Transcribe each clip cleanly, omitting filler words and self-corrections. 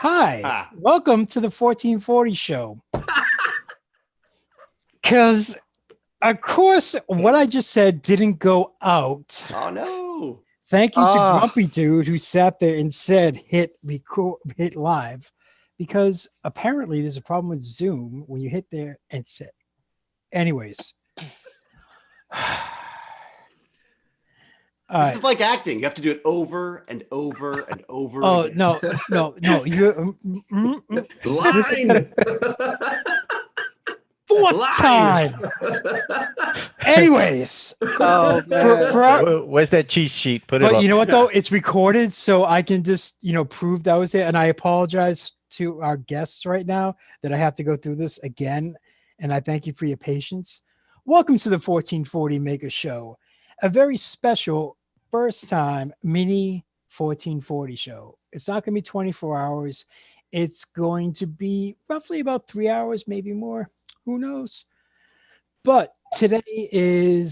Hi, welcome to the 1440 show. Because, of course, what I just said didn't go out. Oh, no. Thank you to Grumpy Dude who sat there and said hit live. Because apparently there's a problem with Zoom when you hit there and sit. Anyways. This is like acting. You have to do it over and over and over. Oh, again. no. You fourth time. Anyways. Oh, man. Where's that cheat sheet? Put it up. But you know what, though? It's recorded, so I can just, prove that was it. And I apologize to our guests right now that I have to go through this again. And I thank you for your patience. Welcome to the 1440 Maker Show, a very special first time mini 1440 show. It's not going to be 24 hours. It's going to be roughly about 3 hours, maybe more. Who knows? But today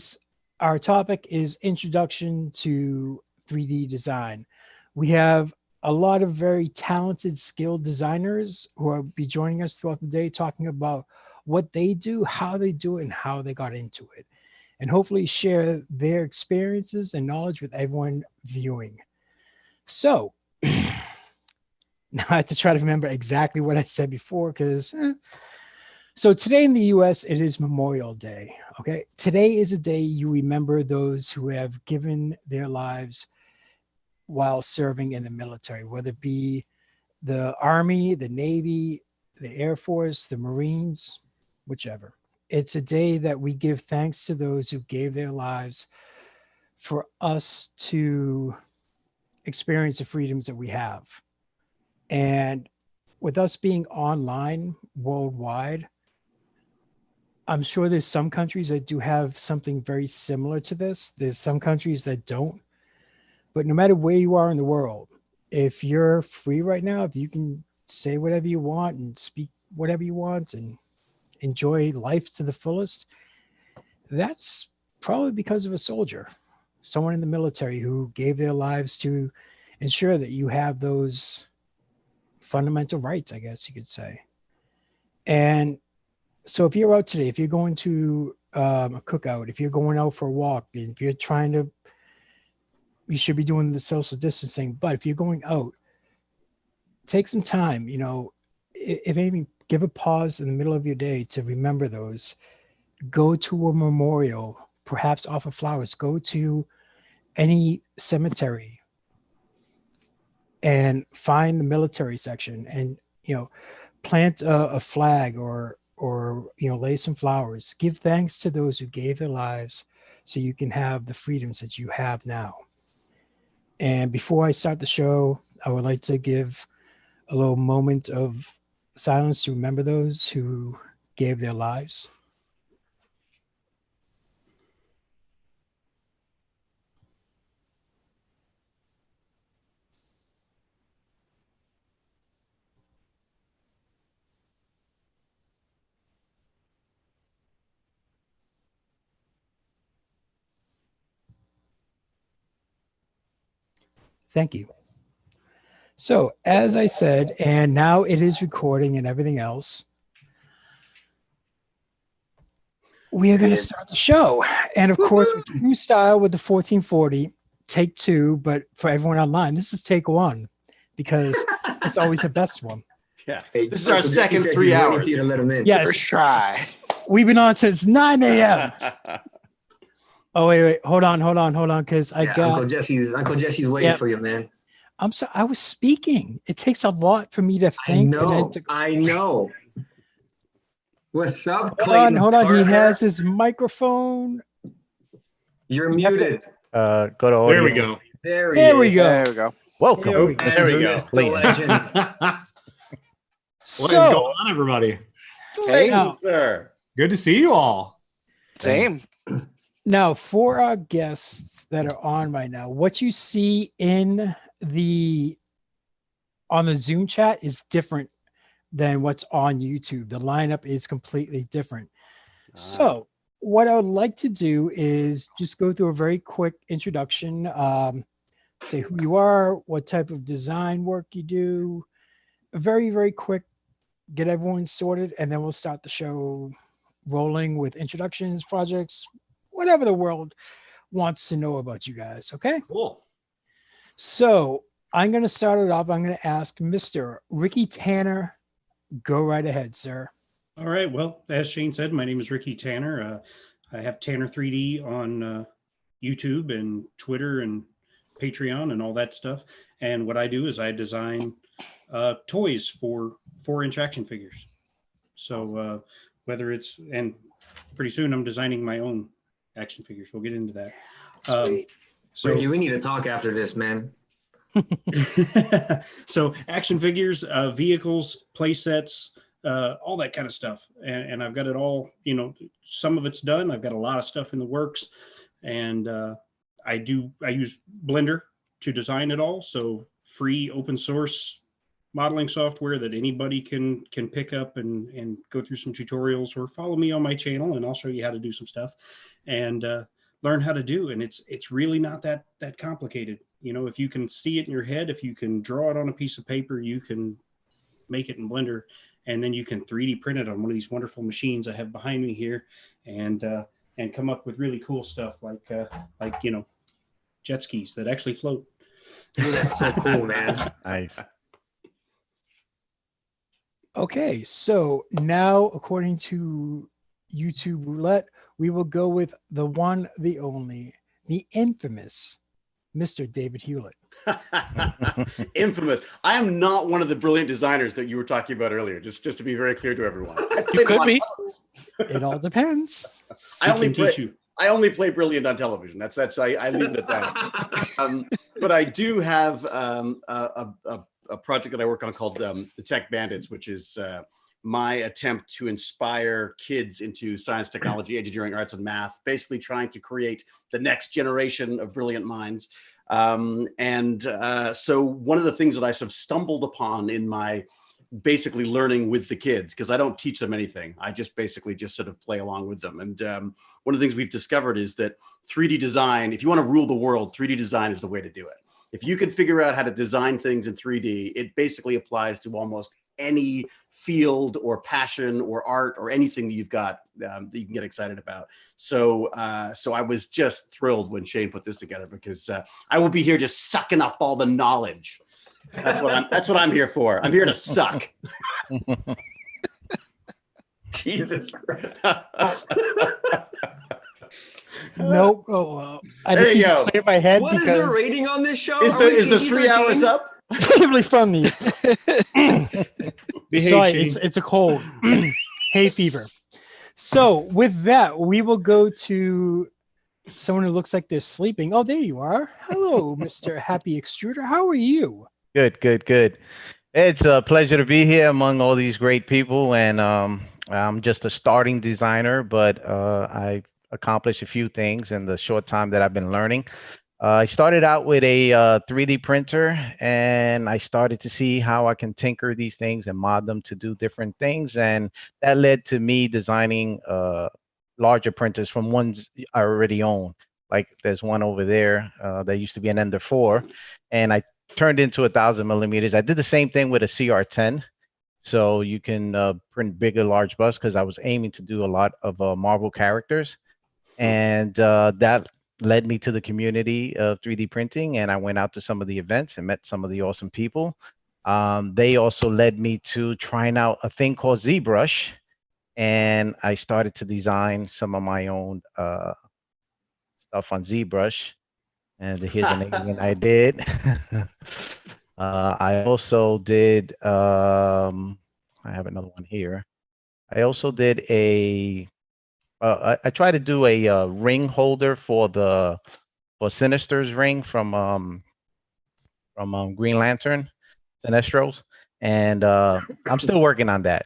our topic is introduction to 3D design. We have a lot of very talented, skilled designers who will be joining us throughout the day, talking about what they do, how they do it, and how they got into it, and hopefully share their experiences and knowledge with everyone viewing. So now I have to try to remember exactly what I said before, because so today in the US, it is Memorial Day. Okay. Today is a day you remember those who have given their lives while serving in the military, whether it be the Army, the Navy, the Air Force, the Marines, whichever. It's a day that we give thanks to those who gave their lives for us to experience the freedoms that we have. And with us being online worldwide, I'm sure there's some countries that do have something very similar to this. There's some countries that don't. But no matter where you are in the world, if you're free right now, if you can say whatever you want and speak whatever you want and enjoy life to the fullest, that's probably because of a soldier, someone in the military who gave their lives to ensure that you have those fundamental rights, I guess you could say. And so if you're out today, if you're going to a cookout, if you're going out for a walk, if you're you should be doing the social distancing, but if you're going out, take some time, if anything, give a pause in the middle of your day to remember those. Go to a memorial, perhaps offer flowers, go to any cemetery and find the military section and, plant a flag or lay some flowers. Give thanks to those who gave their lives so you can have the freedoms that you have now. And before I start the show, I would like to give a little moment of silence to remember those who gave their lives. Thank you. So, as I said, and now it is recording and everything else, we are going to start the show. And of course, with new style with the 1440, take two, but for everyone online, this is take one because it's always the best one. Yeah. This is our second 3 hours. Yes. First try. We've been on since 9 a.m. Oh, wait. Hold on. Because I got Uncle Jesse's waiting for you, man. I'm sorry. I was speaking. It takes a lot for me to think. I know. What's up, Clayton? Hold on. He has his microphone. You're muted. Go to audio. There we go. There we go. There we go. Welcome. There we go. There we go. The legend. What is going on, everybody? Hey, Now- sir. Good to see you all. Same. Now, for our guests that are on right now, what you see on the Zoom chat is different than what's on YouTube. The lineup is completely different. So what I would like to do is just go through a very quick introduction, say who you are, what type of design work you do, very, very quick, get everyone sorted, and then we'll start the show rolling with introductions, projects, whatever the world wants to know about you guys. Okay. Cool. So I'm going to start it off. I'm going to ask Mr. Rickie Tanner. Go right ahead, sir. All right. Well, as Shane said, my name is Rickie Tanner. I have Tanner 3D on YouTube and Twitter and Patreon and all that stuff. And what I do is I design toys for 4-inch action figures. So whether it's, and pretty soon I'm designing my own action figures. We'll get into that. So Ricky, we need to talk after this, man. So action figures, vehicles, play sets, all that kind of stuff. And I've got it all, some of it's done. I've got a lot of stuff in the works, and I use Blender to design it all. So free open source modeling software that anybody can pick up and go through some tutorials, or follow me on my channel and I'll show you how to do some stuff and learn how to do. And it's really not that complicated. If you can see it in your head, if you can draw it on a piece of paper, you can make it in Blender, and then you can 3D print it on one of these wonderful machines I have behind me here, and come up with really cool stuff like jet skis that actually float. Ooh, that's so cool, man. Nice. Okay, so now according to YouTube Roulette, we will go with the one, the only, the infamous Mr. David Hewlett. Infamous. I am not one of the brilliant designers that you were talking about earlier, just to be very clear to everyone. You could be. It all depends. I only play brilliant on television. I leave it at that. But I do have a project that I work on called the Tech Bandits, which is my attempt to inspire kids into science, technology, engineering, arts, and math, basically trying to create the next generation of brilliant minds. So one of the things that I sort of stumbled upon in my basically learning with the kids, because I don't teach them anything, I just basically sort of play along with them. And one of the things we've discovered is that 3D design, if you want to rule the world, 3D design is the way to do it. If you can figure out how to design things in 3D, it basically applies to almost any field or passion or art or anything that you've got that you can get excited about. So I was just thrilled when Shane put this together, because I will be here just sucking up all the knowledge. That's what I'm here for. I'm here to suck. Jesus Christ. Nope. I just need to clear my head. What is the rating on this show? Is the 3 hours up? Really funny. Sorry, it's a cold. Hay fever. So with that, we will go to someone who looks like they're sleeping. Oh, there you are. Hello, Mr. Happy Extruder. How are you? Good. It's a pleasure to be here among all these great people, and I'm just a starting designer, but I've accomplished a few things in the short time that I've been learning. I started out with a 3D printer, and I started to see how I can tinker these things and mod them to do different things. And that led to me designing larger printers from ones I already own. Like there's one over there that used to be an Ender 4, and I turned into 1,000 millimeters. I did the same thing with a CR10. So you can print bigger, large busts, because I was aiming to do a lot of Marvel characters. And that led me to the community of 3D printing, and I went out to some of the events and met some of the awesome people. They also led me to trying out a thing called ZBrush, and I started to design some of my own stuff on ZBrush. And here's an alien I did. I also did, I have another one here. I also did I tried to do a ring holder for Sinister's ring from Green Lantern, Sinestros, and I'm still working on that.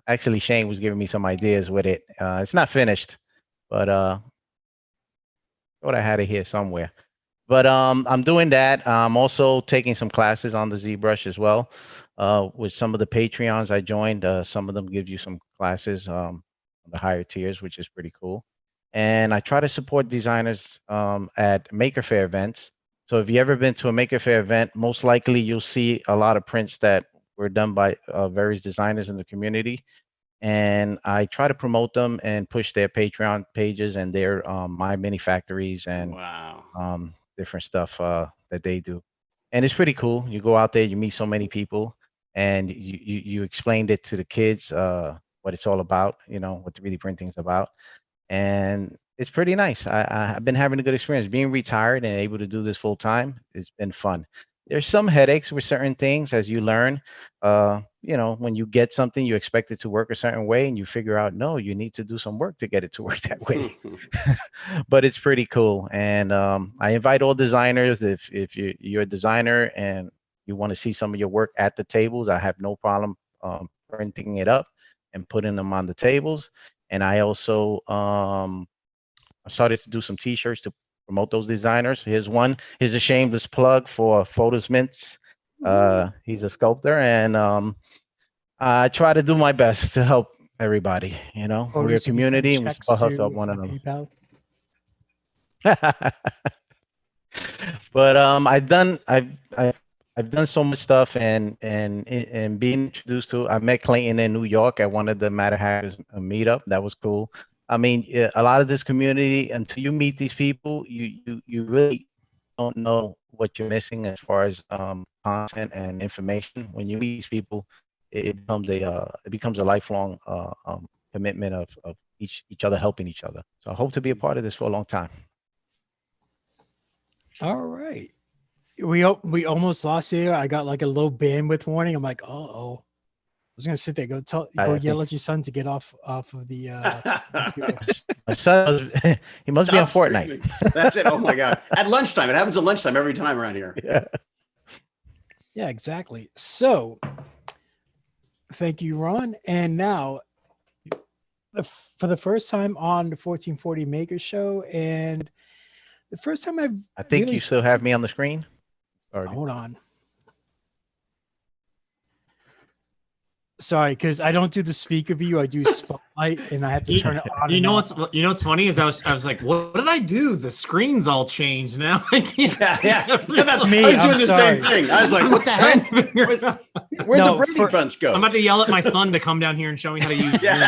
Actually, Shane was giving me some ideas with it. It's not finished, but thought I had it here somewhere. But I'm doing that. I'm also taking some classes on the ZBrush as well. With some of the Patreons I joined, some of them give you some classes. The higher tiers, which is pretty cool. And I try to support designers at Maker Faire events. So if you ever been to a Maker Faire event, most likely you'll see a lot of prints that were done by various designers in the community. And I try to promote them and push their Patreon pages and their My Mini Factories and Wow. different stuff that they do. And it's pretty cool. You go out there, you meet so many people, and you explained it to the kids what it's all about, you know, what the 3D printing is about. And it's pretty nice. I've been having a good experience being retired and able to do this full time. It's been fun. There's some headaches with certain things as you learn. You know, when you get something, you expect it to work a certain way, and you figure out, no, you need to do some work to get it to work that way. But it's pretty cool. And I invite all designers, if you're a designer and you want to see some of your work at the tables, I have no problem printing it up and putting them on the tables. And I also I started to do some t-shirts to promote those designers. Here's one. Here's a shameless plug for Photos Mints. He's a sculptor, and I try to do my best to help everybody. You know, we're a Photos you can send community and we checks support hustle to up one on another. PayPal. But I've done so much stuff and being introduced to. I met Clayton in New York at one of the Matter Hackers meetup. That was cool. I mean, a lot of this community, until you meet these people, you really don't know what you're missing as far as content and information. When you meet these people, it becomes a lifelong commitment of each other helping each other. So I hope to be a part of this for a long time. All right. We almost lost you. I got like a low bandwidth warning. I'm like, oh. I was gonna sit there, go yell at your son to get off of the My son, he must be on Stop Fortnite. screaming. That's it. Oh my God. At lunchtime. It happens at lunchtime every time around here. Yeah. Yeah, exactly. So thank you, Ron. And now for the first time on the 1440 Maker Show, and the first time I think you still have me on the screen. Hold on. Sorry, because I don't do the speaker view. I do spotlight, and I have to turn it on. You know what's funny is I was like, what did I do? The screen's all changed now. That's me. I was doing I'm the sorry. same thing. I was like, what the hell? Where'd the Brady Bunch go? I'm about to yell at my son to come down here and show me how to use Zoom.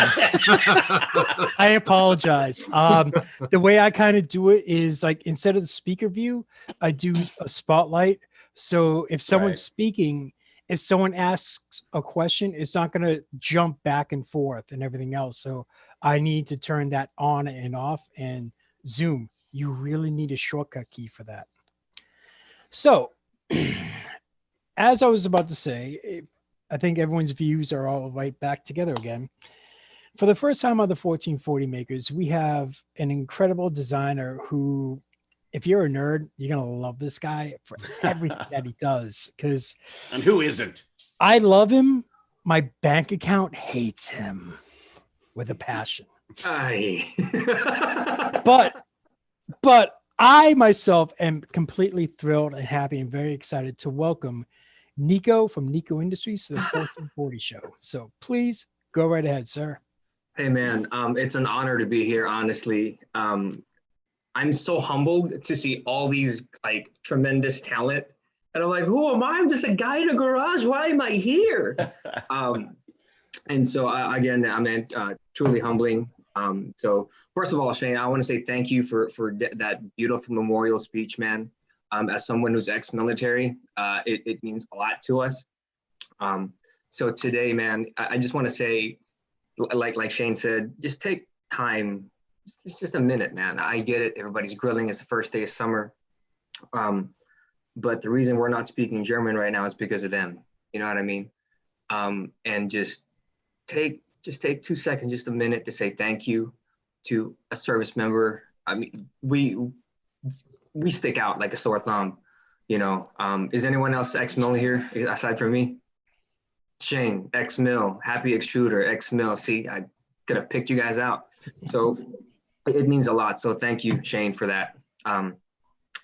I apologize. The way I kind of do it is like instead of the speaker view, I do a spotlight. So if someone's speaking, if someone asks a question, it's not going to jump back and forth and everything else. So I need to turn that on and off. And Zoom, you really need a shortcut key for that. So as I was about to say, I think everyone's views are all right back together again. For the first time on the 1440 Makers, we have an incredible designer who, if you're a nerd, you're going to love this guy for everything that he does. And who isn't? I love him. My bank account hates him with a passion. But I myself am completely thrilled and happy and very excited to welcome Nikko from Nikko Industries to the 1440 show. So please go right ahead, sir. Hey man, it's an honor to be here, honestly. I'm so humbled to see all these like tremendous talent. And I'm like, who am I? I'm just a guy in a garage. Why am I here? And so again, I mean, truly humbling. So first of all, Shane, I want to say thank you for that beautiful memorial speech, man. As someone who's ex-military, it means a lot to us. So today, man, I just want to say, like Shane said, just take time. It's just a minute, man. I get it. Everybody's grilling. It's the first day of summer. But the reason we're not speaking German right now is because of them. You know what I mean? And just take 2 seconds, just a minute to say thank you to a service member. I mean, we stick out like a sore thumb, you know. Is anyone else ex-mil here aside from me? Shane, ex-mil, Happy Extruder, ex-mil. See, I could have picked you guys out. So it means a lot. So thank you, Shane, for that.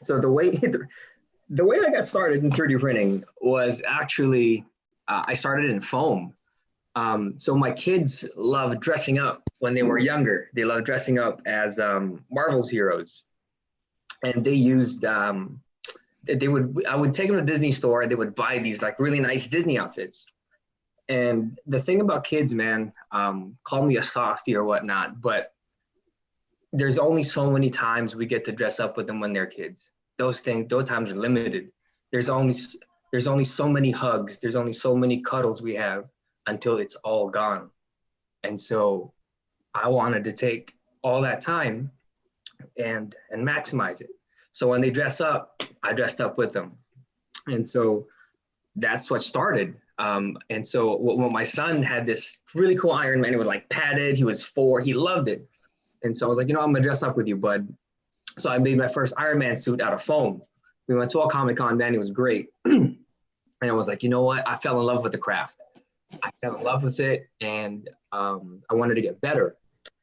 So the way I got started in 3D printing was actually, I started in foam. So my kids loved dressing up when they were younger. They loved dressing up as Marvel's heroes. And they used, I would take them to the Disney store and they would buy these like really nice Disney outfits. And the thing about kids, man, call me a softie or whatnot, but there's only so many times we get to dress up with them when they're kids. Those times are limited. There's only so many hugs. There's only so many cuddles we have until it's all gone. And so I wanted to take all that time and maximize it. So when they dress up, I dressed up with them. And so that's what started. And so when my son had this really cool Iron Man, it was like padded, he was 4, he loved it. And so I was like, I'm gonna dress up with you, bud. So I made my first Iron Man suit out of foam. We went to a Comic-Con, man, it was great. And I was like, you know what? I fell in love with the craft. I fell in love with it, and I wanted to get better.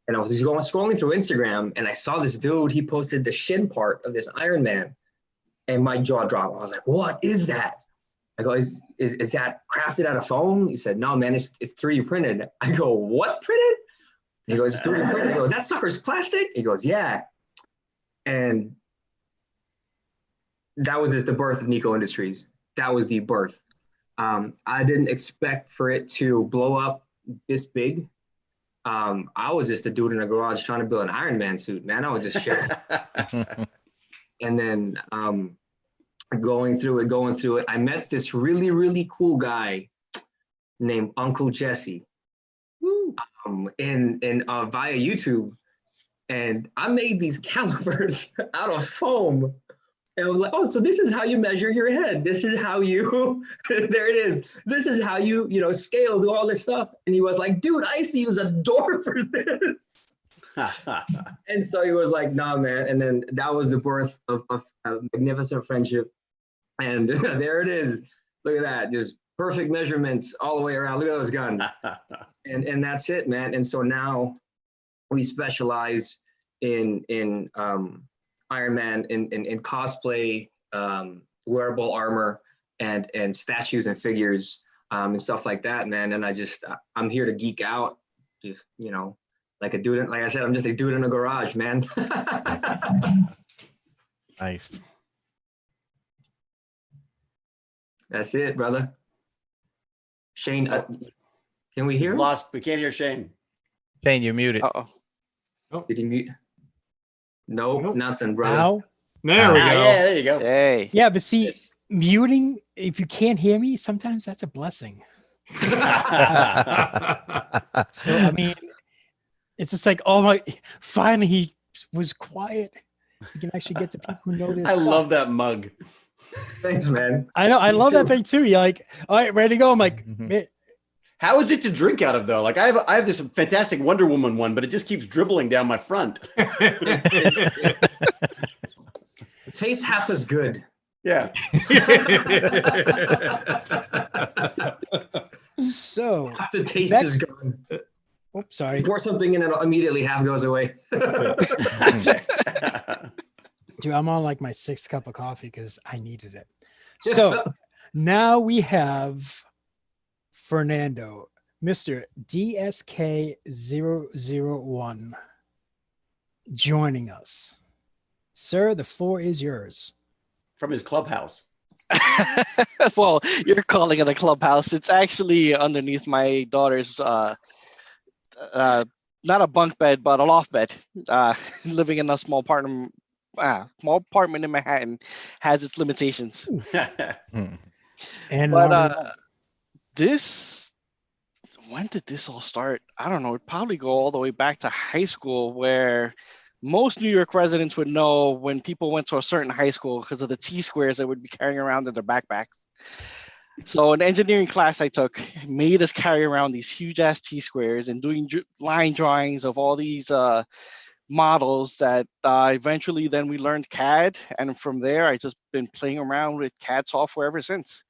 And I was just scrolling through Instagram, and I saw this dude, he posted the shin part of this Iron Man, and my jaw dropped. I was like, what is that? I go, is that crafted out of foam? He said, no, man, it's 3D printed. I go, what printed? He goes, it's 3D printed. I go, that sucker's plastic? He goes, yeah. And that was just the birth of Nikko Industries. That was the birth. I didn't expect for it to blow up this big. I was just a dude in a garage trying to build an Iron Man suit, man. I was just sharing. And then going through it, I met this really, really cool guy named Uncle Jesssy via YouTube. And I made these calipers out of foam. And I was like, oh, so this is how you measure your head. This is how you, there it is. This is how you, scale, do all this stuff. And he was like, dude, I used to use a door for this. And so he was like, nah, man. And then that was the birth of a magnificent friendship. And there it is. Look at that. Just perfect measurements all the way around. Look at those guns. And that's it, man. And so now we specialize in Iron Man, in cosplay, wearable armor, and statues and figures, and stuff like that, man. And I'm here to geek out, just, like a dude, like I said, I'm just a dude in a garage, man. Nice. That's it, brother. Shane, can we hear him? We can't hear Shane. Shane, you're muted. Oh, Did he mute? Nope, Nope. nothing, brother. Now, there we go. Yeah, there you go. Hey. yeah, but see, muting, if you can't hear me, sometimes that's a blessing. So, I mean, it's just like, oh my, finally he was quiet. You can actually get to people who notice. I love that mug. Thanks, man. I know. I Me love that too. thing too. You're like, all right, ready to go. I'm like, man, How is it to drink out of though? Like I have this fantastic Wonder Woman one, but it just keeps dribbling down my front. It tastes half as good. Yeah. so, Half the taste Next- is gone. oops, sorry. Pour something in and immediately half goes away. Dude, I'm on like my 6th cup of coffee because I needed it. So now we have Fernando, Mr. DSK001, joining us. Sir, the floor is yours. From his clubhouse. Well, you're calling it a clubhouse. It's actually underneath my daughter's not a bunk bed, but a loft bed. Living in a small apartment in Manhattan has its limitations. And But when did this all start? I don't know. It'd probably go all the way back to high school, where most New York residents would know when people went to a certain high school because of the T-squares they would be carrying around in their backpacks. So an engineering class I took made us carry around these huge ass T-squares and doing line drawings of all these models that eventually then we learned CAD. And from there, I just been playing around with CAD software ever since.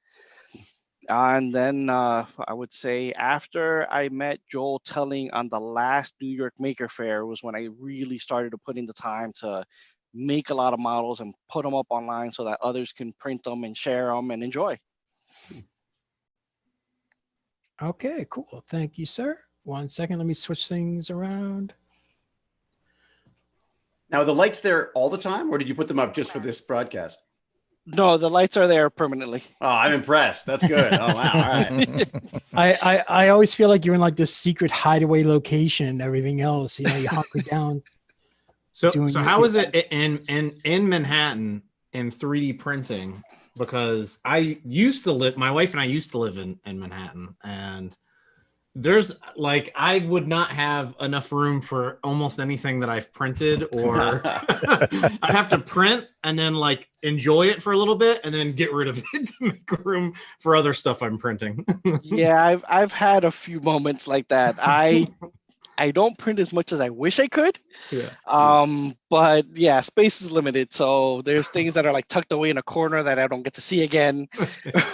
And then I would say after I met Joel Telling on the last New York Maker Fair was when I really started to put in the time to make a lot of models and put them up online so that others can print them and share them and enjoy. okay, cool. Thank you, sir. 1 second. Let me switch things around. Now, are the lights there all the time, or did you put them up just for this broadcast? No, the lights are there permanently. Oh, I'm impressed. That's good. Oh, wow. All right. I always feel like you're in like this secret hideaway location and everything else. You know, you hunker down. So doing so your- how your is it edits. in Manhattan in 3D printing? Because my wife and I used to live in Manhattan, and there's like, I would not have enough room for almost anything that I've printed, or I'd have to print and then like enjoy it for a little bit and then get rid of it to make room for other stuff I'm printing. Yeah, I've had a few moments like that. I don't print as much as I wish I could. Yeah. But yeah, space is limited. So there's things that are like tucked away in a corner that I don't get to see again,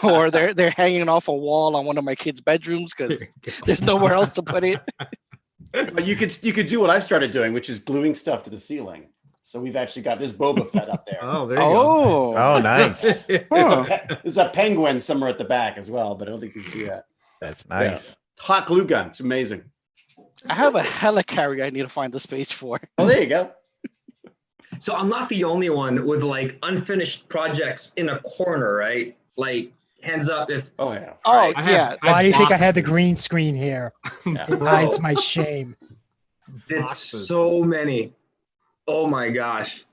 or they're hanging off a wall on one of my kids' bedrooms because there's nowhere else to put it. But you could do what I started doing, which is gluing stuff to the ceiling. So we've actually got this Boba Fett up there. Oh, there you Oh, Oh, nice. There's a penguin somewhere at the back as well, but I don't think you can see that. That's nice. Yeah. Hot glue gun. It's amazing. I have a helicarrier I need to find the space for. Oh, there you go. So I'm not the only one with like unfinished projects in a corner, right? Like hands up if Oh, yeah. Oh, I have- yeah. Why do you think I had the boxes. green screen here? It hides my shame. it's Boxes. so many. Oh my gosh.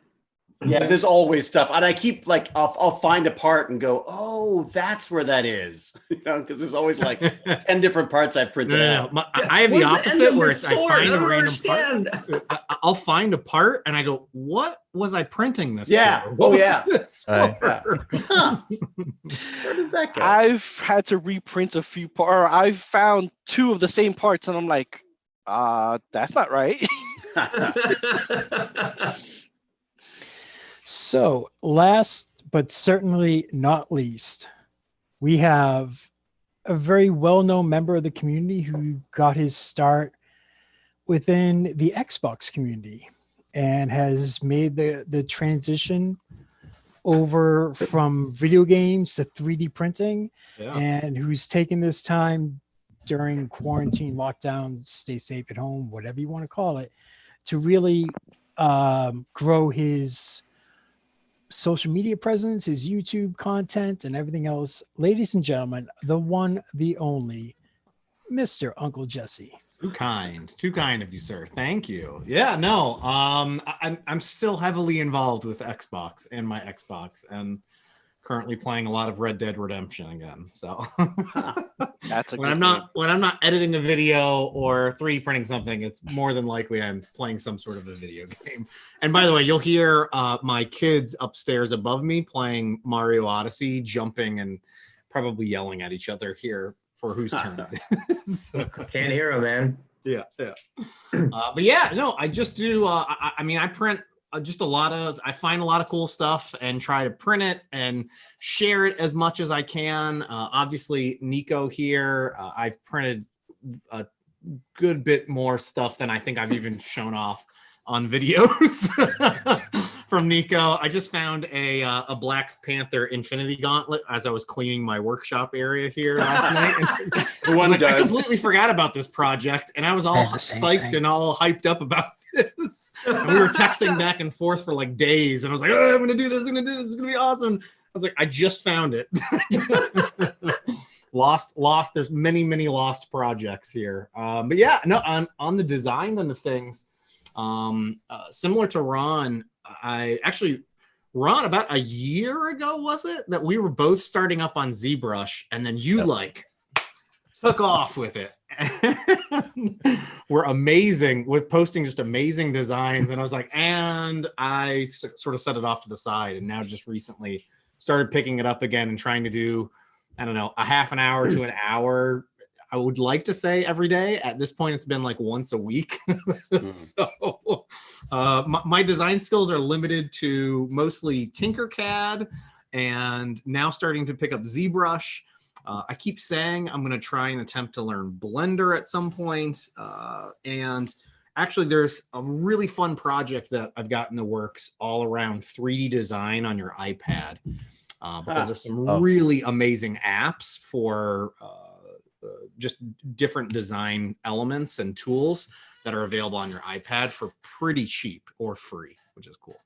Yeah, there's always stuff. And I keep like, I'll find a part and go, oh, that's where that is. You know, because there's always like 10 different parts I've printed out. I have the Where's opposite end of where this it's I sword? find a don't random understand. part. I'll find a part and I go, what was I printing this Yeah. for? Oh, What was yeah. this Right. for? Huh. Where does that go? I've had to reprint a few parts, or I've found two of the same parts, and I'm like, that's not right. So, last but certainly not least, we have a very well-known member of the community who got his start within the Xbox community and has made the transition over from video games to 3D printing, Yeah. and who's taken this time during quarantine, lockdown, stay safe at home, whatever you want to call it, to really grow his social media presence, his YouTube content, and everything else. Ladies and gentlemen, the one, the only, Mr. Uncle Jesssy. Too kind of you, sir. Thank you. Yeah, no, I'm still heavily involved with Xbox and my Xbox, and currently playing a lot of Red Dead Redemption again. So That's a when good I'm not editing a video or 3D printing something, it's more than likely I'm playing some sort of a video game. And by the way, you'll hear my kids upstairs above me playing Mario Odyssey, jumping and probably yelling at each other here for whose turn it is. Can't hear him, man. Yeah. But yeah, no, I just do. I mean, I print just I find a lot of cool stuff and try to print it and share it as much as I can. Obviously, Nikko here, I've printed a good bit more stuff than I think I've even shown off on videos from Nikko. I just found a Black Panther Infinity Gauntlet as I was cleaning my workshop area here last night. I completely forgot about this project, and I was all psyched and all hyped up about this. And we were texting back and forth for like days, and I was like, "Oh, I'm gonna do this. I'm gonna do this. It's gonna be awesome." I was like, "I just found it." Lost. There's many lost projects here. But yeah, no, on the design end of things. Similar to Ron, Ron, about a year ago, was it, that we were both starting up on ZBrush, and then you took off with it. We're amazing with posting just amazing designs. And I was like, and I sort of set it off to the side, and now just recently started picking it up again and trying to do, I don't know, a half an hour to an hour. I would like to say every day. At this point, it's been like once a week. So my design skills are limited to mostly Tinkercad, and now starting to pick up ZBrush. I keep saying I'm going to try and attempt to learn Blender at some point. And actually, there's a really fun project that I've got in the works all around 3D design on your iPad. Because there's some really amazing apps for just different design elements and tools that are available on your iPad for pretty cheap or free, which is cool.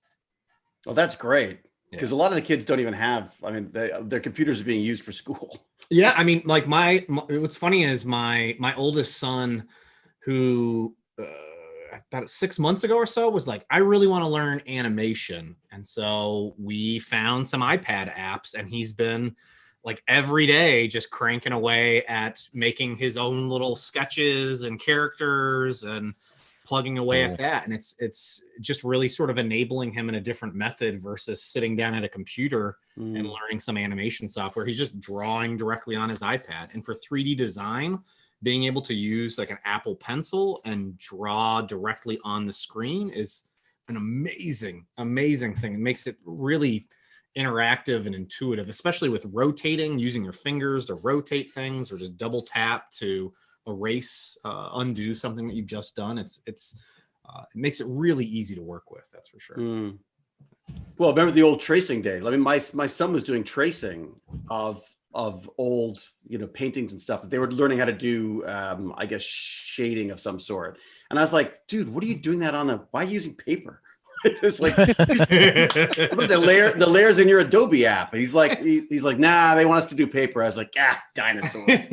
Oh, that's great. Because a lot of the kids don't even have. I mean, their computers are being used for school. Yeah, I mean, like what's funny is my oldest son, who about 6 months ago or so was like, I really want to learn animation, and so we found some iPad apps, and he's been like every day just cranking away at making his own little sketches and characters and plugging away at that. And it's just really sort of enabling him in a different method versus sitting down at a computer and learning some animation software. He's just drawing directly on his iPad. And for 3D design, being able to use like an Apple Pencil and draw directly on the screen is an amazing thing. It makes it really interactive and intuitive, especially with rotating, using your fingers to rotate things, or just double tap to erase, undo something that you've just done. It makes it really easy to work with. That's for sure. Well, remember the old tracing days? I mean, my son was doing tracing of old, paintings and stuff that they were learning how to do, I guess, shading of some sort. And I was like, dude, what are you doing that on why are you using paper? It's like the layers in your Adobe app. He's like, nah, they want us to do paper. I was like, dinosaurs.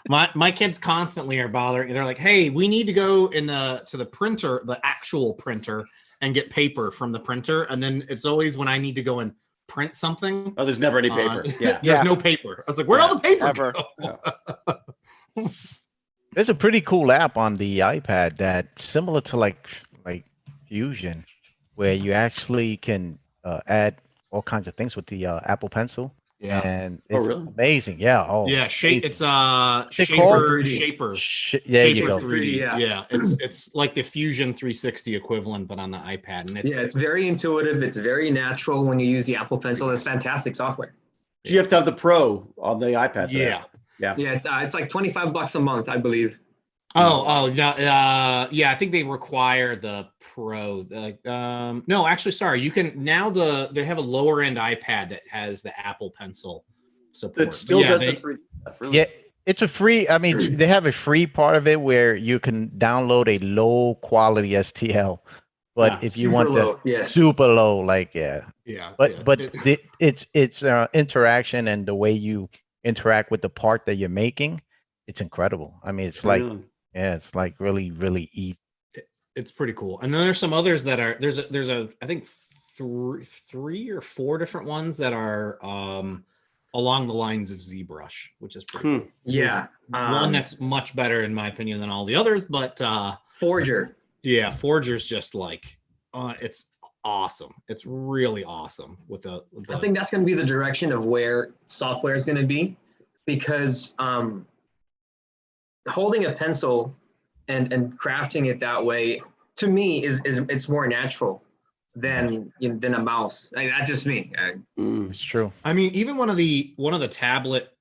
My kids constantly are bothering. They're like, hey, we need to go to the printer, the actual printer, and get paper from the printer. And then it's always when I need to go and print something. Oh, there's never any paper. There's no paper. I was like, where'd all the paper go? There's a pretty cool app on the iPad that's similar to like Fusion, where you actually can add all kinds of things with the Apple Pencil. Yeah. And it's really? Amazing. Yeah. Oh, yeah. It's Shaper 3D. There you go. 3D. Yeah. It's like the Fusion 360 equivalent, but on the iPad. And it's very intuitive. It's very natural when you use the Apple Pencil. It's fantastic software. Do you have to have the Pro on the iPad? Yeah. Yeah. Yeah. It's like $25 a month, I believe. Oh, no, yeah, I think they require the Pro. No, actually, sorry, you can now they have a lower end iPad that has the Apple Pencil support. It still does the 3D stuff, really? Yeah, it's a free. I mean, they have a free part of it where you can download a low quality STL, but if you want the super low, but it's interaction and the way you interact with the part that you're making, it's incredible. I mean, it's like. Yeah, it's like really, really easy. It's pretty cool. And then there's some others that are there's a I think three or four different ones that are along the lines of ZBrush, which is pretty cool. Yeah. One that's much better in my opinion than all the others, but Forger. Yeah, Forger's just like it's awesome. It's really awesome with the I think that's going to be the direction of where software is going to be, because holding a pencil and crafting it that way, to me, is it's more natural than a mouse. That's just me. It's true. I mean, even one of the tablet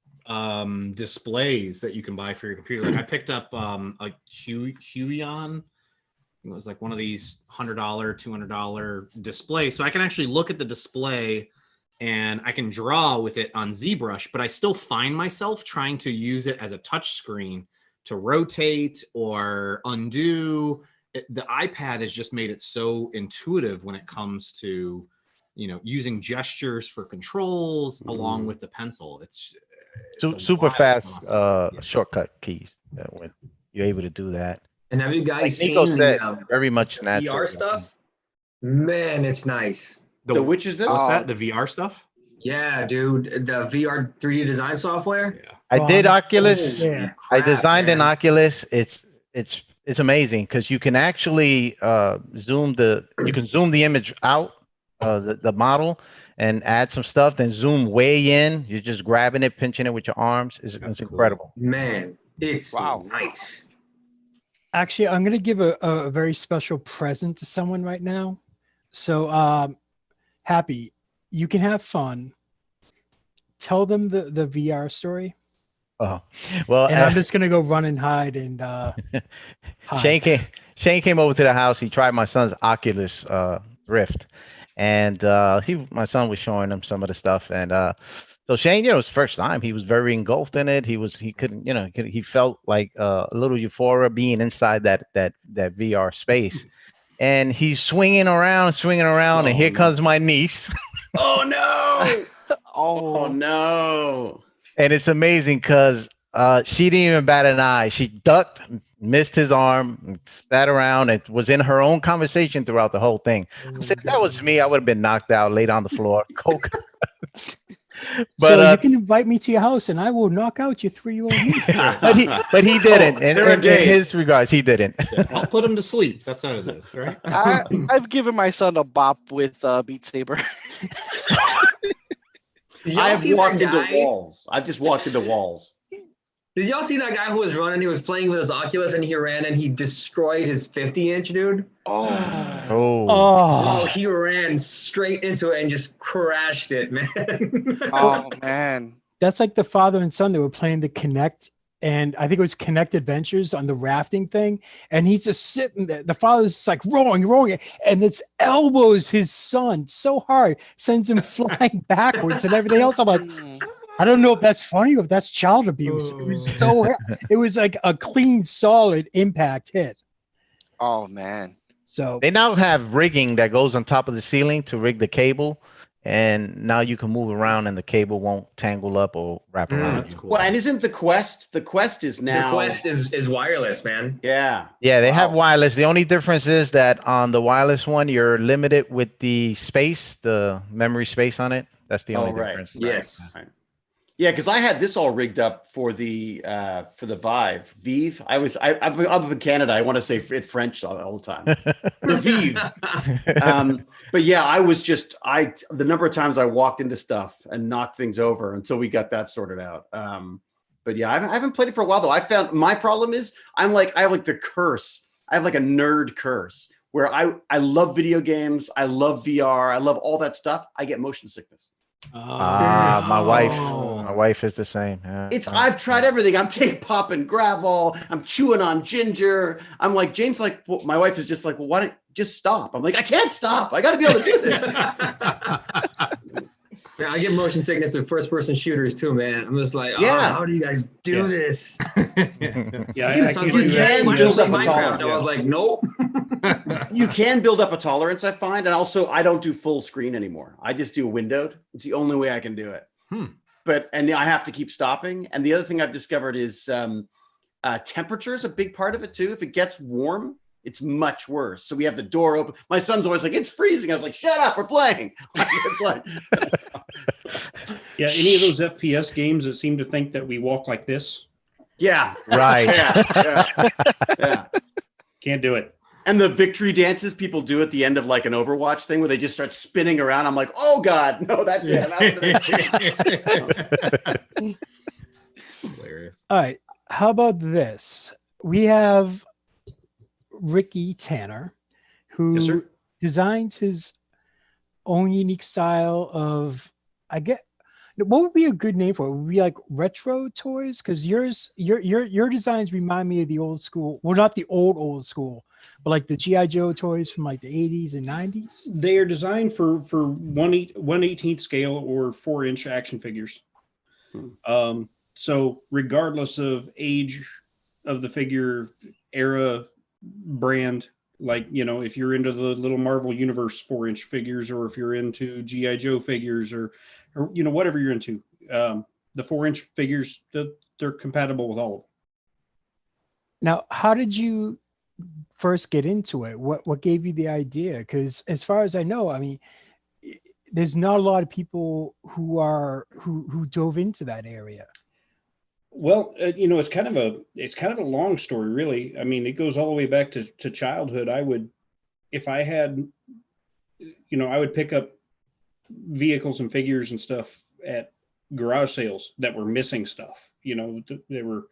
displays that you can buy for your computer. Like I picked up a Huion. It was like one of these $100, $200 displays, so I can actually look at the display and I can draw with it on ZBrush. But I still find myself trying to use it as a touch screen to rotate or undo. The iPad has just made it so intuitive when it comes to, using gestures for controls along with the pencil. It's super fast shortcut keys when you're able to do that. And have you guys Nikko seen said, the very much natural VR stuff? Man, it's nice. The which is this? What's that? The VR stuff? Yeah, dude. The VR 3D design software. Yeah. I did Oculus. Yeah. I designed an Oculus. It's amazing because you can actually zoom the image out, the model, and add some stuff, then zoom way in. You're just grabbing it, pinching it with your arms. It's incredible. Man, it's nice. Actually, I'm going to give a very special present to someone right now. So, Happy, you can have fun. Tell them the VR story. Oh, well, and I'm just going to go run and hide and hide. Shane came over to the house. He tried my son's Oculus Rift, and my son was showing him some of the stuff, and so Shane, it was his first time. He was very engulfed in it. He couldn't, he felt like a little euphoria being inside that VR space. and he's swinging around, and here comes my niece. Oh no! Oh Oh, no! And it's amazing because she didn't even bat an eye. She ducked, missed his arm, sat around, and was in her own conversation throughout the whole thing. I said, if that was me, I would have been knocked out, laid on the floor. Coke. So But you can invite me to your house, and I will knock out your 3-year-old niece. but he didn't. And there are in days. his regards, he didn't. I'll put him to sleep. That's how it is, right? I've given my son a bop with Beat Saber. Did y'all I have see that walked into guy? walls. I've just walked into walls. Did y'all see that guy who was running? He was playing with his Oculus and he ran and he destroyed his 50-inch, dude. Oh, Oh. Oh, Oh, he ran straight into it and just crashed it, man. oh man. that's like the father and son. They were playing the Connect, and I think it was Connect Adventures on the rafting thing. And he's just sitting there. The father's just like rolling, and it's elbows his son so hard, sends him flying backwards and everything else. I'm like, Mm. I don't know if that's funny or if that's child abuse. It was so, it was like a clean, solid impact hit. Oh man. So They now have rigging that goes on top of the ceiling to rig the cable, and now you can move around and the cable won't tangle up or wrap around That's you. cool. Well, and isn't the Quest? The Quest is now. The Quest is wireless, man. Yeah. Yeah, they have Wow. wireless. The only difference is that on the wireless one, you're limited with the space, the memory space on it. That's the only right. difference. Yes. Right. Yeah, because I had this all rigged up for the Vive. I'm up in Canada. I want to say it French all the time. The Vive. But yeah, the number of times I walked into stuff and knocked things over until we got that sorted out. But yeah, I haven't played it for a while though. I found my problem is I have like the curse. I have like a nerd curse where I love video games. I love VR. I love all that stuff. I get motion sickness. My wife is the same. Yeah. I've tried everything. I'm popping gravel. I'm chewing on ginger. I'm like, Jane's like, well, my wife is just like, well, why don't you just stop? I'm like, I can't stop. I got to be able to do this. Yeah, I get motion sickness with first-person shooters too, man. I'm just like, Yeah. how do you guys do this? Yeah, I Sounds can't you do can that. build up a Minecraft. tolerance. I was like, nope. You can build up a tolerance, I find. And also, I don't do full screen anymore. I just do windowed. It's the only way I can do it. And I have to keep stopping. And the other thing I've discovered is temperature is a big part of it too. If it gets warm, it's much worse. So we have the door open. My son's always like, it's freezing. I was like, shut up, we're playing. It's like, Yeah, any of those FPS games that seem to think that we walk like this, yeah, Right. yeah. can't do it. And the victory dances people do at the end of like an Overwatch thing where they just start spinning around. I'm like, oh God, no, that's it. Hilarious. all right, how about this? We have Rickie Tanner, who Yes, sir. designs his own unique style of, I get, what would be a good name for it? Would it be like retro toys? Because your designs remind me of the old school. Well, not the old school, but like the G.I. Joe toys from like the 80s and 90s. They are designed for 1/18 scale or 4-inch action figures. So regardless of age of the figure, era, brand, like, you know, if you're into the little Marvel Universe 4-inch figures, or if you're into G.I. Joe figures, or you know, whatever you're into, the 4-inch figures, they're compatible with all of them. Now, how did you first get into it? What gave you the idea? Because as far as I know, I mean, there's not a lot of people who dove into that area. Well, you know, it's kind of a long story, really. I mean, it goes all the way back to childhood. If I had, you know, I would pick up vehicles and figures and stuff at garage sales that were missing stuff. You know, they were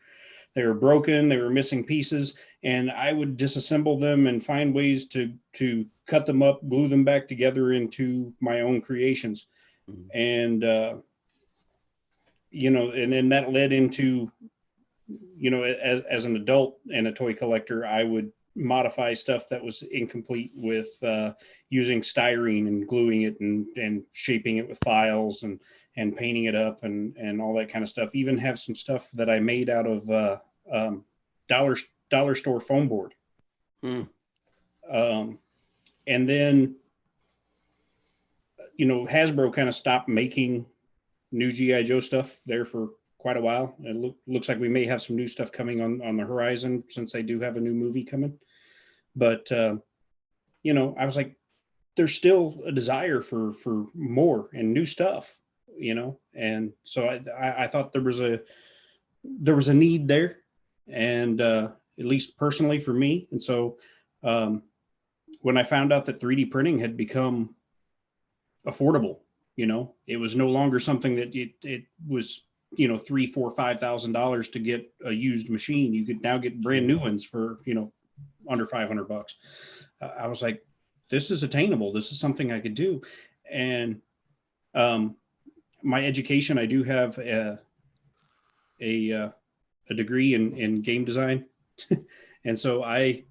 broken, they were missing pieces, and I would disassemble them and find ways to cut them up, glue them back together into my own creations. And you know, and then that led into, you know, as an adult and a toy collector, I would modify stuff that was incomplete with using styrene and gluing it and shaping it with files and painting it up and all that kind of stuff. Even have some stuff that I made out of dollar store foam board. And then, Hasbro kind of stopped making new G.I. Joe stuff there for quite a while. It looks like we may have some new stuff coming on the horizon since they do have a new movie coming. But, I was like, there's still a desire for more and new stuff, and so I thought there was a need there, and at least personally for me. And so when I found out that 3D printing had become affordable, it was no longer something that it was, $3,000, $4,000, $5,000 to get a used machine. You could now get brand new ones for, under $500. I was like, this is attainable. This is something I could do. And my education, I do have a degree in game design. And so I,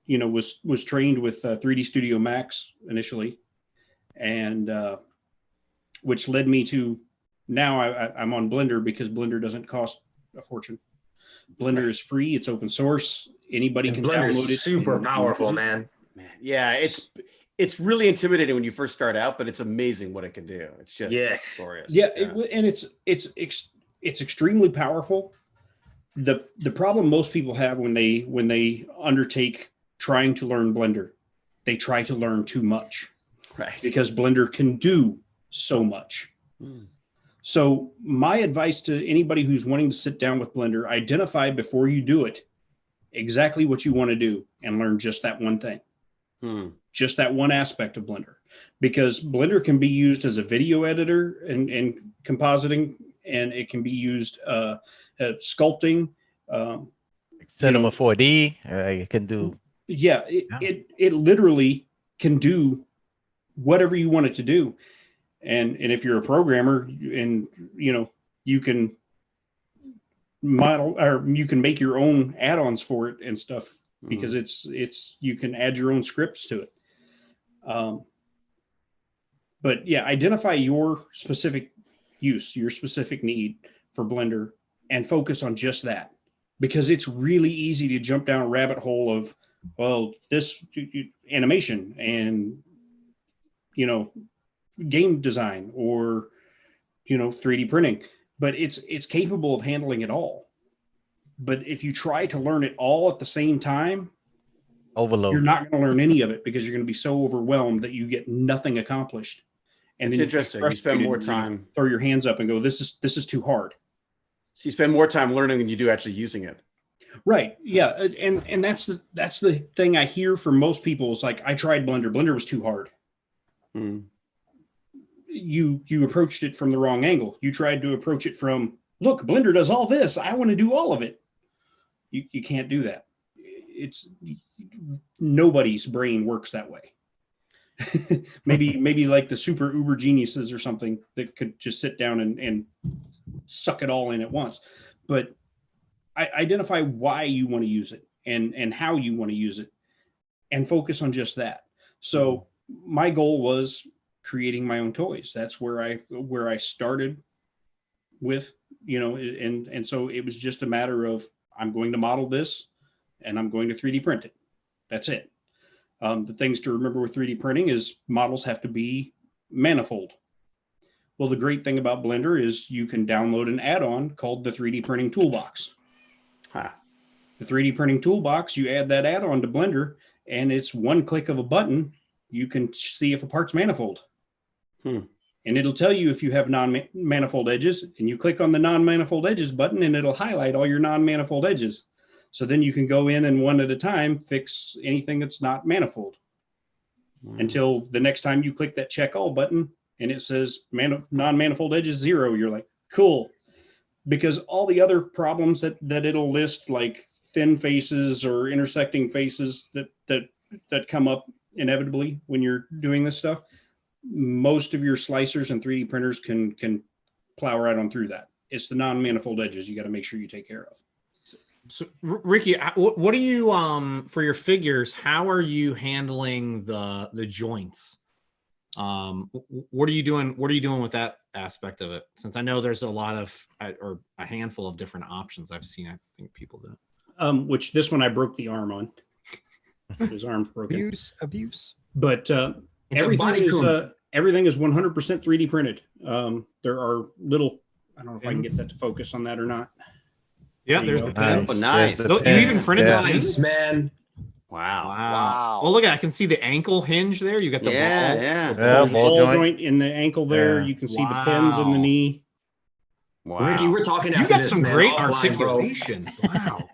was trained with 3D Studio Max initially, and which led me to now I'm on Blender because Blender doesn't cost a fortune. Blender is free. It's open source. Anybody can download it. Super powerful, man. Yeah, it's really intimidating when you first start out, but it's amazing what it can do. It's just glorious. Yeah, and it's extremely powerful. The problem most people have when they undertake trying to learn Blender, they try to learn too much, right? Because Blender can do so much. So my advice to anybody who's wanting to sit down with Blender, identify before you do it exactly what you want to do and learn just that one thing. Just that one aspect of Blender, because Blender can be used as a video editor and compositing, and it can be used sculpting. Cinema 4D, it can do. Yeah, it literally can do whatever you want it to do. And if you're a programmer and, you can model, or you can make your own add-ons for it and stuff, because it's you can add your own scripts to it. But yeah, identify your specific use, your specific need for Blender, and focus on just that, because it's really easy to jump down a rabbit hole of, well, this animation and, game design or, 3D printing, but it's capable of handling it all. But if you try to learn it all at the same time, overload, you're not going to learn any of it, because you're going to be so overwhelmed that you get nothing accomplished. And it's interesting. You spend more time, throw your hands up and go, this is too hard. So you spend more time learning than you do actually using it. Right. Yeah. And that's the thing I hear from most people is like, I tried Blender. Blender was too hard. You approached it from the wrong angle. You tried to approach it from, look, Blender does all this, I want to do all of it. You can't do that. It's nobody's brain works that way. maybe like the super uber geniuses or something that could just sit down and suck it all in at once. But identify why you want to use it and how you want to use it, and focus on just that. So my goal was creating my own toys. That's where I started with, and so it was just a matter of, I'm going to model this and I'm going to 3D print it. That's it. The things to remember with 3D printing is models have to be manifold. Well, the great thing about Blender is you can download an add-on called the 3D printing toolbox. The 3D printing toolbox, you add that add-on to Blender, and it's one click of a button. You can see if a part's manifold. And it'll tell you if you have non-manifold edges, and you click on the non-manifold edges button and it'll highlight all your non-manifold edges. So then you can go in and one at a time fix anything that's not manifold until the next time you click that check all button and it says non-manifold edges 0. You're like, cool. Because all the other problems that it'll list, like thin faces or intersecting faces that come up inevitably when you're doing this stuff, most of your slicers and 3D printers can plow right on through that. It's the non-manifold edges you got to make sure you take care of. So Rickie, what are you for your figures? How are you handling the joints? What are you doing? What are you doing with that aspect of it? Since I know there's a lot of or a handful of different options I've seen. I think people do. Which this one I broke the arm on. His arm's broken. Abuse. But It's a body everything is 100% 3D printed. There are little, I don't know if I can get that to focus on that or not. Yeah, There you there's go. the pins. Oh, nice. There's the So you even pins, printed yeah. the pins? Nice, man. Wow. Wow. Oh, look, I can see the ankle hinge there. You got the Yeah, ball. yeah. Yeah, ball Ball joint. joint in the ankle there. Yeah. You can see the pins in the Wow. knee. Wow. Ricky, we're talking You after got this, some man. great Offline, bro. articulation. Wow.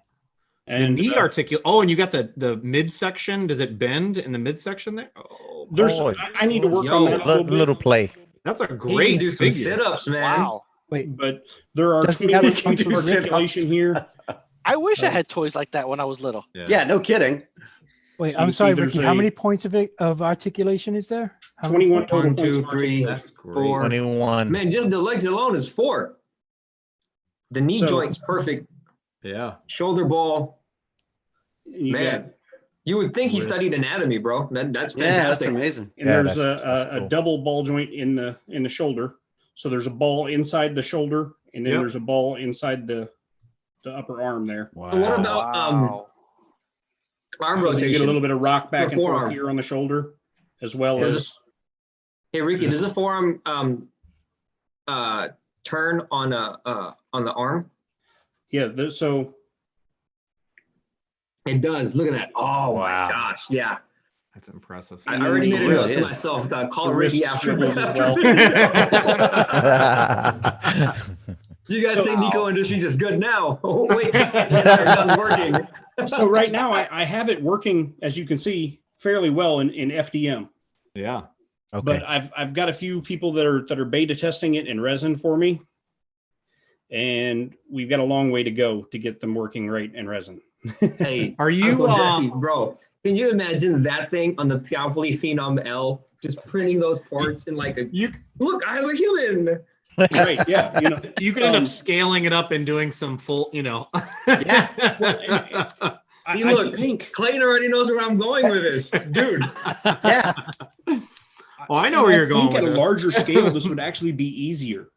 And the knee articulation. Oh, and you got the midsection. Does it bend in the midsection there? Oh, there's, Oh, I need to work yo. on that a little bit. Little play. that's a He great can do some figure. sit-ups, man. Wow. Wait, But there are Does he 20 have a points bunch of of articulation sit-ups? here. I wish I had toys like that when I was little. Yeah, no kidding. wait, So I'm you sorry, see there's Ricky. How a- many points of articulation is there? How many 21 points? total 1, points 2, of 3, articulation. That's great. 4. 21. Man, just the legs alone is 4. The knee So- joint's perfect. Yeah. Shoulder ball. And you Man, got- you would think he Wrist. studied anatomy, bro. That's Yeah, that's fantastic. amazing. and Yeah, there's that's a cool. double ball joint in the shoulder. So there's a ball inside the shoulder, and then Yep. there's a ball inside the upper arm there. Wow. And what about Wow. arm So you rotation? get a little bit of rock back For and forth forearm. here on the shoulder, as well There's as Hey, Ricky, does the forearm turn on the arm? so It does. Look at that. Oh Wow. my gosh. Yeah. That's impressive. I And already then made the- a really note to is. myself. Call The Ricky wrist after. swivels as well. You guys So- think Nikko Industries is good now? Oh, wait, they're done working. so right now I have it working, as you can see, fairly well in FDM. Yeah. Okay. But I've got a few people that are beta testing it in resin for me, and we've got a long way to go to get them working right in resin. Hey, Are you, Uncle Jesssy, bro? Can you imagine that thing on the Powerfully Phenom L, just printing those parts in like a You look? I have a human. Right? Yeah. you could end Um, up scaling it up and doing some full, Yeah. I Look. think Clayton already knows where I'm going with this, dude. Yeah. Oh, I know where you're going I think with at a this. larger scale, this would actually be easier.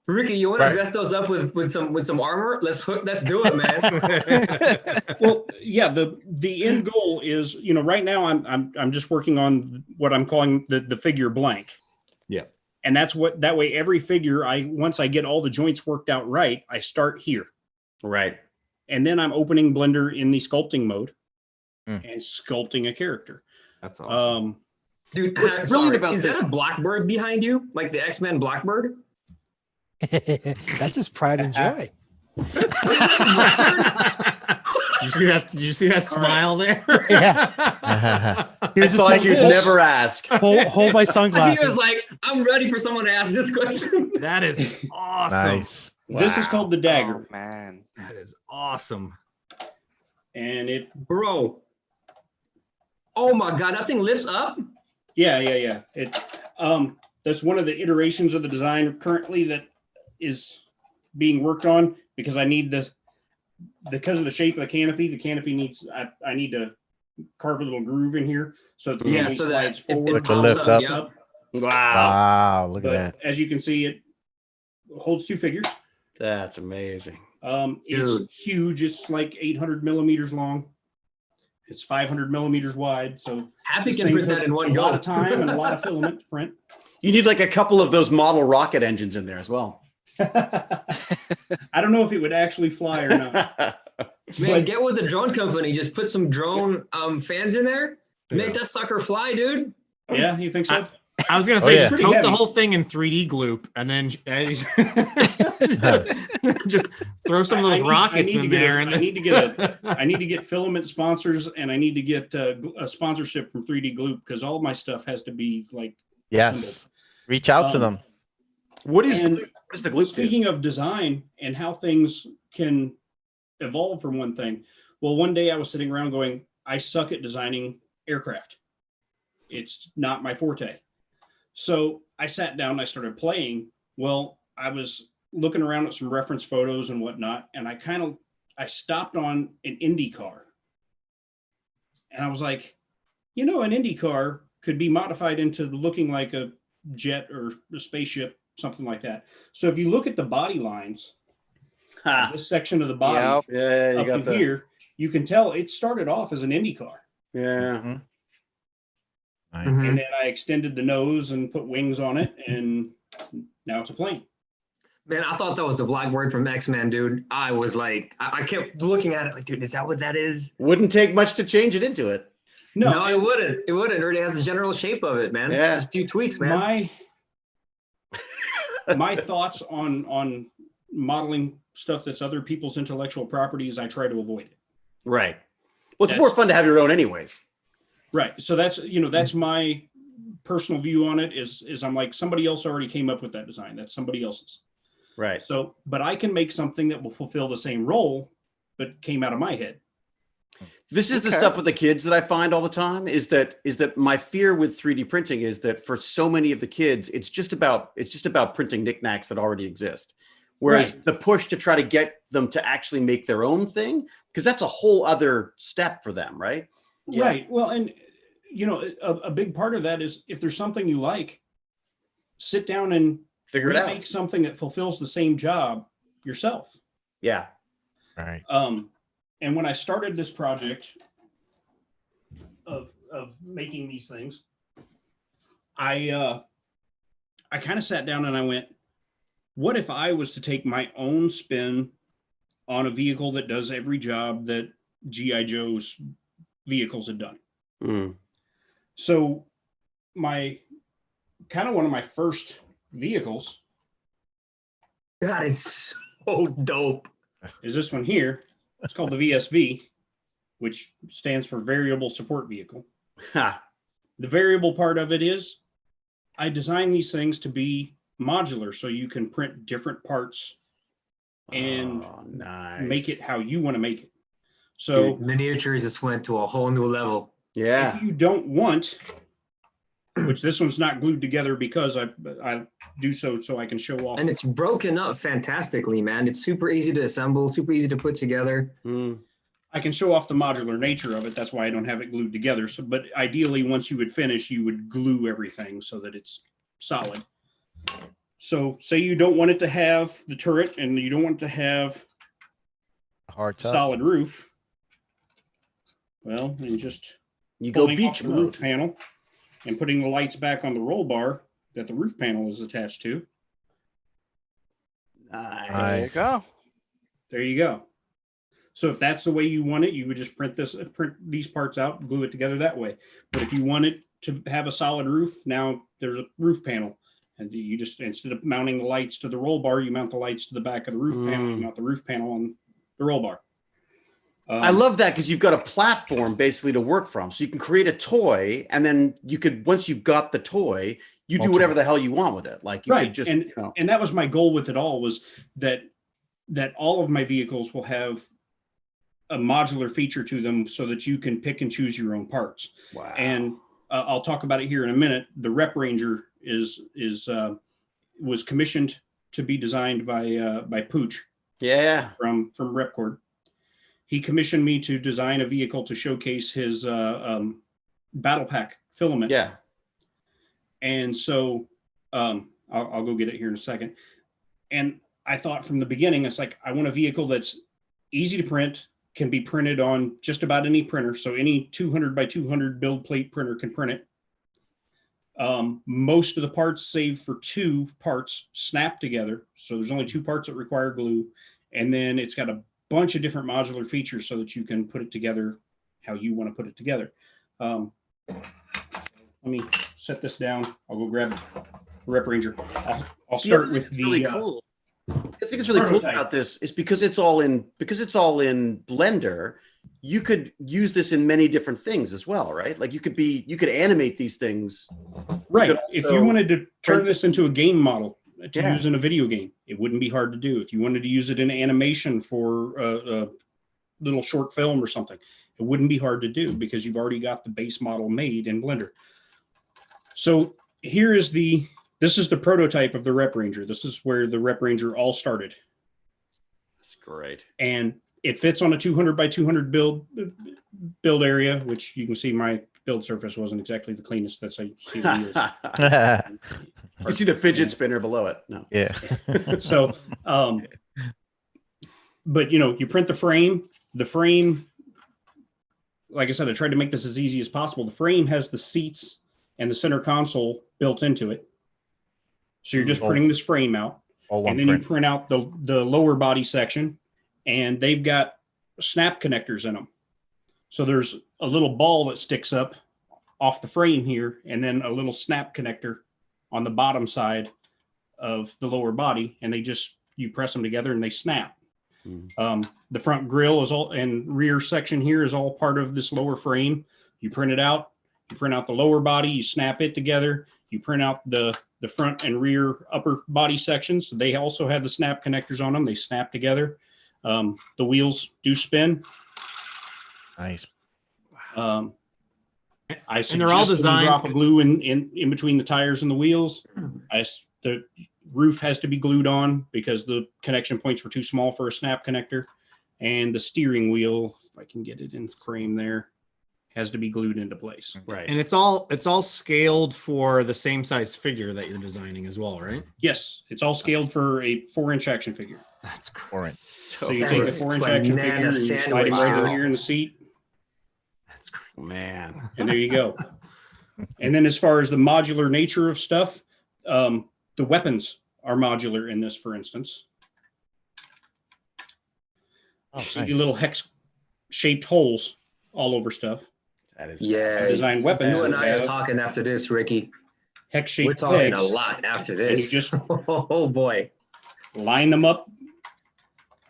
Ricky, you want Right. to dress those up with some armor? Let's do it, man. Well, yeah. The end goal is, right now I'm just working on what I'm calling the figure blank. Yeah. And that way every figure once I get all the joints worked out right, I start here. Right. And then I'm opening Blender in the sculpting mode Mm. and sculpting a character. That's awesome. Dude, What's brilliant about is this- that a Blackbird behind you? Like the X-Men Blackbird? That's just pride and joy. Did you see that smile there? Yeah. Here's It's a like you'd hold- never ask. hold my He sunglasses. was like, I'm ready for someone to ask this question. That is awesome. Nice. This is called the dagger. Oh, man. That is awesome. And it, Bro. Oh my God, that thing lifts up? yeah. It, that's one of the iterations of the design currently that is being worked on, because I need because of the shape of the canopy needs, I need to carve a little groove in here. So the Yeah, canopy so that slides it forward. To lift pops up. yeah. up. Wow. Wow. Look But at that. as you can see, it holds two figures. That's amazing. It's Dude. huge. It's like 800 millimeters long. It's 500 millimeters wide. So Happy this can thing print that took in one a go. lot of time and a lot of filament to print. You need like a couple of those model rocket engines in there as well. I don't know if it would actually fly or not. Man, get with a drone company. Just put some drone fans in there. Make that sucker fly, dude. Yeah, you think so? I was gonna Oh, say yeah. just coat Pretty the heavy. whole thing in 3D gloop and then just throw some of those rockets in there. I need to get filament sponsors, and I need to get a sponsorship from 3D Gloop, because all my stuff has to be like assembled. Yes. Reach out to Um, them. What is And glue? What is the glue? Speaking of design and how things can evolve from one thing. Well, one day I was sitting around going, I suck at designing aircraft. It's not my forte. So I sat down and I started playing. Well, I was looking around at some reference photos and whatnot, and I stopped on an Indy car. And I was like, an Indy car could be modified into looking like a jet or a spaceship, something like that. So if you look at the body lines, Ha. this section of the body Yep. Yeah, you up got to here, you can tell it started off as an Indy car. Yeah. Mhm. Mhm. And then I extended the nose and put wings on it, and now it's a plane. Man, I thought that was the Blackbird from X-Men, dude. I was like, I kept looking at it like, dude, is that what that is? Wouldn't take much to change it into it. No, it wouldn't. It wouldn't. It already has the general shape of it, man. Yeah. Just a few tweaks, man. My thoughts on modeling stuff that's other people's intellectual property is I try to avoid it. Right. Well, it's more fun to have your own anyways. Right. So that's my personal view on it is I'm like, somebody else already came up with that design. That's somebody else's. Right. So, but I can make something that will fulfill the same role, but came out of my head. This is the stuff with the kids that I find all the time is that my fear with 3D printing is that for so many of the kids, it's just about printing knickknacks that already exist. Whereas the push to try to get them to actually make their own thing, because that's a whole other step for them, right? Yeah. Right. Well, and a big part of that is if there's something you like, sit down and figure it out. Make something that fulfills the same job yourself. Yeah. Right. And when I started this project of making these things, I kind of sat down and I went, what if I was to take my own spin on a vehicle that does every job that G.I. Joe's vehicles had done? Mm. So one of my first vehicles. That is so dope. Is this one here. It's called the VSV, which stands for Variable Support Vehicle. Ha. The variable part of it is I design these things to be modular so you can print different parts and make it how you want to make it. So dude, miniatures just went to a whole new level. Yeah. If you don't want, which this one's not glued together because I do so I can show off. And it's broken up fantastically, man. It's super easy to assemble, super easy to put together. Mm. I can show off the modular nature of it. That's why I don't have it glued together. So, but ideally, once you would finish, you would glue everything so that it's solid. So say you don't want it to have the turret and you don't want it to have A hard top. solid roof. Well, and just You go pulling beach off the mode. roof panel and putting the lights back on the roll bar that the roof panel is attached to. Nice. There you go. There you go. So if that's the way you want it, you would just print these parts out, glue it together that way. But if you want it to have a solid roof, now there's a roof panel. And you just, instead of mounting the lights to the roll bar, you mount the lights to the back of the roof panel, you mount the roof panel on the roll bar. I love that because you've got a platform basically to work from. So you can create a toy and then you could, once you've got the toy, you do whatever the hell you want with it. Like you could just, and that was my goal with it all, was that all of my vehicles will have a modular feature to them so that you can pick and choose your own parts. Wow. And I'll talk about it here in a minute. The Rep Ranger was commissioned to be designed by Pooch. Yeah. From Repcord. He commissioned me to design a vehicle to showcase his battle pack filament. Yeah. And so I'll go get it here in a second. And I thought from the beginning, it's like, I want a vehicle that's easy to print, can be printed on just about any printer. So any 200 by 200 build plate printer can print it. Most of the parts, save for 2 parts, snap together. So there's only 2 parts that require glue. And then it's got a bunch of different modular features so that you can put it together how you want to put it together. Let me set this down. I'll go grab the Rep Ranger. I'll start with the really cool. I think it's really cool about this is because it's all in Blender. You could use this in many different things as well, right? Like you could animate these things. Right. If you wanted to turn this into a game model to use in a video game, it wouldn't be hard to do. If you wanted to use it in animation for a little short film or something, it wouldn't be hard to do because you've already got the base model made in Blender. So here is this is the prototype of the Rep Ranger. This is where the Rep Ranger all started. That's great. And it fits on a 200 by 200 build area, which you can see my build surface wasn't exactly the cleanest. That's how you see the You see the fidget spinner below it. No. Yeah. So, but you print the frame. The frame, like I said, I tried to make this as easy as possible. The frame has the seats and the center console built into it. So you're just printing this frame out, and then you print out the lower body section, and they've got snap connectors in them. So there's a little ball that sticks up off the frame here, and then a little snap connector on the bottom side of the lower body, and you press them together and they snap. The front grille is all, and rear section here is all part of this lower frame. You print it out, you print out the lower body, you snap it together, you print out the front and rear upper body sections. They also have the snap connectors on them. They snap together. The wheels do spin. Nice. And they're all designed. Drop of glue in between the tires and the wheels. The roof has to be glued on because the connection points were too small for a snap connector, and the steering wheel, if I can get it in frame there, has to be glued into place. Right. And it's all scaled for the same size figure that you're designing as well, right? Yes, it's all scaled for a 4-inch action figure. That's Orange. So you take the 4-inch action figure and you slide it right over here in the seat. That's great. Man. And there you go. And then as far as the modular nature of stuff, the weapons are modular in this, for instance. See the little hex-shaped holes all over stuff. That is You design weapons. and I are talking after this, Ricky. Hex-shaped We're talking pegs, a lot after and you this. just Oh boy. line them up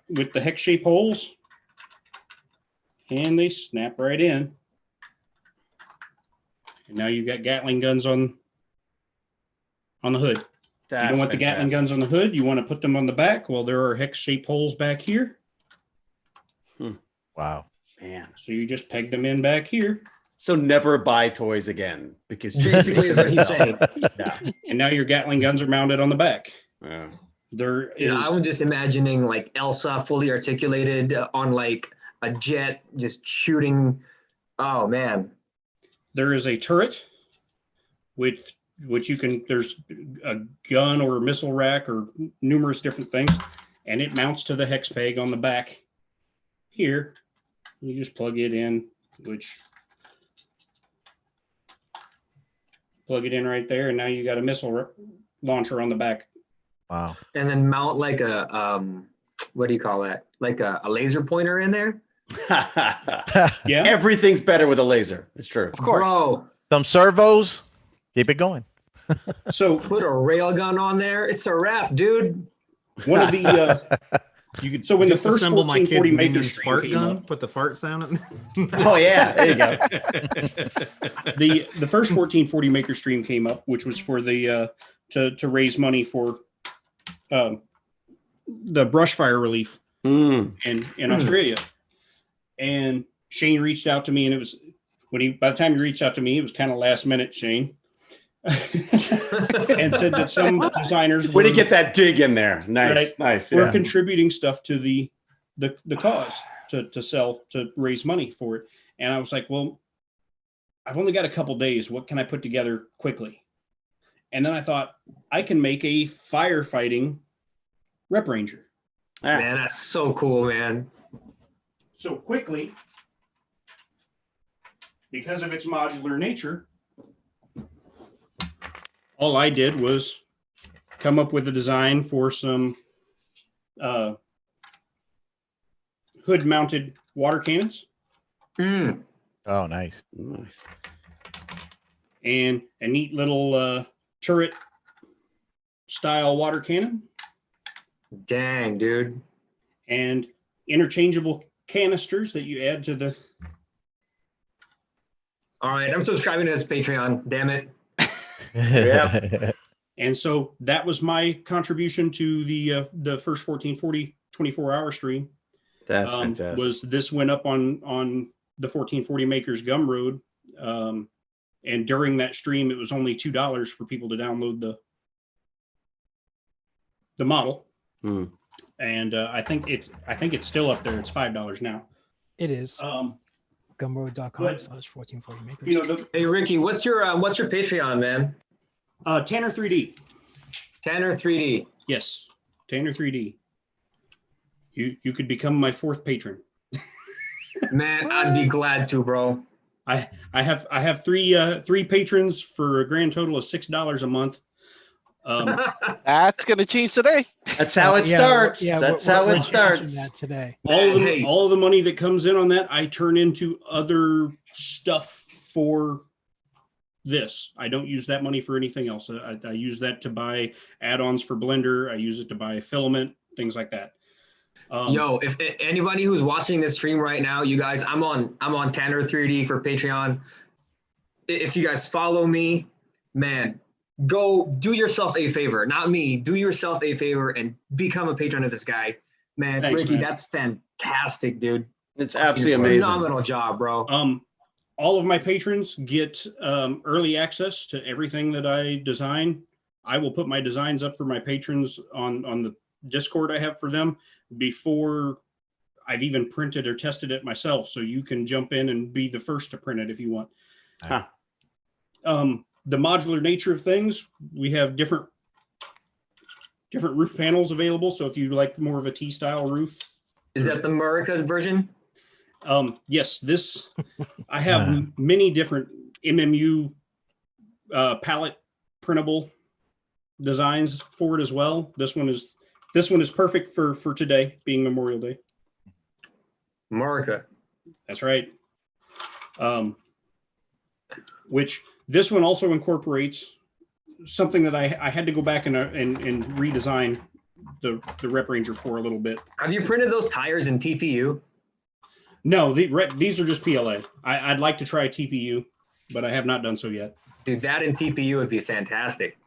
with the hex-shaped holes, and they snap right in. And now you've got Gatling guns on the hood. You don't want the Gatling guns on the hood. You want to put them on the back. Well, there are hex-shaped holes back here. Wow. Man. So you just peg them in back here. So never buy toys again because Basically is what he's saying. Yeah. And now your Gatling guns are mounted on the back. Yeah. There You know, is, I was just imagining like Elsa fully articulated on like a jet just shooting. Oh man. there is a turret with which you can, there's a gun or a missile rack or numerous different things, and it mounts to the hex peg on the back here. You just plug it in, plug it in right there, and now you got a missile launcher on the back. Wow. And then mount like a what do you call that? Like a laser pointer in there. Yeah. Everything's better with a laser. It's true. Of course. Bro, Some servos. Keep it going. So put a rail gun on there. It's a wrap, dude. one of the You could so when the first disassemble my kid's 1440 Maker Minions stream fart came gun, up, put the fart sound in. Oh yeah, there you go. the first 1440 Maker stream came up, which was for the to raise money for the brush fire relief in Australia. And Shane reached out to me, and it was by the time he reached out to me, it was kind of last minute, Shane. And said that some designers Way to get that dig in there. Nice, Right. nice. were Yeah. contributing stuff to the cause to sell, to raise money for it. And I was like, well, I've only got a couple days. What can I put together quickly? And then I thought I can make a firefighting Rep Ranger. Man, that's so cool, man. So quickly, because of its modular nature, all I did was come up with a design for some hood-mounted water cannons Oh, nice. Nice. and a neat little turret-style water cannon Dang, dude. and interchangeable canisters that you add to the. All right, I'm subscribing to this Patreon. Damn it. Yep. And so that was my contribution to the first 1440 24-hour stream. That's fantastic. Was this went up on the 1440 Makers Gumroad, and during that stream it was only $2 for people to download the model. And I think it's still up there. It's $5 now. It is. But- Gumroad.com/1440 makers. You know, Hey Ricky, what's your Patreon, man? Tanner 3D. Tanner 3D. Yes, Tanner 3D. You could become my fourth patron. Man, I'd be glad to, bro. I have three patrons for a grand total of $6 a month. That's gonna change today. That's how it starts. That's how we're it starts. changing that today. All of the money that comes in on that, I turn into other stuff for this. I don't use that money for anything else. I use that to buy add-ons for Blender. I use it to buy filament, things like that. Yo, if anybody who's watching this stream right now, you guys, I'm on Tanner 3D for Patreon. If you guys follow me, man, go do yourself a favor. Not me. Do yourself a favor and become a patron of this guy. Man, Thanks, Rickie, man. that's fantastic, dude. It's absolutely amazing. Phenomenal job, bro. All of my patrons get early access to everything that I design. I will put my designs up for my patrons on the Discord I have for them before I've even printed or tested it myself. So you can jump in and be the first to print it if you want. Huh. The modular nature of things, we have different roof panels available. So if you like more of a T-style roof. Is that the Murica version? Yes, I have many different MMU palette printable designs for it as well. This one is perfect for today, being Memorial Day. Murica. That's right. Which this one also incorporates something that I had to go back and redesign the Rep Ranger for a little bit. Have you printed those tires in TPU? No, these are just PLA. I'd like to try TPU, but I have not done so yet. Dude, that in TPU would be fantastic.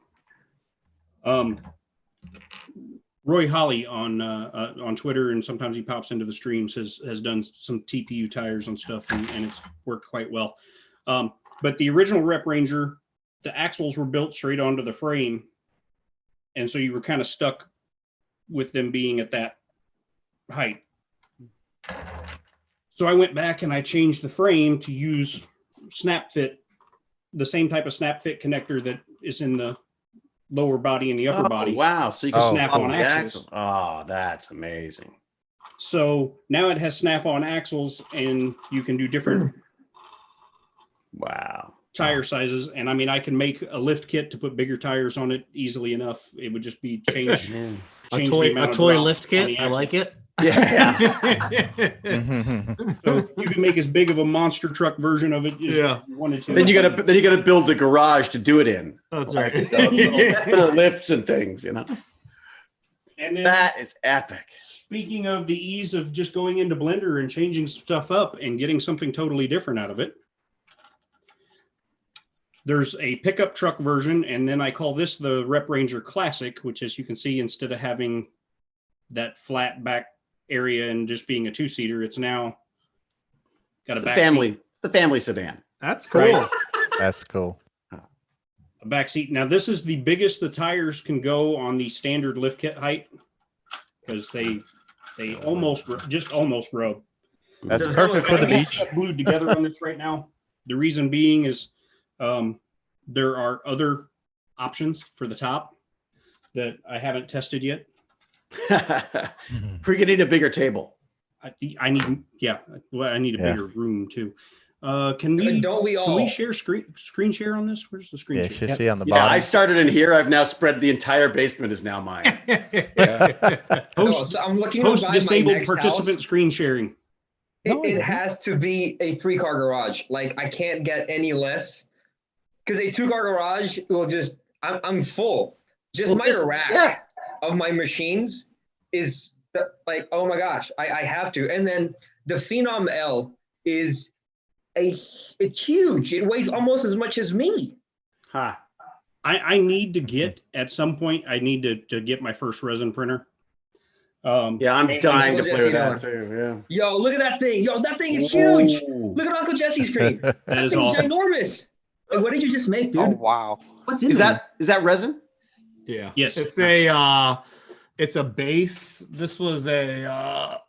Roy Holly on Twitter, and sometimes he pops into the streams, has done some TPU tires and stuff, and it's worked quite well. But the original Rep Ranger, the axles were built straight onto the frame, and so you were kind of stuck with them being at that height. So I went back and I changed the frame to use snap fit, the same type of snap fit connector that is in the lower body and the upper body. Wow. So you can snap on axles. Oh, that's amazing. So now it has snap-on axles, and you can do different tire sizes. And I mean, I can make a lift kit to put bigger tires on it easily enough. It would just be change a toy lift kit. I like it. Yeah. So you can make as big of a monster truck version of it as you wanted to. Then you gotta build the garage to do it in. That's right. Little lifts and things, you know. And then, that is epic. Speaking of the ease of just going into Blender and changing stuff up and getting something totally different out of it, there's a pickup truck version, and then I call this the Rep Ranger Classic, which, as you can see, instead of having that flat back area and just being a two-seater, it's now got a back seat. It's the family sedan. That's cool. Right. That's cool. A back seat. Now, this is the biggest the tires can go on the standard lift kit height, because they almost rub. That's perfect for the beach. Stuff glued together on this right now. The reason being is there are other options for the top that I haven't tested yet. We're gonna need a bigger table. I need a bigger room too. Can we share screen share on this? Where's the screen share? You should see on the Yeah, bottom. I started in here. I've now spread the entire basement is now mine. Host, So I'm looking host to buy disabled my next participant house. screen sharing. It has to be a 3-car garage. Like, I can't get any less, because a 2-car garage will just, I'm full. Just my rack of my machines is like, oh my gosh, I have to. And then the Phenom L is it's huge. It weighs almost as much as me. Huh. I need to get, at some point, I need to get my first resin printer. I'm dying to play with that too. Yeah. Yo, look at that thing. Yo, that thing is huge. Ooh. Look at Uncle Jesse's screen. That is thing's awesome. ginormous. Like, what did you just make, dude? Oh wow! What's in Is there? that resin? Yeah. Yes. It's a base. This was it's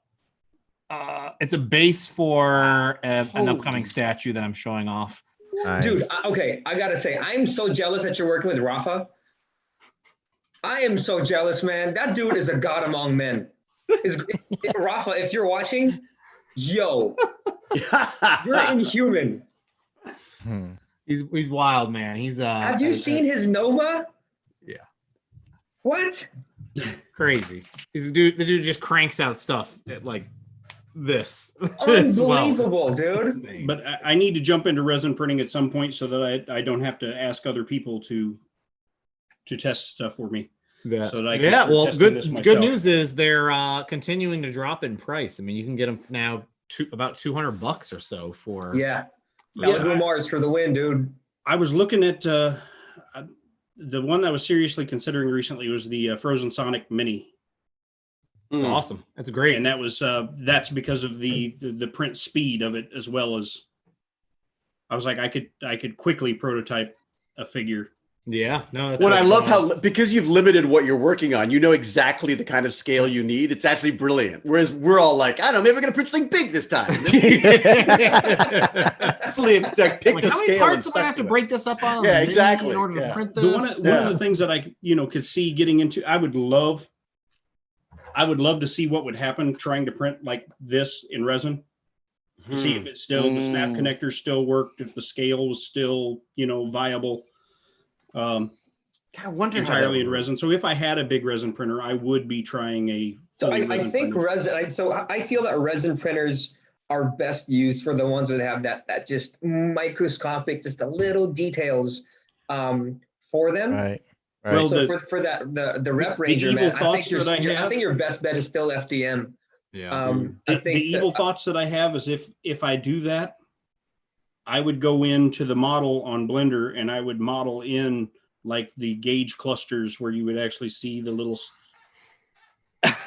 a base for an upcoming statue that I'm showing off. Nice. Dude, okay, I gotta say, I'm so jealous that you're working with Rafa. I am so jealous, man. That dude is a god among men. Rafa, if you're watching, yo, you're inhuman. He's wild, man. He's Have you seen his Nova? Yeah. What? Crazy. The dude just cranks out stuff at like this. It's Unbelievable, dude. insane. But I need to jump into resin printing at some point so that I don't have to ask other people to test stuff for me. Yeah. So that I can start Well, testing this good myself. news is they're continuing to drop in price. I mean, you can get them now about $200 or so for. Yeah. Yeah. Blue Mars for the win, dude. I was looking at the one I was seriously considering recently was the Frozen Sonic Mini. It's awesome. That's great. And that was that's because of the print speed of it, as well as I was like, I could quickly prototype a figure. Yeah, no. What I love how, because you've limited what you're working on, you know exactly the kind of scale you need. It's actually brilliant. Whereas we're all like, I don't know, maybe we're gonna print something big this time. Definitely like picked Like, a how many scale. parts do I have to break this up on? Yeah, exactly. In order to Yeah. print One this. of the things that I could see getting into, I would love to see what would happen trying to print like this in resin. To see if it's still the snap connectors still worked, if the scale was still viable. I wonder Entirely in resin. So if I had a big resin printer, I would be trying a. So I think printer. resin. So I feel that resin printers are best used for the ones that have that just microscopic, just the little details for them. Right. Well, So for that the Rep Ranger, evil man, thoughts that I I have- think your best bet is still FDM. Yeah. The evil thoughts that I have is if I do that, I would go into the model on Blender and I would model in like the gauge clusters where you would actually see the little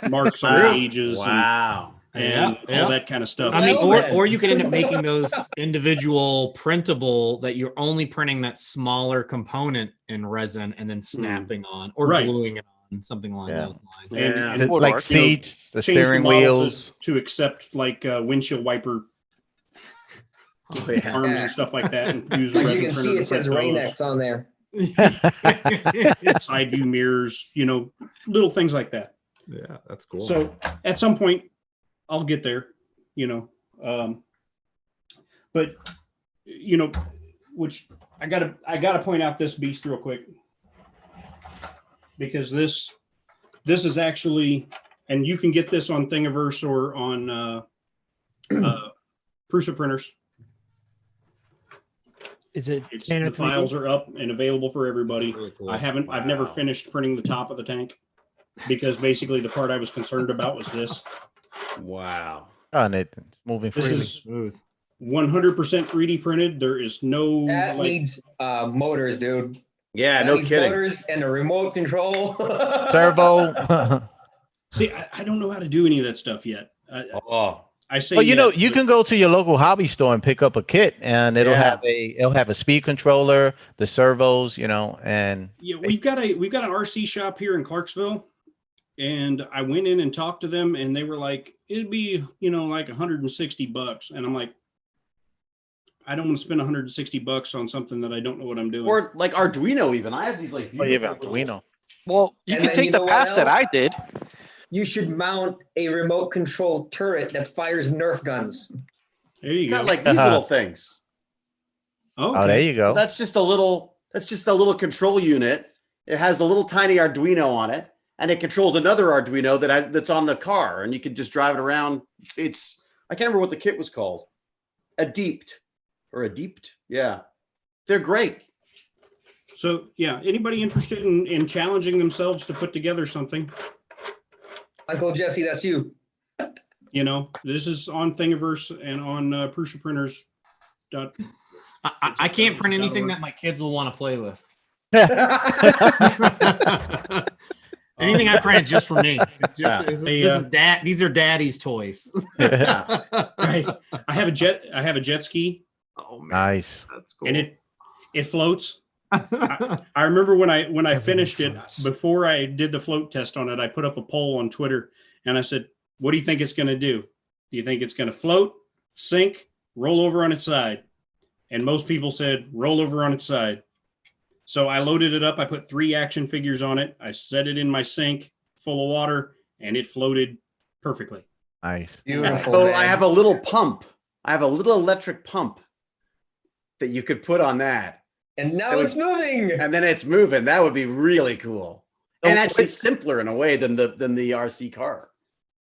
marks on gauges Wow. and all that kind of stuff. I mean, Well, or you could end up making those individual printable that you're only printing that smaller component in resin and then snapping on or Right. gluing it on, something along Yeah. those lines. Yeah. and would Like work. seats, the change steering model wheels. to accept like windshield wiper Oh, yeah. arms and stuff like that, and use a Like you resin can see printer it to print says Rain-X on there. side view mirrors, little things like that. Yeah, that's cool. So at some point, I'll get there, but which I gotta point out this beast real quick, because this is actually, and you can get this on Thingiverse or on Prusa printers. Is it The standard 3D? files are up and available for everybody. Really cool. I've never finished printing the top of the tank because basically the part I was concerned about was this. Wow. And it's moving This freely. is Smooth. 100% 3D printed. There is no That like, needs motors, dude. Yeah, That no needs kidding. Motors and a remote control. Servo. see, I don't know how to do any of that stuff yet. Oh, I say, Well, yeah, you but- can go to your local hobby store and pick up a kit, and it'll Yeah. have a speed controller, the servos, and Yeah, we've got an RC shop here in Clarksville, and I went in and talked to them, and they were like, it'd be like $160, and I'm like, I don't want to spend $160 on something that I don't know what I'm doing. or like Arduino even. I have these like beautiful little- Well, you And can then take you the know what path that else? I did. You should mount a remote control turret that fires Nerf guns. There you go. got like these little things. Okay. oh, there you go. So that's just a little control unit. It has a little tiny Arduino on it, and it controls another Arduino that's on the car, and you can just drive it around. I can't remember what the kit was called. Adept. Yeah. They're great. So yeah, anybody interested in challenging themselves to put together something, Uncle Jesse, that's you. this is on Thingiverse and on Prusa Printers. I can't print anything that my kids will want to play with. Anything I print is just for me. It's just these are daddy's toys. Right. I have a jet ski, Oh man, Nice. that's cool. and it floats. I remember when I finished it, before I did the float test on it, I put up a poll on Twitter and I said, what do you think it's going to do? Do you think it's going to float, sink, roll over on its side? And most people said roll over on its side. So I loaded it up. I put 3 action figures on it. I set it in my sink full of water, and it floated perfectly. Nice. Beautiful. So man. I have a little pump. I have a little electric pump that you could put on that, And now That it's moving. and then it's moving. That would be really cool, So and actually wait- simpler in a way than the RC car.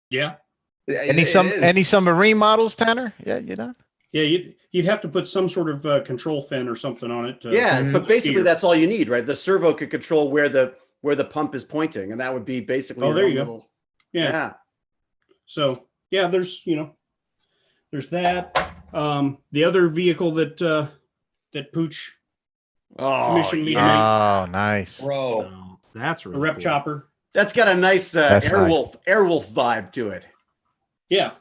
Yeah. Any It is. any submarine models, Tanner? Yeah, you know. Yeah, you'd have to put some sort of control fin or something on it. Yeah, Mhm. but basically steer. that's all you need, right? The servo could control where the pump is pointing, and that would be basically. Oh, your there own you go. little- Yeah. Yeah. So yeah, there's there's that. The other vehicle that Pooch Oh, commissioned me to yeah. make, Oh, nice. Bro. Oh, that's a really rep cool. chopper. That's got a nice That's nice. Airwolf vibe to it. Yeah.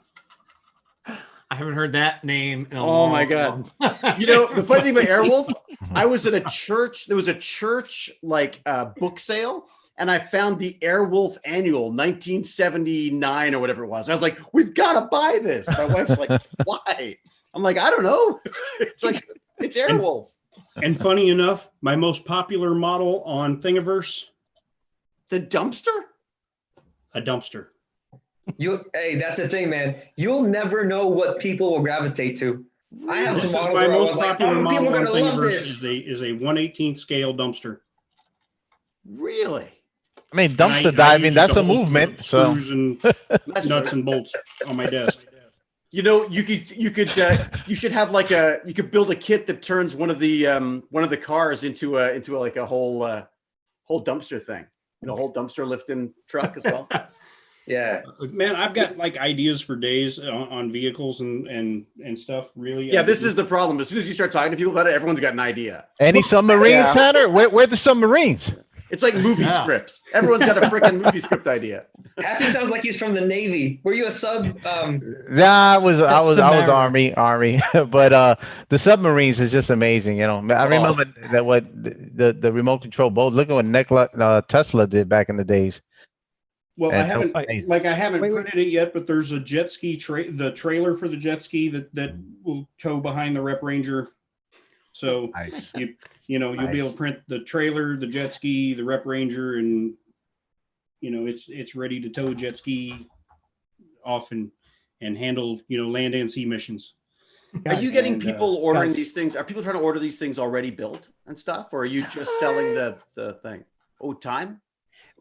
I haven't heard that name. In a Oh my long God. You know, the funny thing about Airwolf, I was in a church. There was a church like book sale, and I found the Airwolf Annual 1979 or whatever it was. I was like, we've got to buy this. My wife's like, why? I'm like, I don't know. It's like, it's Airwolf. And funny enough, my most popular model on Thingiverse, The dumpster? a dumpster. Hey, that's the thing, man. You'll never know what people will gravitate to. I have This some is models my where I most was like, popular oh, people model are on gonna love Thingiverse this. is a 1/18 scale dumpster. Really? I mean, And I dumpster use diving, that's the a whole movement. So screws and That's nuts true. and bolts on my desk. You know, you should have like you could build a kit that turns one of the cars into a whole dumpster thing. You know, whole dumpster lifting truck as well. Yeah. Man, I've got like ideas for days on vehicles and stuff. Really. Yeah, this is the problem. As soon as you start talking to people about it, everyone's got an idea. any submarines, Yeah. Tanner? Where the submarines? It's like movie Yeah. scripts. Everyone's got a freaking movie script idea. Happy sounds like he's from the Navy. Were you a sub? Nah, I was Submariner. army, but the submarines is just amazing. You know, I remember that what the remote control boat. Look at what Nikola Tesla did back in the days. Well, I And- haven't amazing. I haven't Wait, wait. printed it yet, but there's a jet ski the trailer for the jet ski that will tow behind the Rep Ranger. So Nice. you'll be Nice. able to print the trailer, the jet ski, the Rep Ranger, and it's ready to tow jet ski off and handle land and sea missions. Are you Guys, getting and, people ordering guys. these things? Are people trying to order these things already built and stuff, or are you just selling the thing? Oh, time?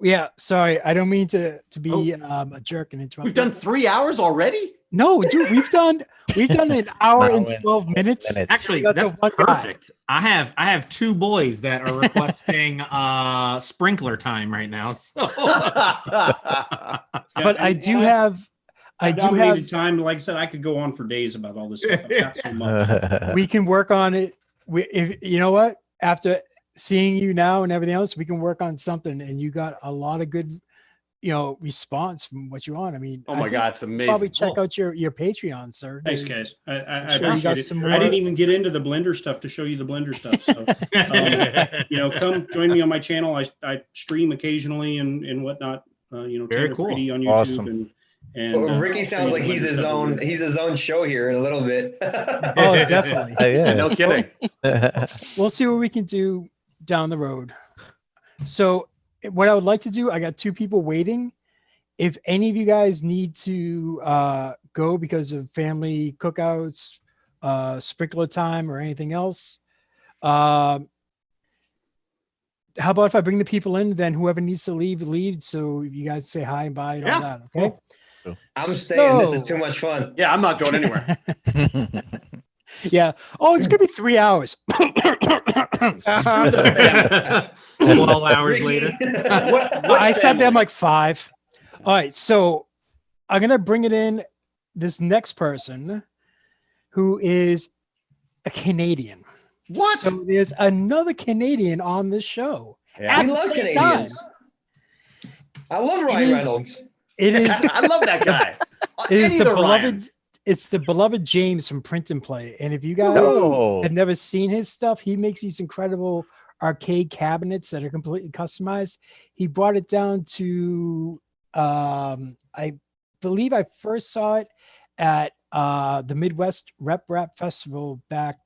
Yeah, sorry, I don't mean to be a jerk and interrupt. We've done you. 3 hours already. No, dude, we've done an hour and 12 minutes. Actually, That's that's a one guy. perfect. I have two boys that are requesting sprinkler time right now. So But I do have time. Like I said, I could go on for days about all this stuff. I've got so much. we can work on it. If you know what, after seeing you now and everything else, we can work on something. And you got a lot of good, response from what you want. I mean, Oh I my think God, it's amazing. probably check out your Patreon, sir. Thanks, There's- guys. I sure you got appreciate it. some I more- didn't even get into the Blender stuff to show you the Blender stuff. So, come join me on my channel. I stream occasionally and whatnot. Very Tanner cool. 3D on YouTube Awesome. and Ricky I'll show sounds you like the he's Blender his stuff own. over there. He's his own show here in a little bit. Oh, definitely. Yeah. No kidding. We'll see what we can do down the road. So what I would like to do, I got two people waiting. If any of you guys need to go because of family cookouts, sprinkler time, or anything else, how about if I bring the people in, then whoever needs to leave, leave. So you guys say hi and bye and all Yeah, that. Okay. I'm staying. This is So- too much fun. Yeah, I'm not going anywhere. Yeah. Oh, it's gonna be 3 hours. 12 hours later. I sat there like 5. All right, so I'm gonna bring it in. This next person, who is a Canadian. What? So there's another Canadian on this show. Yeah. At We the love same Canadians. I love Ryan is- Reynolds. It is. I love that guy. It is Any the of the beloved. Ryans. It's the beloved James from Print and Play. And if you guys No. have never seen his stuff, he makes these incredible arcade cabinets that are completely customized. He brought it down to I believe I first saw it at the Midwest Rep Festival back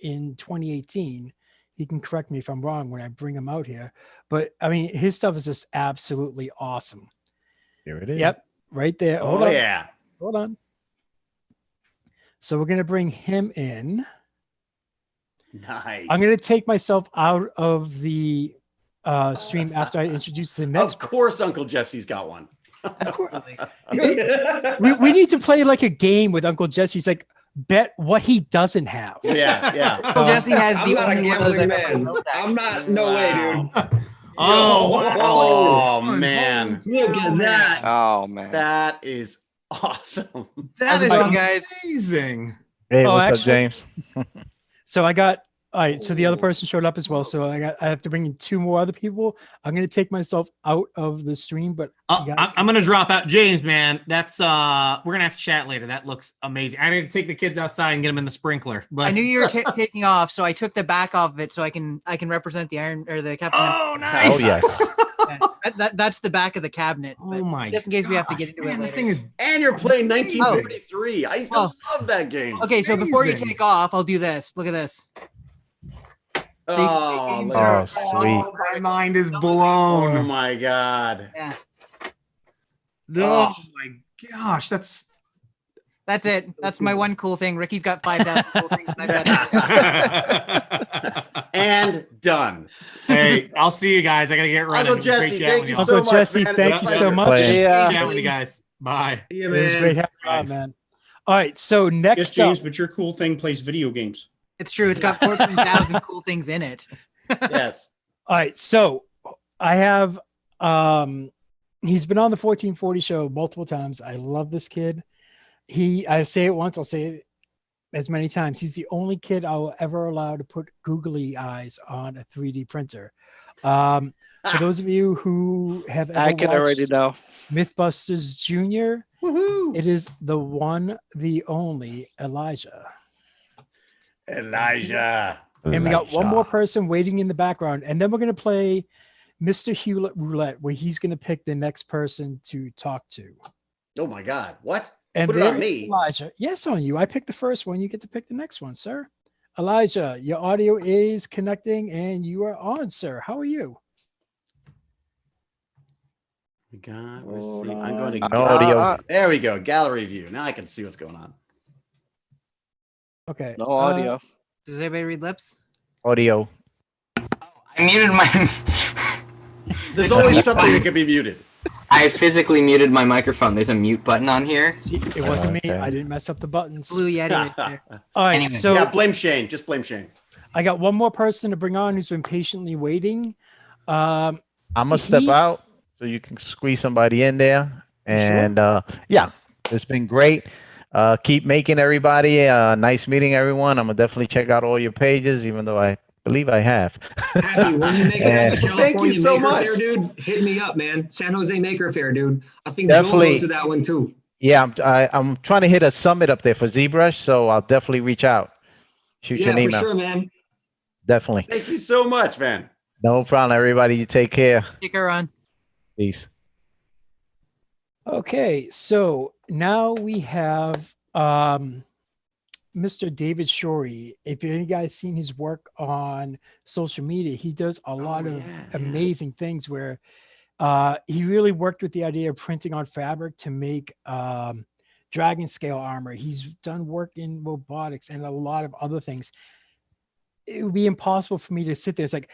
in 2018. He can correct me if I'm wrong when I bring him out here. But I mean, his stuff is just absolutely awesome. Here it is. Yep, right there. Hold Oh on. yeah. Hold on. So we're going to bring him in. Nice. I'm going to take myself out of the stream after I introduce the next. Of course, Uncle Jesse's got one. Of course. we need to play like a game with Uncle Jesse. He's like, bet what he doesn't have. Yeah. Uncle Jesse has I'm the not a only one of those gambling I've ever man. built, I'm not. actually. No way, Wow. dude. Oh, Oh, man. Look at that. Oh man. That is awesome. that How's it is going, guys? amazing. Hey, Oh, what's actually- up, James? So I got, all right. So the other person showed up as well. So I have to bring in 2 more other people. I'm going to take myself out of the stream, but you guys I'm gonna drop out, James. Man, that's we're gonna have to chat later. That looks amazing. I need to take the kids outside and get them in the sprinkler. But I knew you were taking off, so I took the back off of it so I can represent the iron or the Captain. oh, nice. Oh yes. That's the back of the cabinet. Oh my. Just in case we have to get gosh, into it man, later. that thing is. And you're playing 1943. I used to Oh. love that game. Okay, so before you Amazing. take off, I'll do this. Look at this. So you can Oh, take look Oh, at that. sweet. My mind is Oh blown. my God. Yeah, Oh my gosh, that's. that's it. That's my one cool thing. Ricky's got 5,000 cool things. And I've got And done. Hey, I'll see you guys. I gotta get running. Uncle It was great Jesse, chatting thank with you you. so Uncle much. Jesse, man. thank It's you a so pleasure. much. Pleasure. Yeah. Chat with you guys. Bye. Yeah, It was man. great having you on, man. All right. So Yes, next up, James, but your cool thing plays video games. It's true. It's got 14,000 cool things in it. Yes. all right. So I have, he's been on the 1440 show multiple times. I love this kid. I say it once, I'll say it as many times. He's the only kid I will ever allow to put googly eyes on a 3D printer. For those of you who have ever I can already watched know. Mythbusters Jr., Woohoo. it is the one, the only Elijah. Elijah. And we got one more Elijah. person waiting in the background. And then we're going to play Mr. Hewlett Roulette, where he's going to pick the next person to talk to. Oh my God. What? And Put it on there me. Elijah. Yes, on you. I picked the first one. You get to pick the next one, sir. Elijah, your audio is connecting and you are on, sir. How are you? God, Hold I'm going to. No audio. There we go. Gallery view. Now I can see what's going on. Okay. No audio. Does anybody read lips? Audio. I muted my. There's always something that can be muted. I physically muted my microphone. There's a mute button on here. See, it wasn't me. Okay. I didn't mess up the buttons. Blue Yeti right there. All right. Anyway. So Yeah, blame Shane. Just blame Shane. I got one more person to bring on who's been patiently waiting. I'm gonna step He- out so you can squeeze somebody in there. And yeah, it's been great. Keep making, everybody. Nice meeting everyone. I'm gonna definitely check out all your pages, even though I believe I have. Happy, when you make it out to Thank you California so Maker much. Fair, dude, hit me up, man. San Jose Maker Fair, dude. I think Definitely. Joel goes to that one too. Yeah, I'm trying to hit a summit up there for ZBrush, so I'll definitely reach out. Shoot you Yeah, an for email. sure, man. Definitely. Thank you so much, man. No problem, everybody. You take care. Take her on. Peace. Okay, so now we have Mr. David Shorey. If any guys seen his work on social media, he does a lot of amazing things where he really worked with the idea of printing on fabric to make dragon scale armor. He's done work in robotics and a lot of other things. It would be impossible for me to sit there. It's like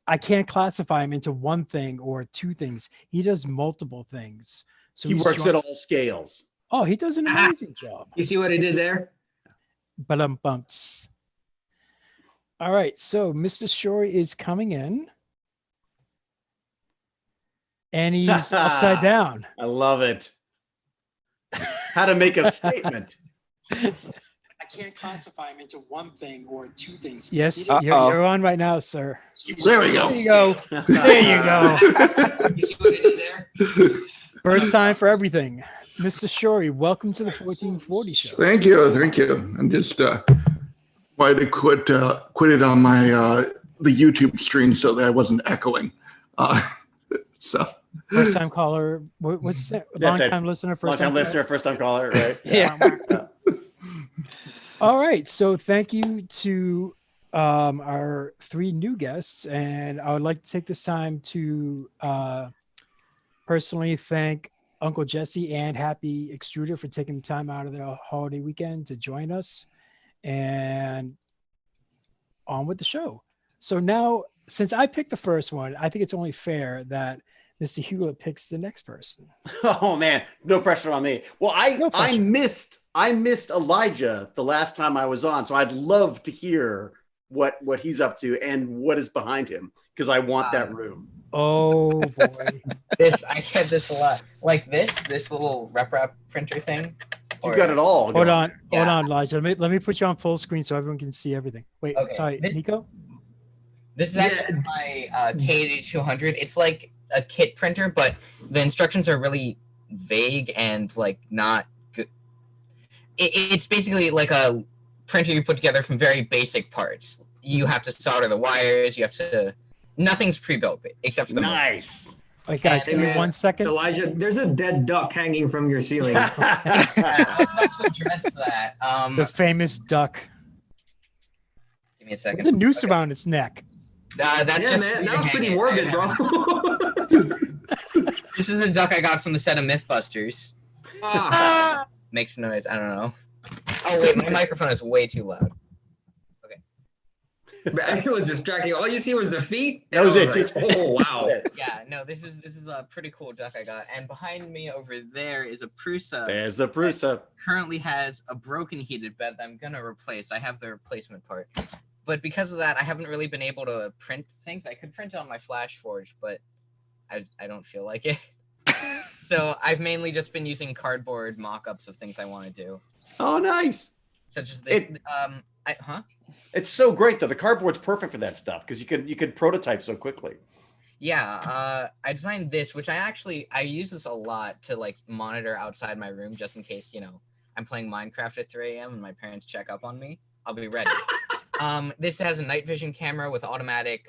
I can't classify him into one thing or two things. He does multiple things. So He he's works joined- at all scales. Oh, he does an amazing job. You see what I did there? Bumps. All right, so Mr. Shorey is coming in. And he's upside down. I love it. How to make a statement. I can't classify him into one thing or two things. Yes, Uh-oh. you're on right now, sir. There we go. There you go. There you go. You see what I did there? First time for everything. Mr. Shorey, welcome to the 1440 show. Thank you, thank you. I'm just wanted to quit it on my the YouTube stream so that I wasn't echoing. So First time caller. What's that? Long That's it. time listener. Long First time time listener, first time caller, right? Yeah. All right. So thank you to our three new guests. And I would like to take this time to personally thank Uncle Jesse and Happy Extruder for taking the time out of their holiday weekend to join us. And on with the show. So now, since I picked the first one, I think it's only fair that Mr. Hewlett picks the next person. Oh man, no pressure on me. Well, I missed Elijah the last time I was on, so I'd love to hear what he's up to and what is behind him, because I want that room. Oh boy. I get this a lot. Like this little rep printer thing. You got it all. Hold on, Elijah. Let me put you on full screen so everyone can see everything. Wait, Okay. sorry, Nico. This is actually my K8200. It's like a kit printer, but the instructions are really vague and like not good. It's basically like a printer you put together from very basic parts. You have to solder the wires. You have to. Nothing's pre-built except for the nice. Wait, guys, give me 1 second. Elijah, there's a dead duck hanging from your ceiling. I was about to address that. The famous duck. Give me a second. With the noose around its neck. That's just man. That was pretty morbid, bro. This is a duck I got from the set of Mythbusters. Makes noise. I don't know. Oh wait, my microphone is way too loud. But it was distracting. All you see was the feet. That was it. Like, oh wow. Yeah, no, this is a pretty cool duck I got. And behind me over there is a Prusa. There's the Prusa. Currently has a broken heated bed that I'm gonna replace. I have the replacement part. But because of that, I haven't really been able to print things. I could print it on my Flash Forge, but I don't feel like it. So I've mainly just been using cardboard mock-ups of things I want to do. Oh, nice. Such as this. It's so great though. The cardboard's perfect for that stuff because you could prototype so quickly. Yeah, I designed this, which I use this a lot to like monitor outside my room just in case, I'm playing Minecraft at 3 a.m. and my parents check up on me. I'll be ready. This has a night vision camera with automatic.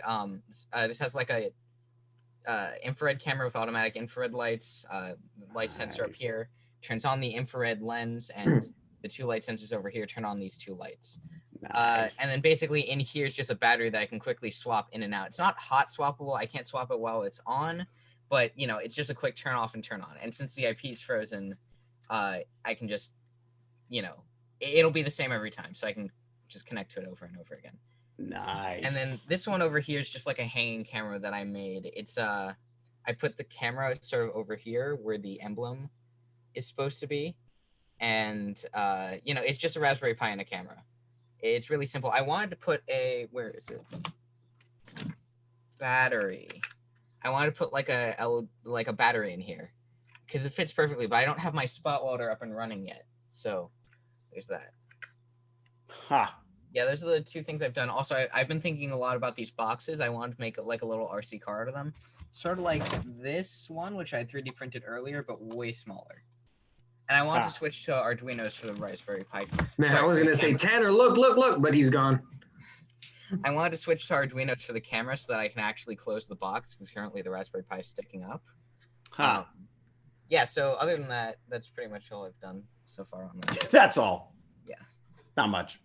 This has like a infrared camera with automatic infrared lights. Light sensor up here turns on the infrared lens, and the 2 light sensors over here turn on these 2 lights. Nice. And then basically in here is just a battery that I can quickly swap in and out. It's not hot swappable. I can't swap it while it's on, but it's just a quick turn off and turn on. And since the IP is frozen, I can just, it'll be the same every time. So I can just connect to it over and over again. Nice. And then this one over here is just like a hanging camera that I made. It's I put the camera sort of over here where the emblem is supposed to be. And, it's just a Raspberry Pi and a camera. It's really simple. I wanted to put where is it? Battery. I wanted to put like a battery in here because it fits perfectly, but I don't have my spot welder up and running yet. So there's that. Yeah, those are the 2 things I've done. Also, I've been thinking a lot about these boxes. I wanted to make like a little RC car out of them. Sort of like this one, which I 3D printed earlier, but way smaller. And I want to switch to Arduinos for the Raspberry Pi. Man, I was going to say, Tanner, look, but he's gone. I wanted to switch to Arduinos for the camera so that I can actually close the box because currently the Raspberry Pi is sticking up. Yeah, so other than that, that's pretty much all I've done so far on that. That's all. Yeah. Not much.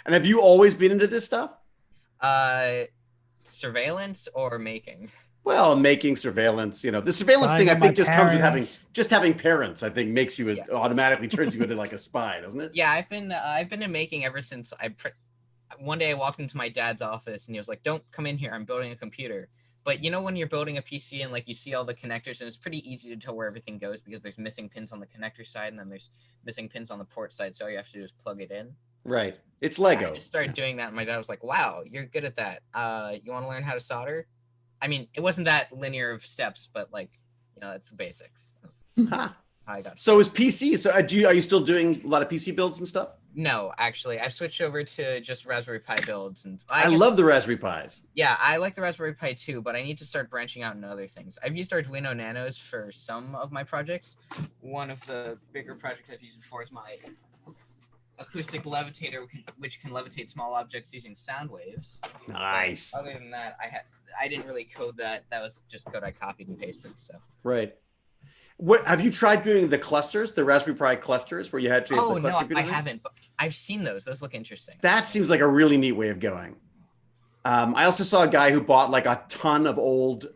And have you always been into this stuff? Surveillance or making? Well, making surveillance, the surveillance thing, I think just comes with having parents, I think makes you automatically turns you into like a spy, doesn't it? Yeah, I've been in making ever since one day I walked into my dad's office and he was like, "Don't come in here. I'm building a computer." But when you're building a PC and like you see all the connectors and it's pretty easy to tell where everything goes because there's missing pins on the connector side and then there's missing pins on the port side. So all you have to do is plug it in. Right. It's Lego. I just started doing that and my dad was like, "Wow, you're good at that. You want to learn how to solder?" I mean, it wasn't that linear of steps, but like, that's the basics. I got so is PC. So are you still doing a lot of PC builds and stuff? No, actually, I've switched over to just Raspberry Pi builds, and I love the Raspberry Pis. Yeah, I like the Raspberry Pi too, but I need to start branching out into other things. I've used Arduino Nanos for some of my projects. One of the bigger projects I've used before is my acoustic levitator, which can levitate small objects using sound waves. Nice. But other than that, I didn't really code that. That was just code I copied and pasted. So. Right. What have you tried doing the clusters, the Raspberry Pi clusters, where you had to? Oh no, I haven't. But I've seen those. Those look interesting. That seems like a really neat way of going. I also saw a guy who bought like a ton of old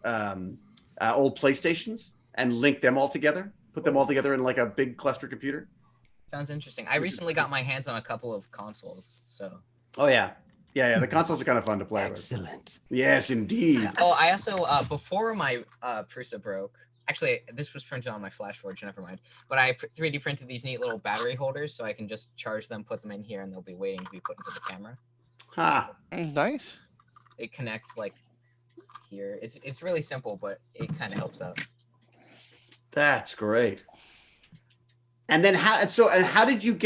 PlayStations and linked them all together, put them all together in like a big cluster computer. Sounds interesting. I recently got my hands on a couple of consoles, so Oh yeah, yeah. The consoles are kind of fun to play with. Excellent. Yes, indeed. Oh, I also before my Prusa broke. Actually, this was printed on my Flash Forge. Never mind. But I 3D printed these neat little battery holders, so I can just charge them, put them in here, and they'll be waiting to be put into the camera. Ha. Nice. It connects like here. It's really simple, but it kind of helps out. That's great. And then how did you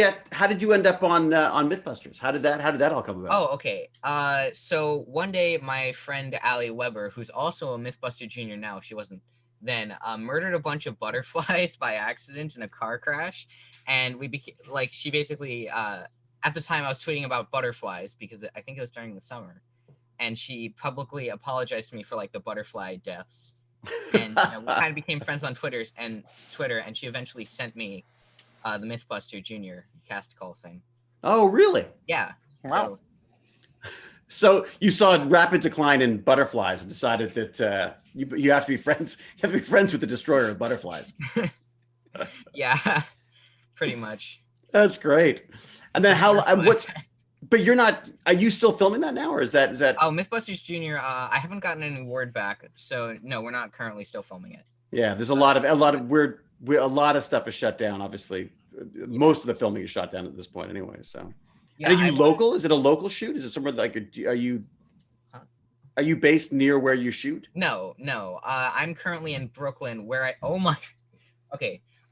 end up on Mythbusters? How did that all come about? Oh, okay. So one day my friend Allie Weber, who's also a Mythbuster Junior now, she wasn't then, murdered a bunch of butterflies by accident in a car crash, and we became like, she basically at the time I was tweeting about butterflies because I think it was during the summer, and she publicly apologized to me for like the butterfly deaths, and we kind of became friends on Twitter, and she eventually sent me the Mythbuster Junior cast call thing. Oh, really? Yeah. Wow. So you saw a rapid decline in butterflies and decided that you have to be friends. You have to be friends with the destroyer of butterflies. Yeah, pretty much. That's great. And then but you're not. Are you still filming that now, or is that? Oh, Mythbusters Junior. I haven't gotten any word back, so no, we're not currently still filming it. Yeah, there's a lot of stuff is shut down. Obviously, most of the filming is shut down at this point, anyway. So. Yeah, and are you local? Is it a local shoot? Is it somewhere like are you based near where you shoot? No. I'm currently in Brooklyn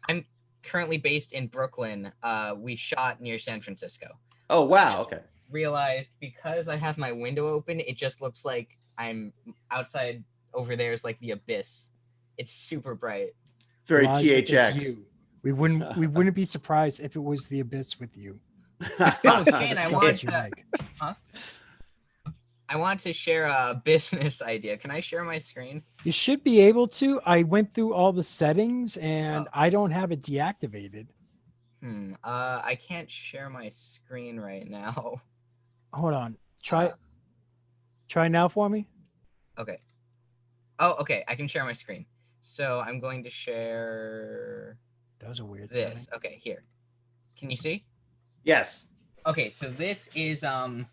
I'm currently based in Brooklyn. We shot near San Francisco. Oh, wow. Okay. Realized because I have my window open, it just looks like I'm outside. Over there is like the abyss. It's super bright. Very Logic, THX. it's you. We wouldn't be surprised if it was the abyss with you. Oh, Shane, I want to share a business idea. Can I share my screen? You should be able to. I went through all the settings and I don't have it deactivated. I can't share my screen right now. Hold on. Try now for me. Okay. Oh, okay. I can share my screen. So I'm going to share. That was a weird this. setting. Okay, here. Can you see? Yes. Okay, so this is it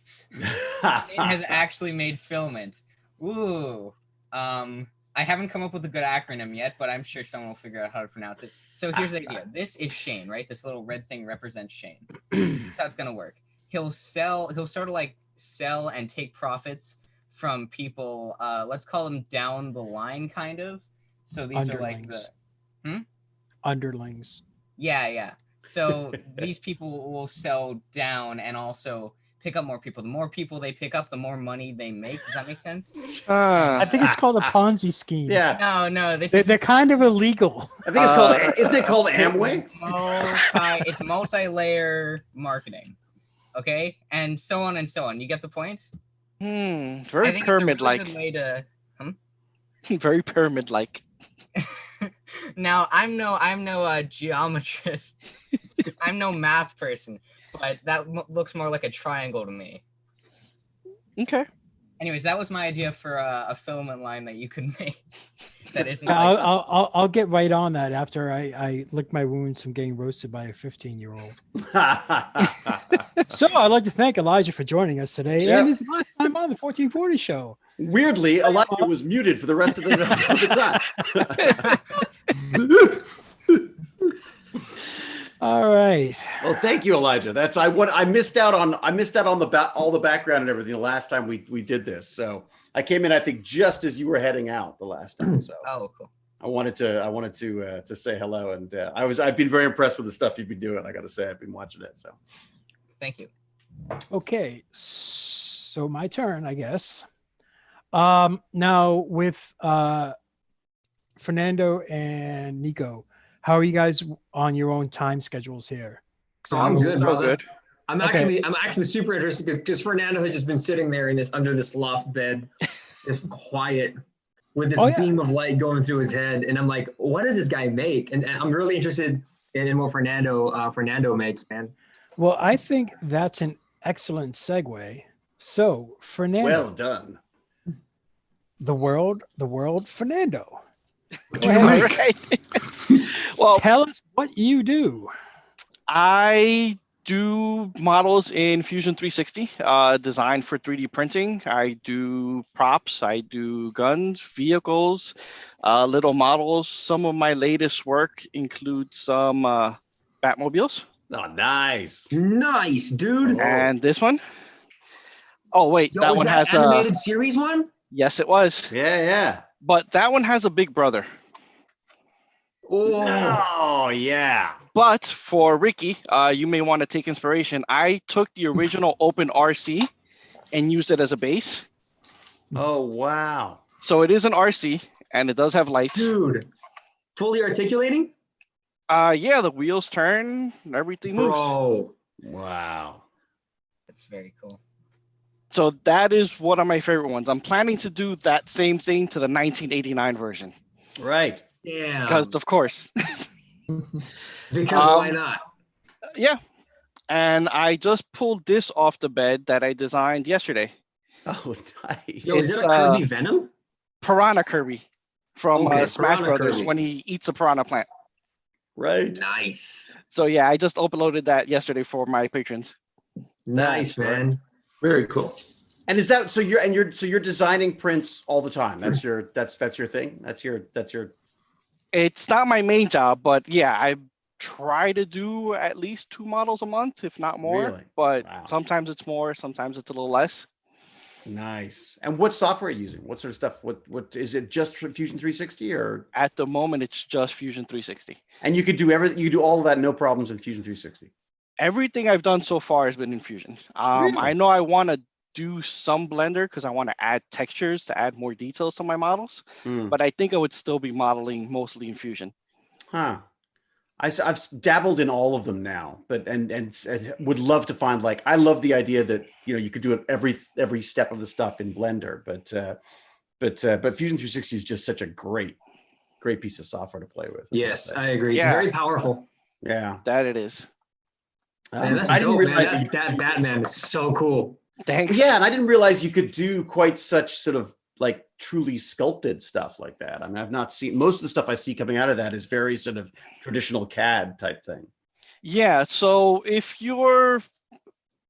has actually made filament. Ooh. I haven't come up with a good acronym yet, but I'm sure someone will figure out how to pronounce it. So here's the idea. This is Shane, right? This little red thing represents Shane. That's how it's gonna work. He'll sort of like sell and take profits from people, let's call them down the line kind of. So these are like the underlings. Yeah. So these people will sell down and also pick up more people. The more people they pick up, the more money they make. Does that make sense? I think it's called a Ponzi scheme. Yeah. No. They're kind of illegal. I think it's called. Isn't it called Amway? It's multi-layer marketing. Okay, and so on and so on. You get the point? Very pyramid-like. Very pyramid-like. Now I'm no geometrist. I'm no math person, but that looks more like a triangle to me. Okay. Anyways, that was my idea for a filament line that you could make. That isn't. I'll get right on that after I lick my wounds from getting roasted by a 15-year-old. So I'd like to thank Elijah for joining us today, and this is the last time on the 1440 show. Weirdly, Elijah was muted for the rest of the time. All right. Well, thank you, Elijah. I missed out on all the background and everything the last time we did this. So I came in, I think, just as you were heading out the last time. So cool. I wanted to say hello, and I've been very impressed with the stuff you've been doing. I got to say, I've been watching it. So thank you. Okay, so my turn, I guess. Now with Fernando and Nikko, how are you guys on your own time schedules here? I'm good, brother. Good. I'm actually super interested because Fernando has just been sitting there under this loft bed, just quiet, with this beam of light going through his head, and I'm like, what does this guy make? And I'm really interested in what Fernando makes, man. Well, I think that's an excellent segue. So, Fernando. Well done. The world, Fernando. Right. Well, tell us what you do. I do models in Fusion 360, designed for 3D printing. I do props, I do guns, vehicles, little models. Some of my latest work includes some Batmobiles. Oh, nice. Nice, dude. And this one. Oh, wait, Yo, that was one that has animated series one? Yes, it was. Yeah. But that one has a big brother. Oh, yeah. But for Rickie, you may want to take inspiration. I took the original Open RC and used it as a base. Oh, wow. So it is an RC and it does have lights. Dude, fully articulating? Yeah, the wheels turn, everything moves. Bro. Wow. That's very cool. So that is one of my favorite ones. I'm planning to do that same thing to the 1989 version. Right. Yeah. Because of course. Because why not? Yeah. And I just pulled this off the bed that I designed yesterday. Oh, nice. Yo, is it a Kirby Venom? Piranha Kirby from Smash Piranha Brothers Kirby. when he eats a piranha plant. Right. Nice. So yeah, I just uploaded that yesterday for my patrons. Nice, man. Very cool. And is that so? You're designing prints all the time. That's your thing. That's your. It's not my main job, but yeah, I try to do at least 2 models a month, if not more. Really? But Wow. sometimes it's more, sometimes it's a little less. Nice. And what software are you using? What sort of stuff? What is it? Just for Fusion 360 or? At the moment, it's just Fusion 360. And you could do everything. You do all of that, no problems in Fusion 360. Everything I've done so far has been in Fusion. Really? I know I want to do some Blender because I want to add textures to add more details to my models, but I think I would still be modeling mostly in Fusion. Huh. I've dabbled in all of them now, but and would love to find, like, I love the idea that, you know, you could do it every step of the stuff in Blender, but Fusion 360 is just such a great piece of software to play with. Yes, I agree. Yeah. It's very powerful. Yeah. That it is. Man, that's I didn't dope, realize man. That Batman is so cool. Thanks. Yeah, and I didn't realize you could do quite such sort of like truly sculpted stuff like that. I mean, I've not seen, most of the stuff I see coming out of that is very sort of traditional CAD type thing. Yeah, so if you're,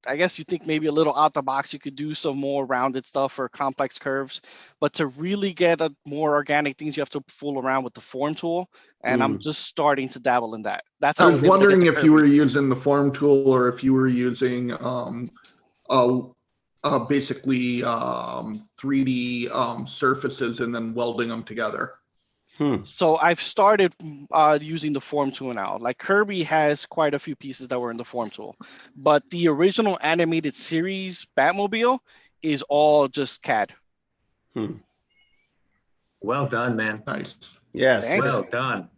I guess you think maybe a little out the box, you could do some more rounded stuff or complex curves, but to really get a more organic things, you have to fool around with the form tool, and I'm just starting to dabble in that. That's how I was wondering if you were using the form tool or if you were using basically 3D surfaces and then welding them together. So I've started using the form tool now. Like Kirby has quite a few pieces that were in the form tool, but the original animated series Batmobile is all just CAD. Well done, man. Nice. Yes. Thanks. Well done.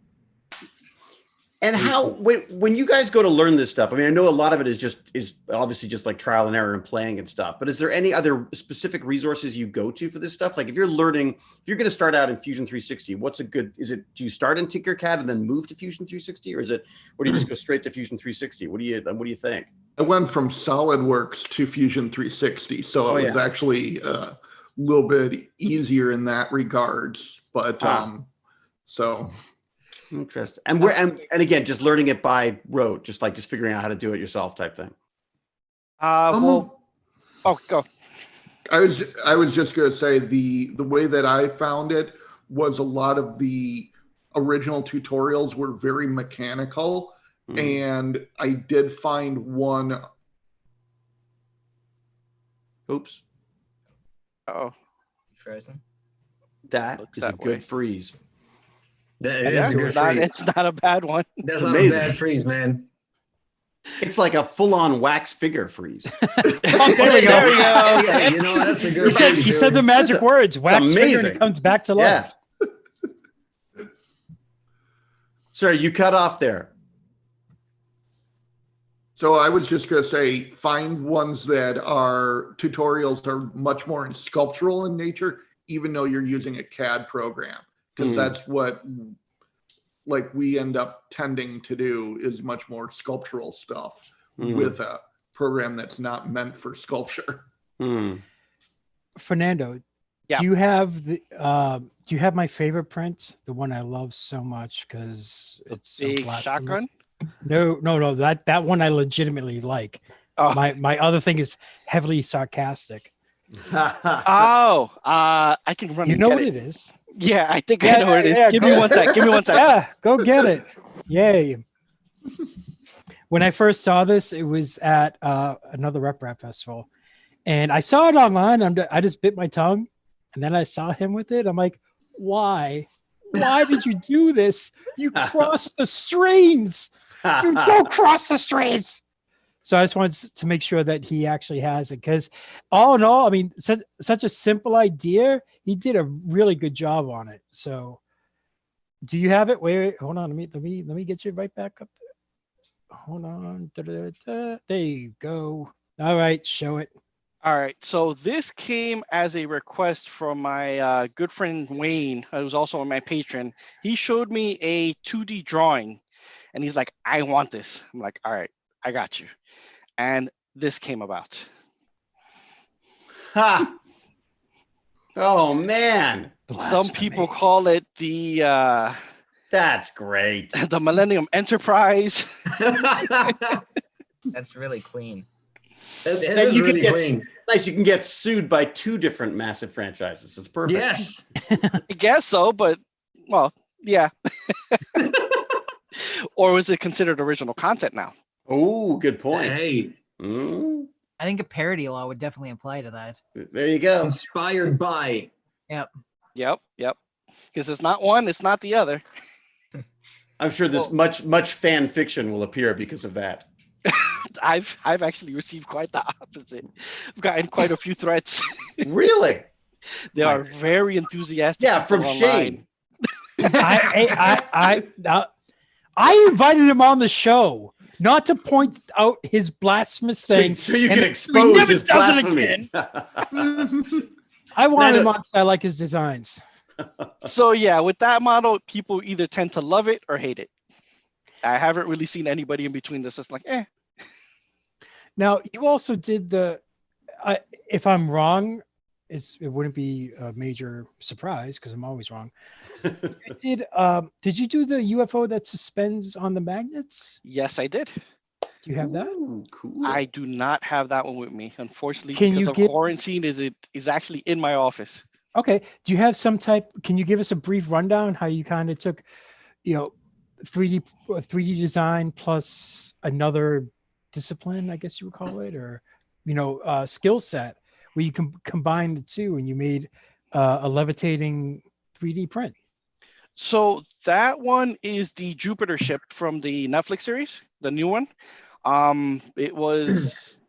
And how, when you guys go to learn this stuff, I mean, I know a lot of it is obviously just like trial and error and playing and stuff, but is there any other specific resources you go to for this stuff? Like if you're learning, if you're going to start out in Fusion 360, do you start in Tinkercad and then move to Fusion 360, or do you just go straight to Fusion 360? What do you think? I went from SolidWorks to Fusion 360, so it was actually a little bit easier in that regards, but so. Interesting. And again, just learning it by rote, just figuring out how to do it yourself type thing. Go. I was just going to say the way that I found it was a lot of the original tutorials were very mechanical, and I did find one. Oops. Oh, frozen. That is a good freeze. It's not a bad one. That's It's not amazing. a bad freeze, man. It's like a full-on wax figure freeze. There we go. Okay, you know, that's a good He said the magic words. Wax figure, and amazing. it comes back to life. Sorry, you cut off there. So I was just going to say, find ones that are tutorials are much more sculptural in nature, even though you're using a CAD program, because that's what like we end up tending to do is much more sculptural stuff with a program that's not meant for sculpture. Fernando, do you have my favorite print? The one I love so much because it's so Big blasphemous? shotgun? No. That one I legitimately like. Oh. My other thing is heavily sarcastic. I can run. You and know get what it. it is? Yeah, I think I know what it is. Give me go- 1 sec. Give me 1 sec. Yeah, go get it. Yay. When I first saw this, it was at another Rep Rap festival. And I saw it online. I just bit my tongue. And then I saw him with it. I'm like, why? Why did you do this? You crossed the streams. You don't cross the streams. So I just wanted to make sure that he actually has it, because all in all, I mean, such a simple idea. He did a really good job on it. So, do you have it? Wait, hold on. Let me get you right back up there. Hold on. There you go. All right, show it. All right. So this came as a request from my good friend Wayne, who's also my patron. He showed me a 2D drawing, and he's like, "I want this." I'm like, "All right, I got you." And this came about. Ha! Oh man! Some people call it the That's great. the Millennium Enterprise. That's really clean. And you really can get clean. nice. You can get sued by 2 different massive franchises. It's perfect. Yes. I guess so, but well, yeah. Or was it considered original content now? Oh, good point. Hey, Mm, I think a parody law would definitely apply to that. there you go. inspired by. Yep. Because it's not one, it's not the other. I'm sure this much fan fiction will appear because of that. I've actually received quite the opposite. I've gotten quite a few threats. Really? They are very enthusiastic. Yeah, from people Shane. I invited him on the show not to point out his blasphemous thing, So you and can he expose never his does it blasphemy. again. I want Now, him on because I like his designs. So yeah, with that model, people either tend to love it or hate it. I haven't really seen anybody in between this. It's like, Now, you also did if I'm wrong, it wouldn't be a major surprise because I'm always wrong. Did you do the UFO that suspends on the magnets? Yes, I did. Do you have that? Ooh, cool. I do not have that one with me, unfortunately, Can because you of give- quarantine. Is actually in my office. Okay. Do you have some type? Can you give us a brief rundown how you kind of took, 3D design plus another discipline, I guess you would call it, or skill set where you can combine the two and you made a levitating 3D print? So that one is the Jupiter ship from the Netflix series, the new one. It was.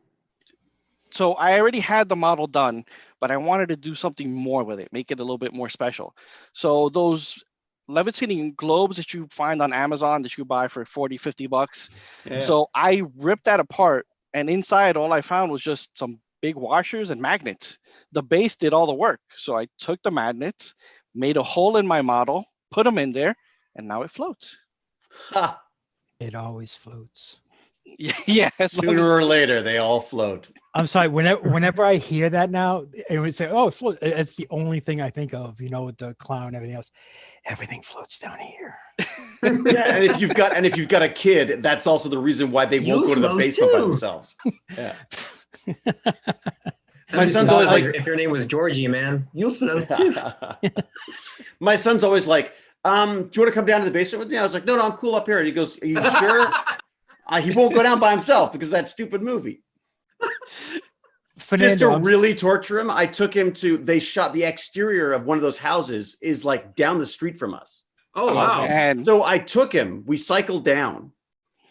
So I already had the model done, but I wanted to do something more with it, make it a little bit more special. So those levitating globes that you find on Amazon that you buy for 40, 50 bucks. Yeah. So I ripped that apart, and inside all I found was just some big washers and magnets. The base did all the work. So I took the magnets, made a hole in my model, put them in there, and now it floats. Ha! It always floats. Yeah. Sooner or later, they all float. I'm sorry. Whenever I hear that now, it would say, "Oh, it floats." It's the only thing I think of. With the clown and everything else, everything floats down here. Yeah, and if you've got a kid, that's also the reason why they won't go to the float basement by too. themselves. Yeah. My son's always like, if your name was Georgie, man, you float too. My son's always like, do you want to come down to the basement with me? I was like, no, I'm cool up here. And he goes, are you sure? He won't go down by himself because of that stupid movie. Fernando, Just to really torture him, I took him they shot the exterior of one of those houses is like down the street from us. Oh, wow. Man. So I took him, we cycled down,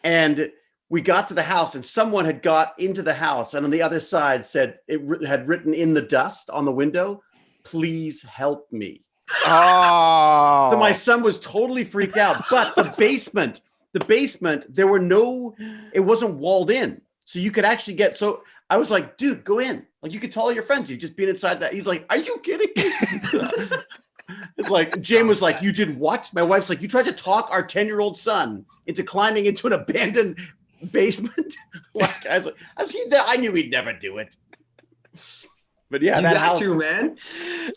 and we got to the house, and someone had got into the house, and on the other side said had written in the dust on the window, "Please help me." Oh. So my son was totally freaked out. But the basement, it wasn't walled in. So you could actually so I was like, dude, go in. Like you could tell all your friends, you just been inside that. He's like, are you kidding me? It's like, Jane was like, you did what? My wife's like, you tried to talk our 10-year-old son into climbing into an abandoned basement? Like, I knew he'd never do it. But yeah, You that got house, to, man.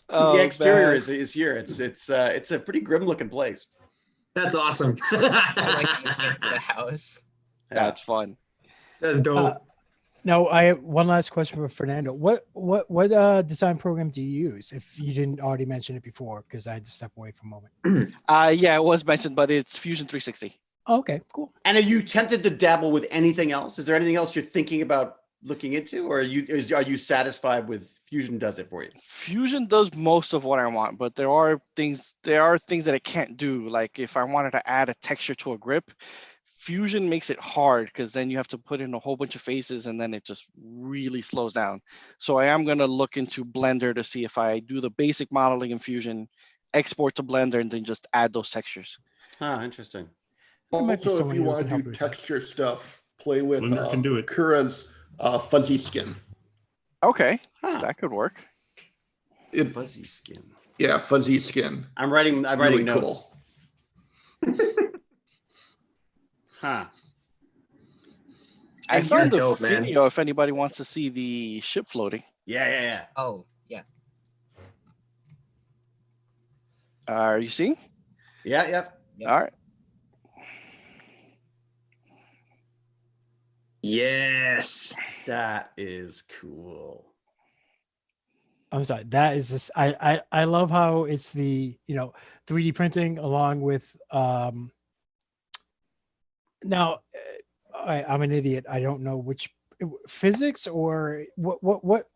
the exterior is here. It's a pretty grim looking place. That's awesome. Like for the house. That's fun. That's dope. Now, I have one last question for Fernando. What design program do you use? If you didn't already mention it before, because I had to step away for a moment. Yeah, it was mentioned, but it's Fusion 360. Okay, cool. And are you tempted to dabble with anything else? Is there anything else you're thinking about looking into, or are you satisfied with Fusion does it for you? Fusion does most of what I want, but there are things that it can't do. Like if I wanted to add a texture to a grip, Fusion makes it hard because then you have to put in a whole bunch of faces and then it just really slows down. So I am going to look into Blender to see if I do the basic modeling in Fusion, export to Blender, and then just add those textures. Ah, interesting. Also, if you want to do texture stuff, play with Blender can do it. Kura's fuzzy skin. Okay, that could work. Fuzzy skin. Yeah, fuzzy skin. I'm writing Really notes. Cool. Huh. I found the dope, man. video if anybody wants to see the ship floating. Yeah. Oh, yeah. Are you seeing? Yeah. All right. Yes. That is cool. I'm sorry. That is just I love how it's the 3D printing along with now I'm an idiot. I don't know which physics or what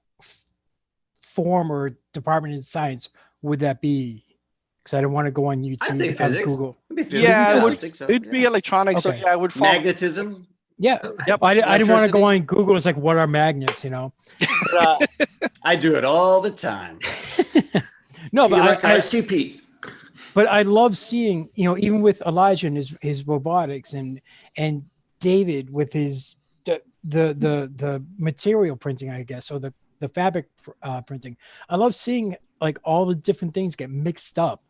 form or department in science would that be? Because I don't want to go on YouTube I'd say physics. Google. Yeah, I think so. it'd be electronics. Okay. So yeah, it would fall. Magnetism. Yeah. Yep. I didn't want to go Electricity? on Google. It's like, what are magnets? But, I do it all the time. no, You're but like ICP. But I love seeing, even with Elijah and his robotics and David with his the material printing, I guess, or the fabric printing. I love seeing like all the different things get mixed up.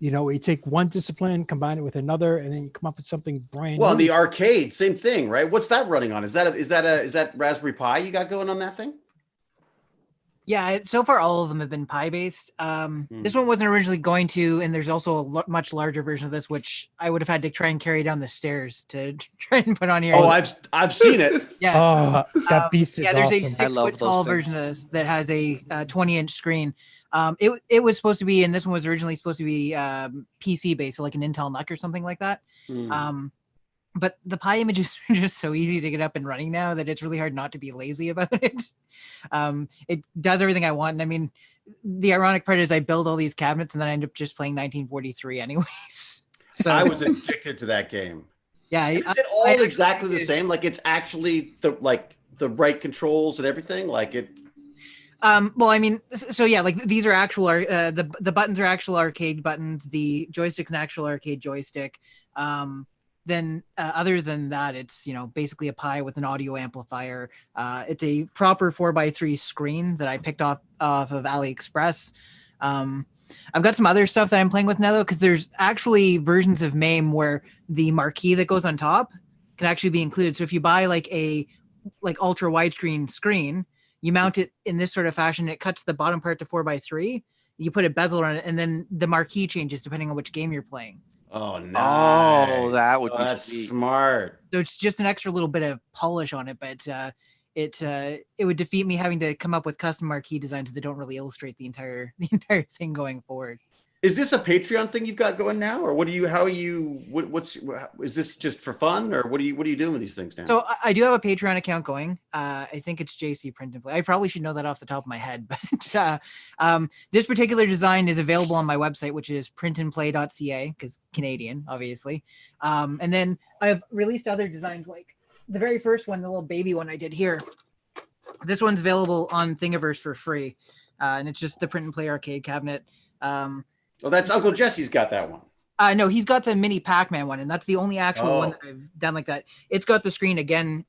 You take one discipline, combine it with another, and then you come up with something brand Well, new. the arcade, same thing, right? What's that running on? Is that Raspberry Pi you got going on that thing? Yeah, so far all of them have been Pi based. This one wasn't originally going to, and there's also a much larger version of this, which I would have had to try and carry down the stairs to try and put on here. Oh, I've seen it. Yeah. Oh, that beast is yeah, there's awesome. a 6-foot tall version of this that has a 20-inch screen. It was supposed to be, and this one was originally supposed to be PC based, so like an Intel NUC or something like that. But the Pi images are just so easy to get up and running now that it's really hard not to be lazy about it. It does everything I want. And I mean, the ironic part is I build all these cabinets and then I end up just playing 1943 anyways. So I was addicted to that game. Yeah. Is it all exactly the same? Like it's actually the right controls and everything? Like it. Well, I mean, so yeah, like these are actual, the buttons are actual arcade buttons. The joystick's an actual arcade joystick. Then other than that, it's, basically a Pi with an audio amplifier. It's a proper 4x3 screen that I picked off of AliExpress. I've got some other stuff that I'm playing with now though, because there's actually versions of MAME where the marquee that goes on top can actually be included. So if you buy like ultra widescreen screen, you mount it in this sort of fashion, it cuts the bottom part to 4x3, you put a bezel on it, and then the marquee changes depending on which game you're playing. Oh, nice. Oh, that would be that's sweet. smart. So it's just an extra little bit of polish on it, but it would defeat me having to come up with custom marquee designs that don't really illustrate the entire thing going forward. Is this a Patreon thing you've got going now, or is this just for fun, or what are you doing with these things now? So I do have a Patreon account going. I think it's Jesssy Print and Play. I probably should know that off the top of my head, but this particular design is available on my website, which is printandplay.ca, because Canadian, obviously. And then I've released other designs, like the very first one, the little baby one I did here. This one's available on Thingiverse for free, and it's just the Print and Play arcade cabinet. Well, that's Uncle Jesse's got that one. No, he's got the mini Pac-Man one, and that's the only actual one that I've done like that. It's got the screen again,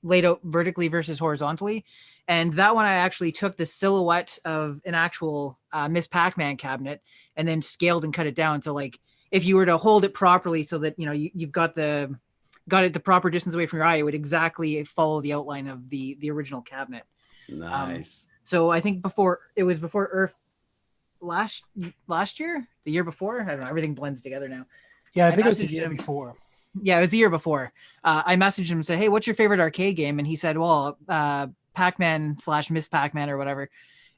laid out vertically versus horizontally. And that one, I actually took the silhouette of an actual Miss Pac-Man cabinet and then scaled and cut it down. So like if you were to hold it properly so that, you've got it the proper distance away from your eye, it would exactly follow the outline of the original cabinet. Nice. So I think before Earth last year, the year before, I don't know, everything blends together now. Yeah, I think it was messaged the year him. before. Yeah, it was the year before. I messaged him and said, "Hey, what's your favorite arcade game?" And he said, "Well, Pac-Man / Miss Pac-Man or whatever."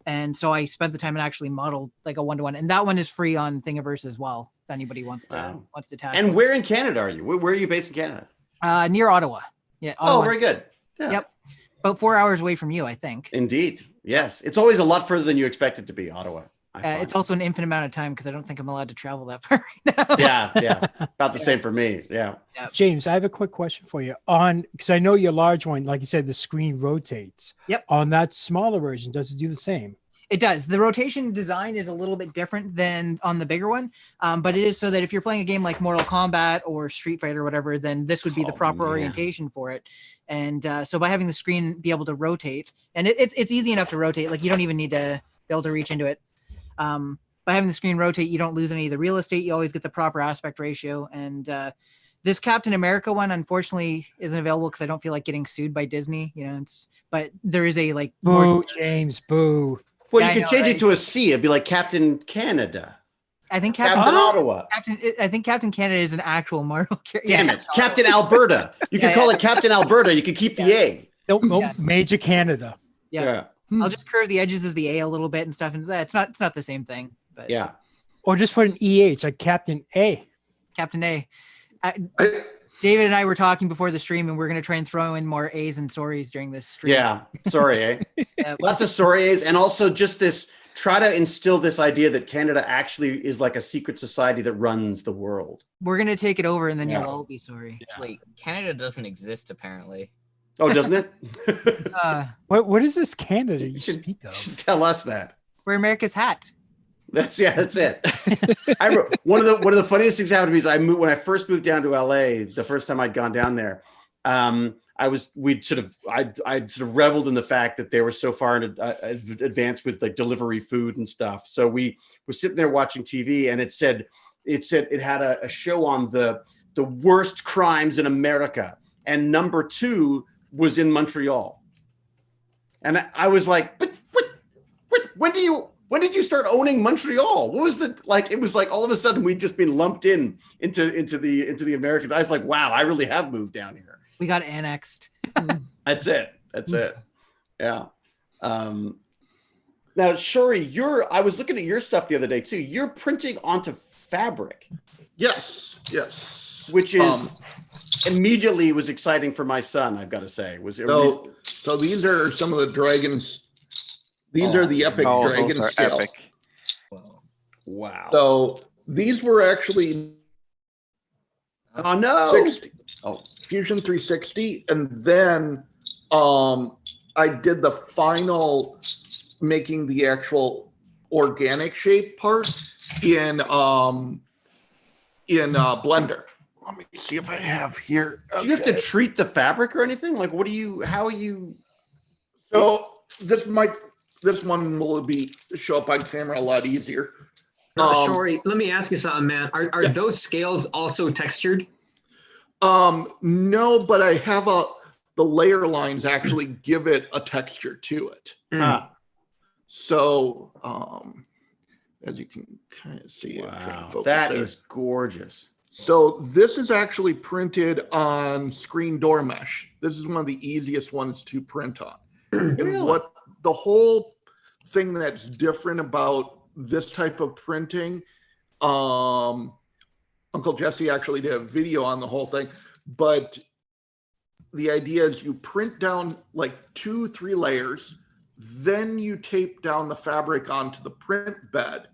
And so I spent the time and actually modeled like a 1-to-1, and that one is free on Thingiverse as well. If anybody wants to test. And where in Canada are you? Where are you based in Canada? Near Ottawa. Yeah. Oh, Ottawa. very good. Yeah. Yep. About 4 hours away from you, I think. Indeed. Yes. It's always a lot further than you expect it to be, Ottawa. It's also an infinite amount of time because I don't think I'm allowed to travel that far right now. Yeah. About the same for me. Yeah. James, I have a quick question for you because I know your large one, like you said, the screen rotates. Yep. On that smaller version, does it do the same? It does. The rotation design is a little bit different than on the bigger one, but it is so that if you're playing a game like Mortal Kombat or Street Fighter or whatever, then this would be the proper orientation for it. And so by having the screen be able to rotate, and it's easy enough to rotate, like you don't even need to be able to reach into it. By having the screen rotate, you don't lose any of the real estate. You always get the proper aspect ratio. And this Captain America one, unfortunately, isn't available because I don't feel like getting sued by Disney. But there is a like boo, James, boo. Well, you could change it to a C. It'd be like Captain Canada. I think Captain Ottawa. I think Captain Canada is an actual Marvel character. Damn it, Captain Alberta. You could call it Captain Alberta. You could keep the A. Nope. Major Canada. Yeah. I'll just curve the edges of the A a little bit and stuff, and it's not the same thing. But yeah. Or just put an EH like Captain A. Captain A. David and I were talking before the stream, and we're going to try and throw in more A's and stories during this stream. Yeah, sorry, lots of story A's, and also just this. Try to instill this idea that Canada actually is like a secret society that runs the world. We're going to take it over, and then you'll all be sorry. Actually, Canada doesn't exist apparently. Oh, doesn't it? What is this Canada you speak of? Should tell us that. We're America's hat. That's it. I remember one of the funniest things happened to me is when I first moved down to LA. The first time I'd gone down there, I'd sort of reveled in the fact that they were so far in advanced with like delivery food and stuff. So we were sitting there watching TV, and it had a show on the worst crimes in America, and number 2 was in Montreal. And I was like, but when did you start owning Montreal? What was it was like all of a sudden we'd just been lumped into the American. I was like, wow, I really have moved down here. We got annexed. That's it. Yeah. Now, Shuri, I was looking at your stuff the other day too. You're printing onto fabric. Yes. Which is immediately was exciting for my son, I've got to say. So these are some of the dragons. These are the epic dragon scales. Epic. Wow. So these were actually Fusion 360, and then I did the final making the actual organic shape part in Blender. Let me see if I have here. Do you have to treat the fabric or anything? Like, how are you? So this one will show up on camera a lot easier. Sorry, let me ask you something, man. Are those scales also textured? No, but I have the layer lines actually give it a texture to it. So as you can kind of see, wow, that is gorgeous. So this is actually printed on screen door mesh. This is one of the easiest ones to print on. Really? And what the whole thing that's different about this type of printing, Uncle Jesssy actually did a video on the whole thing, but the idea is you print down like 2-3 layers, then you tape down the fabric onto the print bed,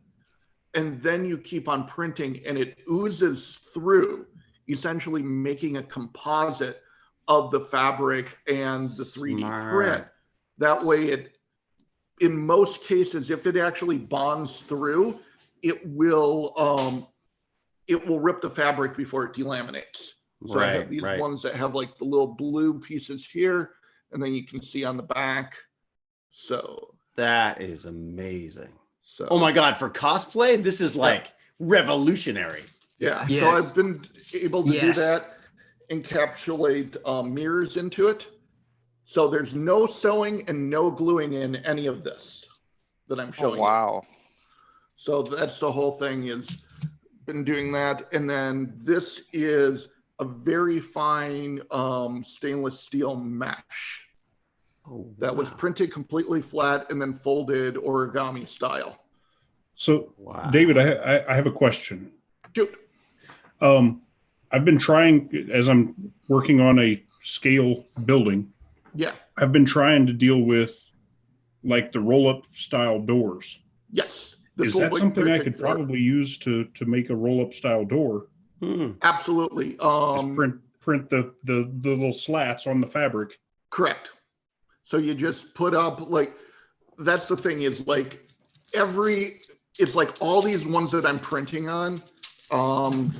and then you keep on printing, and it oozes through, essentially making a composite of the fabric and the 3D print. That way in most cases, if it actually bonds through, it will rip the fabric before it delaminates. So I have these ones that have like the little blue pieces here, and then you can see on the back. So that is amazing. So, oh my God, for cosplay, this is like revolutionary. Yeah. Yes. So I've been able to do that, encapsulate mirrors into it. So there's no sewing and no gluing in any of this that I'm showing. Oh, wow. So that's the whole thing is been doing that. And then this is a very fine stainless steel mesh that was printed completely flat and then folded origami style. So, David, I have a question. Shoot. I've been trying, as I'm working on a scale building, Yeah. I've been trying to deal with like the roll-up style doors. Yes. Is that something I could probably use to make a roll-up style door? Absolutely. Just print the little slats on the fabric. Correct. So you just put up like, that's the thing is like it's like all these ones that I'm printing on.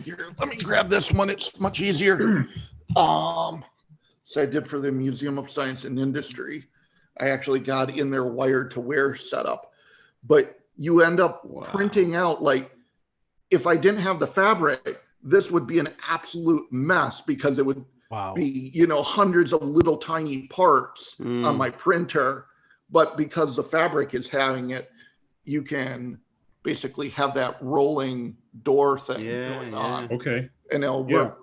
Here, let me grab this one. It's much easier. So I did for the Museum of Science and Industry. I actually got in their wired to wear setup, but you end up printing out like, if I didn't have the fabric, this would be an absolute mess because it would be, you know, hundreds of little tiny parts on my printer. But because the fabric is having it, you can basically have that rolling door thing going on. Okay. And it'll work.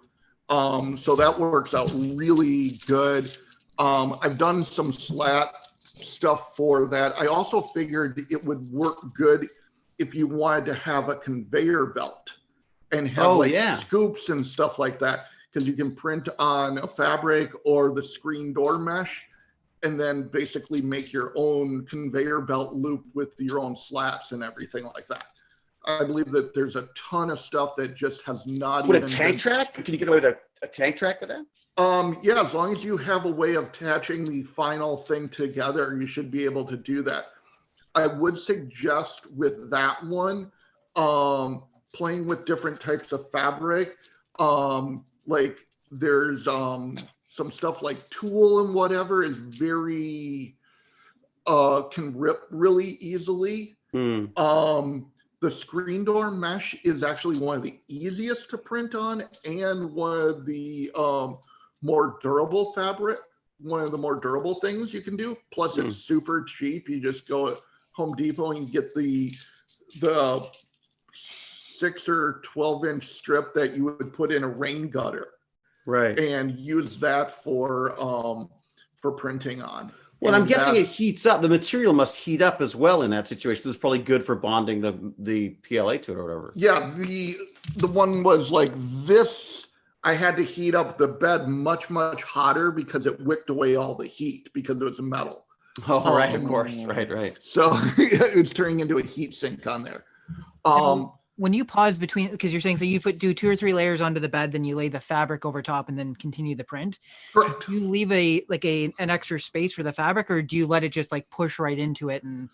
So that works out really good. I've done some slat stuff for that. I also figured it would work good if you wanted to have a conveyor belt and have scoops and stuff like that, because you can print on a fabric or the screen door mesh and then basically make your own conveyor belt loop with your own slats and everything like that. I believe that there's a ton of stuff that just has not With a tank track? Can you get away with a tank track with that? Yeah, as long as you have a way of attaching the final thing together, you should be able to do that. I would suggest with that one, playing with different types of fabric. Like there's some stuff like tulle and whatever is very, can rip really easily. The screen door mesh is actually one of the easiest to print on and one of the more durable fabric, one of the more durable things you can do. Plus it's super cheap. You just go at Home Depot and you get the 6 or 12-inch strip that you would put in a rain gutter. Right. And use that for printing on. Well, I'm guessing it heats up. The material must heat up as well in that situation. It's probably good for bonding the PLA to it or whatever. Yeah, the one was like this. I had to heat up the bed much, much hotter because it wicked away all the heat because it was metal. Oh, right, of course. Right. So it was turning into a heat sink on there. When you pause between, because you're saying, so you do 2 or 3 layers onto the bed, then you lay the fabric over top and then continue the print. Correct. Do you leave an extra space for the fabric, or do you let it just like push right into it? And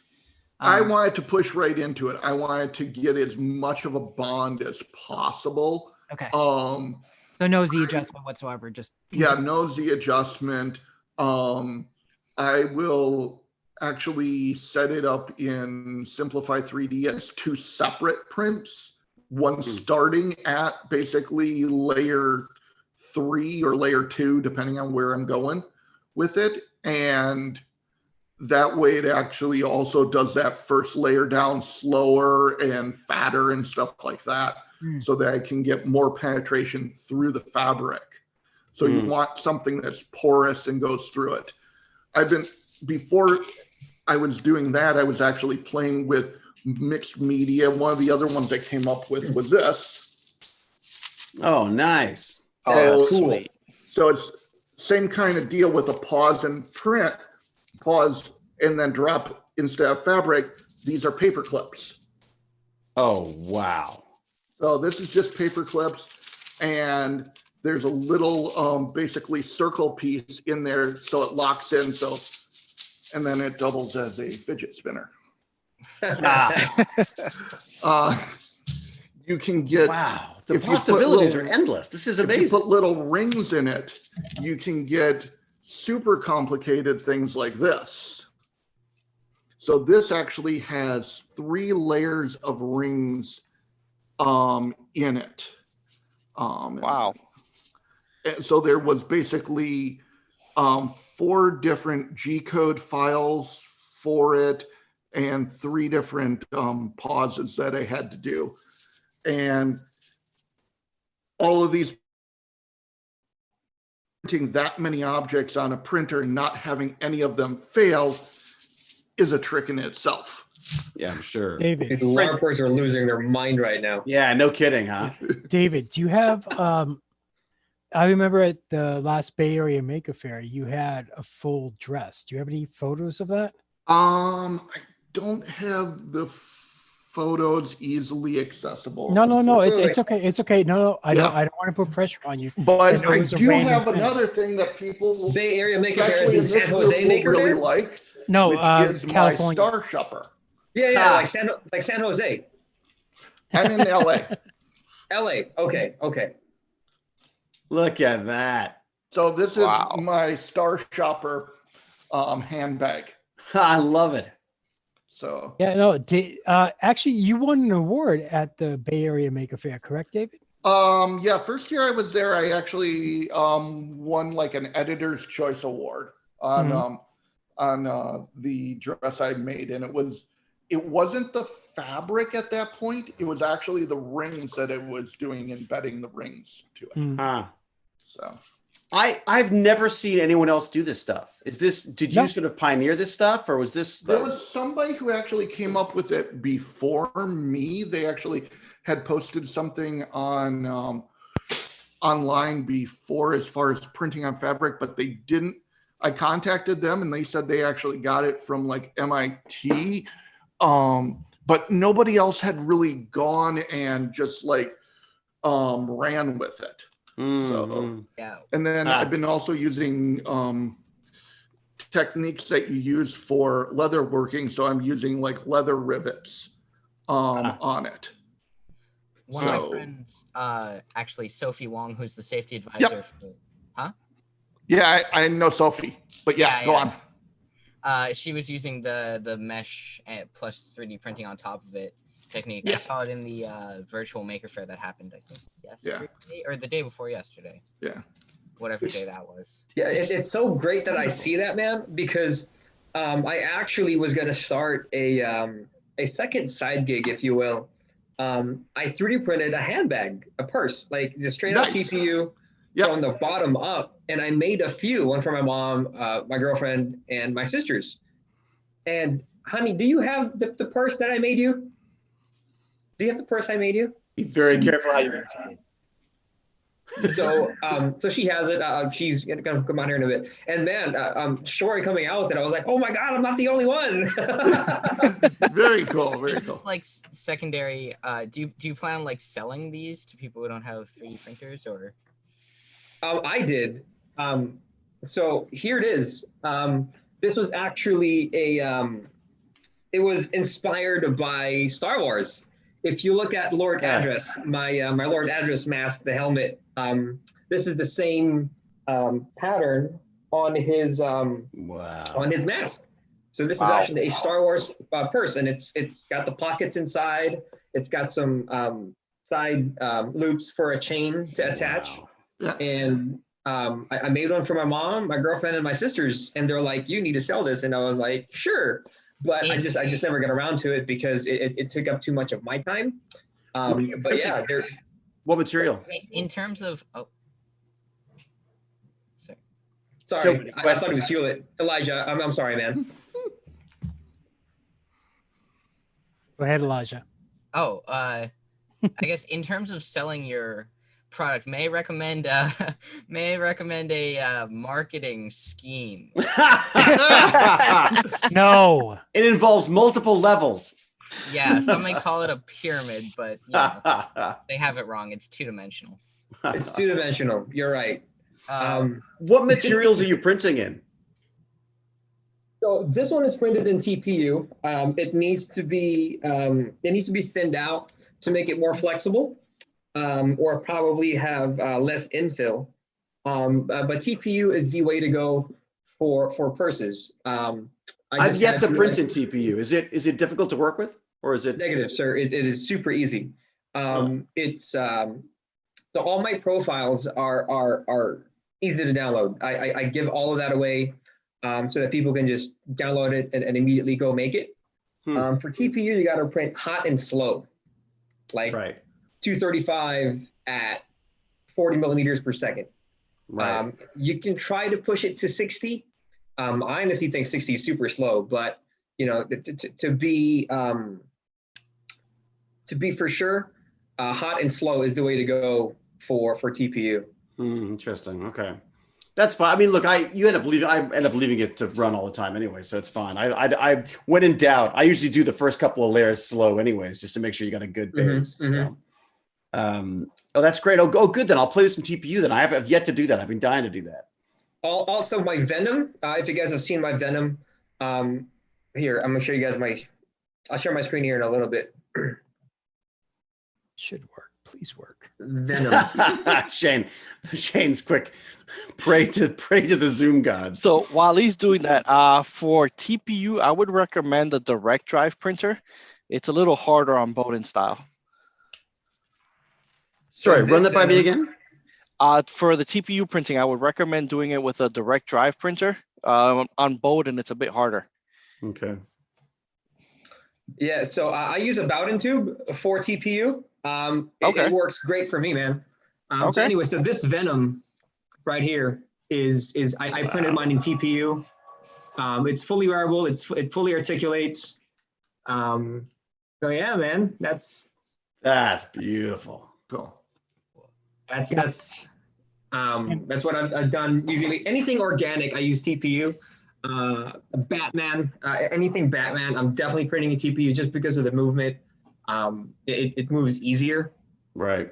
I wanted to push right into it. I wanted to get as much of a bond as possible. Okay. So no Z adjustment whatsoever. Just no Z adjustment. I will actually set it up in Simplify 3D as 2 separate prints, one starting at basically layer 3 or layer 2, depending on where I'm going with it. And that way it actually also does that first layer down slower and fatter and stuff like that, so that I can get more penetration through the fabric. So you want something that's porous and goes through it. Before I was doing that, I was actually playing with mixed media. One of the other ones I came up with was this. Oh, nice. Oh, that's cool. So it's same kind of deal with a pause and print, pause and then drop instead of fabric. These are paper clips. Oh, wow. So this is just paper clips, and there's a little basically circle piece in there so it locks in. And then it doubles as a fidget spinner. You can get, wow, the possibilities are endless. This is amazing. If you put little rings in it, you can get super complicated things like this. So this actually has 3 layers of rings in it. Wow. And so there was basically 4 different G-code files for it and 3 different pauses that I had to do. And all of these printing that many objects on a printer and not having any of them fail is a trick in itself. Yeah, I'm sure. David, The LARPers are losing their mind right now. Yeah, no kidding, huh? David, do you have I remember at the last Bay Area Maker Faire, you had a full dress. Do you have any photos of that? I don't have the photos easily accessible. No. It's okay. It's okay. No, I don't want to put pressure on you. But I it was a do random have thing. another thing that people, Bay Area Maker Faire especially is in in this San Jose group, will Maker really Faire? like, No, which is California. my Star Shopper. Yeah, Ah. like San Jose. I'm in LA. LA. Okay. Look at that. So this is Wow. my Star Shopper handbag. I love it. So Yeah, no. Actually, you won an award at the Bay Area Maker Faire, correct, David? yeah, first year I was there, I actually won like an Editor's Choice Award on the dress I made, and it wasn't the fabric at that point. It was actually the rings that it was doing, embedding the rings to it. Huh. So I've never seen anyone else do this stuff. Did you No. sort of pioneer this stuff, or was this there was somebody who actually came up with it before me. They actually had posted something on online before as far as printing on fabric, but they didn't. I contacted them and they said they actually got it from like MIT. But nobody else had really gone and just like ran with it. So, Yeah. and then I've been also using techniques that you use for leather working. So I'm using like leather rivets on it. One of my friends, actually Sophie Wong, who's the safety advisor for, Yeah, I know Sophie, but yeah, go on. she was using the mesh plus 3D printing on top of it technique. Yeah. I saw it in the virtual Maker Faire that happened, I think, yesterday or the day before yesterday. Yeah. Whatever day that was. Yeah, it's so great that I see that, man, because I actually was going to start a second side gig, if you will. I 3D printed a handbag, a purse, like just straight up TPU from the bottom up. And I made a few, one for my mom, my girlfriend, and my sisters. And honey, do you have the purse that I made you? Do you have the purse I made you? Be very careful how you. So she has it. She's gonna come out here in a bit. And man, Shori coming out with it, I was like, oh my god, I'm not the only one. Very cool. Very Is cool. this like secondary? Do you plan on like selling these to people who don't have 3D printers, or? I did. So here it is. This was actually it was inspired by Star Wars. If you look at Lord Address, my Lord Address mask, the helmet, this is the same pattern on his on his mask. So this is actually a Star Wars purse, and it's got the pockets inside. It's got some side loops for a chain to attach. And I made one for my mom, my girlfriend, and my sisters, and they're like, "You need to sell this," and I was like, "Sure." But I just never got around to it because it took up too much of my time. But yeah, what material? In terms of sorry, I thought it was Hewlett. Elijah, I'm sorry, man. Go ahead, Elijah. I guess in terms of selling your product, may I recommend a marketing scheme? No, it involves multiple levels. Yeah, some may call it a pyramid, but you know, they have it wrong. It's two-dimensional. It's two-dimensional. You're right. What materials are you printing in? So this one is printed in TPU. It needs to be thinned out to make it more flexible, or probably have less infill. But TPU is the way to go for purses. I've yet to print in TPU. Is it difficult to work with, or is it negative, sir? It is super easy. It's so all my profiles are easy to download. I give all of that away so that people can just download it and immediately go make it. For TPU, you got to print hot and slow, like 235 at 40 millimeters per second. Right. You can try to push it to 60. I honestly think 60 is super slow, but you know, to be for sure, hot and slow is the way to go for TPU. Interesting. Okay, that's fine. I mean, look, I end up leaving it to run all the time anyway, so it's fine. I when in doubt, I usually do the first couple of layers slow anyways, just to make sure you got a good base. So. Oh, that's great. Oh, good. Then I'll play with some TPU. Then I've yet to do that. I've been dying to do that. Also, my Venom. If you guys have seen my Venom, here I'm gonna show you guys I'll share my screen here in a little bit. Should work. Please work. Venom. Shane's quick. Pray to the Zoom gods. So while he's doing that, for TPU, I would recommend the direct drive printer. It's a little harder on Bowden style. Sorry, run that by me again. For the TPU printing, I would recommend doing it with a direct drive printer. On Bowden, it's a bit harder. Okay. Yeah, so I use a Bowden tube for TPU. It works great for me, man. So anyway, so this Venom right here is I printed mine in TPU. It's fully wearable. It fully articulates. So yeah, man, that's beautiful. Cool. That's what I've done usually. Anything organic, I use TPU. Batman, anything Batman, I'm definitely printing a TPU just because of the movement. It moves easier. Right.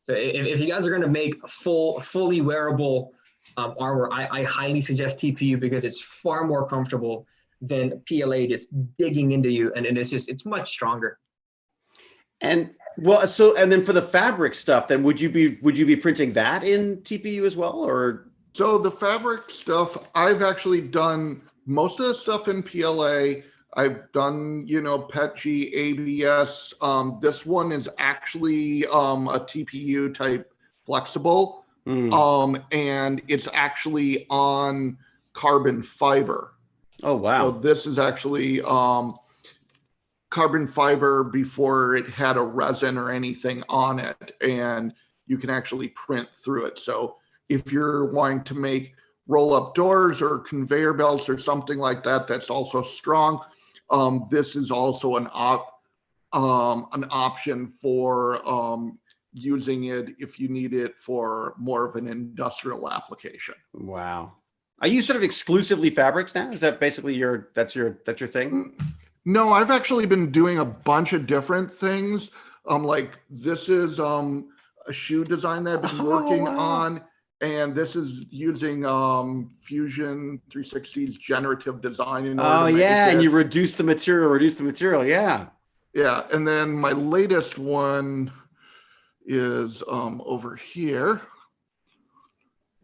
So if you guys are going to make fully wearable armor, I highly suggest TPU because it's far more comfortable than PLA just digging into you, and it's much stronger. And and then for the fabric stuff, then would you be printing that in TPU as well, or? So the fabric stuff, I've actually done most of the stuff in PLA. I've done, PETG, ABS. This one is actually a TPU type flexible, and it's actually on carbon fiber. Oh, wow. So this is actually carbon fiber before it had a resin or anything on it, and you can actually print through it. So if you're wanting to make roll-up doors or conveyor belts or something like that, that's also strong. This is also an option for using it if you need it for more of an industrial application. Wow. Are you sort of exclusively fabrics now? Is that basically that's your thing? No, I've actually been doing a bunch of different things. Like this is a shoe design that I've been working on. And this is using Fusion 360's generative design in order to make it. And you reduce the material, yeah. Yeah, and then my latest one is over here.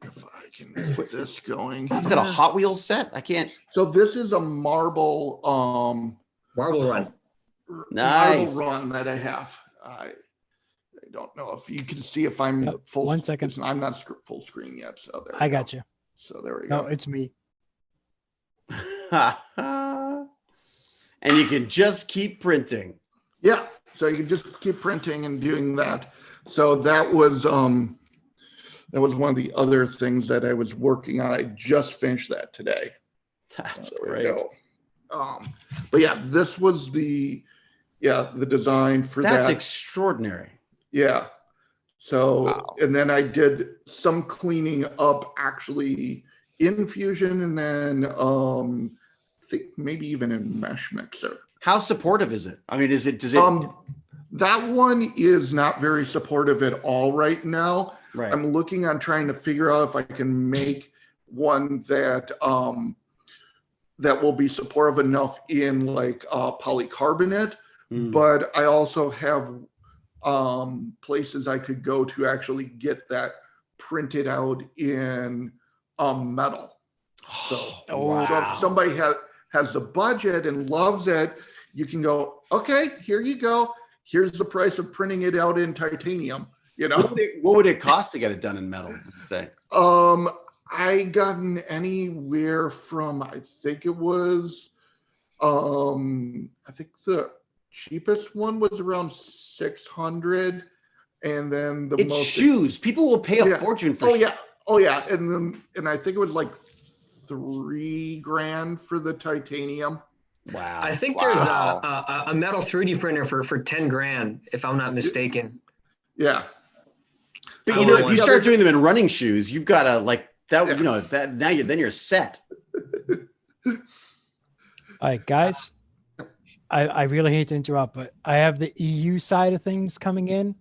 If I can get this going. Is that a Hot Wheels set? I can't. So this is a marble run. Nice. Marble run that I have. I don't know if you can see if I'm full. 1 second. I'm not full screen yet. So there. I got you. So there we go. No, it's me. And you can just keep printing. Yeah. So you can just keep printing and doing that. So that was one of the other things that I was working on. I just finished that today. That's great. But yeah, this was the design for that. That's extraordinary. Yeah. So, and then I did some cleaning up actually in Fusion, and then I think maybe even in Mesh Mixer. How supportive is it? I mean, does it? That one is not very supportive at all right now. Right. I'm looking on trying to figure out if I can make one that that will be supportive enough in like polycarbonate, but I also have places I could go to actually get that printed out in metal. So, so if somebody has the budget and loves it, you can go, okay, here you go. Here's the price of printing it out in titanium. What would it cost to get it done in metal? Would you say? I gotten anywhere from, I think it was, I think the cheapest one was around 600, And then the It's most shoes. People will pay a Yeah. fortune for Oh shoes. yeah. Oh yeah. And I think it was like $3,000 for the titanium. Wow. I think Wow. there's a metal 3D printer for 10 grand, if I'm not mistaken. Yeah. But you know, if you start doing them in running shoes, you've got to like that. Yeah. You know that now. Then you're set. All right, guys. I really hate to interrupt, but I have the EU side of things coming in,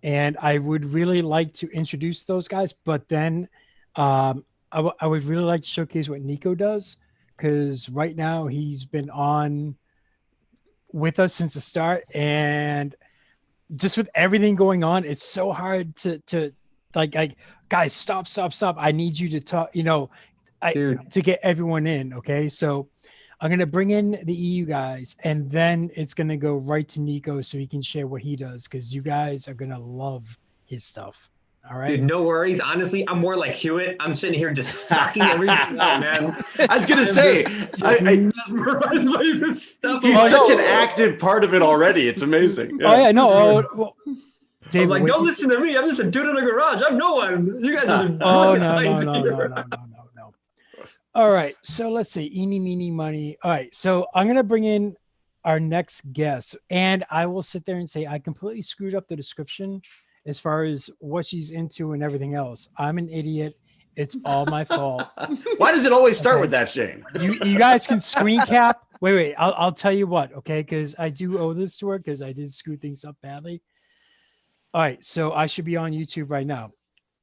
and I would really like to introduce those guys. But then I would really like to showcase what Nikko does, because right now he's been on with us since the start, and just with everything going on, it's so hard to like guys, stop. I need you to talk, to get everyone in. Okay. So I'm going to bring in the EU guys, and then it's going to go right to Nikko so he can share what he does, because you guys are going to love his stuff. All right. Dude, no worries. Honestly, I'm more like Hewlett. I'm sitting here just sucking everything up, man. I was gonna say, I'm mesmerized by this stuff. he's such an active part of it already. It's amazing. Oh yeah, no. Well, I'm David, like, wait don't till- listen to me. I'm just a dude in a garage. I'm no one. You guys are the Oh brilliant no. minds here. All right, so let's see. Eeny, meeny, money. All right, so I'm gonna bring in our next guest, and I will sit there and say I completely screwed up the description as far as what she's into and everything else. I'm an idiot. It's all my fault. Why does it always start with that, Shane? You guys can screen cap. Wait. I'll tell you what, okay? Because I do owe this to her because I did screw things up badly. All right, so I should be on YouTube right now.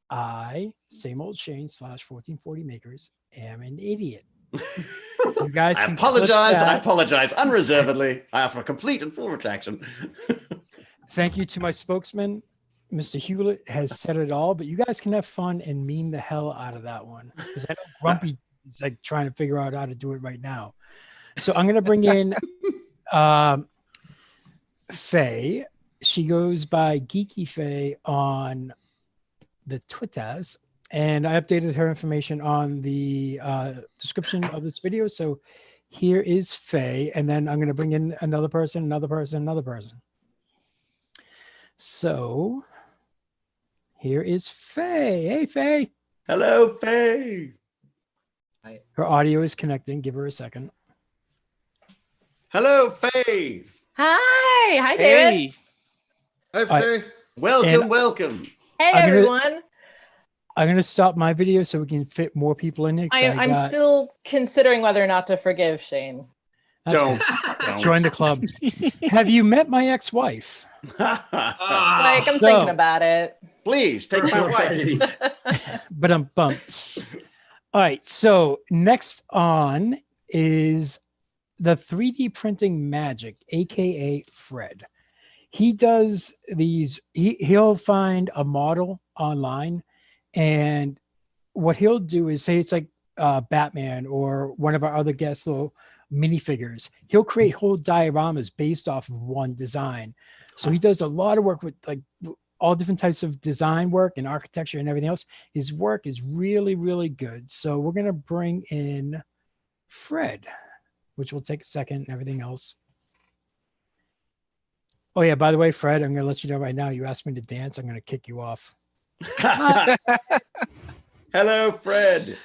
I, same old Shane / 1440 Makers, am an idiot. You guys I can apologize. clip I that. apologize unreservedly. I offer complete and full retraction. Thank you to my spokesman. Mr. Hewlett has said it all, but you guys can have fun and meme the hell out of that one, because I know Grumpy is like trying to figure out how to do it right now. So I'm going to bring in Faye. She goes by Geeky Faye on the Twitters, and I updated her information on the description of this video. So here is Faye, and then I'm going to bring in another person. So here is Faye. Hey, Faye. Hello, Faye. Her audio is connecting. Give her a second. Hello, Faye. Hi, David. Hi, Faye. Welcome. Hey, I'm gonna- everyone. I'm going to stop my video so we can fit more people in here. 'cause I'm still considering whether or not to forgive Shane. That's Don't. good. Join the club. Have you met my ex-wife? Like, I'm thinking about it. Please take my wife. But I'm bumped. All right. So next on is the 3D printing magic, aka Fred. He does these. He'll find a model online, and what he'll do is say it's like Batman or one of our other guest little minifigures. He'll create whole dioramas based off of one design. So he does a lot of work with like all different types of design work and architecture and everything else. His work is really, really good. So we're going to bring in Fred, which will take a second and everything else. Oh yeah, by the way, Fred, I'm going to let you know right now, you asked me to dance. I'm going to kick you off. Hello, Fred.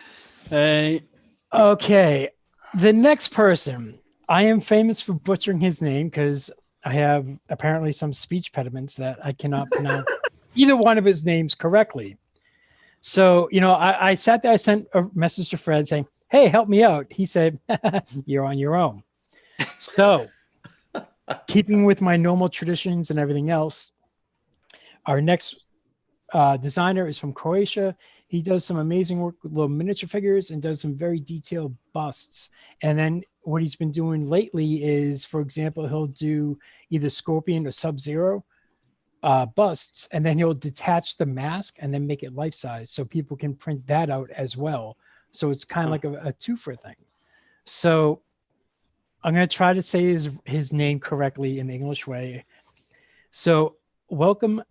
Hey. Okay. The next person, I am famous for butchering his name because I have apparently some speech impediments that I cannot pronounce either one of his names correctly. So, I sat there, I sent a message to Fred saying, hey, help me out. He said, you're on your own. So, keeping with my normal traditions and everything else, our next designer is from Croatia. He does some amazing work with little miniature figures and does some very detailed busts. And then what he's been doing lately is, for example, he'll do either Scorpion or Sub-Zero busts, and then he'll detach the mask and then make it life-size so people can print that out as well. So it's kind of like a twofer thing. So I'm going to try to say his name correctly in the English way. So welcome,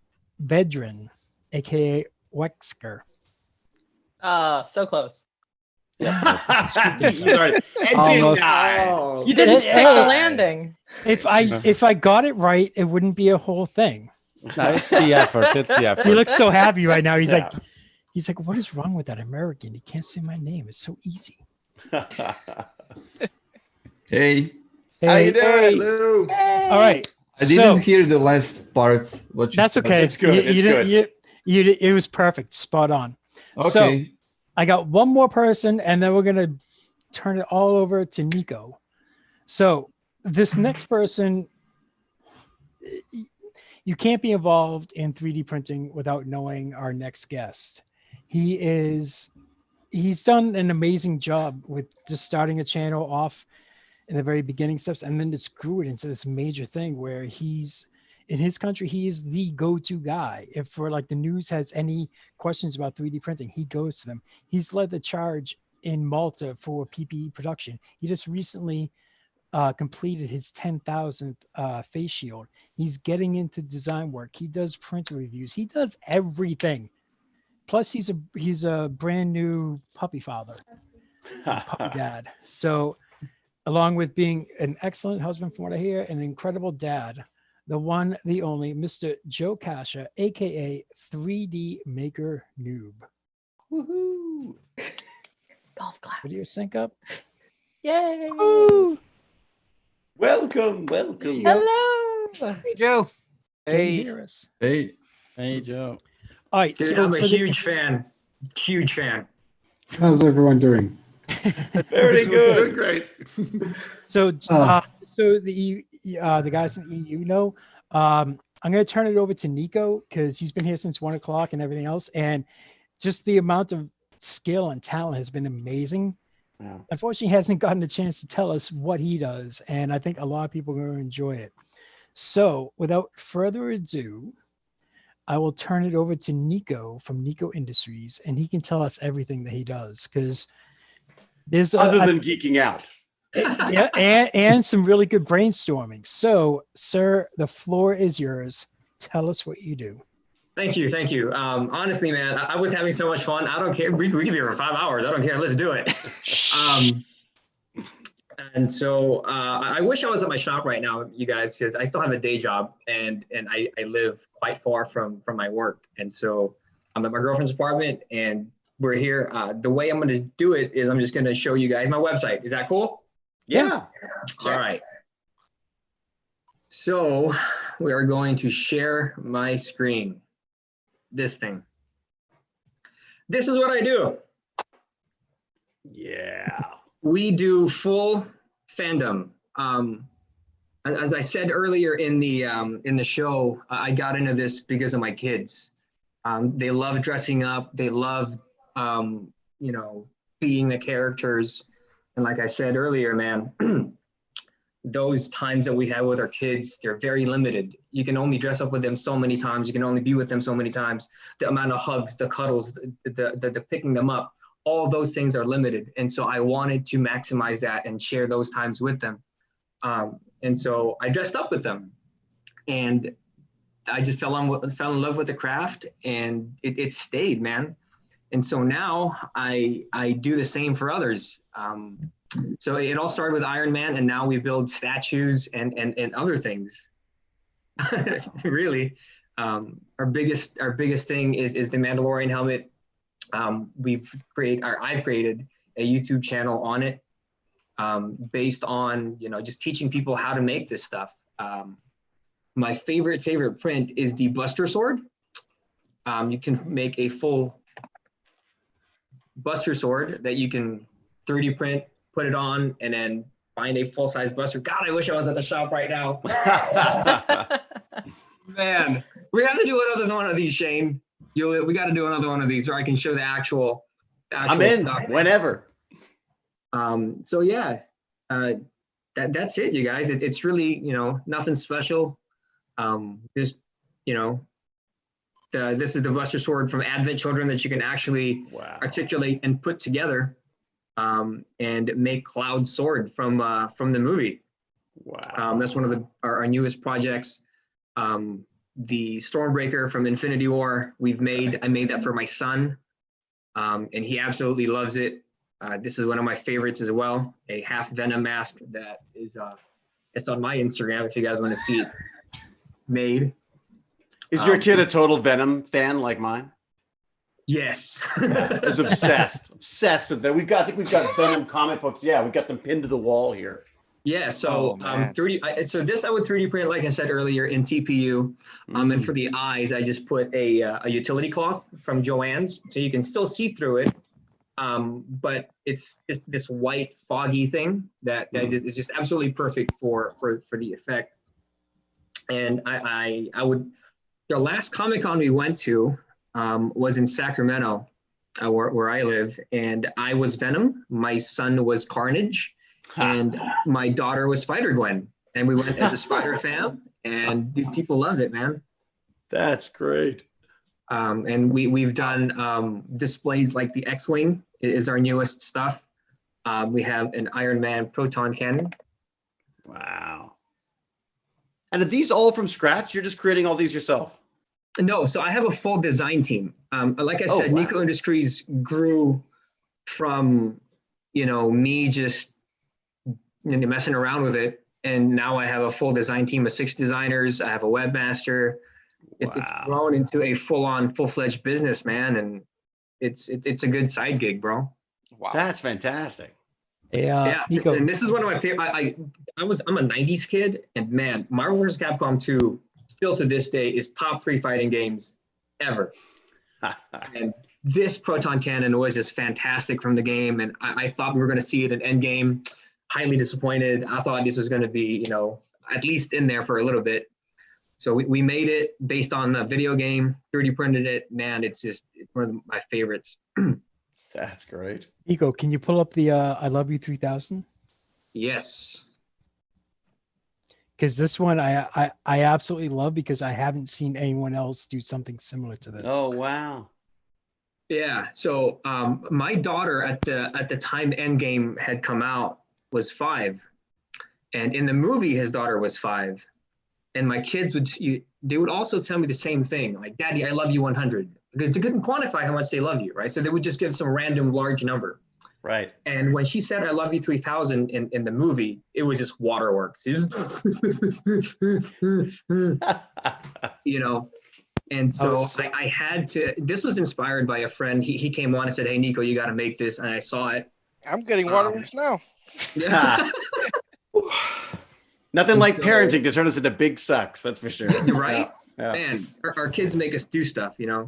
Vedran, aka Wekster. So close. Almost. You didn't stick the landing. If I got it right, it wouldn't be a whole thing. No, it's the effort. It's the effort. He looks so happy right now. He's Yeah. like, what is wrong with that American? He can't say my name. It's so easy. Hey. How you doing? Hey. Hello. All right. I didn't hear the last part. What you That's said. okay. It's good. It's good. It was perfect. Spot on. Okay. So I got one more person, and then we're going to turn it all over to Nikko. So this next person, you can't be involved in 3D printing without knowing our next guest. He's done an amazing job with just starting a channel off in the very beginning steps, and then just grew it into this major thing where he's in his country, he is the go-to guy. If for like the news has any questions about 3D printing, he goes to them. He's led the charge in Malta for PPE production. He just recently completed his 10,000th face shield. He's getting into design work. He does print reviews. He does everything. Plus, he's a brand new puppy father, puppy dad. So, along with being an excellent husband, from what I hear, an incredible dad, the one, the only, Mr. Joe Kasha, aka 3D Maker Noob. Woohoo! Golf clap. Video sync up. Yay! Woo! Welcome. Hello. Hey, Joe. Can you hear us? Hey. Hey, Joe. All right. Dude, So I'm a for the- huge fan. Huge fan. How's everyone doing? Very Doing good. great. So the guys from EU know. I'm going to turn it over to Nikko because he's been here since 1 o'clock and everything else, and just the amount of skill and talent has been amazing. Yeah. Unfortunately, he hasn't gotten a chance to tell us what he does, and I think a lot of people are going to enjoy it. So, without further ado, I will turn it over to Nikko from Nikko Industries, and he can tell us everything that he does because there's Other than geeking out. yeah, and some really good brainstorming. So, sir, the floor is yours. Tell us what you do. Thank you. Honestly, man, I was having so much fun. I don't care. We could be here for 5 hours. I don't care. Let's do it. And so I wish I was at my shop right now, you guys, because I still have a day job and I live quite far from my work. And so I'm at my girlfriend's apartment and we're here. The way I'm going to do it is I'm just going to show you guys my website. Is that cool? Yeah. All right. So we are going to share my screen. This thing. This is what I do. Yeah. We do full fandom. As I said earlier in the show, I got into this because of my kids. They love dressing up. They love, being the characters. And like I said earlier, man, those times that we have with our kids, they're very limited. You can only dress up with them so many times. You can only be with them so many times. The amount of hugs, the cuddles, the picking them up, all those things are limited. And so I wanted to maximize that and share those times with them. And so I dressed up with them and I just fell in love with the craft and it stayed, man. And so now I do the same for others. So it all started with Iron Man and now we build statues and other things. Really, our biggest thing is the Mandalorian helmet. I've created a YouTube channel on it, based on just teaching people how to make this stuff. My favorite print is the Buster Sword. You can make a full Buster Sword that you can 3D print, put it on, and then find a full-size Buster. God, I wish I was at the shop right now. Man, we have to do another one of these, Shane. We got to do another one of these, so I can show the actual I'm in stuff. whenever. So yeah, that's it, you guys. It's really nothing special. Just this is the Buster Sword from Advent Children that you can actually articulate and put together, and make Cloud Sword from the movie. Wow. That's one of our newest projects. The Stormbreaker from Infinity War I made that for my son, and he absolutely loves it. This is one of my favorites as well, a half Venom mask that is it's on my Instagram if you guys want to see it made. Is your kid a total Venom fan like mine? Yes. Is obsessed with that. I think we've got Venom comic books. Yeah, we've got them pinned to the wall here. Yeah, so 3D. So this I would 3D print, like I said earlier, in TPU. And for the eyes, I just put a utility cloth from Joann's, so you can still see through it. But it's this white foggy thing that is just absolutely perfect for the effect. And I would. The last Comic-Con we went to was in Sacramento, where I live, and I was Venom. My son was Carnage, and my daughter was Spider-Gwen. And we went as a Spider fam, and people loved it, man. That's great. And we've done displays like the X-Wing is our newest stuff. We have an Iron Man proton cannon. Wow. And are these all from scratch? You're just creating all these yourself? No, so I have a full design team. Like I said, wow. Nikko Industries grew from, me just messing around with it. And now I have a full design team of 6 designers. I have a webmaster. It's grown into a full-fledged business, man. And it's a good side gig, bro. Wow. That's fantastic. Yeah, Nikko. and this is one of my favorite. I'm a '90s kid, and man, Marvel vs. Capcom 2 still to this day is top 3 fighting games ever. And this proton cannon was just fantastic from the game, and I thought we were going to see it in Endgame. Highly disappointed. I thought this was going to be, at least in there for a little bit. So we made it based on the video game, 3D printed it. Man, it's one of my favorites. That's great. Nikko, can you pull up the I Love You 3000? Yes. Because this one I absolutely love because I haven't seen anyone else do something similar to this. Oh, wow. Yeah. So my daughter at the time Endgame had come out was 5. And in the movie, his daughter was 5. And my kids they would also tell me the same thing, like, Daddy, I love you 100. Because they couldn't quantify how much they love you, right? So they would just give some random large number. Right. And when she said, I love you 3000 in the movie, it was just waterworks. It was, And so I had to, this was inspired by a friend. He came on and said, hey, Nikko, you got to make this. And I saw it. I'm getting waterworks now. Yeah. Nothing like parenting to turn us into big sucks. That's for sure. Right? Yeah. Man, our kids make us do stuff, Yeah.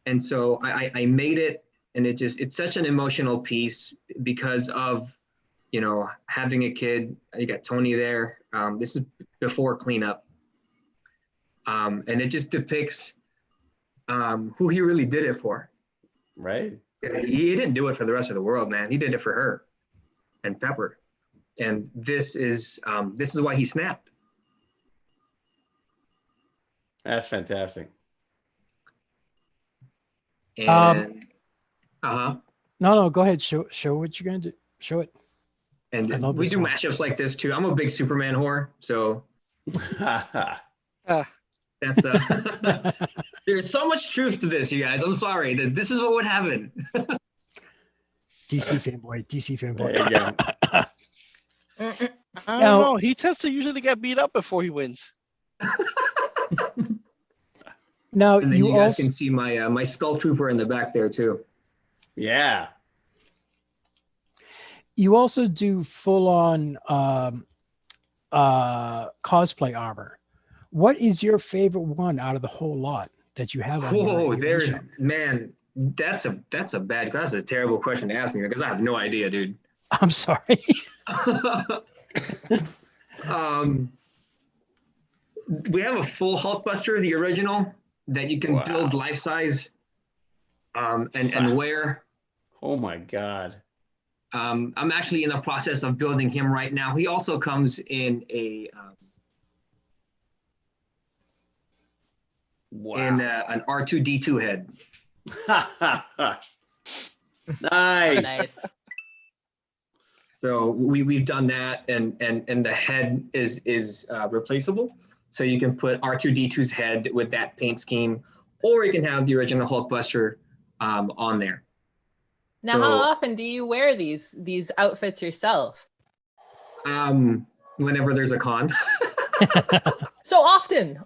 And so I made it, and it's such an emotional piece because of, having a kid. You got Tony there. This is before cleanup. And it just depicts who he really did it for. Right. He didn't do it for the rest of the world, man. He did it for her and Pepper. And this is why he snapped. That's fantastic. And No, go ahead. Show what you're gonna do. Show it. And we do mashups like this too. I'm a big Superman whore, so that's there's so much truth to this, you guys. I'm sorry that this is what would happen. DC fanboy. There you go. I don't know. He tends to usually get beat up before he wins. Now and then you guys can see my Skull Trooper in the back there too. Yeah. You also do full-on cosplay armor. What is your favorite one out of the whole lot that you have? That's a terrible question to ask me because I have no idea, dude. I'm sorry. We have a full Hulkbuster, the original, that you can build life size and wear. Oh my God. I'm actually in the process of building him right now. He also comes in an R2D2 head. Nice. So we've done that, and the head is replaceable. So you can put R2D2's head with that paint scheme, or you can have the original Hulkbuster on there. Now, how often do you wear these outfits yourself? Whenever there's a con. So often,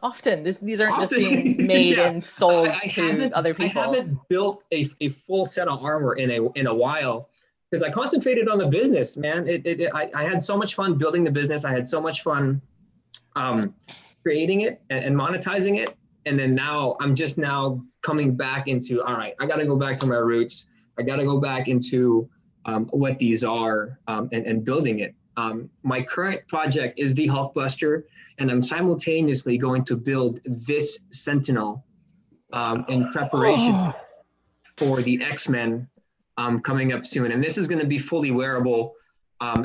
these aren't just being made Yeah. and sold I to haven't- other people. I haven't built a full set of armor in a while because I concentrated on the business, man. I had so much fun building the business. I had so much fun creating it and monetizing it. And then now I'm just now coming back into, all right, I got to go back to my roots. I got to go back into what these are and building it. My current project is the Hulkbuster, and I'm simultaneously going to build this Sentinel in preparation for the X-Men coming up soon. And this is going to be fully wearable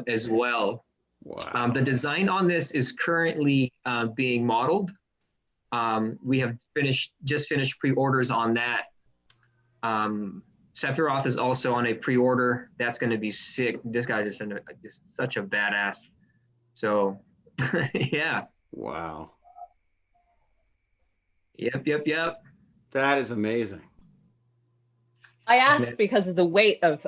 as well. Wow. The design on this is currently being modeled. We have just finished pre-orders on that. Sephiroth is also on a pre-order. That's going to be sick. This guy's just such a badass. So, yeah. Wow. Yep. That is amazing. I asked because the weight of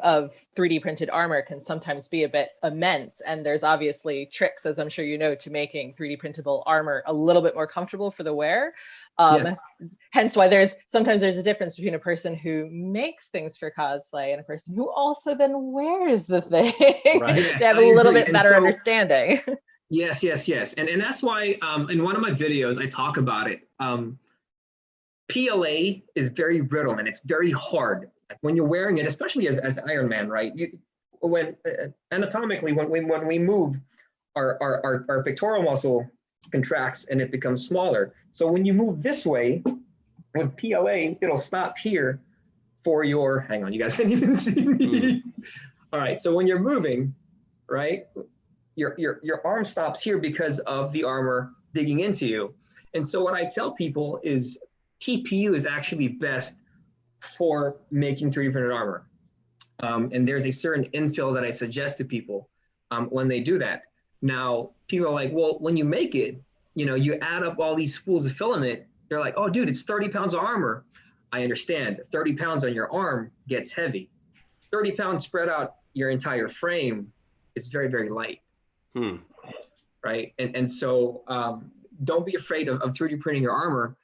3D printed armor can sometimes be a bit immense, and there's obviously tricks, as I'm sure you know, to making 3D printable armor a little bit more comfortable for the wearer. Yes. Hence why there's a difference between a person who makes things for cosplay and a person who also then wears the thing Right. to have a Yes, I little agree. bit And better so- understanding. Yes. And that's why in one of my videos, I talk about it. PLA is very brittle and it's very hard. Like when you're wearing it, especially as Iron Man, right? When anatomically, when we move, our pectoral muscle contracts and it becomes smaller. So when you move this way with PLA, it'll stop here for your, hang on, you guys can't even see me. All right, so when you're moving, right, your arm stops here because of the armor digging into you. And so what I tell people is TPU is actually best for making 3D printed armor. And there's a certain infill that I suggest to people when they do that. Now, people are like, well, when you make it, you add up all these spools of filament. They're like, oh, dude, it's 30 pounds of armor. I understand. 30 pounds on your arm gets heavy. 30 pounds spread out your entire frame is very, very light. Right? And so don't be afraid of 3D printing your armor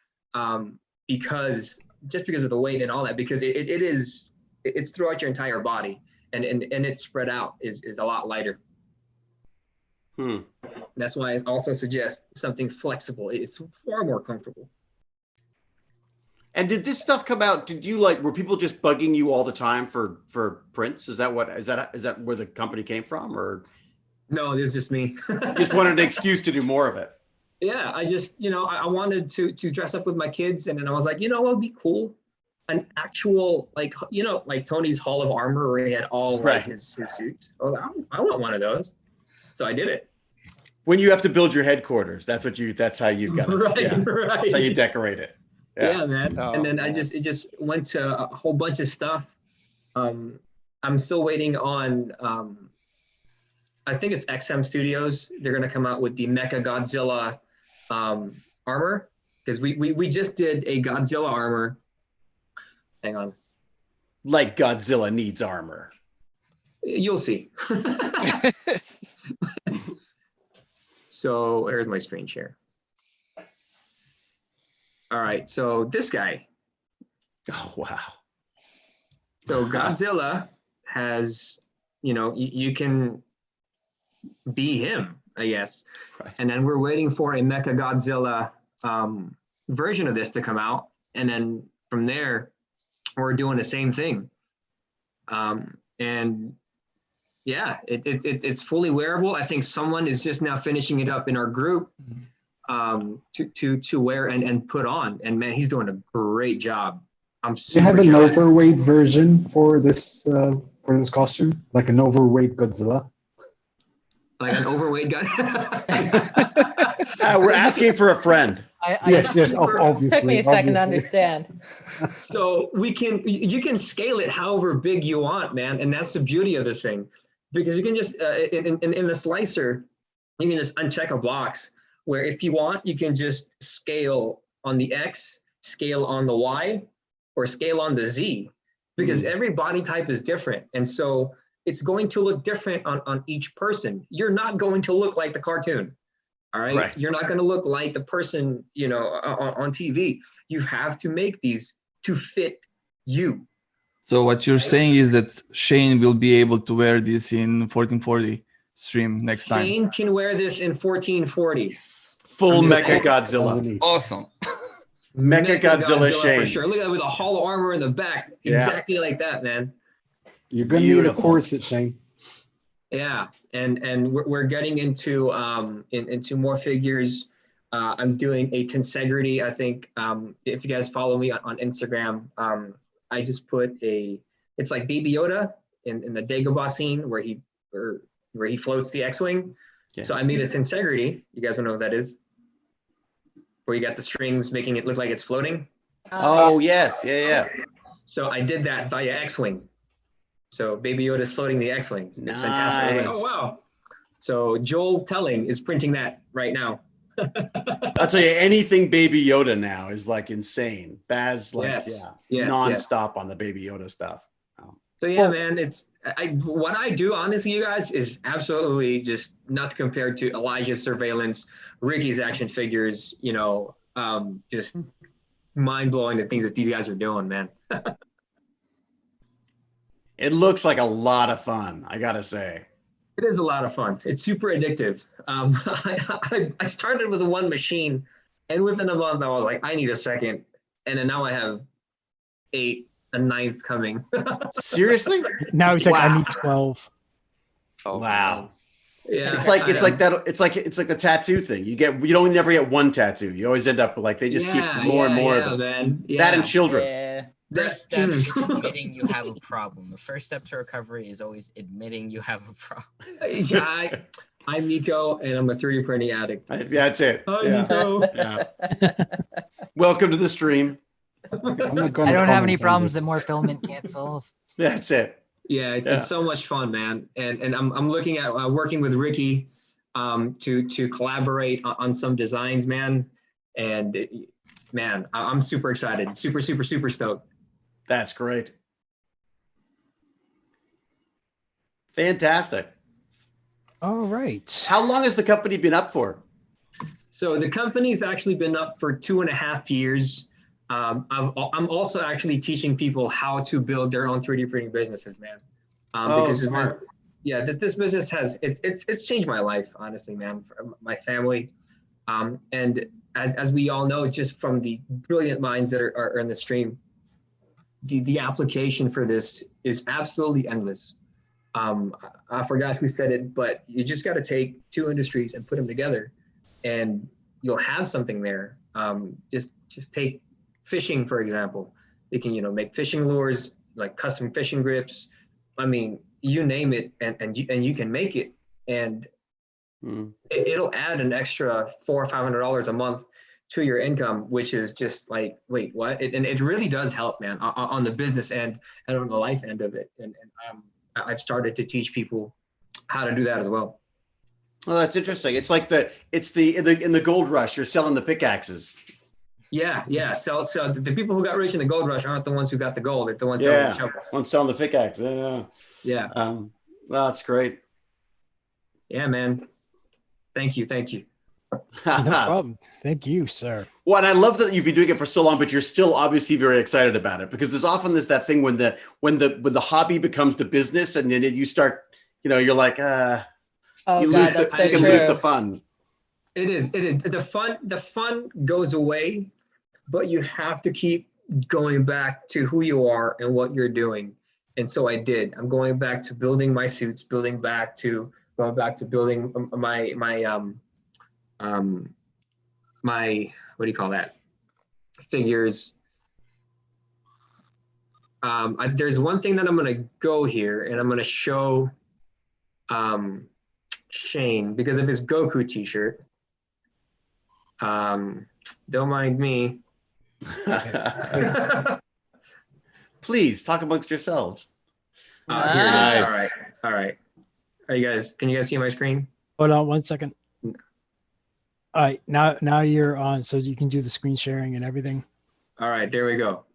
because of the weight and all that, because it's throughout your entire body and it's spread out is a lot lighter. That's why I also suggest something flexible. It's far more comfortable. And did this stuff come out? Were people just bugging you all the time for prints? Is that where the company came from, or? No, it was just me. Just wanted an excuse to do more of it. Yeah, I just, I wanted to dress up with my kids, and then I was like, what would be cool? An actual, like Tony's Hall of Armor, where he had all his suits. I was like, I want one of those. So I did it. When you have to build your headquarters, that's how you've got it. Right. That's how you decorate it. Yeah, man. And then it just went to a whole bunch of stuff. I'm still waiting on, I think it's XM Studios. They're going to come out with the Mecha Godzilla armor, because we just did a Godzilla armor. Hang on. Like Godzilla needs armor. You'll see. So here's my screen share. All right, so this guy. Oh, wow. So Godzilla has, you can be him, I guess. Right. And then we're waiting for a Mecha Godzilla version of this to come out. And then from there, we're doing the same thing. And yeah, it's fully wearable. I think someone is just now finishing it up in our group to wear and put on. And man, he's doing a great job. I'm Do you have super an jealous. overweight version for this costume, like an overweight Godzilla? Like an overweight guy? We're asking for a friend. Yes, obviously. Took me a second to obviously. understand. So you can scale it however big you want, man. And that's the beauty of this thing, because you can just, in the slicer, you can just uncheck a box where if you want, you can just scale on the X, scale on the Y, or scale on the Z, because every body type is different. And so it's going to look different on each person. You're not going to look like the cartoon. All right. You're not going to look like the person, on TV. You're not going to look like the person, on TV. You have to make these to fit you. So what you're saying is that Shane will be able to wear this in 1440 stream next time. Shane can wear this in 1440. Full Mecha Godzilla. Awesome. Mecha Godzilla Shane. For sure. Look at that with a hollow armor in the back. Exactly like that, man. You're going to need a corset, Shane. Yeah, and we're getting into more figures. I'm doing a tensegrity. I think if you guys follow me on Instagram, I just put it's like Baby Yoda in the Dagobah scene where he floats the X-wing. Yeah. So I made a tensegrity. You guys don't know what that is? Where you got the strings making it look like it's floating. Oh yes, yeah. So I did that via X-wing. So Baby Yoda's floating the X-wing. Nice. Fantastic. Oh wow! So Joel Telling is printing that right now. I'll tell you, anything Baby Yoda now is like insane. Baz, nonstop on the Baby Yoda stuff. So yeah, man, what I do, honestly, you guys, is absolutely just nothing compared to Elijah's surveillance, Rickie's action figures. Just mind blowing the things that these guys are doing, man. It looks like a lot of fun, I gotta say. It is a lot of fun. It's super addictive. I started with one machine, and within a month, I was like, I need a second. And then now I have 8, a 9th coming. Seriously? Now he's like, I need 12. Oh, wow. Yeah. It's like the tattoo thing. You don't never get one tattoo. You always end up with they just keep more and more of them. Man. Yeah. That and children. Yeah. First step is admitting you have a problem. The first step to recovery is always admitting you have a problem. Yeah, I'm Nikko, and I'm a 3D printing addict. That's it. Hi, Nikko. Yeah. Welcome to the stream. I don't have any problems that more filament can't solve. That's it. Yeah, it's so much fun, man. And I'm looking at working with Rickie to collaborate on some designs, man. And man, I'm super excited. Super, super, super stoked. That's great. Fantastic. All right. How long has the company been up for? So the company's actually been up for 2.5 years. I'm also actually teaching people how to build their own 3D printing businesses, man. Because smart. This business it's changed my life, honestly, man. For my family, and as we all know, just from the brilliant minds that are in the stream, the application for this is absolutely endless. I forgot who said it, but you just got to take 2 industries and put them together, and you'll have something there. Just take fishing, for example. You can make fishing lures, like custom fishing grips. I mean, you name it, and you can make it, and it'll add an extra $400 or $500 a month to your income, which is just like, wait, what? And it really does help, man, on the business end and on the life end of it. And I've started to teach people how to do that as well. Oh, that's interesting. It's like in the gold rush, you're selling the pickaxes. Yeah. So the people who got rich in the gold rush aren't the ones who got the gold. They're the ones selling the shovels. Ones selling the pickaxe. Yeah. Well, that's great. Yeah, man. Thank you. No problem. Thank you, sir. Well, and I love that you've been doing it for so long, but you're still obviously very excited about it, because there's often that thing when the hobby becomes the business, and then you start, you're like, you lose the fun. It is. The fun goes away, but you have to keep going back to who you are and what you're doing. And so I did. I'm going back to building my suits, going back to building my what do you call that? Figures. There's one thing that I'm gonna go here, and I'm gonna show Shane because of his Goku t-shirt. Don't mind me. Please talk amongst yourselves. Nice. All right. Can you guys see my screen? Hold on 1 second. All right, now you're on, so you can do the screen sharing and everything. All right, there we go.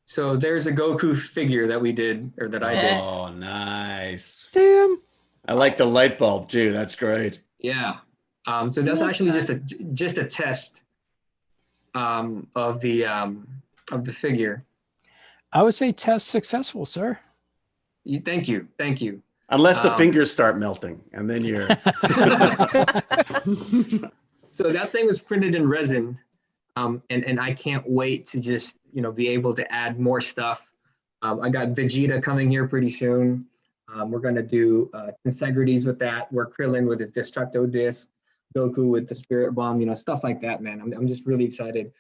So there's a Goku figure that we did, or that I did. Oh, nice. Damn. I like the light bulb too. That's great. Yeah. So that's actually just a test of the figure. I would say test successful, sir. Thank you. Unless the fingers start melting, and then you're. So that thing was printed in resin, and I can't wait to just be able to add more stuff. I got Vegeta coming here pretty soon. We're gonna do Insegrities with that. We're Krillin with his Destructo disc, Goku with the Spirit Bomb, stuff like that, man. I'm just really excited.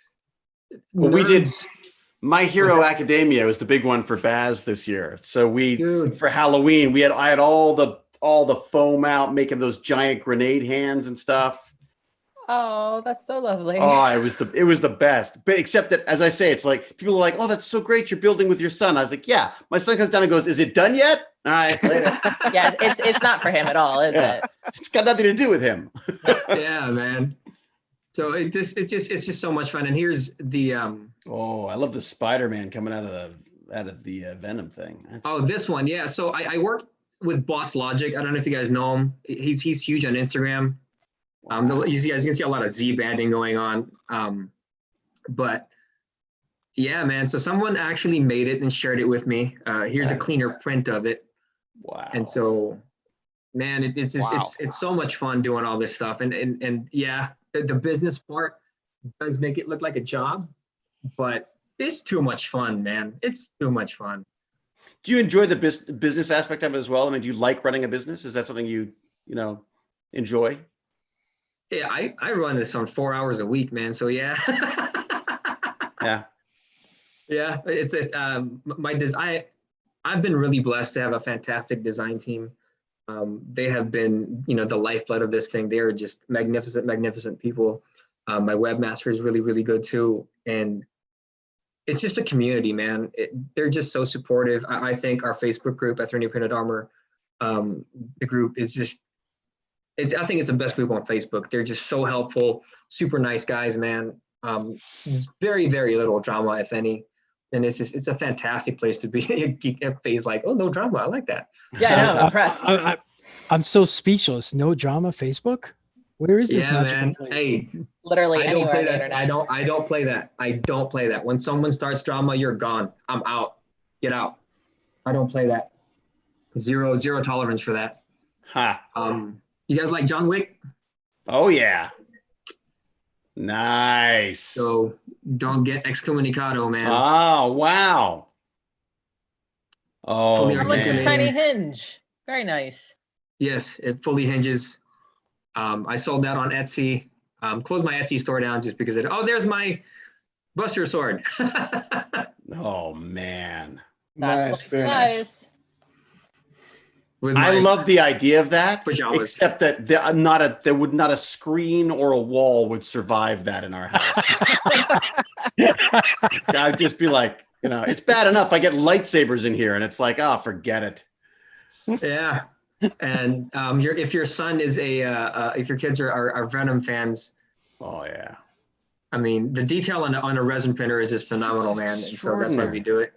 Well, we did. My Hero Academia was the big one for Baz this year. So for Halloween, I had all the foam out, making those giant grenade hands and stuff. Oh, that's so lovely. Oh, it was the best. But except that, as I say, it's like people are like, "Oh, that's so great! You're building with your son." I was like, "Yeah." My son comes down and goes, "Is it done yet?" All right, later. Yeah, it's not for him at all, is it? It's got nothing to do with him. Yeah, man. So it's just so much fun. And here's the Oh, I love the Spider-Man coming out of the Venom thing. This one, yeah. So I work with Boss Logic. I don't know if you guys know him. He's huge on Instagram. You guys can see a lot of Z banding going on. But yeah, man. So someone actually made it and shared it with me. Here's a cleaner print of it. Wow. And so, man, it's so much fun doing all this stuff. And yeah, the business part does make it look like a job, but it's too much fun, man. It's too much fun. Do you enjoy the business aspect of it as well? I mean, do you like running a business? Is that something you enjoy? Yeah, I run this on 4 hours a week, man. So yeah. Yeah, I've been really blessed to have a fantastic design team. They have been, the lifeblood of this thing. They are just magnificent people. My webmaster is really, really good too. And it's just a community, man. They're just so supportive. I think our Facebook group at 3D Printed Armor, the group is just, I think it's the best group on Facebook. They're just so helpful, super nice guys, man. Very, very little drama, if any. And it's a fantastic place to be. Geeky Faye's like, oh, no drama. I like that. Yeah, I know, I'm impressed. I'm so speechless. No drama, Facebook? Where is this magical place? Hey, literally I don't anywhere play on the that. internet. I don't play that. When someone starts drama, you're gone. I'm out. Get out. I don't play that. Zero tolerance for that. You guys like John Wick? Oh yeah. Nice. So don't get excommunicado, man. Oh wow. Oh, I like the tiny hinge. Very nice. Yes, it fully hinges. I sold that on Etsy. Closed my Etsy store down just because there's my Buster sword. Oh man. Nice, very nice. I love the idea of that, except that there would not a screen or a wall would survive that in our house. I'd just be like, it's bad enough I get lightsabers in here, and it's like, oh, forget it. Yeah, and if your son is if your kids are Venom fans, oh yeah. I mean, the detail on a resin printer is just phenomenal, man. And so that's why we do it.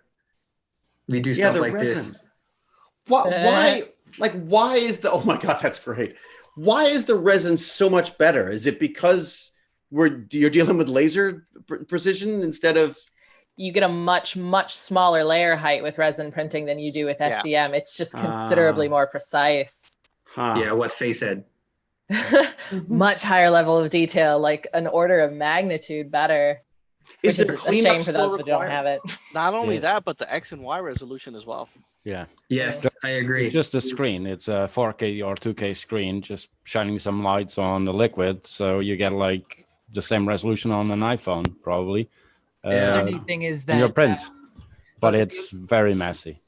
We do stuff like resin. this. Why? Like, why is oh my God, that's great. Why is the resin so much better? Is it because you're dealing with laser precision instead of? You get a much smaller layer height with resin printing than you do with FDM. It's just considerably more precise. Yeah, what Faye said. Much higher level of detail, like an order of magnitude better. Is Which there is a shame for those who don't have it. Not only that, but the X and Y resolution as well. Yeah. Yes, I agree. Just the screen. It's a 4K or 2K screen, just shining some lights on the liquid. So you get like the same resolution on an iPhone, probably. The new thing is that your print, but it's very messy.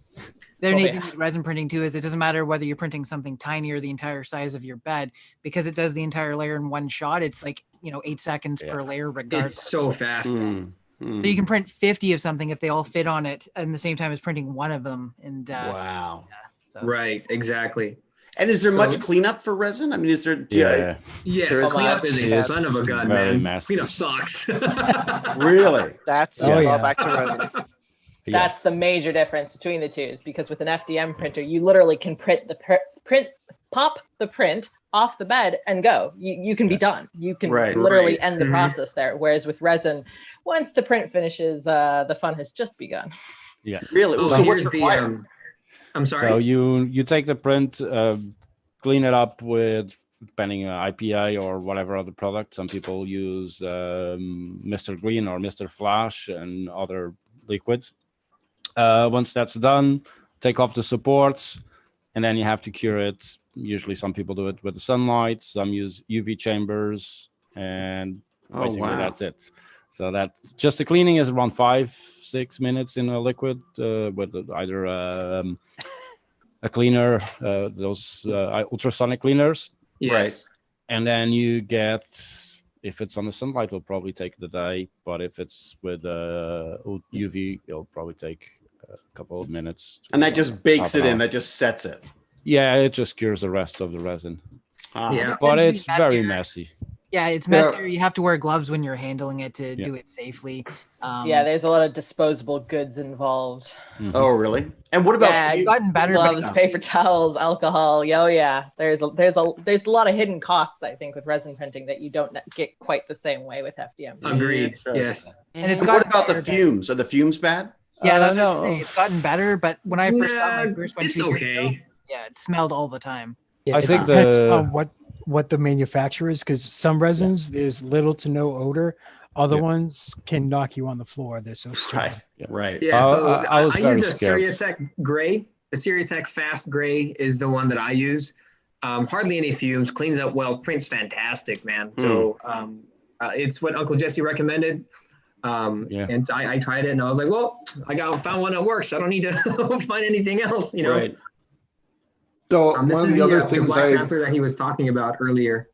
The neat thing with resin printing too is it doesn't matter whether you're printing something tiny or the entire size of your bed, because it does the entire layer in one shot. It's like 8 seconds per layer, regardless. It's so fast. So you can print 50 of something if they all fit on it at the same time as printing one of them. And wow. Right, exactly. And is there much cleanup for resin? I mean, is there? Yes, cleanup is a son of a gun, man. Messy. Cleanup sucks. Really? That's back to resin. That's the major difference between the two, is because with an FDM printer, you literally can print pop the print off the bed and go. You can be done. You can literally end the process there. Whereas with resin, once the print finishes, the fun has just begun. Yeah. Really? Oh, So what's here's the required? I'm sorry. So you take the print, clean it up with, depending on IPA or whatever other product. Some people use Mr. Green or Mr. Flash and other liquids. Once that's done, take off the supports, and then you have to cure it. Usually some people do it with the sunlight, some use UV chambers, and basically that's it. So that's just the cleaning is around 5-6 minutes in a liquid with either a cleaner, those ultrasonic cleaners. Yes. Right. And then you get, if it's on the sunlight, it'll probably take the day. But if it's with UV, it'll probably take a couple of minutes. And that just bakes it in. hour. That just sets it. Yeah, it just cures the rest of the resin. Yeah. But It tends it's to be very messier. messy. Yeah, it's messier. You have to wear gloves when you're handling it to do it safely. Yeah, there's a lot of disposable goods involved. Oh, really? And what about Yeah, it's gotten better. Gloves, But paper towels, alcohol. Oh yeah, there's a lot of hidden costs, I think, with resin printing that you don't get quite the same way with FDM. Agreed. Yes. and it's And what gotten about the better, but- fumes? Are the fumes bad? Yeah, that's no. what I'm saying. It's gotten better, but when I first got my first one, it's 2 years okay. ago, yeah, it smelled all the time. Yeah, I it think depends the- on what the manufacturer is, because some resins there's little to no odor. Other ones can knock you on the floor. They're so strong. Right. Yeah, so I was very use a scared. Seriatech Gray. The Seriatech Fast Gray is the one that I use. Hardly any fumes, cleans up well, prints fantastic, man. So it's what Uncle Jesssy recommended. And I tried it and I was like, well, found one that works. I don't need to find anything else, you know. Right. So This one is of the other the things Black Panther that he was talking about earlier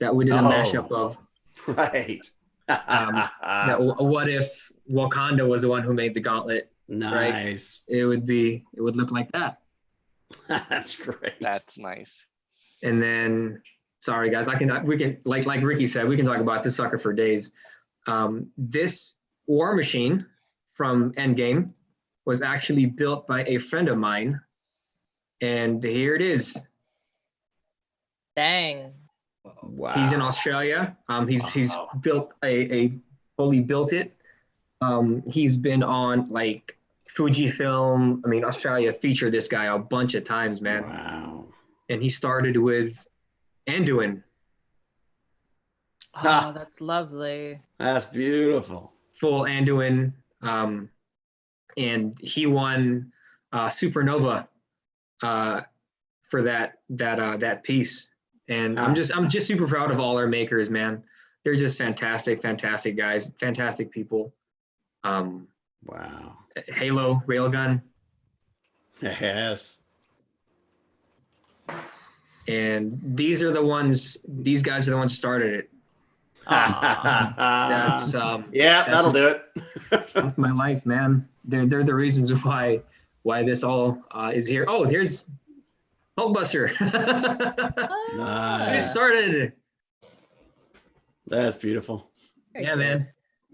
that we did a mashup of. Right. That what if Wakanda was the one who made the gauntlet? Nice. Right? It would look like that. That's great. That's nice. And then, sorry guys, we can like Rickie said, we can talk about this sucker for days. This war machine from Endgame was actually built by a friend of mine, and here it is. Dang. Wow. He's in Australia. He's built fully built it. He's been on like Fujifilm. I mean, Australia featured this guy a bunch of times, man. Wow. And he started with Anduin. Oh, that's lovely. That's beautiful. Full Anduin. And he won Supernova for that piece. And I'm just super proud of all our makers, man. They're just fantastic guys, fantastic people. Wow. Halo Railgun. Yes. And these guys are the ones who started it. That's that'll do it. That's my life, man. They're the reasons why this all is here. Oh, here's Hulkbuster. Nice. It started. That's beautiful. Yeah, man.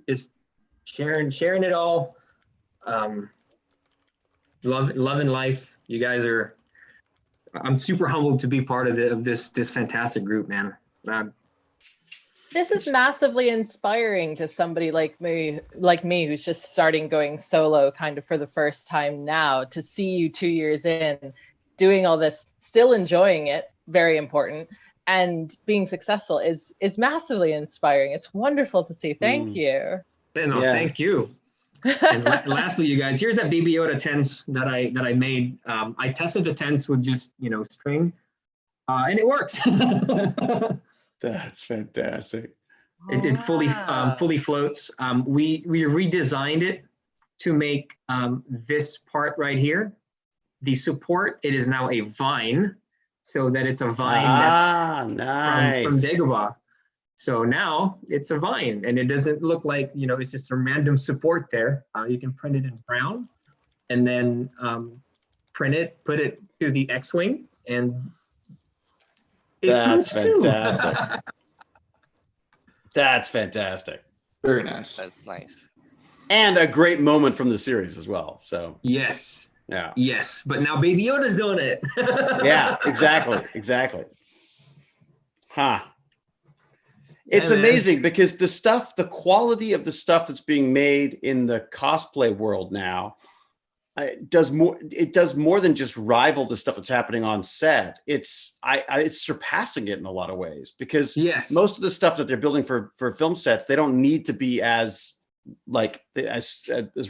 Just sharing it all. Loving life. You guys are. I'm super humbled to be part of this fantastic group, man. This is massively inspiring to somebody like me, who's just starting going solo kind of for the first time now. To see you 2 years in, doing all this, still enjoying it, very important, and being successful is massively inspiring. It's wonderful to see. Thank you. Thank you. And lastly, you guys, here's that Baby Yoda tents that I made. I tested the tents with just string, and it works. That's fantastic. It fully floats. We redesigned it to make this part right here, the support. It is now a vine, so that it's a vine that's from Dagobah. So now it's a vine, and it doesn't look like it's just a random support there. You can print it in brown, and then print it, put it to the X-wing, and that's fantastic. That's fantastic. Very nice. That's nice. And a great moment from the series as well. So yes, Yeah. Yes, but now Baby Yoda's doing it. Yeah, exactly. Huh. It's man. amazing because the quality of the stuff that's being made in the cosplay world now it does more than just rival the stuff that's happening on set. It's surpassing it in a lot of ways because most of the stuff that they're building for film sets, they don't need to be as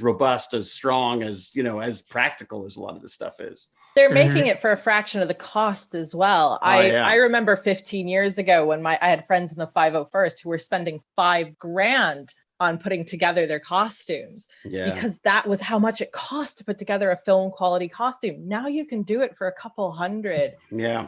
robust, as strong, as as practical as a lot of this stuff is. They're making it for a fraction of the cost as well. I remember 15 years ago when I had friends in the 501st who were spending $5,000 on putting together their costumes because that was how much it cost to put together a film quality costume. Now you can do it for a couple $100. Yeah.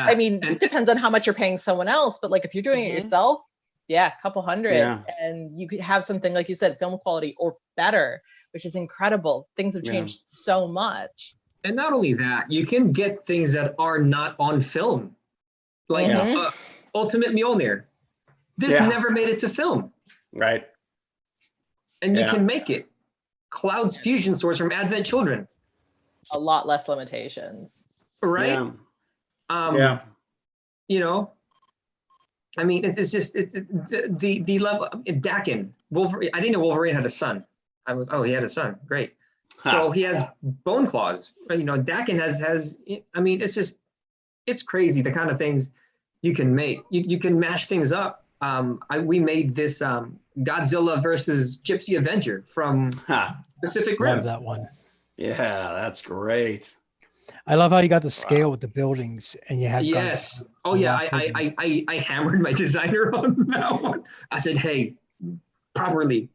I mean, it depends on how much you're paying someone else, but like if you're doing it yourself, a couple $100, and you could have something like you said, film quality or better, which is incredible. Things have changed so much. And not only that, you can get things that are not on film, like Ultimate Mjolnir. This never made it to film, right? And you can make it. Cloud's fusion source from Advent Children. A lot less limitations, right? I mean, it's just the level. Dakin, Wolverine. I didn't know Wolverine had a son. He had a son. Great. So he has bone claws. Dakin has. I mean, it's crazy the kind of things you can make. You can mash things up. We made this Godzilla versus Gypsy Avenger from Pacific Rim. Love that one. Yeah, that's great. I love how you got the scale with the buildings and you had. Yes. Oh yeah. I hammered my designer on that one. I said, hey, properly.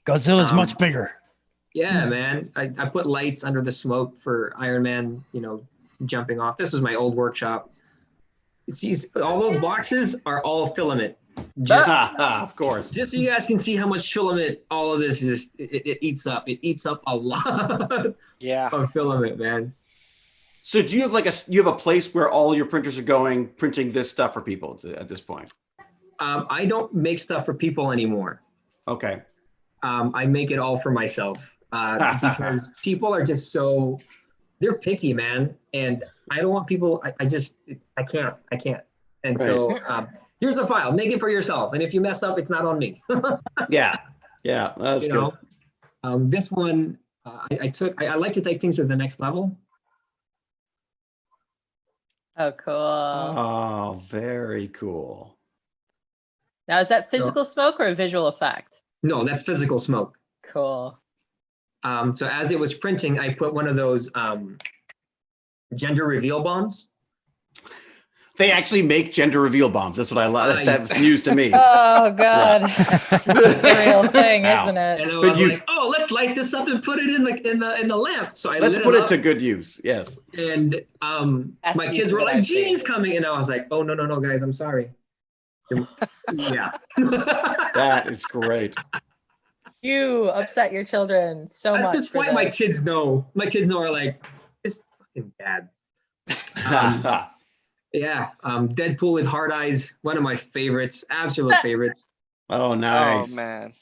Godzilla's much bigger. Yeah, man. I put lights under the smoke for Iron Man, jumping off. This was my old workshop. All those boxes are all filament. Of course. Just so you guys can see how much filament all of this is, it eats up. It eats up a lot of filament, man. So do you have a place where all your printers are going, printing this stuff for people at this point? I don't make stuff for people anymore. Okay. I make it all for myself because people are just they're picky, man. And I don't want people, I can't. And so here's a file, make it for yourself. And if you mess up, it's not on me. Yeah, that's good. This one, I like to take things to the next level. Oh, cool. Oh, very cool. Now, is that physical smoke or a visual effect? No, that's physical smoke. Cool. So as it was printing, I put one of those gender reveal bombs. They actually make gender reveal bombs. That's what I love. That was news to me. Oh God, it's a real thing, isn't it? And I was like, oh, let's light this up and put it in the lamp. So let's put it to good use. Yes. And my kids were like, "Genie's coming," and I was like, "Oh no, guys, I'm sorry." Yeah. That is great. You upset your children so much. At this point, my kids know. My kids know are like, it's fucking bad. Yeah. Deadpool with hard eyes, one of my favorites, absolute favorites. Oh, nice. Oh man.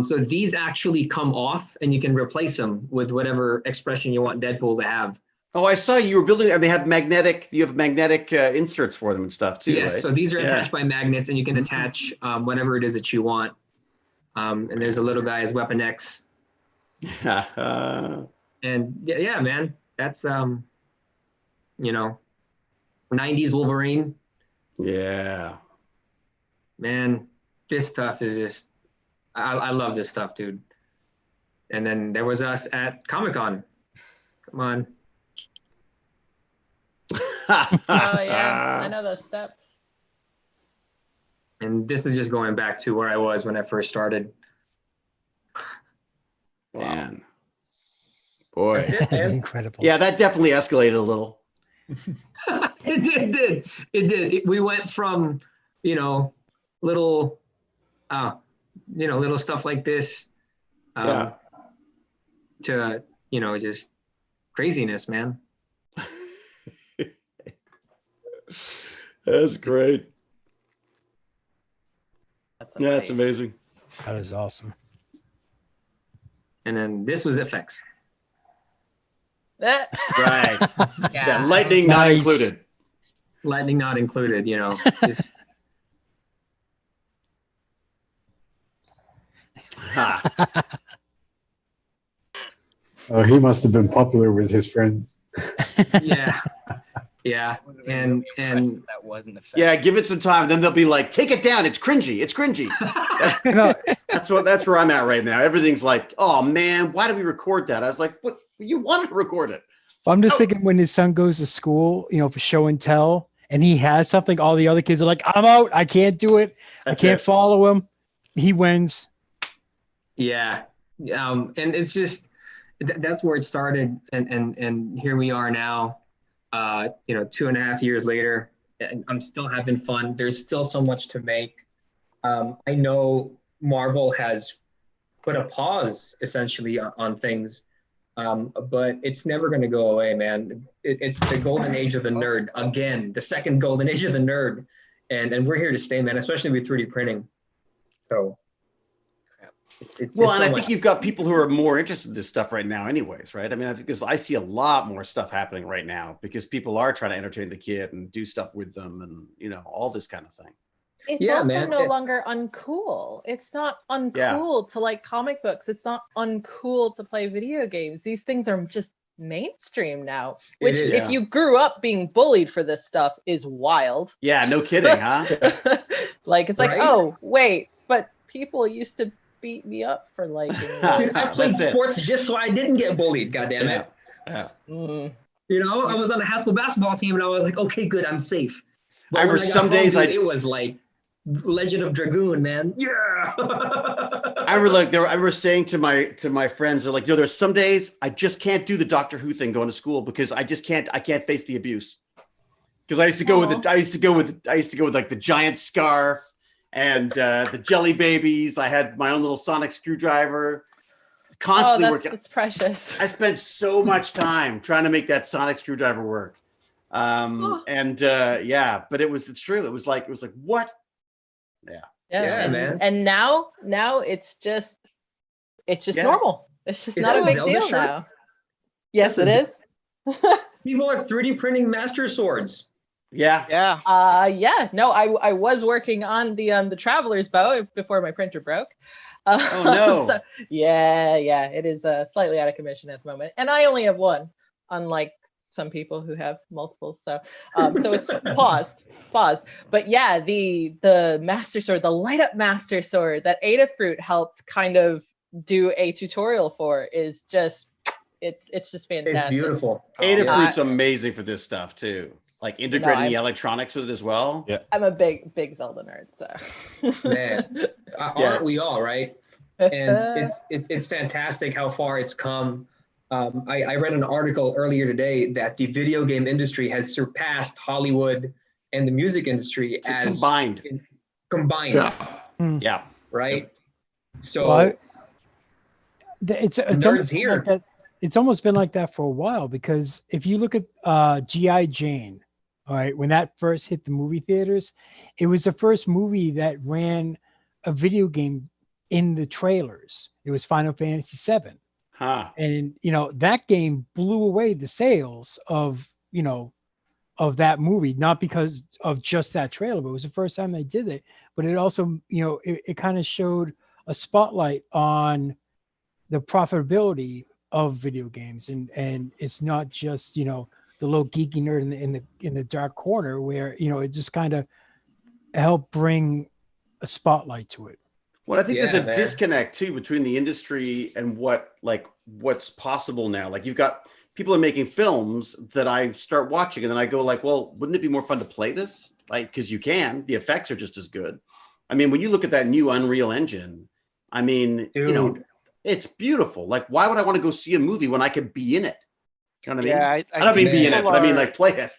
So these actually come off, and you can replace them with whatever expression you want Deadpool to have. Oh, I saw you were building, and they have magnetic. You have magnetic inserts for them and stuff too. Yes. Right? So these are attached by magnets, and you can attach whatever it is that you want. And there's a little guy as Weapon X. And yeah, man, that's 90s Wolverine. Yeah. Man, this stuff is just, I love this stuff, dude. And then there was us at Comic-Con. Come on. Oh yeah, I know those steps. And this is just going back to where I was when I first started. Man. Boy. Incredible. Yeah, that definitely escalated a little. It did. We went from, little stuff like this to, just craziness, man. That's great. That's amazing. That is awesome. And then this was effects. Right. Yeah, lightning not Nice. included. Lightning not included, you know. Just, Ha. He must have been popular with his friends. yeah. Yeah. And that wasn't the fact. Yeah, give it some time. Then they'll be like, take it down. It's cringy. It's cringy. That's where I'm at right now. Everything's like, oh man, why did we record that? I was like, what? You wanted to record it. Well, I'm just thinking when his son goes to school, you know, for show and tell, and he has something, all the other kids are like, I'm out. I can't do it. I can't follow him. He wins. yeah. And it's just that's where it started, and here we are now. 2.5 years later, and I'm still having fun. There's still so much to make. I know Marvel has put a pause essentially on things, but it's never going to go away, man. It's the golden age of the nerd again, the second golden age of the nerd, and we're here to stay, man. Especially with 3D printing. So. I think you've got people who are more interested in this stuff right now anyways, right? I mean, I think I see a lot more stuff happening right now because people are trying to entertain the kid and do stuff with them and, you know, all this kind of thing. It's also no longer uncool. It's not uncool to like comic books. It's not uncool to play video games. These things are just mainstream now, which if you grew up being bullied for this stuff is wild. Yeah, no kidding, huh? Like, it's like, oh, wait, but people used to beat me up for liking Dude, I played sports just so I didn't get bullied. Goddamn it! Yeah. You know, I was on a high school basketball team, and I was like, okay, good, I'm safe. But I remember some days it was like Legend of Dragoon, man. Yeah. I remember saying to my friends, they're like, you know, there's some days I just can't do the Doctor Who thing going to school because I can't face the abuse. Because I used to go with like the giant scarf. And the jelly babies. I had my own little sonic screwdriver. Constantly working. It's precious. I spent so much time trying to make that sonic screwdriver work. But it's true. It was like what? Yeah, man. And now it's just normal. It's just not a big deal now. Yes, it is. People are 3D printing master swords. Yeah. No, I was working on the traveler's bow before my printer broke. Oh no. So, it is slightly out of commission at the moment, and I only have one, unlike some people who have multiple. So it's paused. But yeah, the master sword, the light up master sword that Adafruit helped kind of do a tutorial for is just it's just fantastic. It's beautiful. Adafruit's amazing for this stuff too. Like integrating the electronics with it as well. Yeah, I'm a big Zelda nerd, so man, aren't we all, right? And it's fantastic how far it's come. I read an article earlier today that the video game industry has surpassed Hollywood and the music industry as combined. Yeah. Right. So it's almost here. Like that. It's almost been like that for a while because if you look at G.I. Jane, all right, when that first hit the movie theaters, it was the first movie that ran a video game in the trailers. It was Final Fantasy VII. And, you know, that game blew away the sales of that movie, not because of just that trailer, but it was the first time they did it. But it also, you know, it kind of showed a spotlight on the profitability of video games. And it's not just, you know, the little geeky nerd in the dark corner where, you know, it just kind of helped bring a spotlight to it. Well, I think there's a disconnect too between the industry and what's possible now. Like you've got people are making films that I start watching and then I go like, well, wouldn't it be more fun to play this? Like, because you can, the effects are just as good. I mean, when you look at that new Unreal Engine, I mean, you know, it's beautiful. Like, why would I want to go see a movie when I could be in it? You know what I mean? I don't mean be in it, but I mean like play it.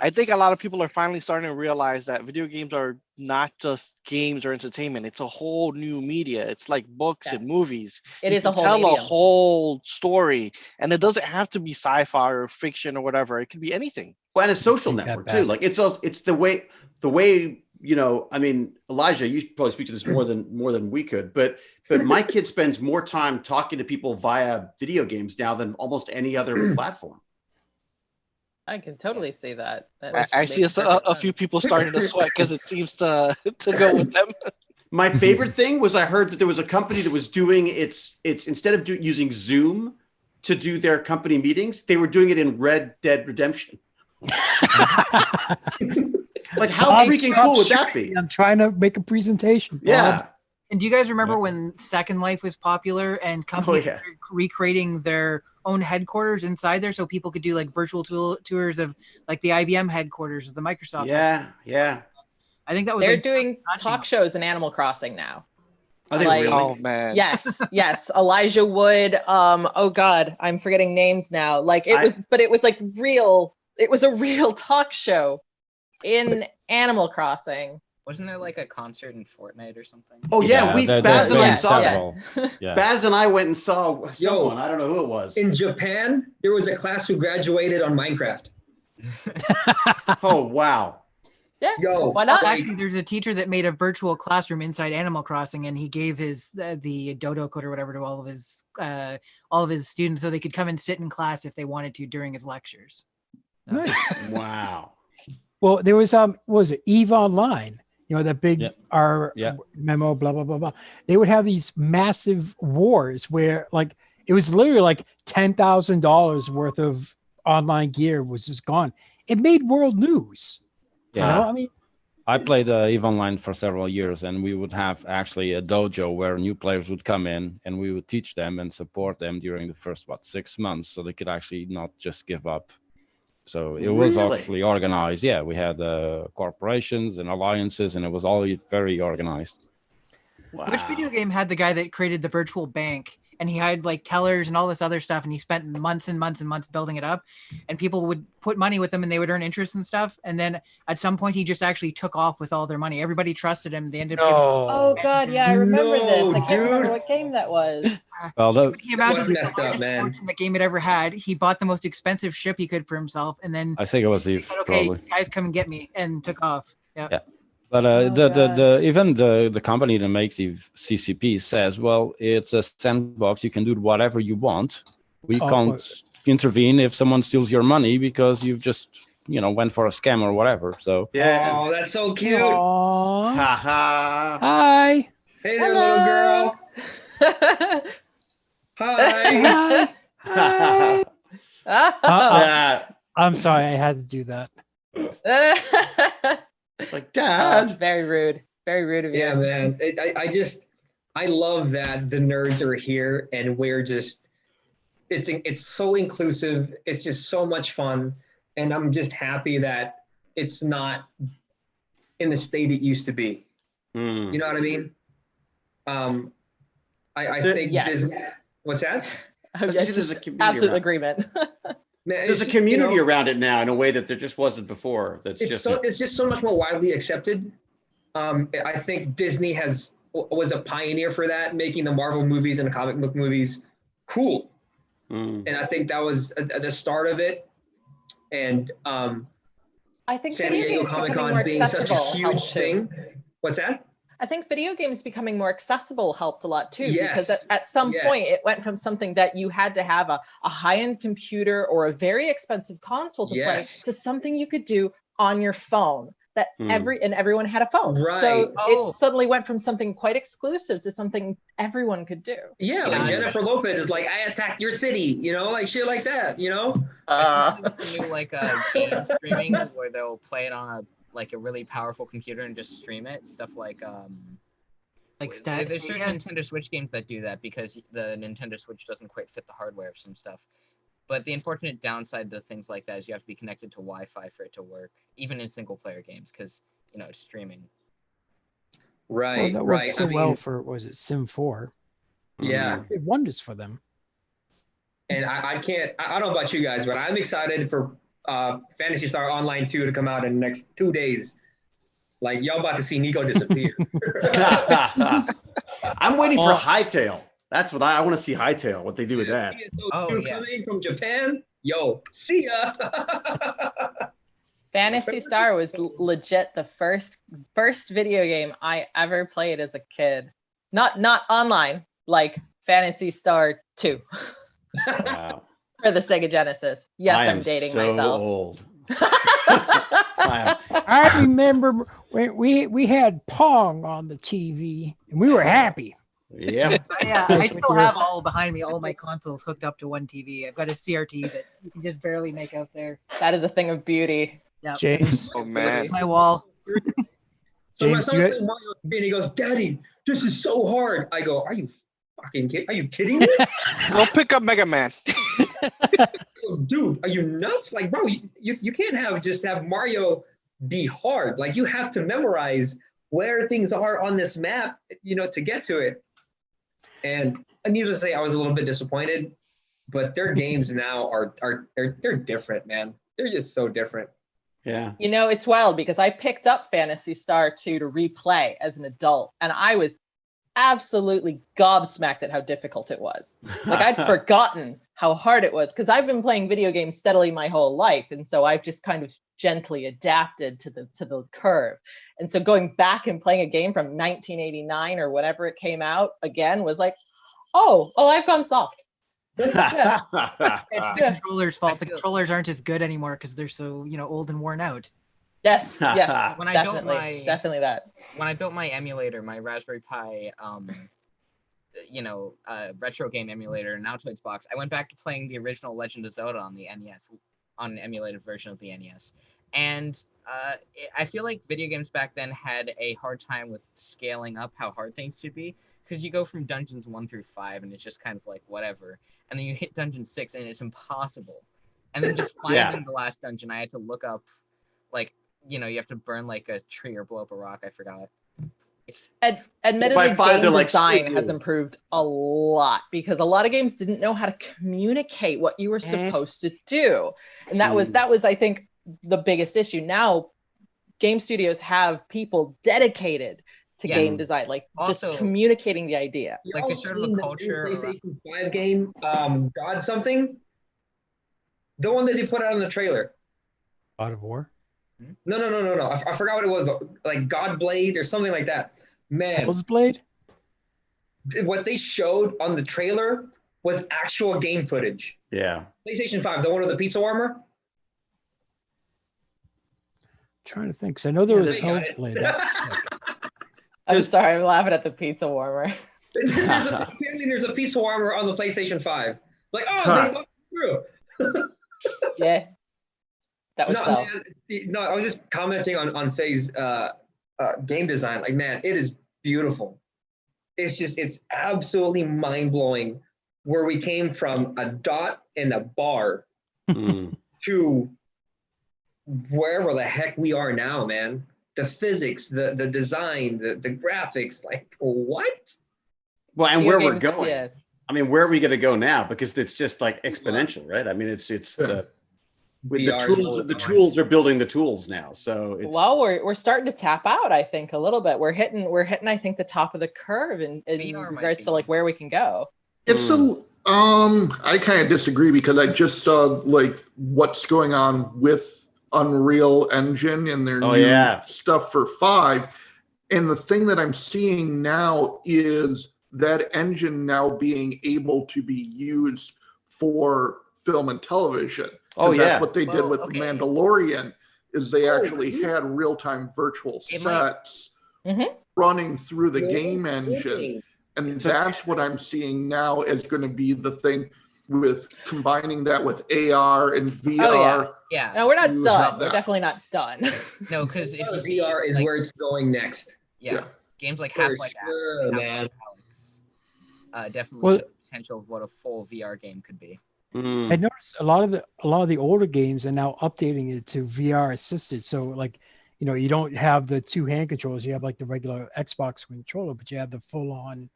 I think a lot of people are finally starting to realize that video games are not just games or entertainment. It's a whole new media. It's like books and movies. It is a whole tell medium. a whole story, and it doesn't have to be sci-fi or fiction or whatever. It could be anything. Well, and a social network too. Like it's the way you know, I mean, Elijah, you probably speak to this more than we could, but my kid spends more time talking to people via video games now than almost any other platform. I can totally see that. I see a few people starting to sweat because it seems to go with them. My favorite thing was I heard that there was a company that was doing its instead of using Zoom to do their company meetings, they were doing it in Red Dead Redemption. Like, how freaking cool would that be? I'm trying to make a presentation. Bob. Yeah. And do you guys remember when Second Life was popular and companies started recreating their own headquarters inside there so people could do like virtual tours of like the IBM headquarters or the Microsoft? Yeah. I think that was They're doing talk shows in Animal Crossing now. Are they really? Oh man. Yes. Elijah Wood. Oh God, I'm forgetting names now. Like it was like real. It was a real talk show in Animal Crossing. Wasn't there like a concert in Fortnite or something? Oh yeah, Baz and I saw that. Yeah. Baz and I went and saw someone. I don't know who it was. In Japan, there was a class who graduated on Minecraft. Oh wow. Yeah. Why not? Actually, there's a teacher that made a virtual classroom inside Animal Crossing, and he gave his the dodo code or whatever to all of his students so they could come and sit in class if they wanted to during his lectures. Nice. Wow. Well, there was what was it, EVE Online? You know, that big memo, blah blah blah blah. They would have these massive wars where, like, it was literally like $10,000 worth of online gear was just gone. It made world news. Yeah, you know? I mean, I played EVE Online for several years, and we would have actually a dojo where new players would come in, and we would teach them and support them during the first 6 months, so they could actually not just give up. So it was actually organized. Yeah, we had corporations and alliances, and it was all very organized. Wow. Which video game had the guy that created the virtual bank? And he had like tellers and all this other stuff, and he spent months and months and months building it up, and people would put money with him and they would earn interest and stuff. And then at some point he just actually took off with all their money. Everybody trusted him. They ended up Oh God, yeah, I remember this. I can't remember what game that was. Well, when he imagined the largest fortune the game had ever had, he bought the most expensive ship he could for himself, and then I think it was EVE. Said, okay, probably. guys, come and get me, and took off. Yeah. But even the company that makes the CCP says, well, it's a sandbox. You can do whatever you want. We can't intervene if someone steals your money because you've just, went for a scam or whatever. So oh, that's so cute. Ha ha. Hi. Hey there, little girl. Hi. Hi. I'm sorry, I had to do that. It's like, Dad. Very rude. Very rude of you. Yeah, man. I love that the nerds are here, and we're just, it's so inclusive. It's just so much fun. And I'm just happy that it's not in the state it used to be. You know what I mean? I think Disney, what's that? Absolute agreement. Man, there's a community around it now in a way that there just wasn't before. It's just so much more widely accepted. I think Disney was a pioneer for that, making the Marvel movies and the comic book movies cool. And I think that was the start of it. And I think San Diego Comic-Con being such a huge thing. What's that? I think video games becoming more accessible helped a lot too, because at some point it went from something that you had to have a high-end computer or a very expensive console to play to something you could do on your phone. That everyone had a phone, so it suddenly went from something quite exclusive to something everyone could do. Yeah, like Jennifer Lopez is like, I attacked your city, like shit like that, Especially like game streaming where they'll play it on a really powerful computer and just stream it. Stuff like there's certain Nintendo Switch games that do that because the Nintendo Switch doesn't quite fit the hardware of some stuff. But the unfortunate downside to things like that is you have to be connected to Wi-Fi for it to work, even in single-player games, because it's streaming. Right. Well, that worked so well for Sim 4. Yeah, it did wonders for them. And I don't know about you guys, but I'm excited for Phantasy Star Online 2 to come out in the next 2 days. Like, y'all about to see Nikko disappear. I'm waiting for Hightail. That's what I want to see. Hightail, what they do with that. Coming from Japan, yo, see ya. Phantasy Star was legit the first video game I ever played as a kid. Not online, like Phantasy Star 2. Wow. For the Sega Genesis. Yes, I'm dating so myself. Old. I remember when we had Pong on the TV and we were happy. Yeah. Yeah, I still have all behind me, all my consoles hooked up to one TV. I've got a CRT that you can just barely make out there. That is a thing of beauty. Yep. James. Oh man. My wall. So my James, son you plays Mario with me and he goes, "Daddy, this is so hard." I go, "Are you fucking kidding? Are you kidding me?" Go pick up Mega Man. Dude, are you nuts? Like, bro, you can't have Mario be hard. Like, you have to memorize where things are on this map, to get to it. And needless to say, I was a little bit disappointed, but their games now they're different, man. They're just so different. Yeah. It's wild because I picked up Phantasy Star 2 to replay as an adult, and I was absolutely gobsmacked at how difficult it was. Like, I'd forgotten how hard it was because I've been playing video games steadily my whole life, and so I've just kind of gently adapted to the curve. And so going back and playing a game from 1989 or whatever it came out again was like, oh, I've gone soft. Yeah. It's the controller's fault. The controllers aren't as good anymore because they're so old and worn out. Yes, When I definitely that. When I built my emulator, my Raspberry Pi, retro game emulator, and Altoids box, I went back to playing the original Legend of Zelda on the NES, on an emulated version of the NES. And I feel like video games back then had a hard time with scaling up how hard things should be, because you go from dungeons 1 through 5 and it's just kind of like whatever, and then you hit dungeon 6 and it's impossible, and then just finding the last dungeon, I had to look up, like, you have to burn like a tree or blow up a rock. I forgot. Admittedly, By 5, game they're design like, has improved a lot because a lot of games didn't know how to communicate what you were supposed to do, and that was I think the biggest issue. Now game studios have people dedicated to game design, like also, just communicating the idea. Like they started the culture. PlayStation 5 game, God something, the one that they put out in the trailer. God of War. No. I forgot what it was, but like God Blade or something like that. Man, Devil's Blade. What they showed on the trailer was actual game footage. Yeah. PlayStation 5, the one with the pizza warmer. Trying to think, because I know there was Hell's Blade. I'm sorry, I'm laughing at the pizza warmer. Apparently, there's a pizza warmer on the PlayStation 5. Like, they thought it through. Yeah. That was no, I was just commenting on Faye's game design. Like, man, it is beautiful. It's absolutely mind-blowing where we came from a dot in a bar to wherever the heck we are now, man. The physics, the design, the graphics, like, what? Well, and where we're going. Yeah. I mean, where are we going to go now? Because it's just like exponential, right? I mean, it's the tools are building the tools now. So it's we're starting to tap out, I think, a little bit. We're hitting I think the top of the curve in regards to like where we can go. It's I kind of disagree because I just saw like what's going on with Unreal Engine and their new stuff for 5. And the thing that I'm seeing now is that engine now being able to be used for film and television. That's what they did with The Mandalorian, is they actually had real-time virtual sets running through the game engine. And that's what I'm seeing now is going to be the thing with combining that with AR and VR. No, we're not done. We're definitely not done. No, because if you VR is where it's going next. Yeah. Games like Half-Life man. Definitely show the potential of what a full VR game could be. I noticed a lot of the older games are now updating it to VR assisted. So like, you don't have the 2 hand controls. You have like the regular Xbox controller, but you have the full on,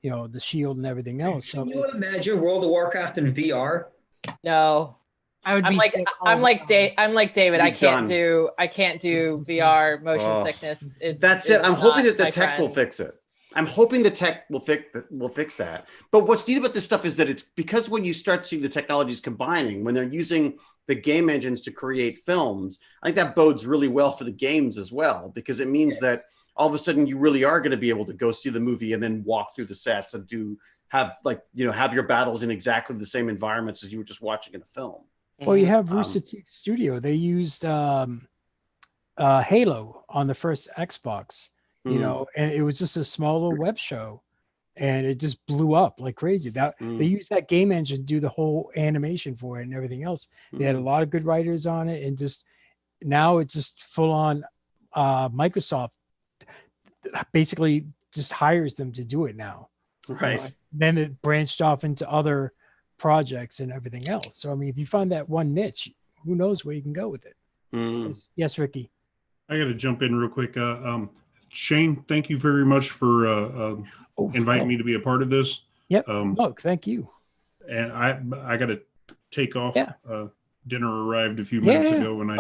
the shield and everything else. So can you imagine World of Warcraft in VR? No. I'm like David. I can't do VR motion sickness. That's it. I'm hoping that the tech will fix it. I'm hoping the tech will fix that. But what's neat about this stuff is that it's because when you start seeing the technologies combining, when they're using the game engines to create films, I think that bodes really well for the games as well, because it means that all of a sudden you really are going to be able to go see the movie and then walk through the sets and have your battles in exactly the same environments as you were just watching in a film. Well, you have Rooster Teeth Studio. They used Halo on the first Xbox. And it was just a small little web show, and it just blew up like crazy. They used that game engine to do the whole animation for it and everything else. They had a lot of good writers on it, and just now it's just full on. Microsoft basically just hires them to do it now. Right. Then it branched off into other projects and everything else. So I mean, if you find that one niche, who knows where you can go with it. Yes, Ricky. I got to jump in real quick. Shane, thank you very much for inviting me to be a part of this. Yep. Look, thank you. And I got to take off. Yeah. Dinner arrived a few minutes ago, and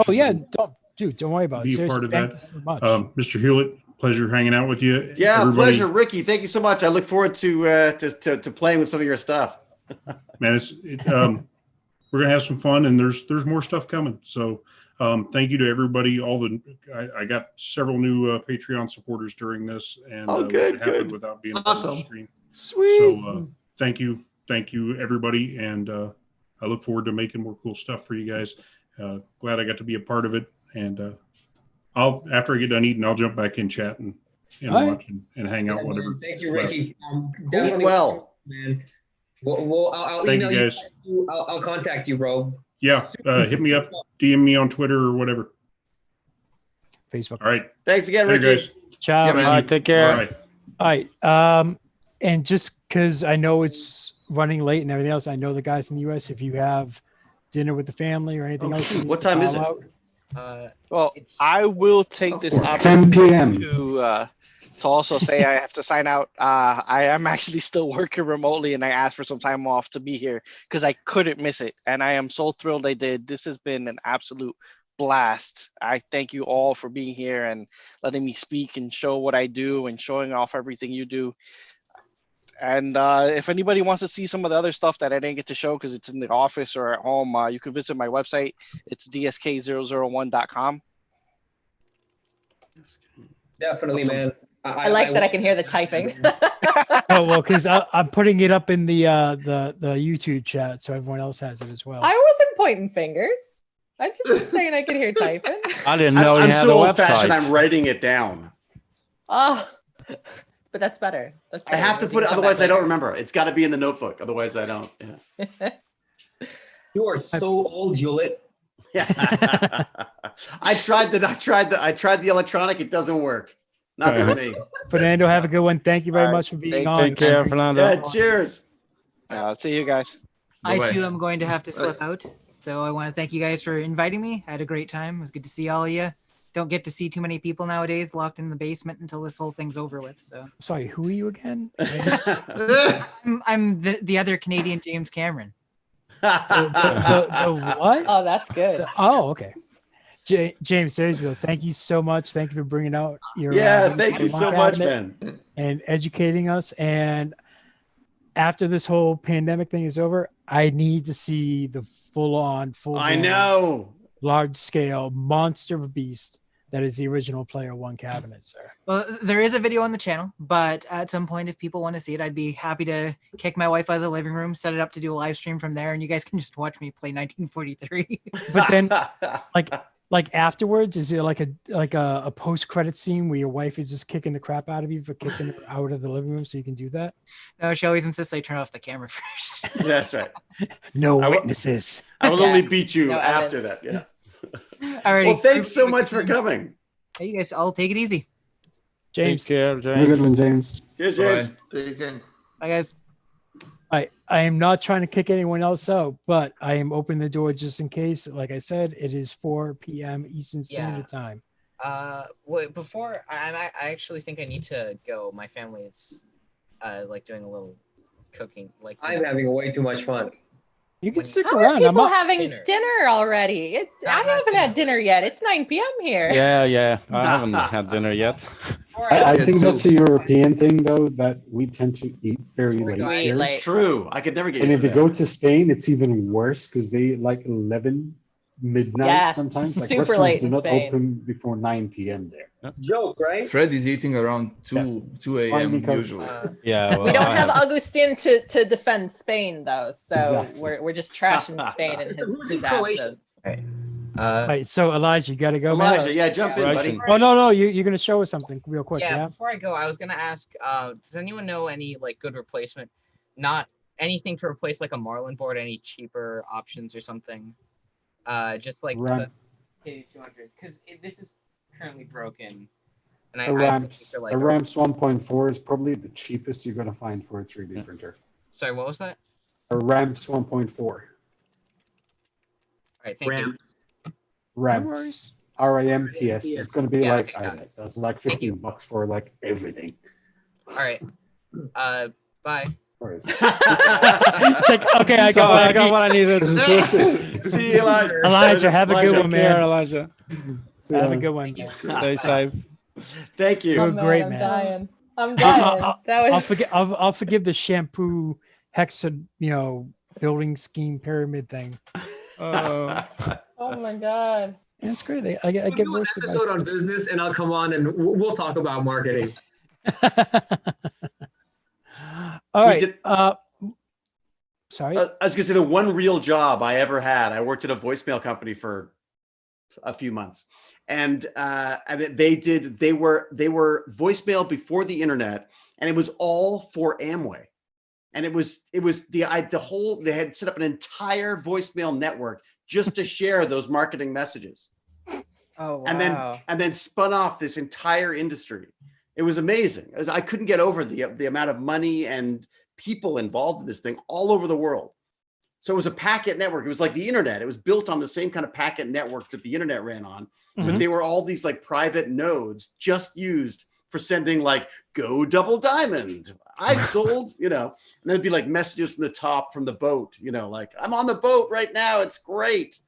don't worry about it. Be a part of that. Thank you so much. Mr. Hewlett, pleasure hanging out with you. Yeah, pleasure, Ricky. Thank you so much. I look forward to playing with some of your stuff. Man, we're gonna have some fun, and there's more stuff coming. So. Thank you to everybody. I got several new Patreon supporters during this, and it happened without being on the screen. Sweet. So thank you, everybody, and I look forward to making more cool stuff for you guys. Glad I got to be a part of it, and after I get done eating, I'll jump back in chat and watch and hang out, whatever. Thank you, Ricky. Definitely well, man. I'll Thank email you guys. I'll contact you, bro. Yeah, hit me up, DM me on Twitter or whatever. Facebook. All right. Thanks again, Ricky. Guys. Ciao. All right, take care. All right. And just because I know it's running late and everything else, I know the guys in the US, if you have dinner with the family or anything else. What time is it? Well, I will take this It's 10 p.m. to also say I have to sign out. I am actually still working remotely, and I asked for some time off to be here because I couldn't miss it. And I am so thrilled I did. This has been an absolute blast. I thank you all for being here and letting me speak and show what I do and showing off everything you do. And if anybody wants to see some of the other stuff that I didn't get to show because it's in the office or at home, you can visit my website. It's dsk001.com. Definitely, man. I like that I can hear the typing. Oh well, because I'm putting it up in the YouTube chat, so everyone else has it as well. I wasn't pointing fingers. I just was saying I could hear typing. I didn't know you I'm had so a old-fashioned. website. I'm writing it down. Oh, but that's better. That's I better. have to put it, otherwise I don't remember. It's got to be in the notebook. Otherwise I don't. Yeah. You are so old, Hewlett. Yeah. I tried the electronic. It doesn't work. Not for me. Fernando, have a good one. Thank you very much for being on. Take care, Fernando. Yeah, cheers. See you guys. I too am going to have to slip out. So I want to thank you guys for inviting me. I had a great time. It was good to see all of you. Don't get to see too many people nowadays locked in the basement until this whole thing's over with. So sorry, who are you again? I'm the other Canadian James Cameron. The what? Oh, that's good. Oh, okay. James, seriously, though, thank you so much. Thank you for bringing out your thank you so much, man, and educating us. And after this whole pandemic thing is over, I need to see the full large scale monster of a beast that is the original Player One cabinet, sir. Well, there is a video on the channel, but at some point, if people want to see it, I'd be happy to kick my wife out of the living room, set it up to do a live stream from there, and you guys can just watch me play 1943. But then, like afterwards, is it like a post credit scene where your wife is just kicking the crap out of you for kicking her out of the living room, so you can do that? No, she always insists I turn off the camera first. That's right. No witnesses. I will only beat you after that. Yeah. Alrighty. Well, thanks so much for coming. Hey, you guys, I'll take it easy. James. Take care, James. Have a good one, James. Cheers, James. Bye, guys. I am not trying to kick anyone else out, but I am opening the door just in case. Like I said, it is 4 p.m. Eastern Standard Time. Before I actually think I need to go. My family is like doing a little cooking. Like I'm having way too much fun. You can When- stick How are around. I'm people up. having Dinner. dinner already? I haven't had dinner yet. It's 9 p.m. here. Yeah. I haven't had dinner yet. I Yeah, think too. that's a European thing, though, that we tend to eat very Before we late go here. late. It's true. I could never get And used if to you that. go to Spain, it's even worse because they like 11 midnight Yeah, sometimes. Like super restaurants late do in not Spain. open before 9 p.m. there. Joke, right? Fred is eating around 2 a.m. Because- usually. Yeah. Well, We don't I have have- Augustin to defend Spain though, so Exactly. we're just trashing Spain and his Croatia? absence. Right, so Elijah, you got to go, man. Elijah, yeah, jump in, buddy. Russian. Oh no, you're gonna show us something real quick. Yeah, Yeah. before I go, I was gonna ask, does anyone know any like good replacement? Not anything to replace like a Marlin board, any cheaper options or something? Just like Ramp. the K200, because this is currently broken. And A Ramps, like a Ramps 1.4 is probably the cheapest you're gonna find for a 3D printer. Sorry, what was that? A Ramps 1.4. All right, thank you. Ramps. RAMPS. It's gonna be Yeah, like okay, I got don't know, it. it's like Thank you. $15 for like everything. All right. Bye. Or is- It's like, okay, I So I got got what I needed. See you, Elijah. Elijah, have a good Elijah. one, Take care, man. Elijah. Have a good one. Stay safe. Thank you. Oh, You're man, great, I'm man. dying. I'm dying. That was I'll forgive the shampoo building scheme pyramid thing. Oh. oh my god. Yeah, it's great. I get We'll do an roasted by episode on business, and I'll come on and we'll talk about marketing. All right. did- Sorry. I was gonna say the one real job I ever had. I worked at a voicemail company for a few months, and they were voicemail before the internet, and it was all for Amway, and it was they had set up an entire voicemail network just to share those marketing messages, Oh wow. and then spun off this entire industry. It was amazing. I couldn't get over the amount of money and people involved in this thing all over the world. So it was a packet network. It was like the internet. It was built on the same kind of packet network that the internet ran on, but they were all these like private nodes just used for sending like go double diamond. I sold, and there'd be like messages from the top from the boat, like I'm on the boat right now. It's great.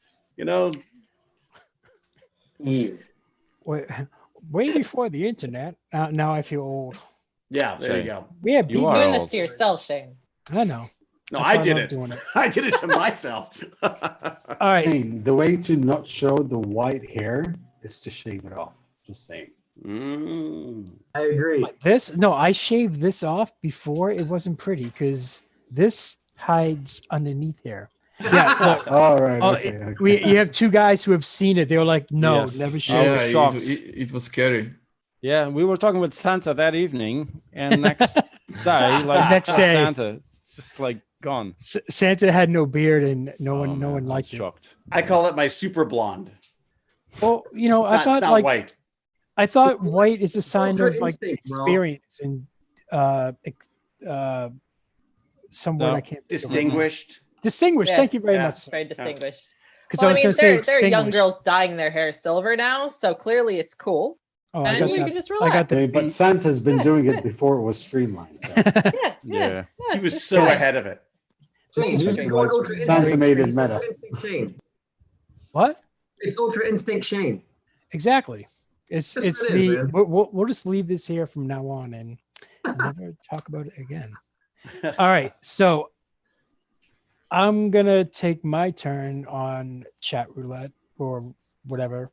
Way before the internet. Now I feel old. Yeah, there you go. We had You people. are Doing this old. to yourself, Shane. I know. No, That's I why did love it. doing it. I did it to myself. All right. Hey, the way to not show the white hair is to shave it off. Just saying. I agree. I shaved this off before it wasn't pretty because this hides underneath here. Yeah. Look, All right. Okay. you have two guys who have seen it. They were like, no, Yes. never I shave. was Yeah, shocked. it was scary. Yeah, we were talking with Santa that evening, and next day, Next day. Santa, it's just like gone. Santa had no beard and no one I was liked it. shocked. I call it my super blonde. Well, It's I thought not like white. I thought white is a sign Ultra of like instinct, bro. experience and some word No. I can't think of right now. Distinguished. Distinguished. Yes, Thank you very yeah. much. Very distinguished. Because I was going to say there are young extinguished. girls dyeing their hair silver now, so clearly it's cool. Oh, I and got you that. can just I relax. got the Okay, but Santa's been Good, doing good. it before it was streamlined. So. Yeah. He was it's so good. ahead of it. This Shane, is you fucking should go on like Ultra Santa Instinct, made it Shane. meta. Ultra Instinct Shane. What? It's Ultra Instinct Shane. Exactly. It's That's what it the is, man. we'll just leave this here from now on and never talk about it again. All right, so I'm gonna take my turn on chat roulette or whatever.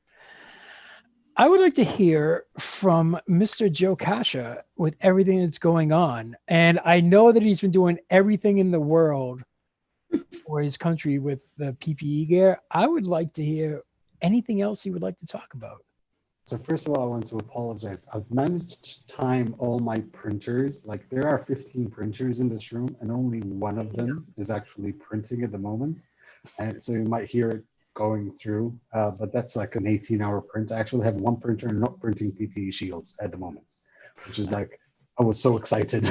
I would like to hear from Mr. Joe Kasha with everything that's going on, and I know that he's been doing everything in the world for his country with the PPE gear. I would like to hear anything else he would like to talk about. So first of all, I want to apologize. I've managed to time all my printers. Like there are 15 printers in this room and only one of them is actually printing at the moment. And so you might hear it going through, but that's like an 18-hour print. I actually have one printer not printing PPE shields at the moment, which is like, I was so excited.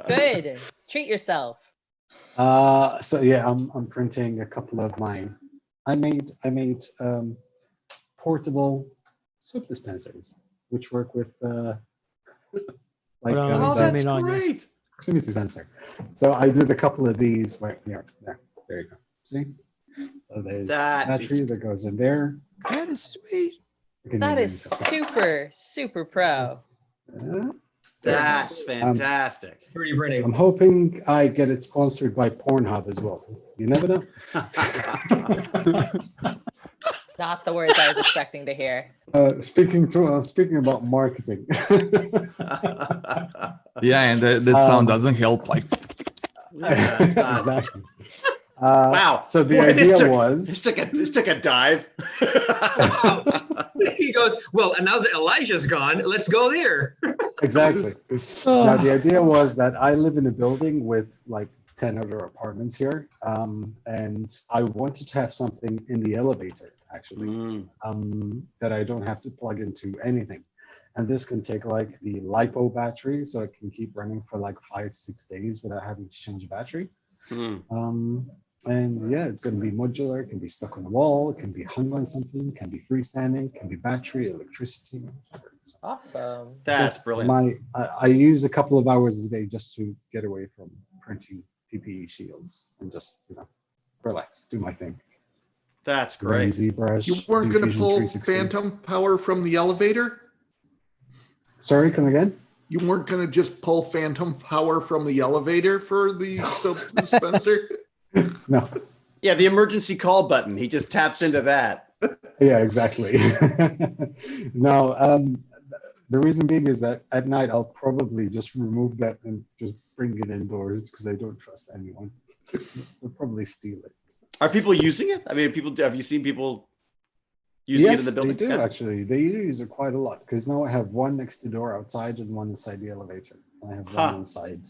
Good. Treat yourself. So yeah, I'm printing a couple of mine. I made portable soap dispensers, which work with Hold on, let me zoom in on you. Great. proximity sensor. So I did a couple of these. Wait, there you go. See? So there's battery that goes in there. That is sweet. That is super, super pro. That's fantastic. 3D printing. I'm hoping I get it sponsored by Pornhub as well. You never know. Not the words I was expecting to hear. Speaking about marketing. Yeah, and that sound doesn't help. Like, exactly. Wow. So the idea was this took a dive. He goes, well, and now that Elijah's gone, let's go there. Exactly. Now the idea was that I live in a building with like 10 other apartments here, and I wanted to have something in the elevator actually, that I don't have to plug into anything. And this can take like the LiPo battery, so it can keep running for like 5-6 days without having to change the battery. And yeah, it's going to be modular. It can be stuck on the wall. It can be hung on something. It can be freestanding. It can be battery, electricity. Awesome. That's brilliant. I use a couple of hours a day just to get away from printing PPE shields and just relax, do my thing. That's great. ZBrush, You weren't going to Fusion pull 360. phantom power from the elevator? Sorry, come again? You weren't going to just pull phantom power from the elevator for the soap dispenser? No. Yeah, the emergency call button. He just taps into that. Yeah, exactly. No, the reason being is that at night I'll probably just remove that and just bring it indoors because I don't trust anyone. They'll probably steal it. Are people using it? I mean, have you seen people using it in the building? They do actually. They use it quite a lot because now I have one next to the door outside and one inside the elevator. I have one inside.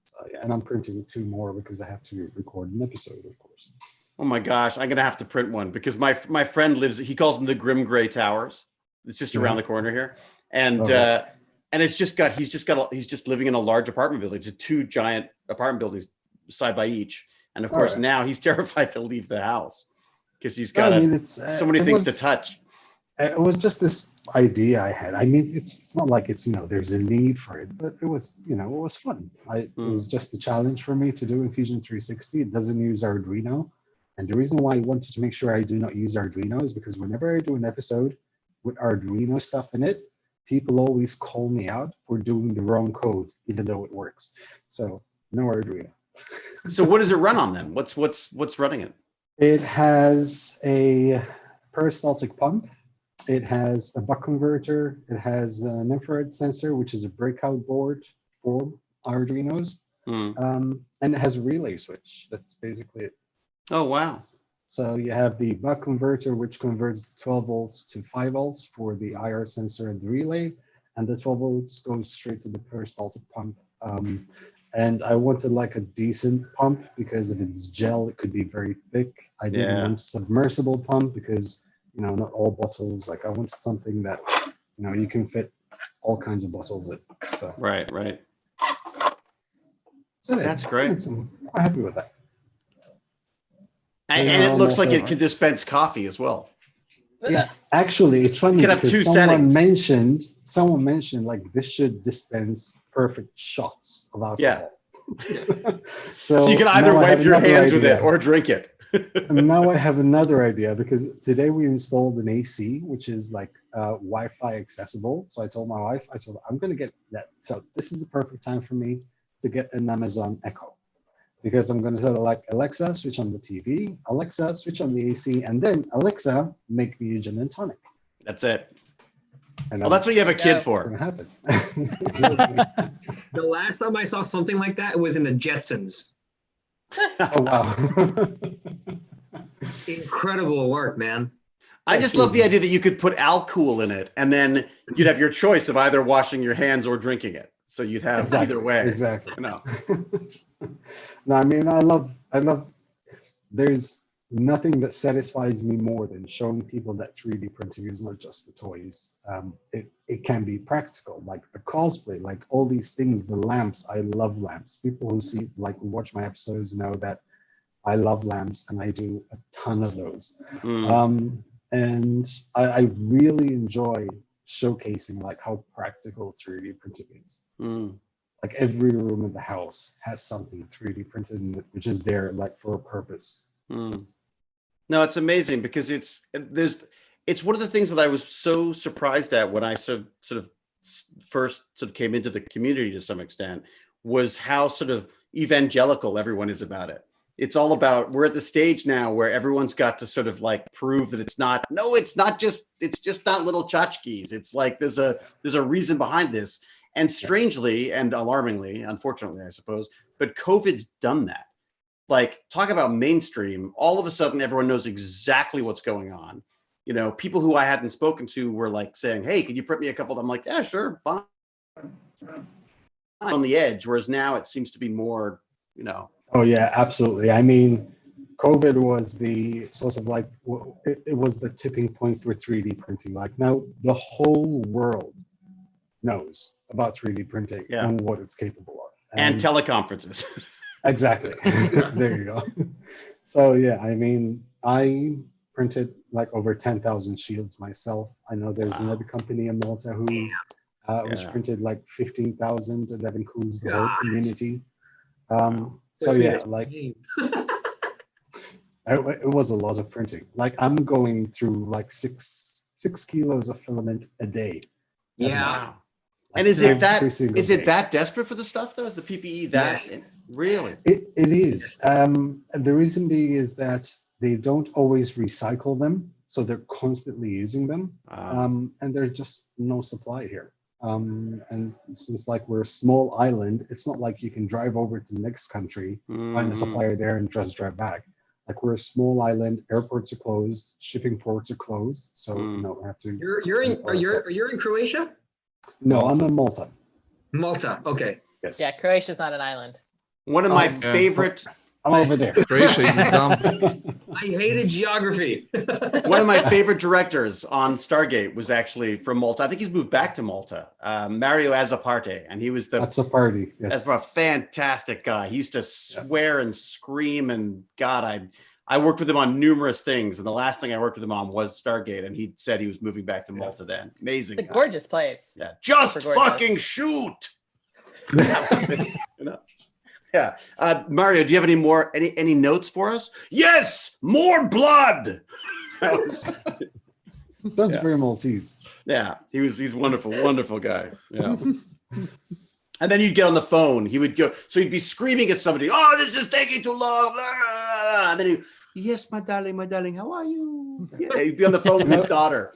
So, yeah, and I'm printing 2 more because I have to record an episode, of course. Oh my gosh, I'm gonna have to print one because my friend lives. He calls them the Grim Gray Towers. It's just around the corner here, and he's just living in a large apartment building. It's 2 giant apartment buildings side by each, and of course now he's terrified to leave the house because he's got so many things to touch. It was just this idea I had. I mean, it's not like it's there's a need for it, but it was it was fun. It was just a challenge for me to do in Fusion 360. It doesn't use Arduino, and the reason why I wanted to make sure I do not use Arduino is because whenever I do an episode with Arduino stuff in it, people always call me out for doing the wrong code, even though it works. So no Arduino. So what does it run on then? What's running it? It has a peristaltic pump. It has a buck converter. It has an infrared sensor, which is a breakout board for Arduinos. And it has a relay switch. That's basically it. Oh, wow. So you have the buck converter, which converts 12 volts to 5 volts for the IR sensor and the relay. And the 12 volts goes straight to the peristaltic pump. And I wanted like a decent pump because if it's gel, it could be very thick. I didn't want submersible pump because not all bottles. Like I wanted something that you can fit all kinds of bottles in. So right. So that's great. I'm happy with that. And it looks like it can dispense coffee as well. Yeah, actually, it's funny because someone mentioned like this should dispense perfect shots of alcohol. Yeah. So you can either wipe your hands with it or drink it. And now I have another idea because today we installed an AC, which is like Wi-Fi accessible. So I told my wife, I'm going to get that. So this is the perfect time for me to get an Amazon Echo because I'm going to tell like Alexa, switch on the TV, Alexa, switch on the AC, and then Alexa, make me a gin and tonic. That's it. And that's what you have a kid for. Happen. The last time I saw something like that, it was in the Jetsons. Oh, wow. Incredible work, man. I just love the idea that you could put Alcool in it and then you'd have your choice of either washing your hands or drinking it. So you'd have either way. Exactly. No, I mean, I love, there's nothing that satisfies me more than showing people that 3D printing is not just for toys. It can be practical, like the cosplay, like all these things, the lamps. I love lamps. People who watch my episodes know that I love lamps and I do a ton of those. And I really enjoy showcasing like how practical 3D printing is. like every room in the house has something 3D printed in it, which is there like for a purpose. No, it's amazing because it's one of the things that I was so surprised at when I sort of first came into the community to some extent, was how sort of evangelical everyone is about it. It's all about, we're at the stage now where everyone's got to sort of like prove that it's not just not little tchotchkes. It's like there's a reason behind this. And strangely and alarmingly, unfortunately, I suppose, but COVID's done that. Like, talk about mainstream, all of a sudden everyone knows exactly what's going on. You know, people who I hadn't spoken to were like saying, hey, can you print me a couple of them? I'm like, yeah, sure, fine. On the edge, whereas now it seems to be more, you know. Oh yeah, absolutely. I mean, COVID was the sort of like, it was the tipping point for 3D printing. Like now the whole world knows about 3D printing and what it's capable of. And teleconferences. Exactly. There you go. So yeah, I mean, I printed like over 10,000 shields myself. I know there's another company in Malta who was printed like 15,000, and that includes the whole community. So yeah, like it was a lot of printing. Like I'm going through like six kilos of filament a day. Yeah. And is it that desperate for the stuff though? Is the PPE that really? It is. And the reason being is that they don't always recycle them, so they're constantly using them, and there's just no supply here. And since like we're a small island, it's not like you can drive over to the next country, find a supplier there, and just drive back. Like we're a small island, airports are closed, shipping ports are closed, so you know we have to. You're in Croatia? No, I'm in Malta. Malta, okay. Yes. Yeah, Croatia's not an island. One of my favorite. I'm over there. Croatia is dumb. I hated geography. One of my favorite directors on Stargate was actually from Malta. I think he's moved back to Malta. Mario Azaparte, and he was Azaparte. Yes. That's a fantastic guy. He used to swear and scream, and God, I worked with him on numerous things, and the last thing I worked with him on was Stargate, and he said he was moving back to Malta then. Amazing. It's a gorgeous place. Yeah, just fucking shoot. You know? Yeah. Mario, do you have any notes for us? Yes, more blood. Sounds very Maltese. Yeah, he's wonderful, wonderful guy. Yeah. And then you'd get on the phone. He would go, so he'd be screaming at somebody, oh, this is taking too long. Blah, blah, blah. And then yes, my darling, how are you? Yeah, he'd be on the phone with his daughter.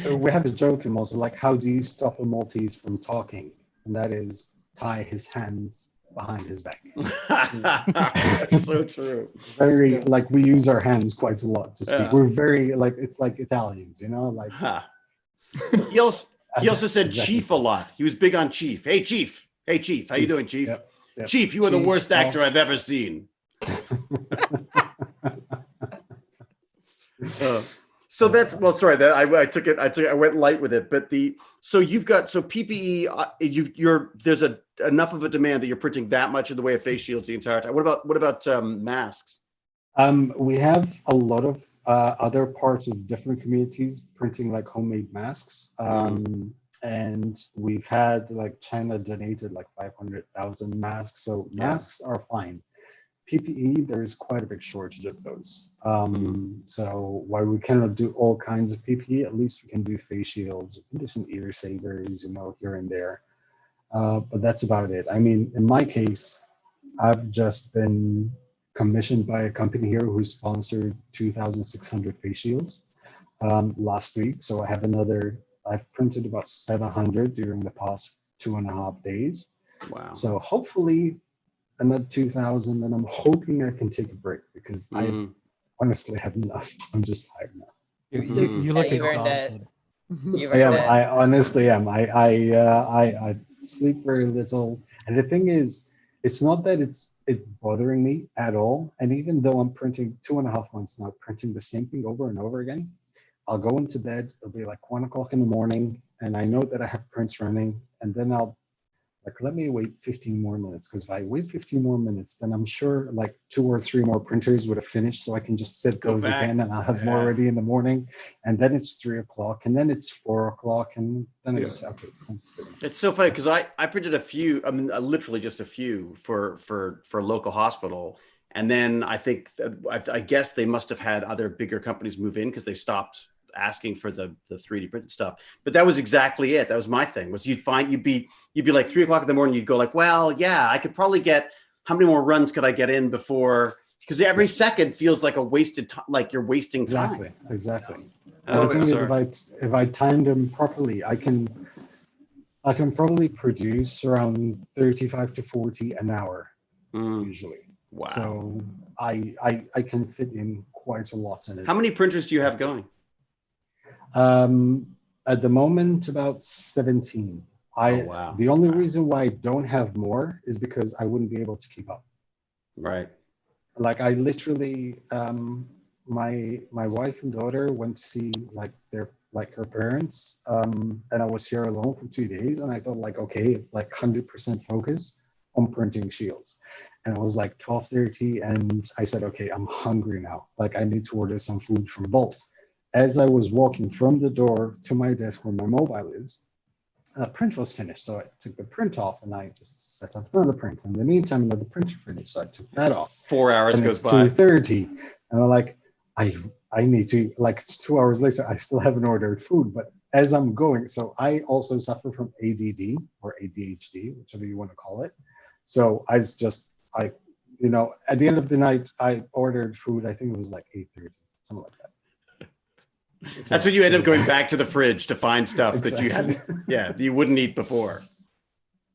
We have a joke in Malta, like, how do you stop a Maltese from talking? And that is tie his hands behind his back. That's so true. Very, like, we use our hands quite a lot to speak. We're very, like, it's like Italians, you know? Like. He also said chief a lot. He was big on chief. Hey, chief. Hey, Chief, how you doing, Chief? Yep. Chief, you are the worst actor I've ever seen. So that's, well, sorry, that I went light with it, but you've got PPE. There's enough of a demand that you're printing that much in the way of face shields the entire time. What about masks? We have a lot of other parts of different communities printing like homemade masks. And we've had like China donated like 500,000 masks. So masks are fine. PPE, there is quite a big shortage of those. So while we cannot do all kinds of PPE, at least we can do face shields, we can do some ear savers, you know, here and there. But that's about it. I mean, in my case, I've just been commissioned by a company here who sponsored 2,600 face shields last week. So I have I've printed about 700 during the past 2.5 days. Wow. So hopefully another 2,000, and I'm hoping I can take a break because I honestly have enough. I'm just tired now. You look exhausted. I honestly am. I sleep very little. And the thing is, it's not that it's bothering me at all. And even though I'm printing 2.5 months now, printing the same thing over and over again, I'll go into bed, it'll be like 1 o'clock in the morning, and I know that I have prints running, and then I'll Like, let me wait 15 more minutes, because if I wait 15 more minutes, then I'm sure like 2 or 3 more printers would have finished, so I can just set those again, and I'll have more ready in the morning. And then it's 3 o'clock, and then it's 4 o'clock, and then I just say, okay, it's time to sit. It's so funny because I printed a few, I mean, literally just a few for a local hospital. And then I think, I guess they must have had other bigger companies move in because they stopped asking for the 3D printed stuff. But that was exactly it. That was my thing, was you'd be like 3 o'clock in the morning, you'd go like, well, yeah, I could probably get, how many more runs could I get in before? Because every second feels like a wasted time, like you're wasting time. Exactly. Oh, the thing is, if I timed them properly, I can probably produce around 35 to 40 an hour usually. Wow. So I can fit in quite a lot in it. How many printers do you have going? At the moment, about 17. Wow. The only reason why I don't have more is because I wouldn't be able to keep up. Right. Like, I literally, my wife and daughter went to see her parents, and I was here alone for 2 days, and I thought like, okay, it's like 100% focus on printing shields. And it was like 12:30, and I said, okay, I'm hungry now. Like, I need to order some food from Bolt. As I was walking from the door to my desk where my mobile is, print was finished. So I took the print off, and I just set up another print. In the meantime, another printer finished, so I took that off. 4 hours and goes it's by. 2:30, and I'm like, I need to, like, it's 2 hours later, I still haven't ordered food. But as I'm going, so I also suffer from ADD or ADHD, whichever you want to call it. So at the end of the night, I ordered food. I think it was like 8:30, something like that. That's when you end up going back to the fridge to find stuff that you had, that you wouldn't eat before.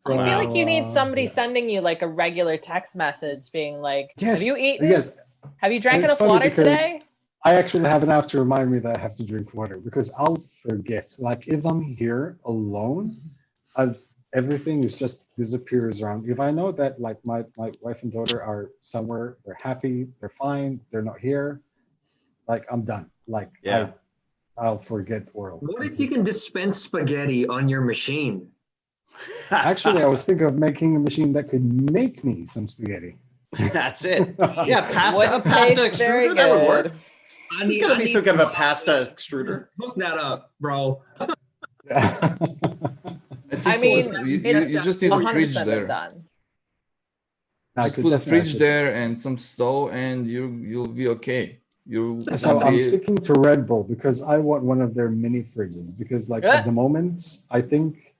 I feel like you need somebody sending you like a regular text message being like, have you eaten? Yes. Have you drank And it's enough funny water because today? I actually have an app to remind me that I have to drink water, because I'll forget. Like, if I'm here alone, everything is just disappears around. If I know that like my wife and daughter are somewhere, they're happy, they're fine, they're not here, like, I'm done. Like, I'll forget the world. What if you can dispense spaghetti on your machine? Actually, I was thinking of making a machine that could make me some spaghetti. That's it. Yeah, a pasta extruder, that would work. There's got to be some kind of a pasta extruder. Hook that up, bro. I mean, you just need a fridge there. Just put a fridge there and some stove, and you'll be okay. So I'm sticking to Red Bull because I want one of their mini fridges, because like at the moment, I think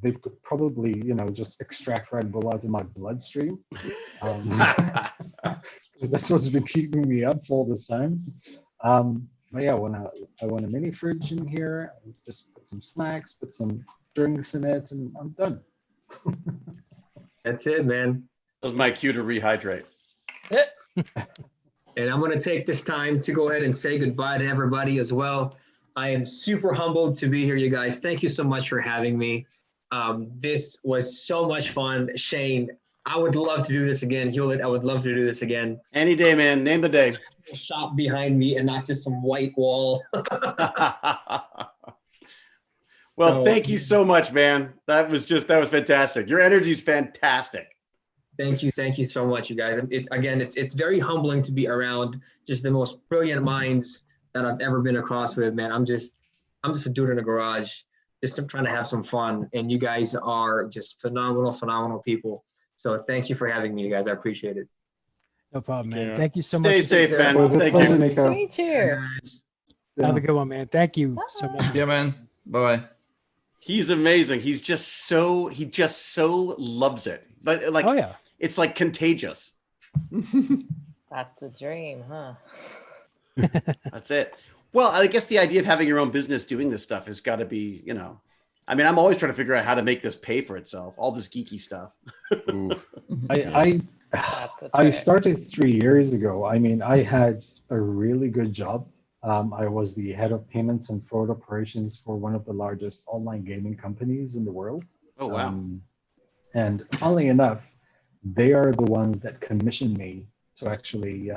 they could probably, just extract Red Bull out of my bloodstream. Because that's what's been keeping me up all this time. But yeah, I want a mini fridge in here, just put some snacks, put some drinks in it, and I'm done. That's it, man. That was my cue to rehydrate. And I'm going to take this time to go ahead and say goodbye to everybody as well. I am super humbled to be here, you guys. Thank you so much for having me. This was so much fun. Shane, I would love to do this again. Hewlett, I would love to do this again. Any day, man. Name the day. Shop behind me and not just some white wall. Well, thank you so much, man. That was fantastic. Your energy is fantastic. Thank you so much, you guys. It's very humbling to be around just the most brilliant minds that I've ever been across with, man. I'm just a dude in a garage, just trying to have some fun, and you guys are just phenomenal people. So thank you for having me, you guys. I appreciate it. No problem, man. Thank you so much. Stay safe, man. Thank you, Nikko. Me too. Have a good one, man. Thank you so much. Yeah, man. Bye-bye. He's amazing. He just so loves it. Like, oh yeah. It's like contagious. That's the dream, huh? That's it. Well, I guess the idea of having your own business doing this stuff has got to be, I mean, I'm always trying to figure out how to make this pay for itself, all this geeky stuff. I started 3 years ago. I mean, I had a really good job. I was the head of payments and fraud operations for one of the largest online gaming companies in the world. Oh, wow. And funnily enough, they are the ones that commissioned me to actually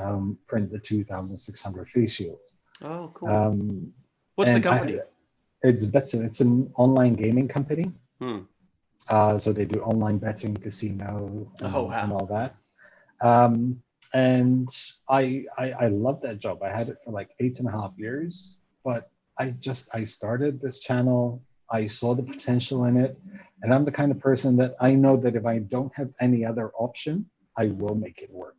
print the 2,600 face shields. Oh, cool. What's the company? It's Betson. It's an online gaming company. So they do online betting, casino, Oh, wow. and all that. And I love that job. I had it for like 8.5 years, but I started this channel. I saw the potential in it, and I'm the kind of person that I know that if I don't have any other option, I will make it work.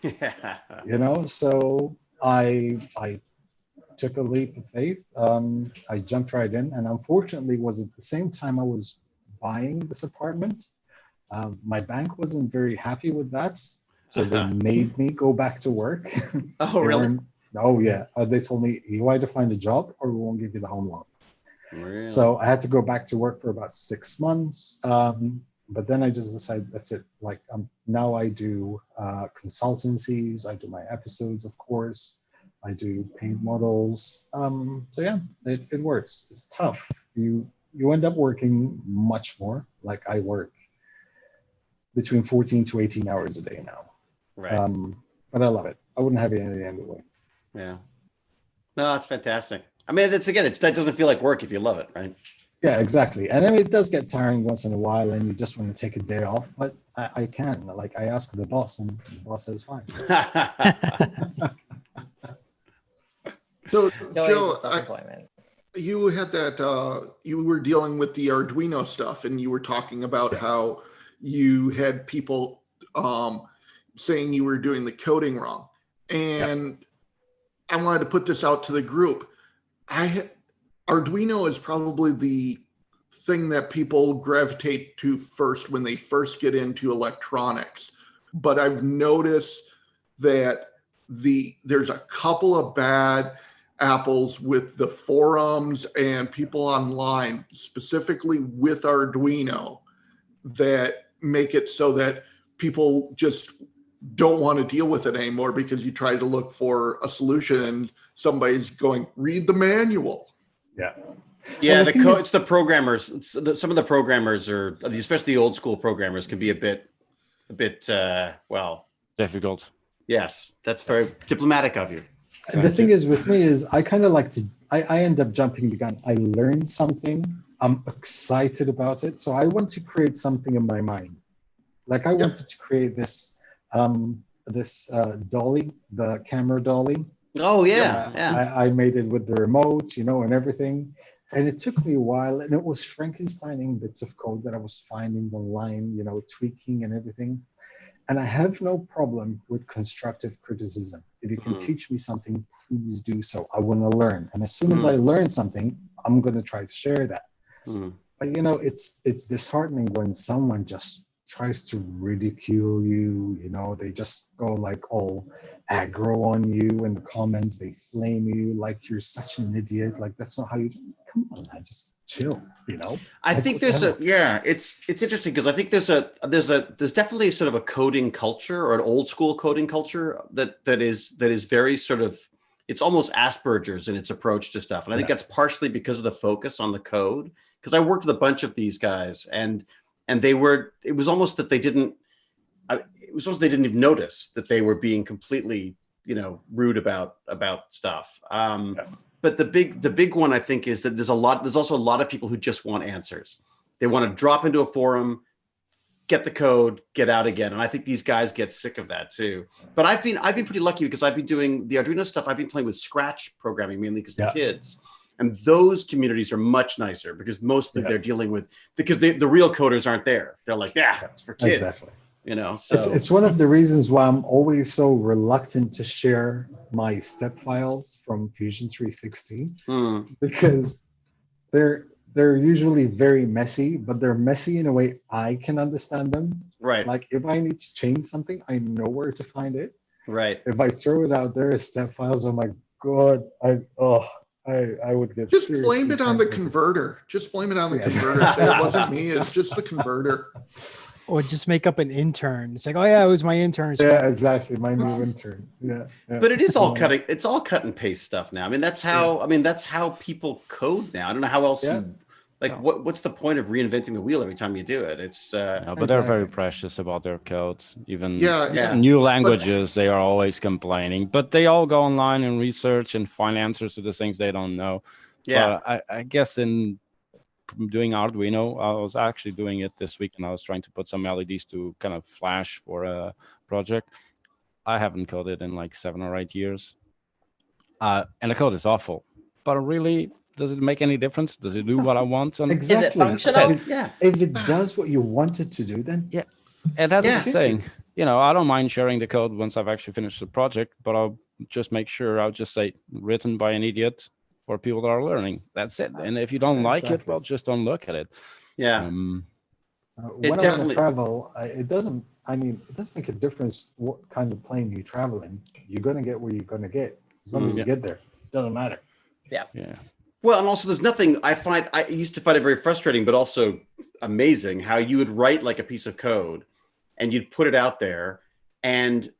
You know, so I took a leap of faith. I jumped right in, and unfortunately, was at the same time I was buying this apartment. My bank wasn't very happy with that, so they made me go back to work. Oh, really? Oh, yeah. They told me, you either find a job or we won't give you the home loan. Really? So I had to go back to work for about 6 months. But then I just decided that's it. Like now I do consultancies. I do my episodes, of course. I do paint models. So yeah, it works. It's tough. You end up working much more. Like I work between 14 to 18 hours a day now. Right. But I love it. I wouldn't have it any other way. Yeah. No, that's fantastic. I mean, that doesn't feel like work if you love it, right? Yeah, exactly. And I mean, it does get tiring once in a while, and you just want to take a day off. But I can. Like, I ask the boss, and the boss says fine. So, Joy Joe, is self-employment. you had that, you were dealing with the Arduino stuff, and you were talking about how you had people saying you were doing the coding wrong. And I wanted to put this out to the group. Arduino is probably the thing that people gravitate to first when they first get into electronics. But I've noticed that there's a couple of bad apples with the forums and people online, specifically with Arduino, that make it so that people just don't want to deal with it anymore because you try to look for a solution and somebody's going, read the manual. Yeah. Yeah, the code. It's the programmers. Some of the programmers are, especially the old school programmers, can be a bit, difficult. Yes, that's very diplomatic of you. The thing is with me is I kind of like to, I end up jumping the gun. I learn something, I'm excited about it. So I want to create something in my mind. Like I wanted to create this dolly, the camera dolly. Oh yeah, I made it with the remote, and everything. And it took me a while, and it was Frankensteining bits of code that I was finding online, tweaking and everything. And I have no problem with constructive criticism. If you can teach me something, please do so. I want to learn. And as soon as I learn something, I'm going to try to share that. But, it's disheartening when someone just tries to ridicule you. They just go like all aggro on you in the comments. They flame you like you're such an idiot. Like, that's not how you do. Come on, man, just chill. I think there's it's interesting because I think there's definitely sort of a coding culture or an old school coding culture that is very sort of, it's almost Asperger's in its approach to stuff. And I think that's partially because of the focus on the code. Because I worked with a bunch of these guys and it was almost that they didn't even notice that they were being completely, rude about stuff. But the big one, I think, is that there's also a lot of people who just want answers. They want to drop into a forum, get the code, get out again. And I think these guys get sick of that too. But I've been pretty lucky because I've been doing the Arduino stuff. I've been playing with Scratch programming mainly because the kids. And those communities are much nicer because mostly they're dealing with, because the real coders aren't there. They're like, it's for kids. Exactly. So it's one of the reasons why I'm always so reluctant to share my step files from Fusion 360 because they're usually very messy, but they're messy in a way I can understand them. Right. Like if I need to change something, I know where to find it. Right. If I throw it out there as step files, oh my God, I would get just blame it on the converter. Just blame it on the converter. Say it wasn't me. It's just the converter. Or just make up an intern. It's like, oh yeah, it was my intern. Yeah, exactly, my new intern. Yeah. But it is all cutting. It's all cut and paste stuff now. I mean, that's how. that's how people code now. I don't know how else you. Like, what's the point of reinventing the wheel every time you do it? It's. But they're very precious about their codes. Even Yeah. new languages, they are always complaining. But they all go online and research and find answers to the things they don't know. Yeah. But I guess in doing Arduino. I was actually doing it this week, and I was trying to put some LEDs to kind of flash for a project. I haven't coded in like 7 or 8 years, and the code is awful. But really, does it make any difference? Does it do what I want? Is it functional? If it does what you want it to do, then yeah. And that's the thing. I don't mind sharing the code once I've actually finished the project, but I'll just make sure I'll just say written by an idiot for people that are learning. That's it. And if you don't like it, well, just don't look at it. Yeah. When I want to travel, it doesn't make a difference what kind of plane you travel in. You're going to get where you're going to get. As long as you get there, it doesn't matter. Yeah. Well, and also there's nothing I used to find it very frustrating, but also amazing how you would write like a piece of code and you'd put it out there, and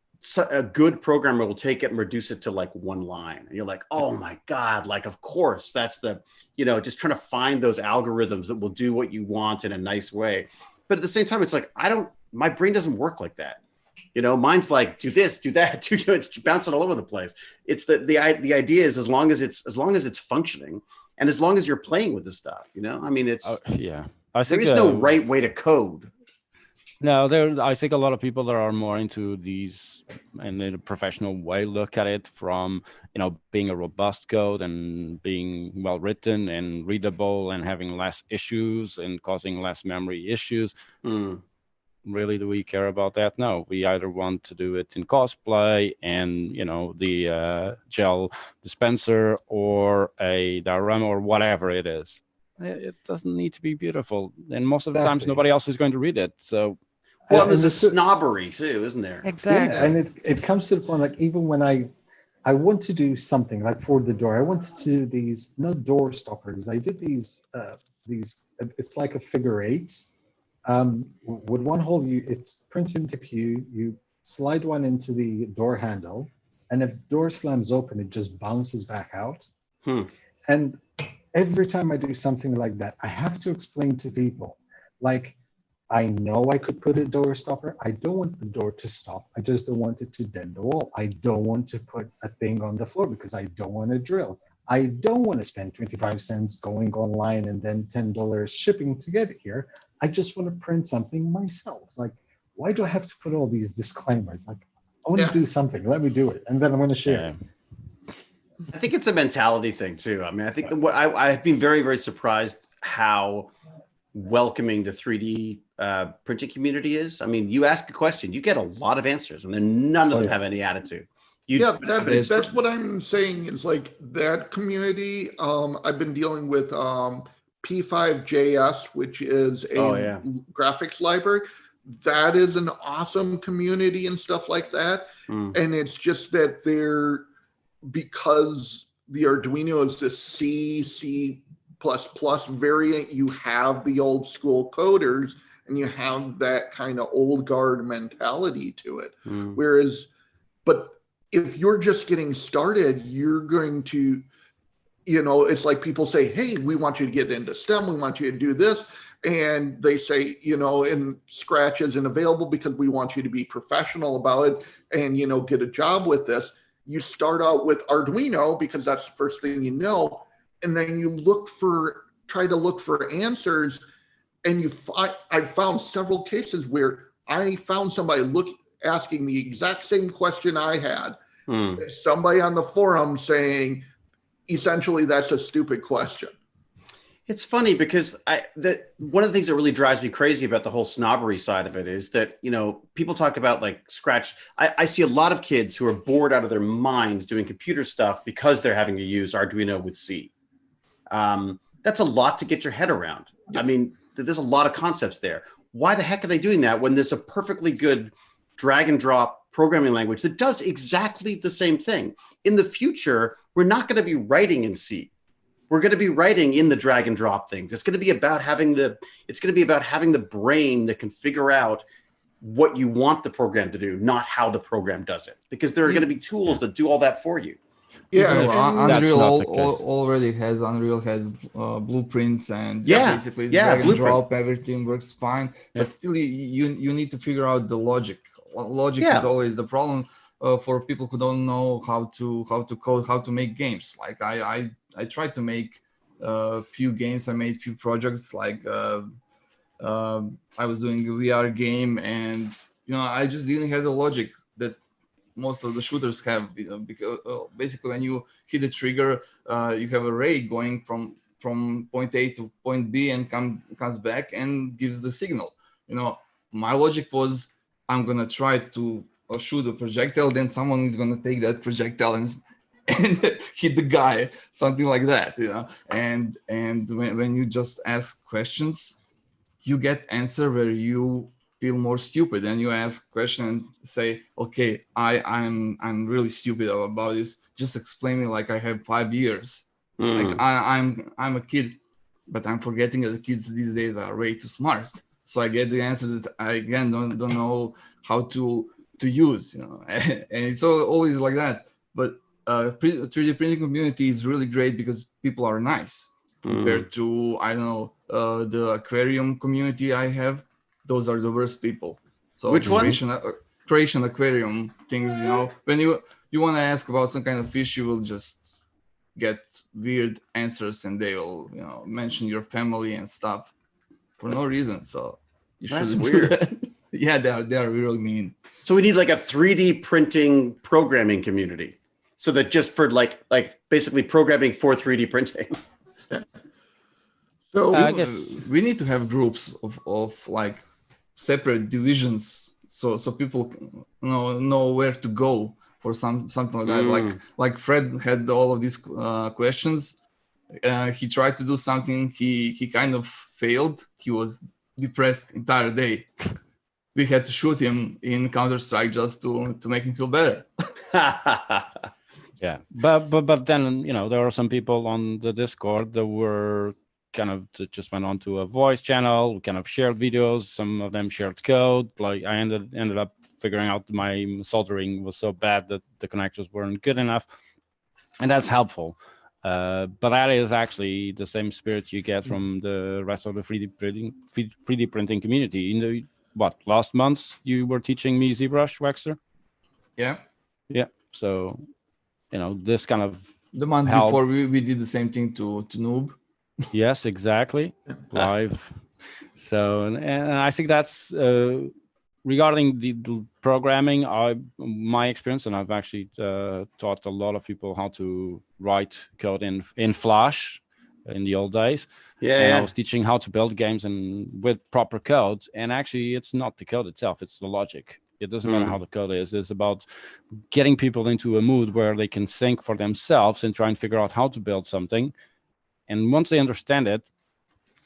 a good programmer will take it and reduce it to like one line. And you're like, oh my God, like, of course, that's just trying to find those algorithms that will do what you want in a nice way. But at the same time, it's like, my brain doesn't work like that. Mine's like, do this, do that, it's bouncing all over the place. It's the idea is as long as it's functioning and as long as you're playing with the stuff, I think there is no right way to code. No, I think a lot of people that are more into these and in a professional way look at it from, being a robust code and being well written and readable and having less issues and causing less memory issues. Really, do we care about that? No, we either want to do it in cosplay and, the gel dispenser or a diorama or whatever it is. It doesn't need to be beautiful. And most of the times, nobody else is going to read it. So, well, there's a snobbery too, isn't there? Exactly. Yeah, and it comes to the point, like, even when I want to do something like for the door, I wanted to do these, not door stoppers. I did these, it's like a figure 8. With one hole, it's printed into Q, you slide one into the door handle, and if the door slams open, it just bounces back out. And every time I do something like that, I have to explain to people, like, I know I could put a door stopper. I don't want the door to stop. I just don't want it to dent the wall. I don't want to put a thing on the floor because I don't want to drill. I don't want to spend 25 cents going online and then $10 shipping to get it here. I just want to print something myself. It's like, why do I have to put all these disclaimers? Like, I want to do something. Let me do it. And then I'm going to share it. I think it's a mentality thing too. I mean, I think I've been very, very surprised how welcoming the 3D printing community is. I mean, you ask a question, you get a lot of answers, and then none of them have any attitude. That's what I'm saying is like that community. I've been dealing with P5JS, which is a graphics library. That is an awesome community and stuff like that. And it's just that because the Arduino is the C++ variant, you have the old school coders and you have that kind of old guard mentality to it. But if you're just getting started, you're going to, it's like people say, hey, we want you to get into STEM. We want you to do this. And they say, and Scratch isn't available because we want you to be professional about it and, get a job with this. You start out with Arduino because that's the first thing you know. And then you try to look for answers. And I've found several cases where I found somebody asking the exact same question I had. Somebody on the forum saying, essentially, that's a stupid question. It's funny because one of the things that really drives me crazy about the whole snobbery side of it is that, people talk about like Scratch. I see a lot of kids who are bored out of their minds doing computer stuff because they're having to use Arduino with C. That's a lot to get your head around. I mean, there's a lot of concepts there. Why the heck are they doing that when there's a perfectly good drag and drop programming language that does exactly the same thing? In the future, we're not going to be writing in C. We're going to be writing in the drag and drop things. It's going to be about having the brain that can figure out what you want the program to do, not how the program does it. Because there are going to be tools that do all that for you. Unreal already has blueprints and basically drag and drop, everything works fine. But still, you need to figure out the logic. Logic is always the problem for people who don't know how to code, how to make games. Like I tried to make few games. I made few projects like I was doing a VR game, and I just didn't have the logic that most of the shooters have, because basically when you hit the trigger, you have a ray going from point A to point B and comes back and gives the signal. My logic was, I'm gonna try to shoot a projectile, then someone is gonna take that projectile and hit the guy, something like that. And when you just ask questions, you get answer where you feel more stupid, and you ask question and say, okay, I'm really stupid about this. Just explain me like I have 5 years. Like I'm a kid, but I'm forgetting that the kids these days are way too smart. So I get the answer that I again don't know how to use, and it's always like that. But 3D printing community is really great because people are nice compared to, I don't know, the aquarium community I have. Those are the worst people. So which one? Creation aquarium things, when you want to ask about some kind of fish, you will just get weird answers, and they will mention your family and stuff for no reason. So you shouldn't do that. Yeah, they are really mean. So we need like a 3D printing programming community. So that just for like basically programming for 3D printing. So I guess we need to have groups of like separate divisions, so people know where to go for something like that. Like Fred had all of these questions. He tried to do something. He kind of failed. He was depressed entire day. We had to shoot him in Counter-Strike just to make him feel better. Yeah, but then there are some people on the Discord that were kind of just went on to a voice channel, kind of shared videos. Some of them shared code. Like I ended up figuring out my soldering was so bad that the connectors weren't good enough, and that's helpful. But that is actually the same spirit you get from the rest of the 3D printing community. In the last months you were teaching me ZBrush, Wekster? Yeah. So this kind of the month before we did the same thing to Noob. Yes, exactly. Live. So and I think that's regarding the programming. My experience, and I've actually taught a lot of people how to write code in Flash in the old days. I was teaching how to build games and with proper code. And actually, it's not the code itself; it's the logic. It doesn't matter how the code is. It's about getting people into a mood where they can think for themselves and try and figure out how to build something. And once they understand it,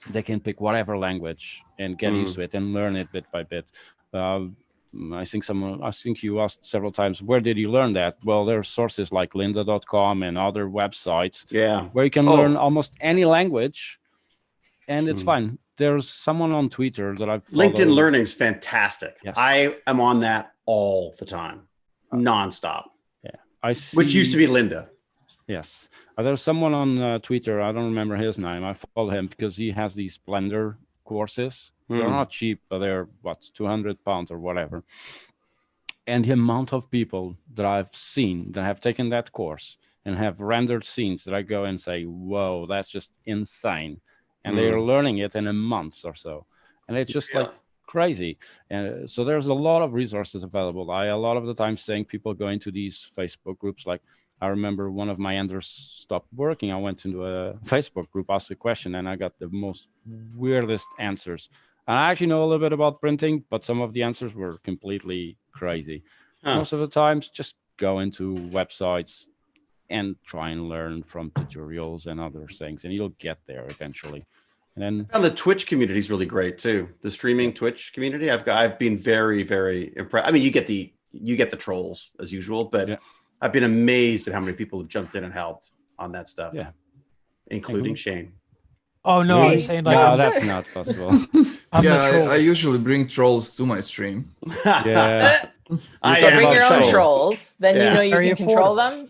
they can pick whatever language and get used to it and learn it bit by bit. I think you asked several times, where did you learn that? Well, there are sources like lynda.com and other websites where you can learn almost any language, and it's fine. There's someone on Twitter that I've followed. LinkedIn Learning's fantastic. Yes. I am on that all the time, nonstop. Yeah, which used to be Lynda. Yes. There's someone on Twitter, I don't remember his name. I follow him because he has these Blender courses. They're not cheap, but they're, £200 or whatever. And the amount of people that I've seen that have taken that course and have rendered scenes that I go and say, whoa, that's just insane. And they are learning it in a month or so. And it's just like crazy. And so there's a lot of resources available. A lot of the time saying people go into these Facebook groups. Like I remember one of my enders stopped working. I went into a Facebook group, asked a question, and I got the most weirdest answers. And I actually know a little bit about printing, but some of the answers were completely crazy. Most of the times, just go into websites and try and learn from tutorials and other things, and you'll get there eventually. And then I found the Twitch community is really great too. The streaming Twitch community, I've been very, very impressed. I mean, you get the trolls as usual, but I've been amazed at how many people have jumped in and helped on that stuff. Yeah, including Shane. Oh no, I'm saying like no, that's not possible. I usually bring trolls to my stream. Yeah, bring your own trolls. Then you know you can control them.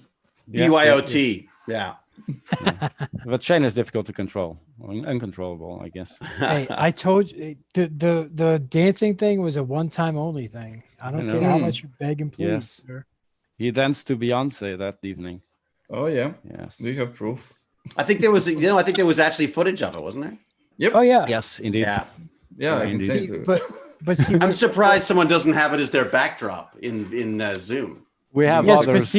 BYOT. Yeah. But Shane is difficult to control, uncontrollable, I guess. Hey, I told you the dancing thing was a one-time only thing. I don't care how much you beg and please, sir. He danced to Beyonce that evening. Oh yeah. Yes. We have proof. I think there was, I think there was actually footage of it, wasn't there? Yep. Oh yeah. Yes, indeed. Yeah, indeed. But see, I'm surprised someone doesn't have it as their backdrop in Zoom. We have yes, others.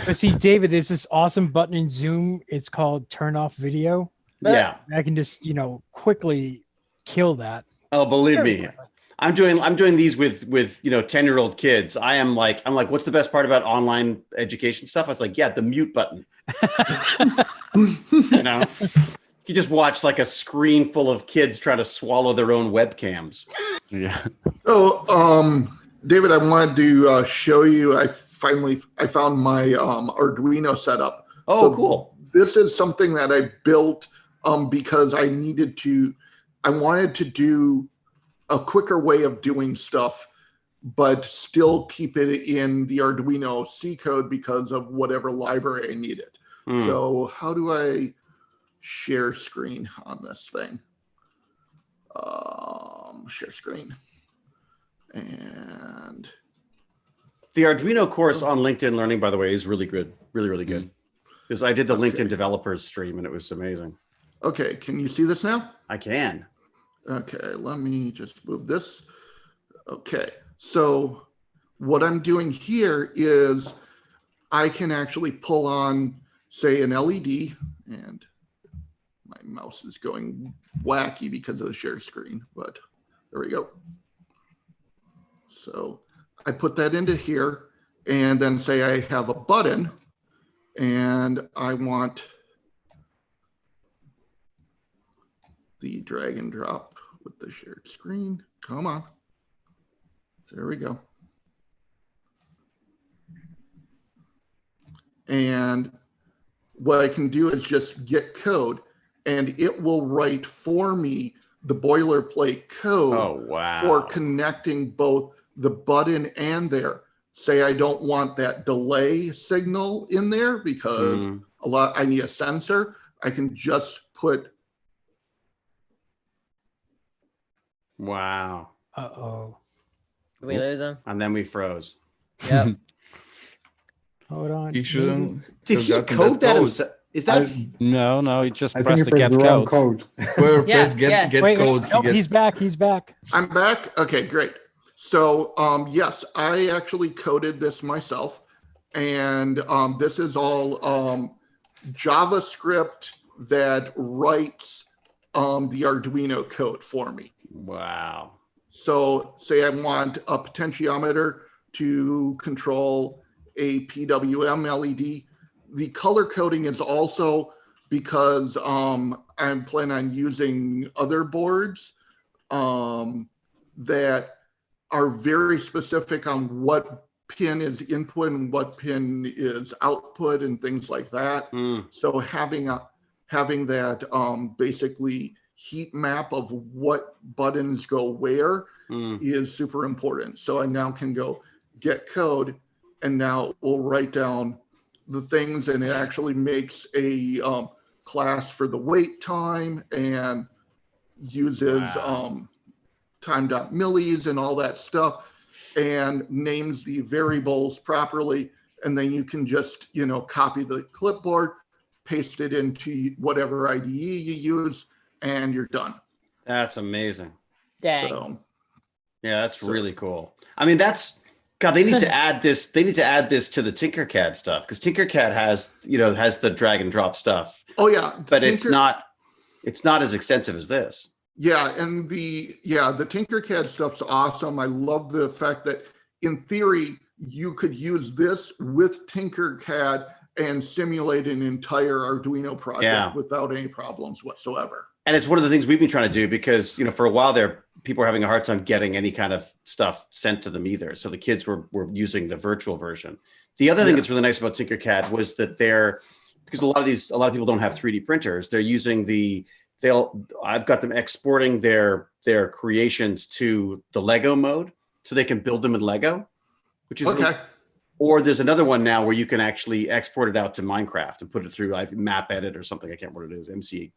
but see, David, there's this awesome button in Zoom. It's called turn off video. Yeah. I can just, quickly kill that. Oh, believe me. I'm doing these with 10-year-old kids. I'm like, what's the best part about online education stuff? I was like, yeah, the mute button. You just watch like a screen full of kids trying to swallow their own webcams. Yeah. So, David, I wanted to show you. I found my Arduino setup. Oh, so cool. This is something that I built because I wanted to do a quicker way of doing stuff, but still keep it in the Arduino C code because of whatever library I needed. So how do I share screen on this thing? Share screen. And the Arduino course on LinkedIn Learning, by the way, is really good. Really, really good. Because I did the LinkedIn developers stream and it was amazing. Okay, can you see this now? I can. Okay, let me just move this. Okay, so what I'm doing here is I can actually pull on, say, an LED, and my mouse is going wacky because of the share screen, but there we go. So I put that into here and then say I have a button and I want the drag and drop with the shared screen. Come on. There we go. And what I can do is just get code and it will write for me the boilerplate code for connecting both the button and there. Say I don't want that delay signal in there because I need a sensor. I can just put. Wow. Uh-oh. Did we lose them? And then we froze. Yep. Hold on. He shouldn't. Did he code that himself? Is that? No, he just I pressed think the you pressed get the wrong code. code. Where press get Wait, code. nope, he's back. He's back. I'm back. Okay, great. So yes, I actually coded this myself, and this is all JavaScript that writes the Arduino code for me. Wow. So say I want a potentiometer to control a PWM LED. The color coding is also because I'm planning on using other boards that are very specific on what pin is input and what pin is output and things like that. So having that basically heat map of what buttons go where is super important. So I now can go get code and now we'll write down the things and it actually makes a class for the wait time and uses time.millis and all that stuff and names the variables properly. And then you can just, copy the clipboard, paste it into whatever IDE you use, and you're done. That's amazing. Dang. So, yeah, that's really cool. I mean, God, they need to add this. They need to add this to the Tinkercad stuff because Tinkercad has the drag and drop stuff. Oh yeah, but it's not as extensive as this. Yeah, and the Tinkercad stuff's awesome. I love the fact that in theory you could use this with Tinkercad and simulate an entire Arduino project without any problems whatsoever. And it's one of the things we've been trying to do because, for a while there, people were having a hard time getting any kind of stuff sent to them either. So the kids were using the virtual version. The other thing that's really nice about Tinkercad was that because a lot of people don't have 3D printers, they're using I've got them exporting their creations to the Lego mode so they can build them in Lego, which is okay. Or there's another one now where you can actually export it out to Minecraft and put it through Map Edit or something. I can't remember what it is. MC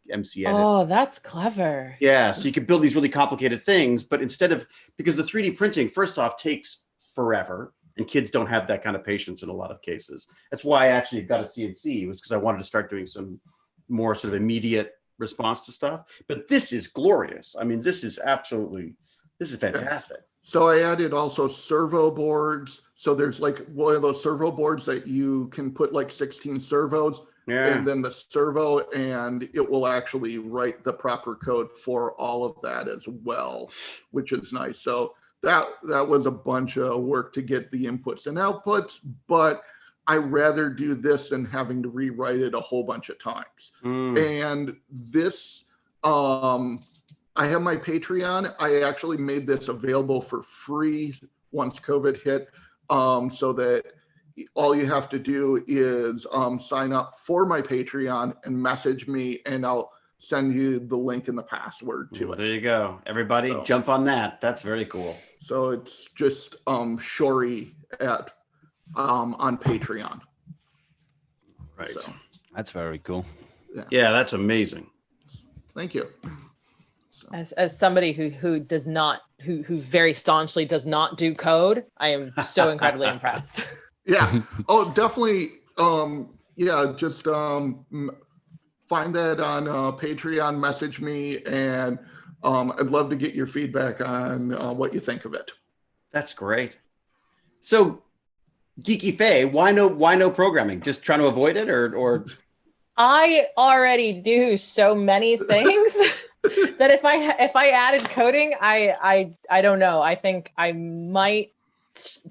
Edit. Oh, that's clever. Yeah. So you can build these really complicated things, but because the 3D printing, first off, takes forever and kids don't have that kind of patience in a lot of cases. That's why I actually got a CNC was because I wanted to start doing some more sort of immediate response to stuff. But this is glorious. I mean, this is fantastic. So I added also servo boards. So there's like one of those servo boards that you can put like 16 servos, and then the servo, and it will actually write the proper code for all of that as well, which is nice. So that was a bunch of work to get the inputs and outputs, but I rather do this than having to rewrite it a whole bunch of times. And this, I have my Patreon. I actually made this available for free once COVID hit, so that all you have to do is sign up for my Patreon and message me, and I'll send you the link and the password to it. There you go. Everybody jump on that. That's very cool. So it's just Shory at on Patreon. Right. So, that's very cool. Yeah, that's amazing. Thank you. As somebody who does not, who very staunchly does not do code, I am so incredibly impressed. Yeah. Oh, definitely. Yeah, just find that on Patreon, message me, and I'd love to get your feedback on what you think of it. That's great. So, Geeky Faye, why no programming? Just trying to avoid it, or? I already do so many things that if I added coding, I don't know. I think I might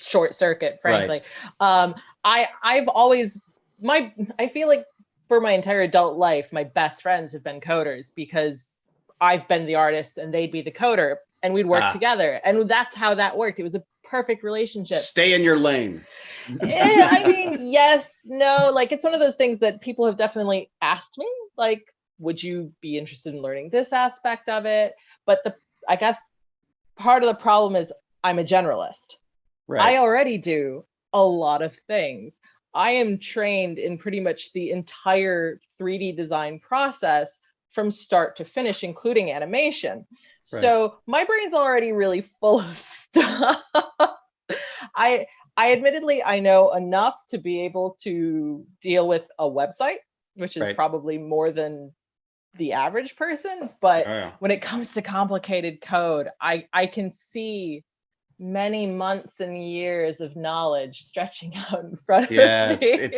short circuit, frankly. Right. I've always I feel like for my entire adult life, my best friends have been coders because I've been the artist and they'd be the coder, and we'd work together, and that's how that worked. It was a perfect relationship. Stay in your lane. I mean, yes, no, like it's one of those things that people have definitely asked me, like, would you be interested in learning this aspect of it? But I guess part of the problem is I'm a generalist. Right. I already do a lot of things. I am trained in pretty much the entire 3D design process from start to finish, including animation. Right. So my brain's already really full of stuff. I admittedly, I know enough to be able to deal with a website, which is probably more than the average person. But when it comes to complicated code, I can see many months and years of knowledge stretching out in front of me.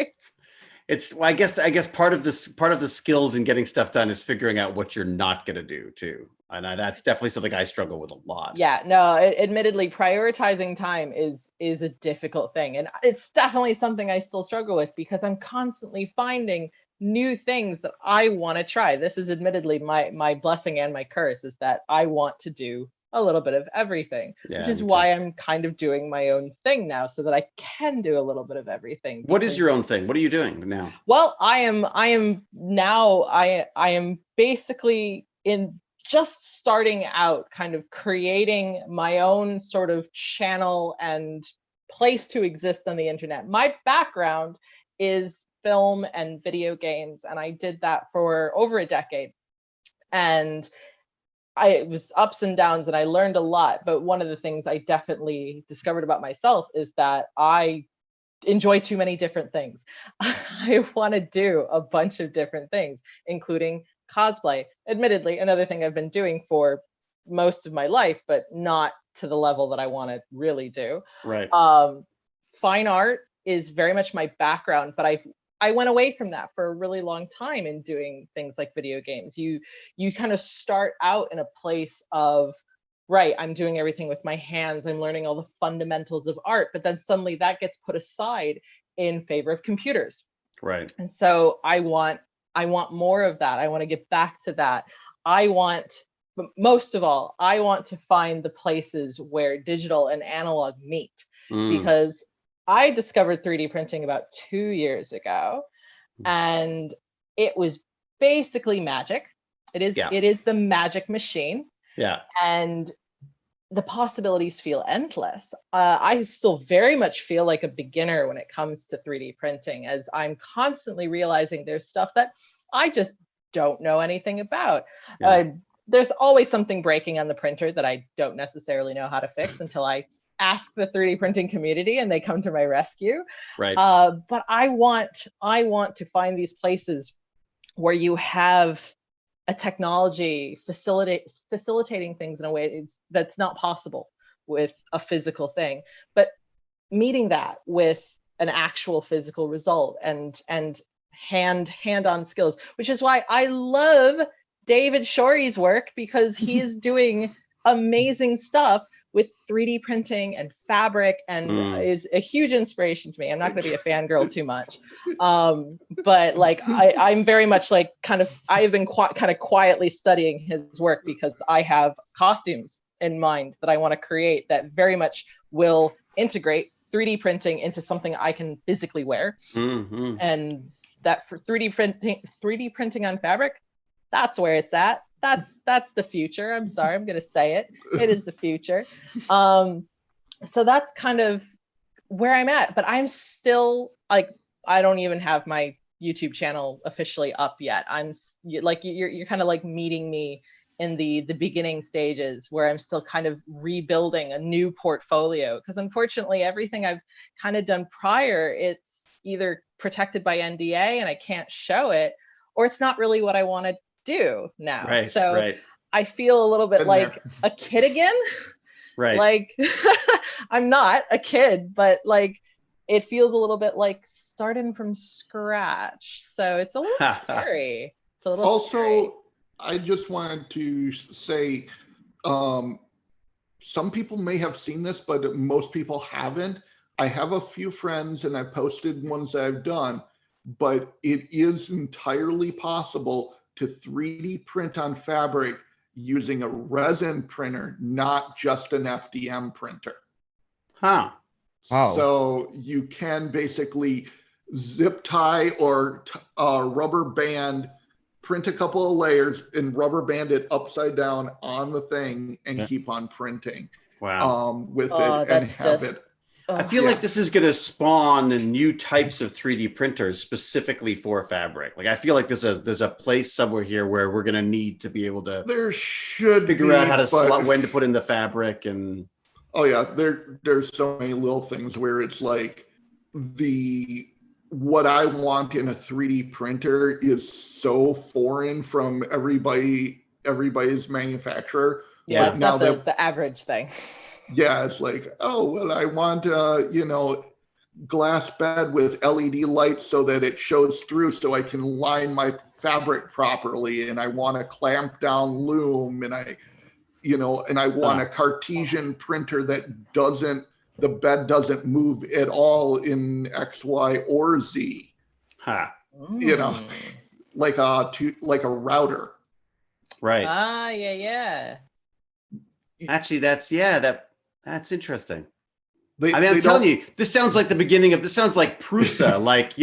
It's well, I guess part of the skills in getting stuff done is figuring out what you're not going to do too. And that's definitely something I struggle with a lot. Yeah, no, admittedly, prioritizing time is a difficult thing. And it's definitely something I still struggle with because I'm constantly finding new things that I want to try. This is admittedly my blessing and my curse, is that I want to do a little bit of everything, which is why I'm kind of doing my own thing now, so that I can do a little bit of everything. What is your own thing? What are you doing now? Well, I am basically in just starting out, kind of creating my own sort of channel and place to exist on the internet. My background is film and video games, and I did that for over a decade. And it was ups and downs, and I learned a lot. But one of the things I definitely discovered about myself is that I enjoy too many different things. I want to do a bunch of different things, including cosplay. Admittedly, another thing I've been doing for most of my life, but not to the level that I want to really do. Right. Fine art is very much my background, but I went away from that for a really long time in doing things like video games. You kind of start out in a place of, right, I'm doing everything with my hands, I'm learning all the fundamentals of art, but then suddenly that gets put aside in favor of computers. Right. And so I want more of that. I want to get back to that. But most of all, I want to find the places where digital and analog meet, because I discovered 3D printing about 2 years ago, and it was basically magic. It is the magic machine. Yeah. And the possibilities feel endless. I still very much feel like a beginner when it comes to 3D printing, as I'm constantly realizing there's stuff that I just don't know anything about. Yeah. There's always something breaking on the printer that I don't necessarily know how to fix until I ask the 3D printing community and they come to my rescue. Right. But I want to find these places where you have a technology facilitating things in a way that's not possible with a physical thing, but meeting that with an actual physical result and hand-on skills, which is why I love David Shore's work, because he is doing amazing stuff with 3D printing and fabric, and is a huge inspiration to me. I'm not going to be a fangirl too much, but like I'm very much like I've been kind of quietly studying his work, because I have costumes in mind that I want to create that very much will integrate 3D printing into something I can physically wear. And that for 3D printing on fabric, that's where it's at. That's the future. I'm sorry, I'm gonna say it. It is the future. So that's kind of where I'm at. But I'm still like, I don't even have my YouTube channel officially up yet. I'm like, you're kind of like meeting me in the beginning stages, where I'm still kind of rebuilding a new portfolio, because unfortunately everything I've kind of done prior, it's either protected by NDA and I can't show it, or it's not really what I want to do now. I feel a little bit like a kid again. Like I'm not a kid, but like it feels a little bit like starting from scratch. So it's a little scary. It's a little scary. I just wanted to say, some people may have seen this, but most people haven't. I have a few friends and I posted ones that I've done, but it is entirely possible to 3D print on fabric using a resin printer, not just an FDM printer. Wow. So you can basically zip tie or rubber band, print a couple of layers and rubber band it upside down on the thing and keep on printing. With it and have it. I feel like this is going to spawn new types of 3D printers specifically for fabric. Like I feel like there's a place somewhere here where we're going to need to be able to figure out how to when to put in the fabric. And there's so many little things where it's like what I want in a 3D printer is so foreign from everybody's manufacturer. Yeah, it's not the average thing. Yeah, it's like, oh, well, I want glass bed with LED lights so that it shows through so I can line my fabric properly, and I want a clamp down loom, and I want a Cartesian printer that the bed doesn't move at all in X, Y, or Z. Like a router. Right. Yeah. Actually, that's interesting. I'm telling you, this sounds like Prusa, like,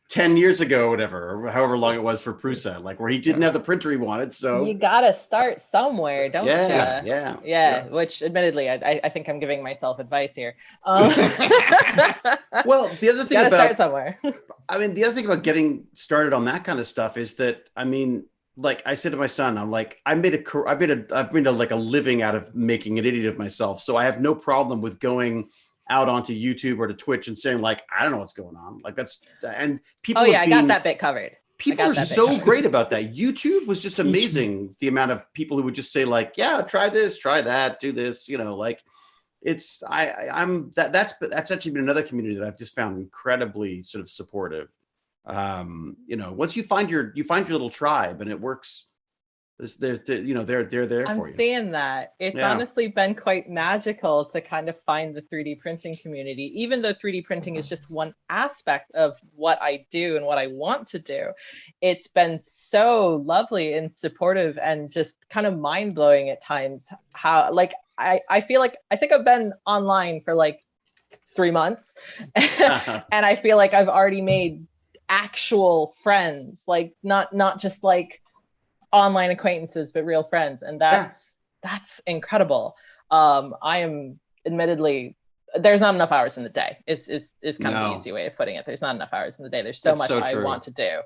10 years ago, or whatever, or however long it was for Prusa, like where he didn't have the printer he wanted. So you gotta start somewhere, don't you? Yeah. Which admittedly, I think I'm giving myself advice here. Well, the other thing start somewhere. I mean, the other thing about getting started on that kind of stuff is that, I mean, like I said to my son, I'm like, I've made like a living out of making an idiot of myself. So I have no problem with going out onto YouTube or to Twitch and saying like, I don't know what's going on. Like and people. I got that bit covered. People are so great about that. YouTube was just amazing. The amount of people who would just say like, yeah, try this, try that, do this, like it's, that's actually been another community that I've just found incredibly sort of supportive. Once you find your little tribe and it works, they're there for you. I'm seeing that. It's honestly been quite magical to kind of find the 3D printing community, even though 3D printing is just one aspect of what I do and what I want to do. It's been so lovely and supportive and just kind of mind blowing at times how, like, I feel like, I think I've been online for like 3 months and I feel like I've already made actual friends, like not just like online acquaintances, but real friends, and that's incredible. I am admittedly, there's not enough hours in the day is kind of the easy way of putting it. There's not enough hours in the day. There's so much I want to do,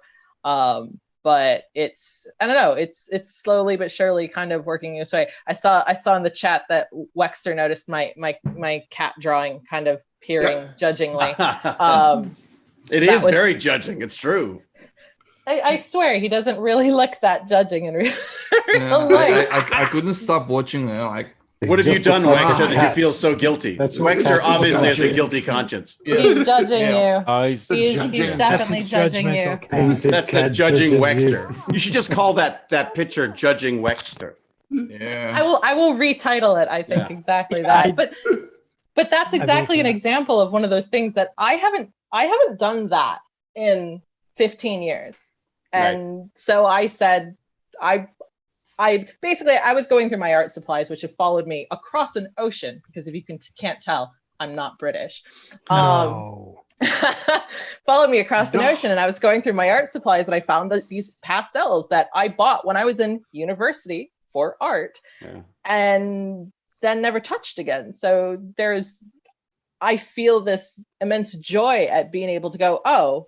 but it's, I don't know, it's slowly but surely kind of working its way. I saw in the chat that Wekster noticed my cat drawing kind of peering judgingly. It is very judging. It's true. I swear he doesn't really look that judging in real life. I couldn't stop watching it. Like, what have you done, Wekster, that you feel so guilty? Wekster obviously has a guilty conscience. He's judging you. He's definitely judging you. That's the judging Wekster. You should just call that picture "Judging Wekster." Yeah. I will retitle it. I think exactly that. But that's exactly an example of one of those things that I haven't done that in 15 years. And so I said, I basically was going through my art supplies, which have followed me across an ocean, because if you can't tell, I'm not British. No. Followed me across an ocean, and I was going through my art supplies, and I found these pastels that I bought when I was in university for art, and then never touched again. So I feel this immense joy at being able to go, oh,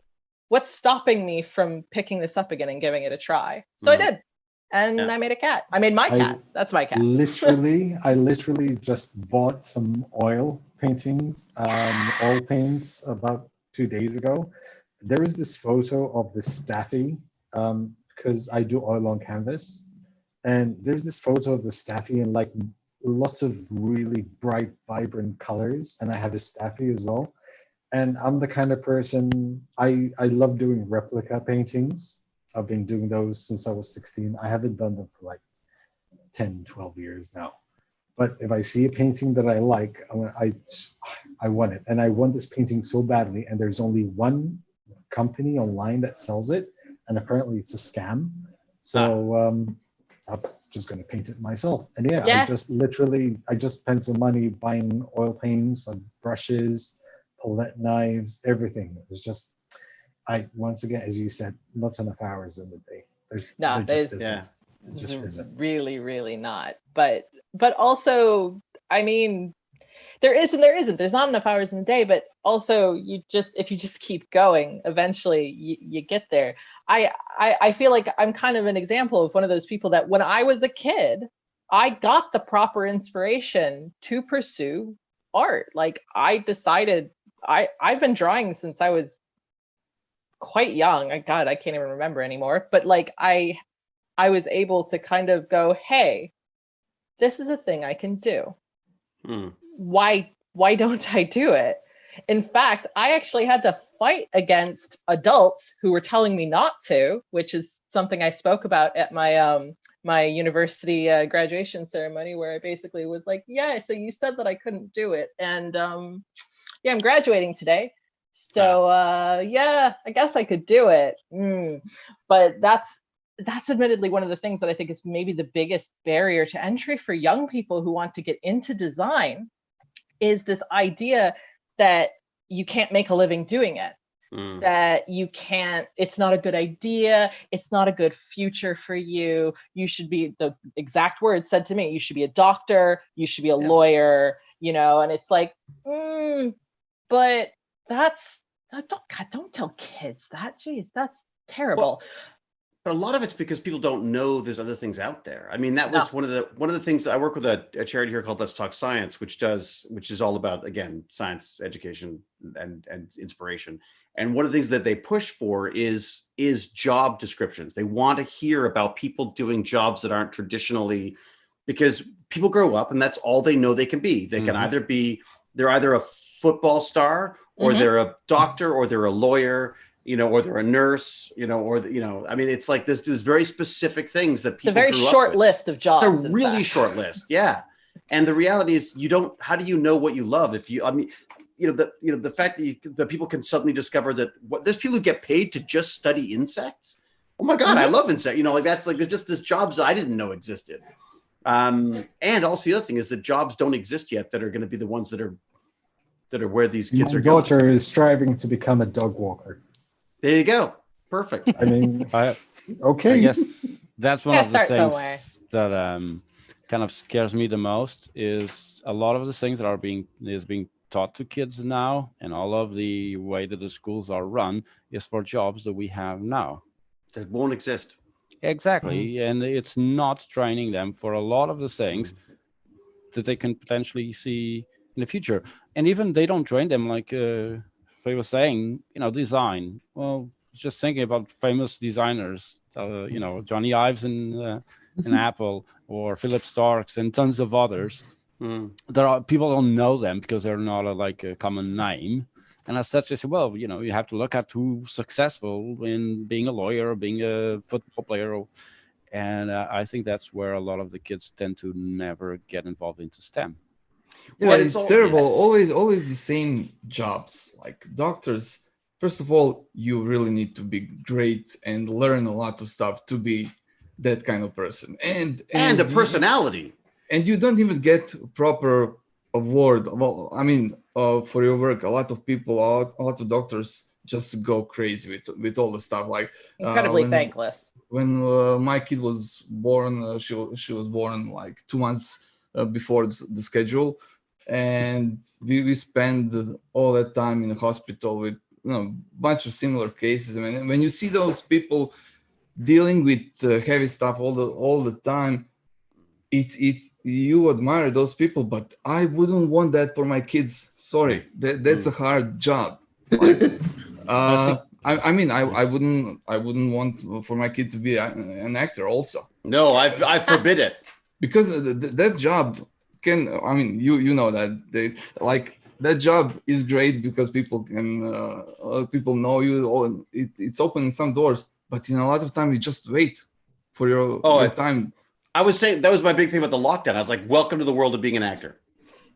what's stopping me from picking this up again and giving it a try? So I did. And I made a cat. I made my cat. That's my cat. I literally just bought some oil paintings, oil paints about 2 days ago. There is this photo of the Staffy, because I do oil on canvas. And there's this photo of the Staffy in like lots of really bright, vibrant colors. And I have a Staffy as well. And I'm the kind of person, I love doing replica paintings. I've been doing those since I was 16. I haven't done them for like 10, 12 years now. But if I see a painting that I like, I want it. And I want this painting so badly. And there's only one company online that sells it. And apparently it's a scam. So I'm just going to paint it myself. And I just spent some money buying oil paints, brushes, palette knives, everything. It was just, once again, as you said, not enough hours in the day. Just isn't. Really, really not. But also, I mean, there is and there isn't. There's not enough hours in the day, but also if you just keep going, eventually you get there. I feel like I'm kind of an example of one of those people that when I was a kid, I got the proper inspiration to pursue art. Like I decided I've been drawing since I was quite young. God, I can't even remember anymore. But like I was able to kind of go, hey, this is a thing I can do. Why don't I do it? In fact, I actually had to fight against adults who were telling me not to, which is something I spoke about at my my university graduation ceremony, where I basically was like, yeah, so you said that I couldn't do it. And I'm graduating today. So I guess I could do it. But that's admittedly one of the things that I think is maybe the biggest barrier to entry for young people who want to get into design, is this idea that you can't make a living doing it. That you can't, it's not a good idea, it's not a good future for you. You should be, the exact words said to me, you should be a doctor, you should be a lawyer, and it's like, but don't tell kids that. Geez, that's terrible. Well, but a lot of it's because people don't know there's other things out there. I mean, that was one of the things that I work with a charity here called Let's Talk Science, which is all about, again, science education and inspiration. And one of the things that they push for is job descriptions. They want to hear about people doing jobs that aren't traditionally, because people grow up and that's all they know they can be. They can they're either a football star, or they're a doctor, or they're a lawyer, or they're a nurse, I mean, it's like there's very specific things that people. It's a very short list of jobs. It's a really short list, yeah. And the reality is, how do you know what you love if you? I mean, the fact that people can suddenly discover that there's people who get paid to just study insects. Oh my God, I love insects. There's just this jobs I didn't know existed. And also the other thing is that jobs don't exist yet that are going to be the ones that are where these kids are going. My daughter is striving to become a dog walker. There you go. Perfect. I mean, okay. I guess that's one of the things that kind of scares me the most, is a lot of the things that is being taught to kids now, and all of the way that the schools are run is for jobs that we have now. That won't exist. Exactly. And it's not training them for a lot of the things that they can potentially see in the future. And even they don't train them like Faye was saying, design. Well, just thinking about famous designers, Johnny Ives in Apple, or Philip Starks and tons of others. There are people don't know them because they're not a common name. And as such, I said, well, you have to look at who's successful in being a lawyer or being a football player. And I think that's where a lot of the kids tend to never get involved into STEM. Yeah, well, it's terrible. Always the same jobs. Like doctors, first of all, you really need to be great and learn a lot of stuff to be that kind of person. And a personality. And you don't even get proper award. Well, I mean, for your work, a lot of people, a lot of doctors just go crazy with all the stuff. Like incredibly thankless. When my kid was born, she was born like 2 months before the schedule, and we spend all that time in the hospital with bunch of similar cases. I mean, when you see those people dealing with heavy stuff all the time, you admire those people, but I wouldn't want that for my kids. Sorry, that's a hard job. I mean, I wouldn't want for my kid to be an actor also. No, I forbid it. Because that job can, I mean, you know that that job is great because people people know you. It's opening some doors, but a lot of time you just wait for your time. I was saying that was my big thing about the lockdown. I was like, welcome to the world of being an actor.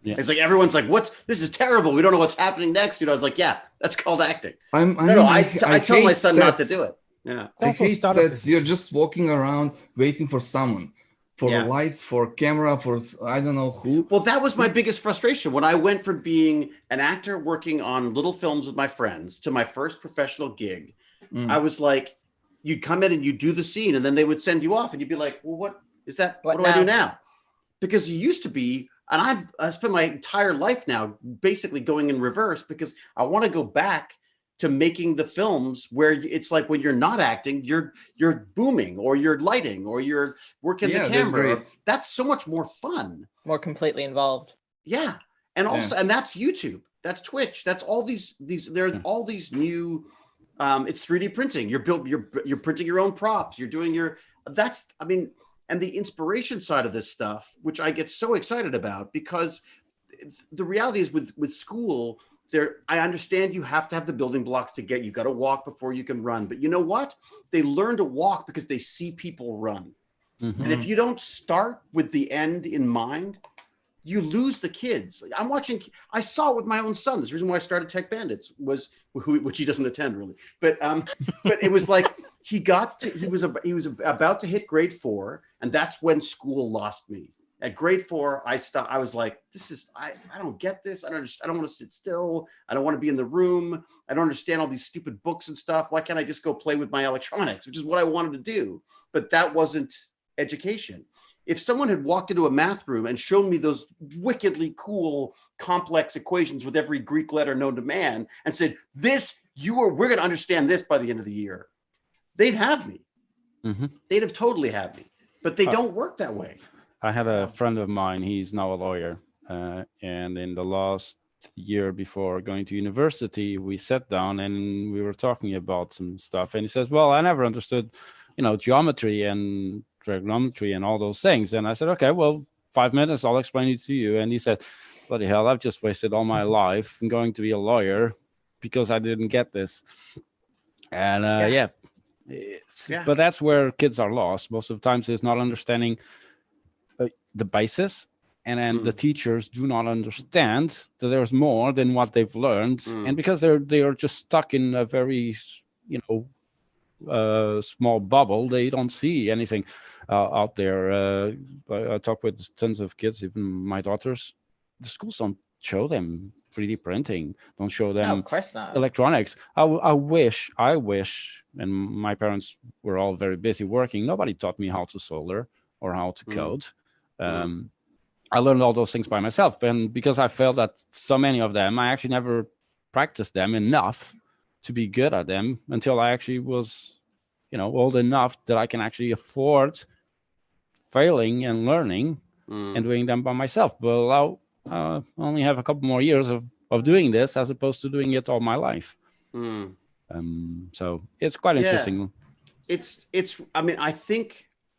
Yeah. It's like everyone's like, this is terrible. We don't know what's happening next. I was like, yeah, that's called acting. I tell my son not to do it. Yeah. I hate sets. You're just walking around waiting for someone, for lights, for camera, for I don't know who. Well, that was my biggest frustration when I went from being an actor working on little films with my friends to my first professional gig. I was like, you'd come in and you'd do the scene and then they would send you off and you'd be like, well, what is that? What do I do now? Because you used to be, and I've spent my entire life now basically going in reverse because I want to go back to making the films where it's like when you're not acting, you're booming or you're lighting or you're working the camera. That's so much more fun. More completely involved. Yeah. And also, and that's YouTube, that's Twitch, that's all these there are all these new it's 3D printing. You're printing your own props. You're doing and the inspiration side of this stuff, which I get so excited about, because the reality is with school, I understand you have to have the building blocks to get, you got to walk before you can run. But you know what? They learn to walk because they see people run. Mm-hmm. And if you don't start with the end in mind, you lose the kids. I saw it with my own son. This reason why I started Tech Bandits was, which he doesn't attend really, but it was like, he was about to hit grade 4, and that's when school lost me. At grade 4, I stopped. I was like, I don't get this. I don't want to sit still. I don't want to be in the room. I don't understand all these stupid books and stuff. Why can't I just go play with my electronics, which is what I wanted to do. But that wasn't education. If someone had walked into a math room and shown me those wickedly cool, complex equations with every Greek letter known to man and said, we're going to understand this by the end of the year, they'd have me. Mm-hmm. They'd have totally had me. But they don't work that way. I had a friend of mine, he's now a lawyer. And in the last year before going to university, we sat down and we were talking about some stuff. And he says, well, I never understood, geometry and trigonometry and all those things. And I said, okay, well, 5 minutes, I'll explain it to you. And he said, bloody hell, I've just wasted all my life going to be a lawyer because I didn't get this. And but that's where kids are lost. Most of the times it's not understanding the basis, and then the teachers do not understand that there's more than what they've learned. And because they are just stuck in a very, small bubble, they don't see anything out there. I talk with tons of kids, even my daughters. The schools don't show them 3D printing, don't show them of course not. Electronics. I wish, and my parents were all very busy working. Nobody taught me how to solder or how to code. I learned all those things by myself, and because I felt that so many of them, I actually never practiced them enough to be good at them until I actually was, old enough that I can actually afford failing and learning and doing them by myself. But I only have a couple more years of doing this as opposed to doing it all my life. So it's quite interesting. I mean,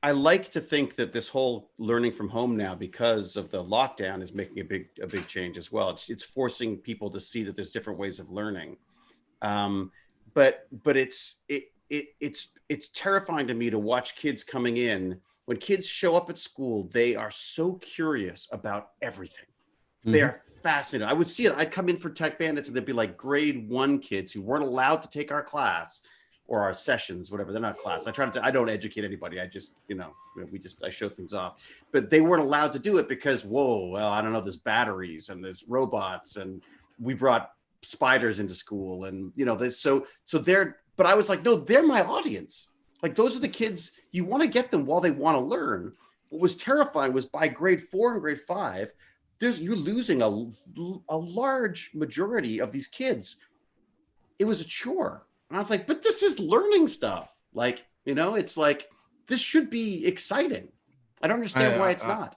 I like to think that this whole learning from home now, because of the lockdown, is making a big change as well. It's forcing people to see that there's different ways of learning. But it's terrifying to me to watch kids coming in. When kids show up at school, they are so curious about everything. They are fascinated. I would see it. I'd come in for Tech Bandits and there'd be like grade 1 kids who weren't allowed to take our class or our sessions, whatever. They're not class. I don't educate anybody. I just, I show things off. But they weren't allowed to do it because, I don't know, there's batteries and there's robots, and we brought spiders into school, and but I was like, no, they're my audience. Like, those are the kids, you want to get them while they want to learn. What was terrifying was by grade 4 and grade 5, you're losing a large majority of these kids. It was a chore. And I was like, but this is learning stuff. Like, it's like, this should be exciting. I don't understand why it's not.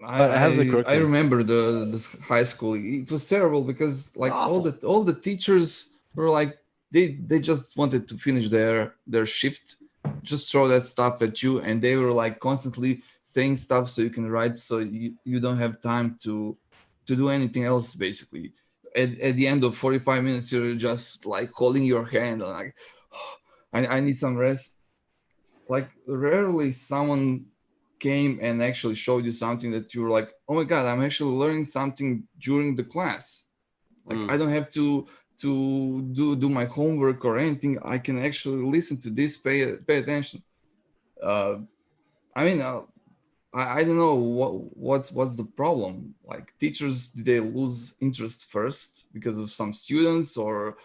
I remember the high school. It was terrible because like all the teachers were like, they just wanted to finish their shift, just throw that stuff at you, and they were like constantly saying stuff so you can write, so you don't have time to do anything else. Basically, at the end of 45 minutes, you're just like holding your hand and like, I need some rest. Like, rarely someone came and actually showed you something that you were like, oh my god, I'm actually learning something during the class. Like, I don't have to do my homework or anything. I can actually listen to this, pay attention. I don't know what's the problem. Like, teachers, did they lose interest first because of some students or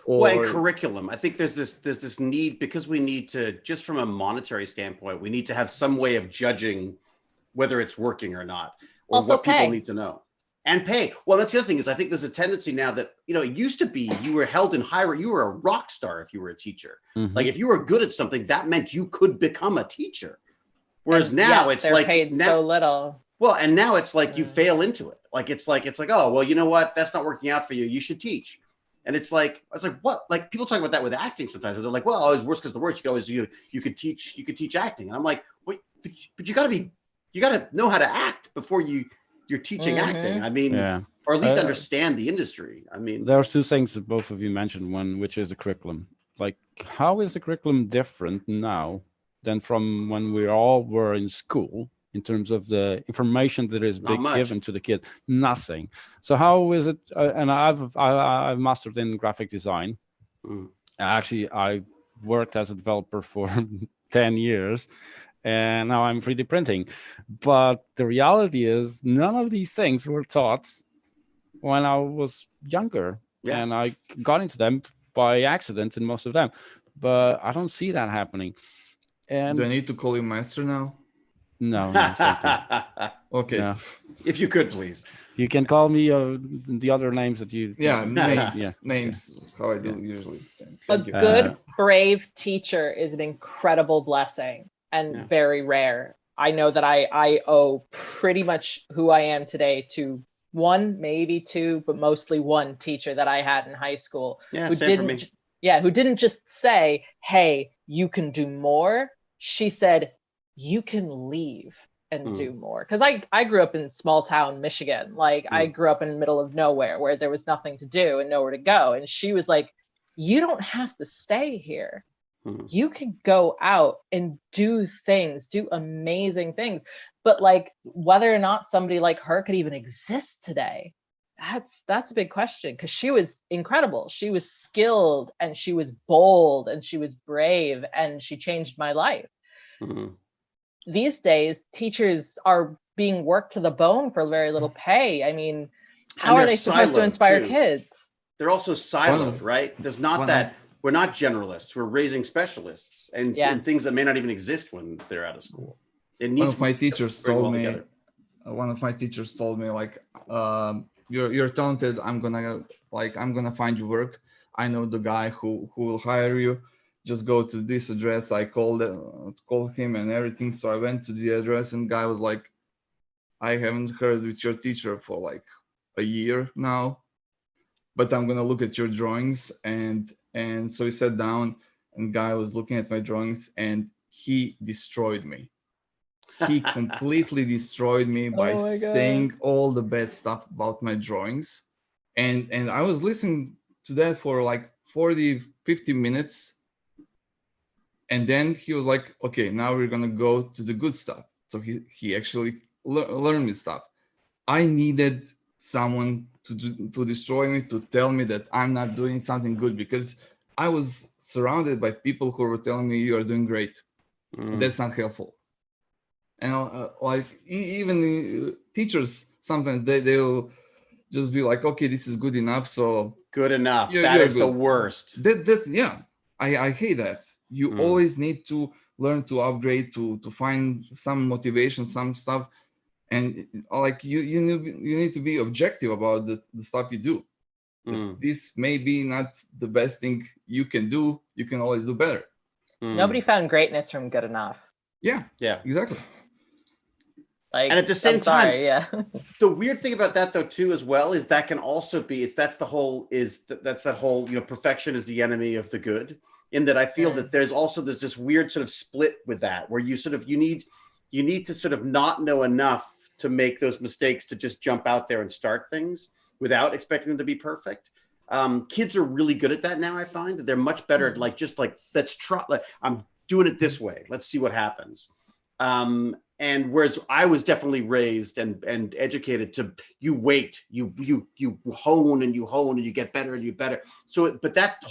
Well, and curriculum. I think there's this need, because we need to, just from a monetary standpoint, we need to have some way of judging whether it's working or not, or also what people pay. need to know. And pay. Well, that's the other thing, is I think there's a tendency now that, it used to be you were held in high, you were a rock star if you were a teacher. Like, if you were good at something, that meant you could become a teacher. Whereas now it's they're like paid so little. Well, and now it's like you fail into it. Like, it's like, oh, well, you know what? That's not working out for you. You should teach. And it's like, I was like, what? Like, people talk about that with acting sometimes. They're like, well, it's worse because the worst. You can always you could teach acting. And I'm like, wait, but you got to know how to act before you're teaching acting. I mean, or at least understand the industry. I mean, there's two things that both of you mentioned. One, which is the curriculum. Like, how is the curriculum different now than from when we all were in school in terms of the information that is being given to the kid? Nothing. So how is it? And I've mastered in graphic design. Actually, I worked as a developer for 10 years. And now I'm 3D printing. But the reality is, none of these things were taught when I was younger. Yes. And I got into them by accident in most of them. But I don't see that happening. And do I need to call you master now? No. Okay. No. If you could, please. You can call me the other names that you... Names, how I do usually. A good, brave teacher is an incredible blessing. And very rare. I know that I owe pretty much who I am today to one, maybe two, but mostly one teacher that I had in high school who didn't just say, hey, you can do more. She said, you can leave and do more. Because I grew up in small town Michigan. Like, I grew up in the middle of nowhere where there was nothing to do and nowhere to go. And she was like, you don't have to stay here. You can go out and do things, do amazing things. But like, whether or not somebody like her could even exist today, that's a big question, because she was incredible. She was skilled and she was bold and she was brave and she changed my life. These days, teachers are being worked to the bone for very little pay. I mean, how are they supposed to inspire kids? They're also siloed, right? There's not that. We're not generalists. We're raising specialists and things that may not even exist when they're out of school. One of my teachers told me, like, you're talented. I'm gonna find you work. I know the guy who will hire you. Just go to this address. I called him and everything. So I went to the address, and guy was like, I haven't heard with your teacher for like a year now, but I'm gonna look at your drawings and And so we sat down, and guy was looking at my drawings, and he destroyed me. He completely destroyed me by saying all the bad stuff about my drawings. And I was listening to that for like 40, 50 minutes. And then he was like, okay, now we're going to go to the good stuff. So he actually learned me stuff. I needed someone to destroy me, to tell me that I'm not doing something good, because I was surrounded by people who were telling me you are doing great. That's not helpful. And like even teachers, sometimes they'll just be like, okay, this is good enough. So good enough. That is the worst. I hate that. You always need to learn to upgrade, to find some motivation, some stuff. And like you need to be objective about the stuff you do. This may be not the best thing you can do. You can always do better. Nobody found greatness from good enough. Yeah, exactly. Like, and at the same time, yeah. The weird thing about that though too as well is that can also be that's that whole perfection is the enemy of the good. In that I feel that there's this weird sort of split with that, where you need to sort of not know enough to make those mistakes, to just jump out there and start things without expecting them to be perfect. Kids are really good at that now. I find that they're much better at let's try. I'm doing it this way. Let's see what happens. And whereas I was definitely raised and educated to you wait, you hone and you get better and you better. So, but that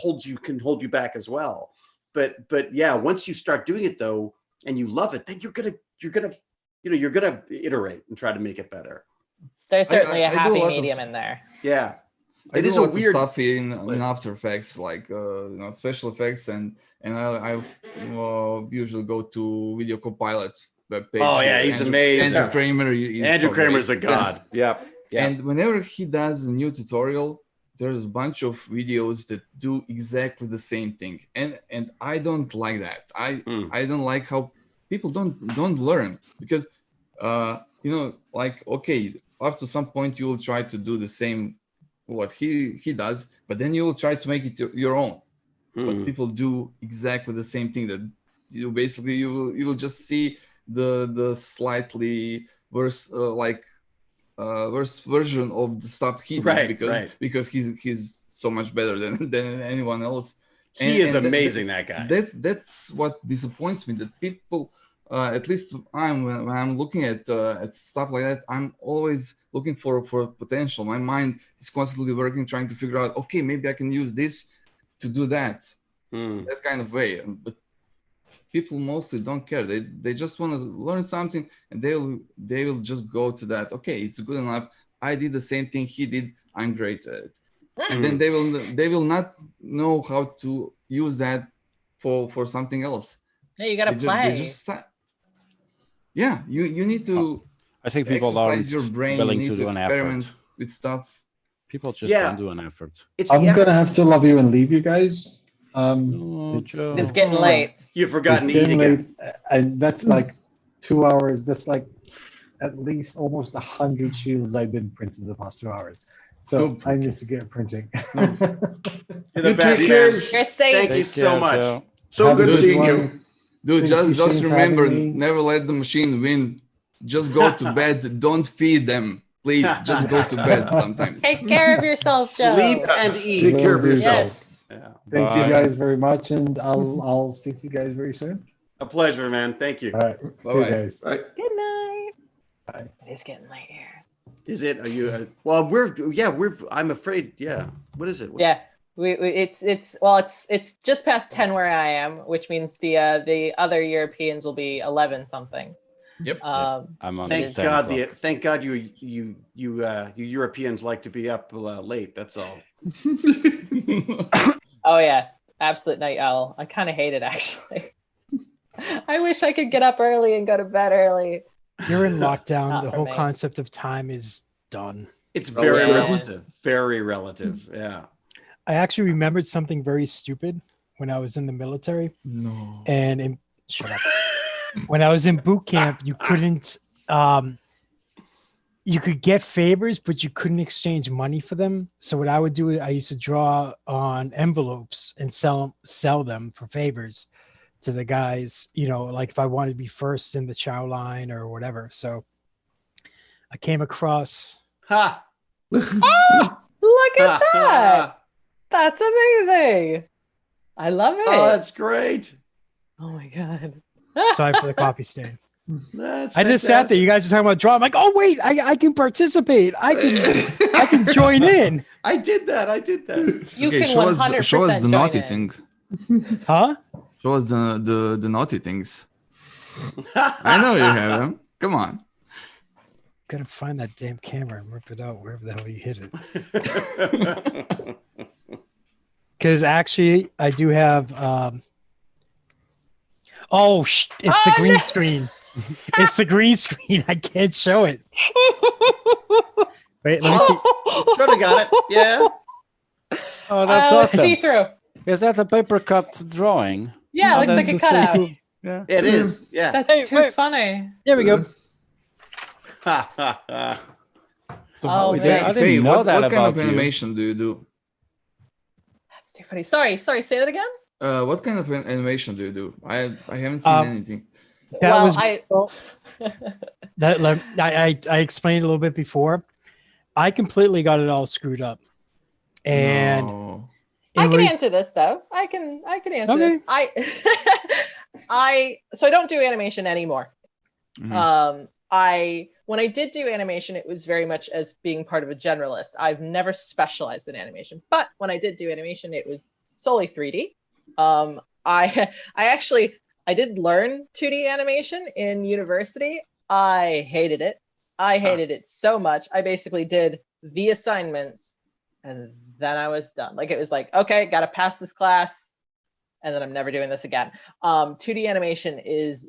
can hold you back as well. But yeah, once you start doing it though, and you love it, then you're gonna iterate and try to make it better. There's certainly a happy medium in there. Yeah. It is a weird stuff in After Effects, like special effects, and I usually go to Video Copilot webpage. Oh yeah, he's amazing. Andrew Kramer. Andrew Kramer's a god. Yeah. And whenever he does a new tutorial, there's a bunch of videos that do exactly the same thing, and I don't like that. I don't like how people don't learn, because like, okay, up to some point you will try to do the same what he does, but then you will try to make it your own. But people do exactly the same thing, that you basically you will just see the slightly worse worse version of the stuff he did, because he's so much better than anyone else. He is amazing, that guy. That's what disappoints me, that people, at least when I'm looking at stuff like that, I'm always looking for potential. My mind is constantly working, trying to figure out, okay, maybe I can use this to do that. That kind of way. But people mostly don't care. They just want to learn something, and they will just go to that. Okay, it's good enough. I did the same thing he did. I'm great at it. And then they will not know how to use that for something else. Yeah, you gotta play. You need to. I think people aren't your brain. willing you need to do an experiment effort with stuff. People just don't do an effort. I'm gonna have to love you and leave you guys. It's getting late. You've forgotten it's to eat getting again. late, and that's like 2 hours. That's like at least almost 100 shields I've been printing the past 2 hours. So I need to get printing. You're the best, man. You're safe. Thank you so much. Joe. So good seeing you. Dude, just remember, never let the machine win. Just go to bed. Don't feed them. Please, just go to bed sometimes. Take care of yourself, Joe. Sleep and eat. Take care of yourself. Yes. Yeah. Thank you guys very much, and I'll speak to you guys very soon. A pleasure, man. Thank you. All right. See you guys. Bye. Good night. Bye. It's getting late here. Is it? Are you? I'm afraid. Yeah. What is it? Yeah. It's just past 10 where I am, which means the other Europeans will be 11 something. Yep. I'm on. Thank God. Thank God you Europeans like to be up late. That's all. Oh yeah, absolute night owl. I kind of hate it actually. I wish I could get up early and go to bed early. You're in lockdown. Not The for whole me. concept of time is done. It's very relative. Very relative. Yeah. I actually remembered something very stupid when I was in the military. No. And shut up. When I was in boot camp, you couldn't you could get favors, but you couldn't exchange money for them. So what I would do is I used to draw on envelopes and sell them for favors to the guys, you know, like if I wanted to be first in the chow line or whatever. So I came across. Ha! Oh, look at that. That's amazing. I love it. Oh, that's great. Oh my God. Sorry for the coffee stain. That's I just sat there. You guys were talking about draw. I'm like, oh wait, I can participate. I can join in. I did that. You can 100% show us the naughty join in. thing. Huh? Show us the naughty things. I know you have them. Come on. Gotta find that damn camera and rip it out wherever the hell you hit it. Because actually, I do have. It's the green screen. It's the green screen. I can't show it. Wait, let me see. Should have got it. Yeah. Oh, that's awesome. See through. Is that a paper cut drawing? Yeah, Oh, looks like a that's so cutout. cool. Yeah. It is. Yeah. That's too funny. There we go. Oh, I didn't know that what kind of about you. animation do you do? That's too funny. Sorry. Say that again. What kind of animation do you do? I haven't seen anything. I explained a little bit before. I completely got it all screwed up, and I can answer this though. I can answer this. So I don't do animation anymore. Mhm. When I did do animation, it was very much as being part of a generalist. I've never specialized in animation, but when I did do animation, it was solely 3D. I did learn 2D animation in university. I hated it. I hated it so much. I basically did the assignments and then I was done. Like it was like, okay, got to pass this class and then I'm never doing this again. 2D animation is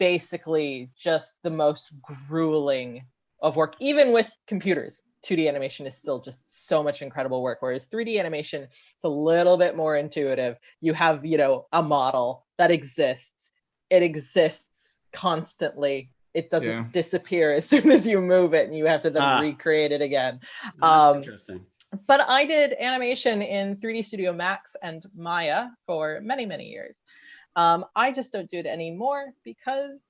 basically just the most grueling of work, even with computers. 2D animation is still just so much incredible work, whereas 3D animation, it's a little bit more intuitive. You have, a model that exists. It exists constantly. It doesn't disappear as soon as you move it and you have to then recreate it again. That's interesting. But I did animation in 3D Studio Max and Maya for many, many years. I just don't do it anymore because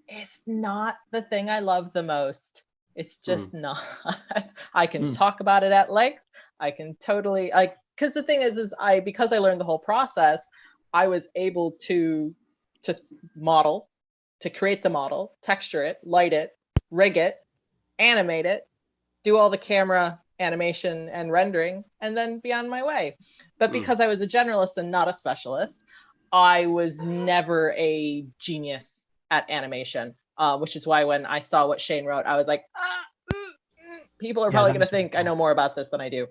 it's not the thing I love the most. It's just not. I can talk about it at length. I can totally because the thing is because I learned the whole process, I was able to model, to create the model, texture it, light it, rig it, animate it, do all the camera animation and rendering, and then be on my way. But because I was a generalist and not a specialist, I was never a genius at animation, which is why when I saw what Shane wrote, I was like, people are probably going to think I know more about this than I do.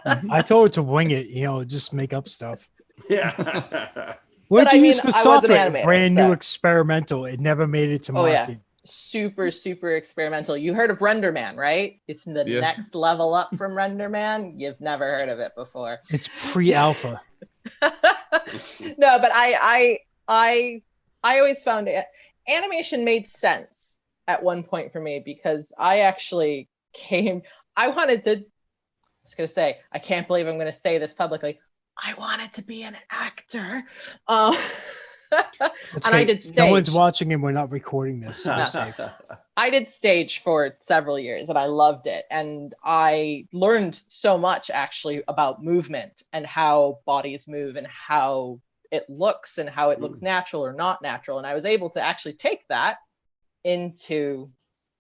I told her to wing it, just make up stuff. Yeah. What did you use for software? Brand new experimental. It never made it to market. Yeah. Super, super experimental. You heard of RenderMan, right? It's the next level up from RenderMan. You've never heard of it before. It's pre-alpha. No, but I always found animation made sense at one point for me because I actually I was going to say, I can't believe I'm going to say this publicly. I wanted to be an actor. And I did stage. No one's watching and we're not recording this, so we're safe. I did stage for several years and I loved it. And I learned so much actually about movement and how bodies move and how it looks and how it looks natural or not natural. And I was able to actually take that into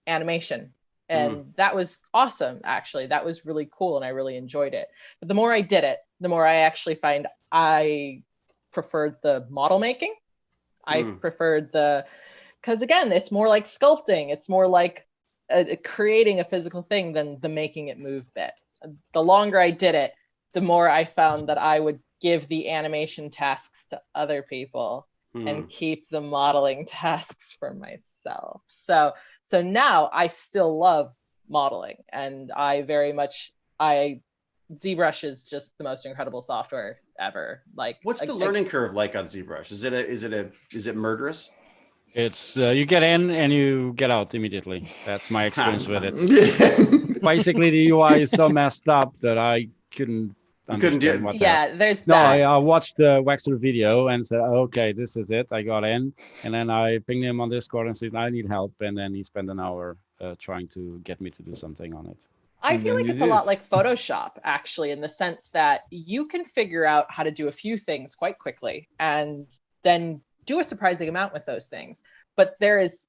animation. And that was awesome, actually. That was really cool and I really enjoyed it. But the more I did it, the more I actually find I preferred the model making. I preferred because again, it's more like sculpting. It's more like creating a physical thing than the making it move bit. The longer I did it, the more I found that I would give the animation tasks to other people and keep the modeling tasks for myself. So now I still love modeling and ZBrush is just the most incredible software ever. Like, what's the learning curve like on ZBrush? Is it murderous? It's you get in and you get out immediately. That's my experience with it. Basically, the UI is so messed up that I couldn't understand what. Yeah, there's no. that. I watched the Wekster video and said, "Okay, this is it." I got in, and then I pinged him on Discord and said, "I need help," and then he spent an hour trying to get me to do something on it. I feel like it's a lot like Photoshop, actually, in the sense that you can figure out how to do a few things quite quickly and then do a surprising amount with those things. But there's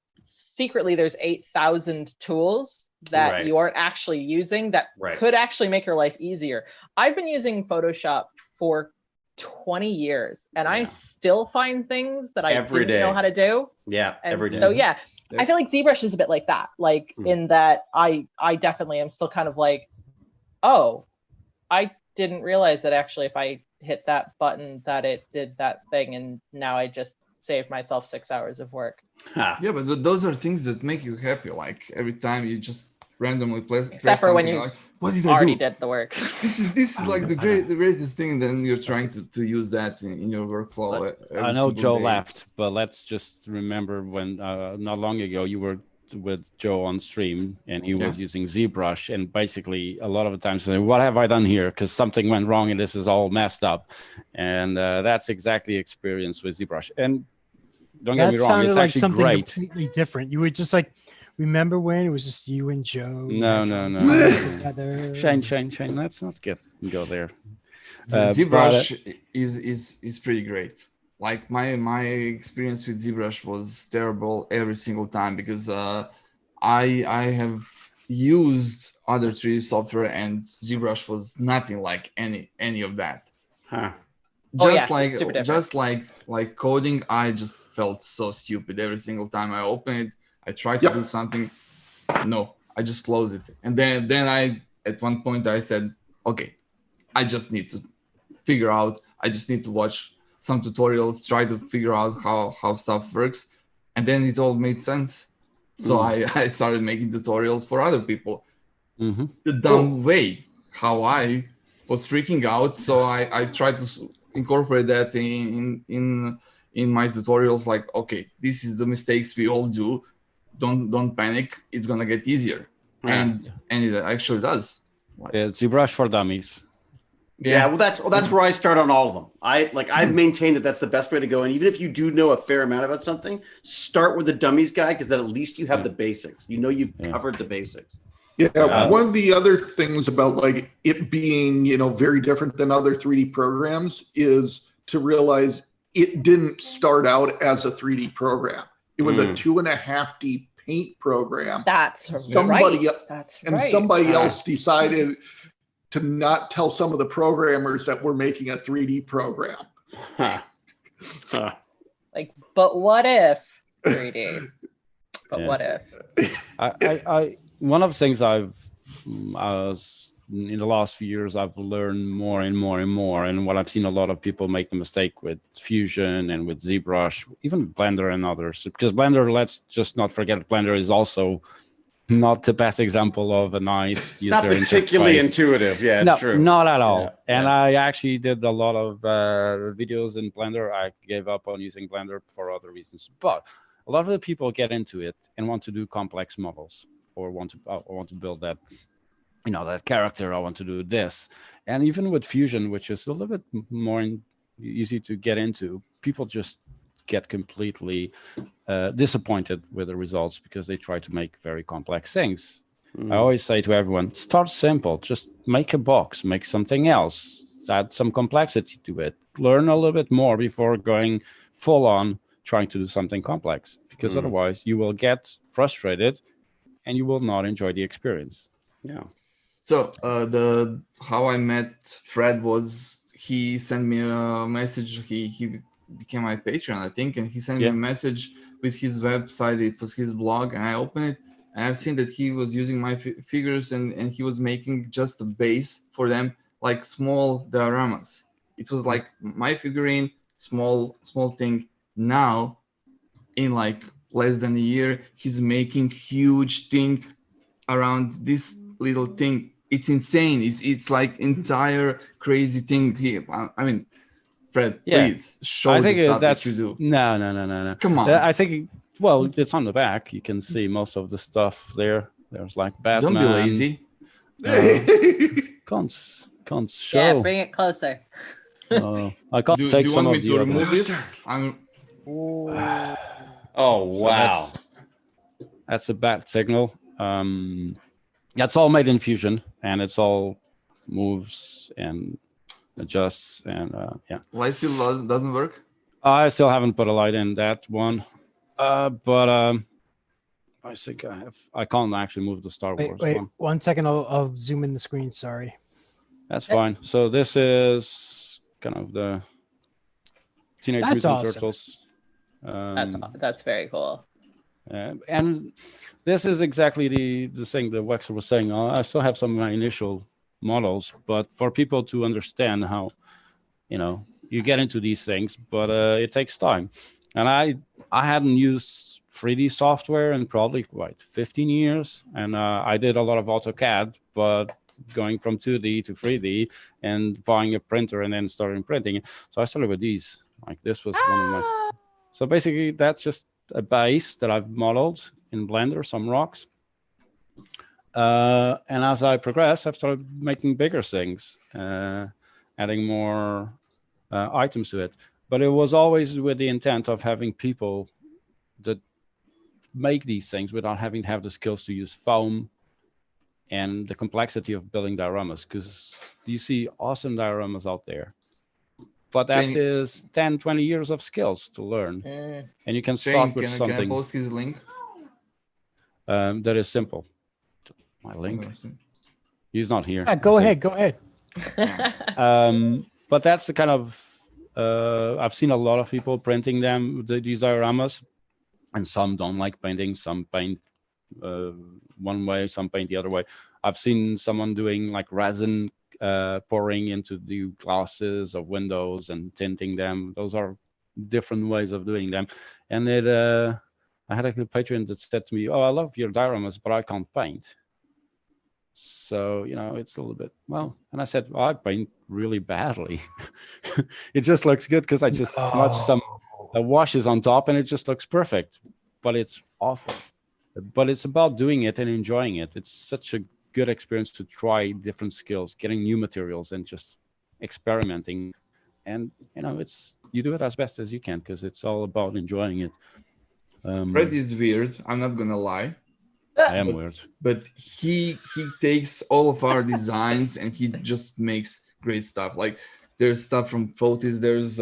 8,000 tools that you aren't actually using that could actually make your life easier. I've been using Photoshop for 20 years and I still find things that I didn't know how to do. Yeah, every day. So yeah, I feel like ZBrush is a bit like that, like in that I definitely am still kind of like, oh, I didn't realize that actually if I hit that button that it did that thing, and now I just saved myself 6 hours of work. Yeah, but those are things that make you happy. Like every time you just randomly press Except for when you like, what did already I do? did the work. This is like the greatest thing. Then you're trying to use that in your workflow. I know Joe left, but let's just remember when not long ago you were with Joe on stream and he was using ZBrush, and basically a lot of the times saying, what have I done here? Because something went wrong and this is all messed up. And that's exactly experience with ZBrush. And don't get me wrong, it's like actually something great. completely different. You would just like remember when it was just you and Joe. No. Shane, let's not go there. ZBrush is pretty great. Like my experience with ZBrush was terrible every single time because I have used other 3D software and ZBrush was nothing like any of that. Just like coding, I just felt so stupid every single time I open it. I tried to do something. No, I just close it. And then I at one point I said, okay, I just need to figure out. I just need to watch some tutorials, try to figure out how stuff works. And then it all made sense. So I started making tutorials for other people. The dumb way how I was freaking out. So I tried to incorporate that in my tutorials. Like, okay, this is the mistakes we all do. Don't panic. It's gonna get easier, and it actually does. It's ZBrush for dummies. Yeah, well, that's where I start on all of them. I've maintained that that's the best way to go. And even if you do know a fair amount about something, start with the dummies guy because then at least you have the basics. You know you've covered the basics. Yeah, one of the other things about like it being, very different than other 3D programs is to realize it didn't start out as a 3D program. It was a 2.5D paint program. That's somebody, right. That's and right. somebody else decided to not tell some of the programmers that we're making a 3D program. Like, but what if 3D? But what if? I one of the things in the last few years, I've learned more and more and more. And what I've seen a lot of people make the mistake with Fusion and with ZBrush, even Blender and others, because Blender, let's just not forget, Blender is also not the best example of a nice user interface. Not particularly intuitive. Yeah, it's true. Not at all. Yeah, and I actually did a lot of videos in Blender. I gave up on using Blender for other reasons. But a lot of the people get into it and want to do complex models or want to build that, that character. I want to do this. And even with Fusion, which is a little bit more easy to get into, people just get completely disappointed with the results because they try to make very complex things. I always say to everyone, start simple, just make a box, make something else, add some complexity to it, learn a little bit more before going full on trying to do something complex, because otherwise you will get frustrated and you will not enjoy the experience. Yeah. So how I met Fred was he sent me a message. He became my patron, I think, and he sent me a message with his website. It was his blog, and I opened it, and I've seen that he was using my figures, and he was making just a base for them, like small dioramas. It was like my figurine, small thing. Now, in like less than a year, he's making huge thing around this little thing. It's insane. It's like entire crazy thing here. I mean, Fred, please show the stuff that you do. No. Come on. I think well, it's on the back. You can see most of the stuff there. There's like Batman. Don't be lazy. Can't show. Yeah, bring it closer. I can't Do take you some want of me the to other remove ones. this? I'm. Oh So wow! that's a bad signal. That's all made in Fusion, and it's all moves and adjusts, and yeah. Light still doesn't work. I still haven't put a light in that one, but I think I have. I can't actually move the Star Wars Wait, one. 1 second. I'll zoom in the screen. Sorry. That's fine. So this is kind of the Teenage That's Mutant awesome. Turtles. That's very cool. And this is exactly the thing that Wekster was saying. I still have some of my initial models, but for people to understand how, you get into these things, but it takes time. And I hadn't used 3D software in probably 15 years, and I did a lot of AutoCAD, but going from 2D to 3D and buying a printer and then starting printing. So I started with these. Like this was one of my. So basically, that's just a base that I've modeled in Blender, some rocks. And as I progress, I've started making bigger things, adding more items to it. But it was always with the intent of having people that make these things without having to have the skills to use foam and the complexity of building dioramas, because you see awesome dioramas out there. But that is 10, 20 years of skills to learn. And you can start with something. Can I post his link? That is simple. My link. He's not here. Yeah, go ahead. Go ahead. But that's the kind of, I've seen a lot of people printing these dioramas, and some don't like painting, some paint one way, some paint the other way. I've seen someone doing like resin pouring into the glasses of windows and tinting them. Those are different ways of doing them. And I had a patron that said to me, "Oh, I love your dioramas, but I can't paint." So, it's a little bit, and I said, well, I paint really badly. It just looks good because I just smudge some washes on top and it just looks perfect, but it's awful. But it's about doing it and enjoying it. It's such a good experience to try different skills, getting new materials and just experimenting. And, you do it as best as you can because it's all about enjoying it. Fred is weird. I'm not going to lie. I am weird. But he takes all of our designs and he just makes great stuff. Like there's stuff from Fotis, there's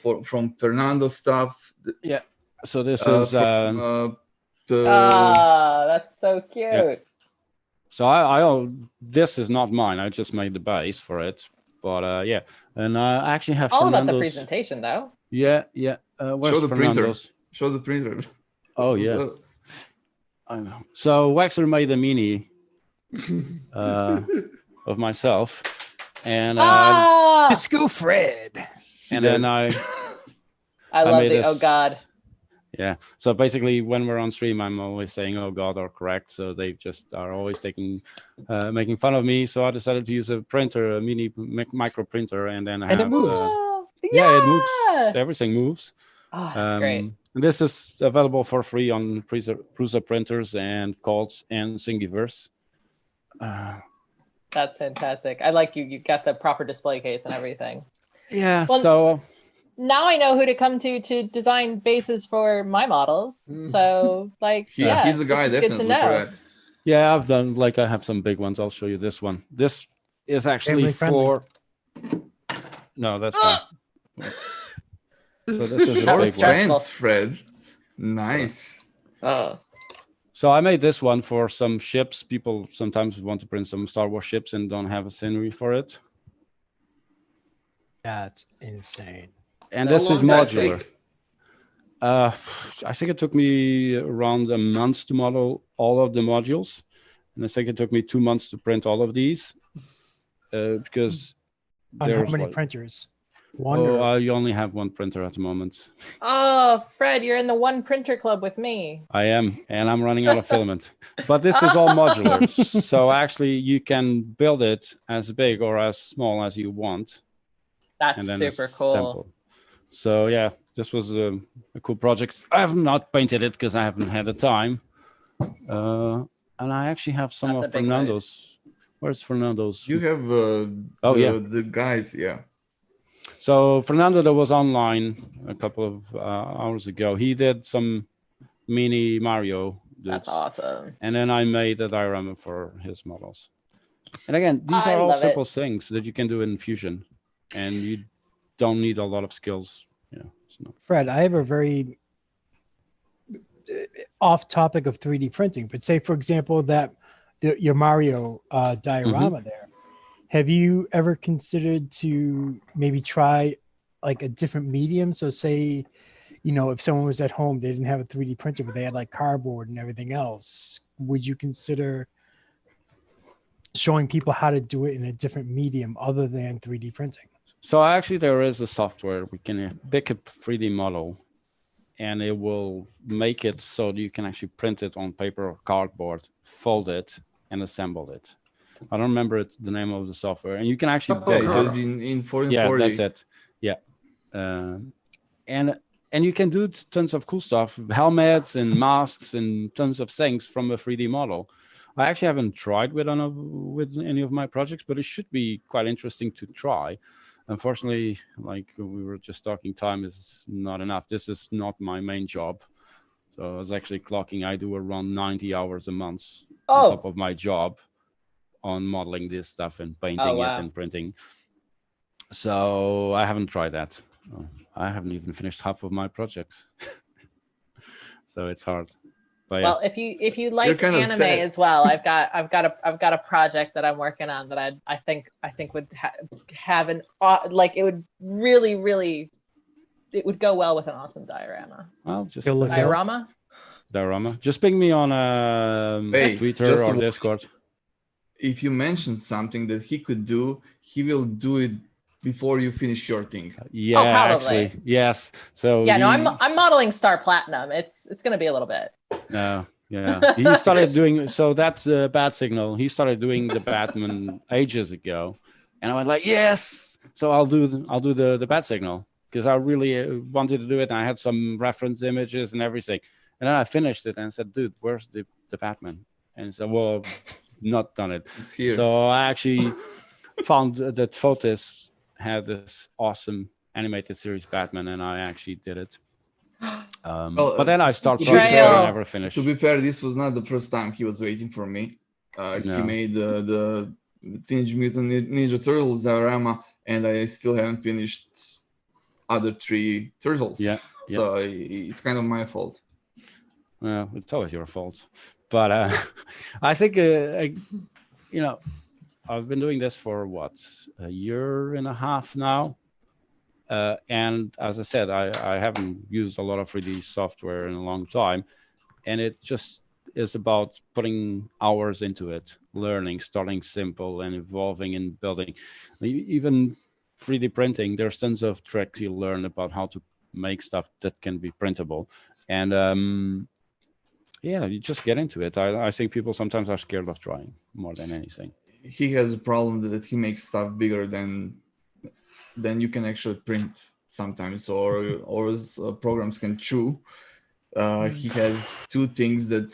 from Fernando stuff. Yeah. So this is that's so cute. Yeah. So this is not mine. I just made the base for it. But yeah. And I actually have all Fernando's... about the presentation though. Yeah, yeah. Where's Show the Fernando's? printer. Show the printer. Oh yeah. I know. So Wekster made a mini of myself, and Disco Fred. And then I love made the oh god. Yeah. So basically, when we're on stream, I'm always saying "oh god" or "correct," so they just are always making fun of me. So I decided to use a printer, a mini micro printer, and then it moves. Yeah, it moves. Everything moves. Oh, that's great. And this is available for free on Prusa printers and Colts and Thingiverse. That's fantastic. I like you. You got the proper display case and everything. Yeah. Well, so now I know who to come to design bases for my models. So he's the guy definitely for that. Yeah, I've done I have some big ones. I'll show you this one. This is actually for. No, that's not. So this is a big one. Fred. Nice. So I made this one for some ships. People sometimes want to print some Star Wars ships and don't have a scenery for it. That's insane. And this is modular. I think it took me around a month to model all of the modules. And I think it took me 2 months to print all of these. Because how many printers? I only have one printer at the moment. Oh, Fred, you're in the one printer club with me. I am, and I'm running out of filament. But this is all modular. So actually, you can build it as big or as small as you want. That's super cool. So yeah, this was a cool project. I have not painted it because I haven't had the time. And I actually have some of Fernando's. Where's Fernando's? You have the guys, yeah. So Fernando, that was online a couple of hours ago. He did some mini Mario. That's awesome. And then I made a diorama for his models. And again, these are all simple things that you can do in Fusion, and you don't need a lot of skills. Yeah. Fred, I have a very off topic of 3D printing, but say, for example, that your Mario diorama there. Have you ever considered to maybe try like a different medium? So say, if someone was at home, they didn't have a 3D printer, but they had like cardboard and everything else. Would you consider showing people how to do it in a different medium other than 3D printing? So actually there is a software. We can pick a 3D model and it will make it so that you can actually print it on paper or cardboard, fold it and assemble it. I don't remember the name of the software. And you can actually in 440. Yeah, that's it. Yeah. And you can do tons of cool stuff, helmets and masks and tons of things from a 3D model. I actually haven't tried with any of my projects, but it should be quite interesting to try. Unfortunately, like we were just talking, time is not enough. This is not my main job. So I was actually clocking, I do around 90 hours a month on top of my job on modeling this stuff and painting it and printing. So I haven't tried that. I haven't even finished half of my projects. So it's hard. But well, if you like anime as well, I've got a project that I'm working on that I think would have an like it would really it would go well with an awesome diorama. Well, just diorama. Just ping me on Twitter or Discord. If you mention something that he could do, he will do it before you finish your thing. Yeah, actually, yes. So yeah, no, I'm modeling Star Platinum. It's gonna be a little bit. No, yeah. He started doing that's the Bat Signal. He started doing the Batman ages ago, and I went like, yes. So I'll do the Bat Signal because I really wanted to do it. And I had some reference images and everything, and then I finished it and said, dude, where's the Batman? And he said, well, not done it. It's here. So I actually found that Fotis had this awesome animated series Batman, and I actually did it. But then I started project and I never finished. To be fair, this was not the first time he was waiting for me. He made the Teenage Mutant Ninja Turtles diorama, and I still haven't finished other 3 turtles. Yeah. So it's kind of my fault. Well, it's always your fault. But I think I've been doing this for a year and a half now. And as I said, I haven't used a lot of 3D software in a long time. And it just is about putting hours into it, learning, starting simple and evolving and building. Even 3D printing, there's tons of tricks you learn about how to make stuff that can be printable. And you just get into it. I think people sometimes are scared of trying more than anything. He has a problem that he makes stuff bigger than you can actually print sometimes, or programs can chew. He has 2 things that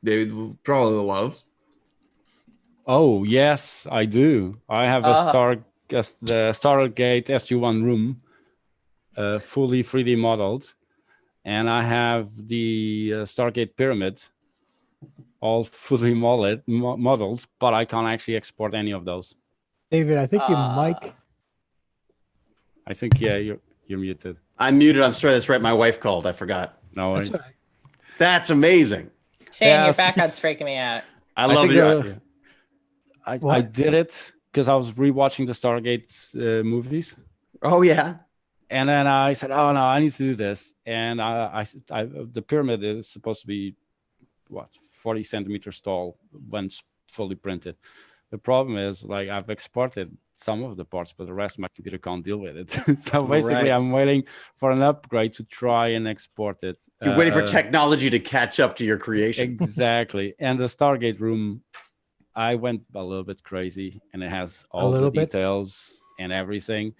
David will probably love. Oh yes, I do. I have the Stargate SU1 room, fully 3D modeled, and I have the Stargate pyramid, all fully modeled, but I can't actually export any of those. David, I think your mic. I think you're muted. I'm muted. I'm sorry. That's right. My wife called. I forgot. No worries. That's amazing. Shane, your background's freaking me out. I love it. I did it because I was rewatching the Stargate movies. Oh yeah. And then I said, "Oh no, I need to do this." And the pyramid is supposed to be 40 centimeters tall when fully printed. The problem is, like, I've exported some of the parts, but the rest my computer can't deal with it. So basically, I'm waiting for an upgrade to try and export it. You're waiting for technology to catch up to your creation. Exactly. And the Stargate room, I went a little bit crazy, and it has all the details and everything.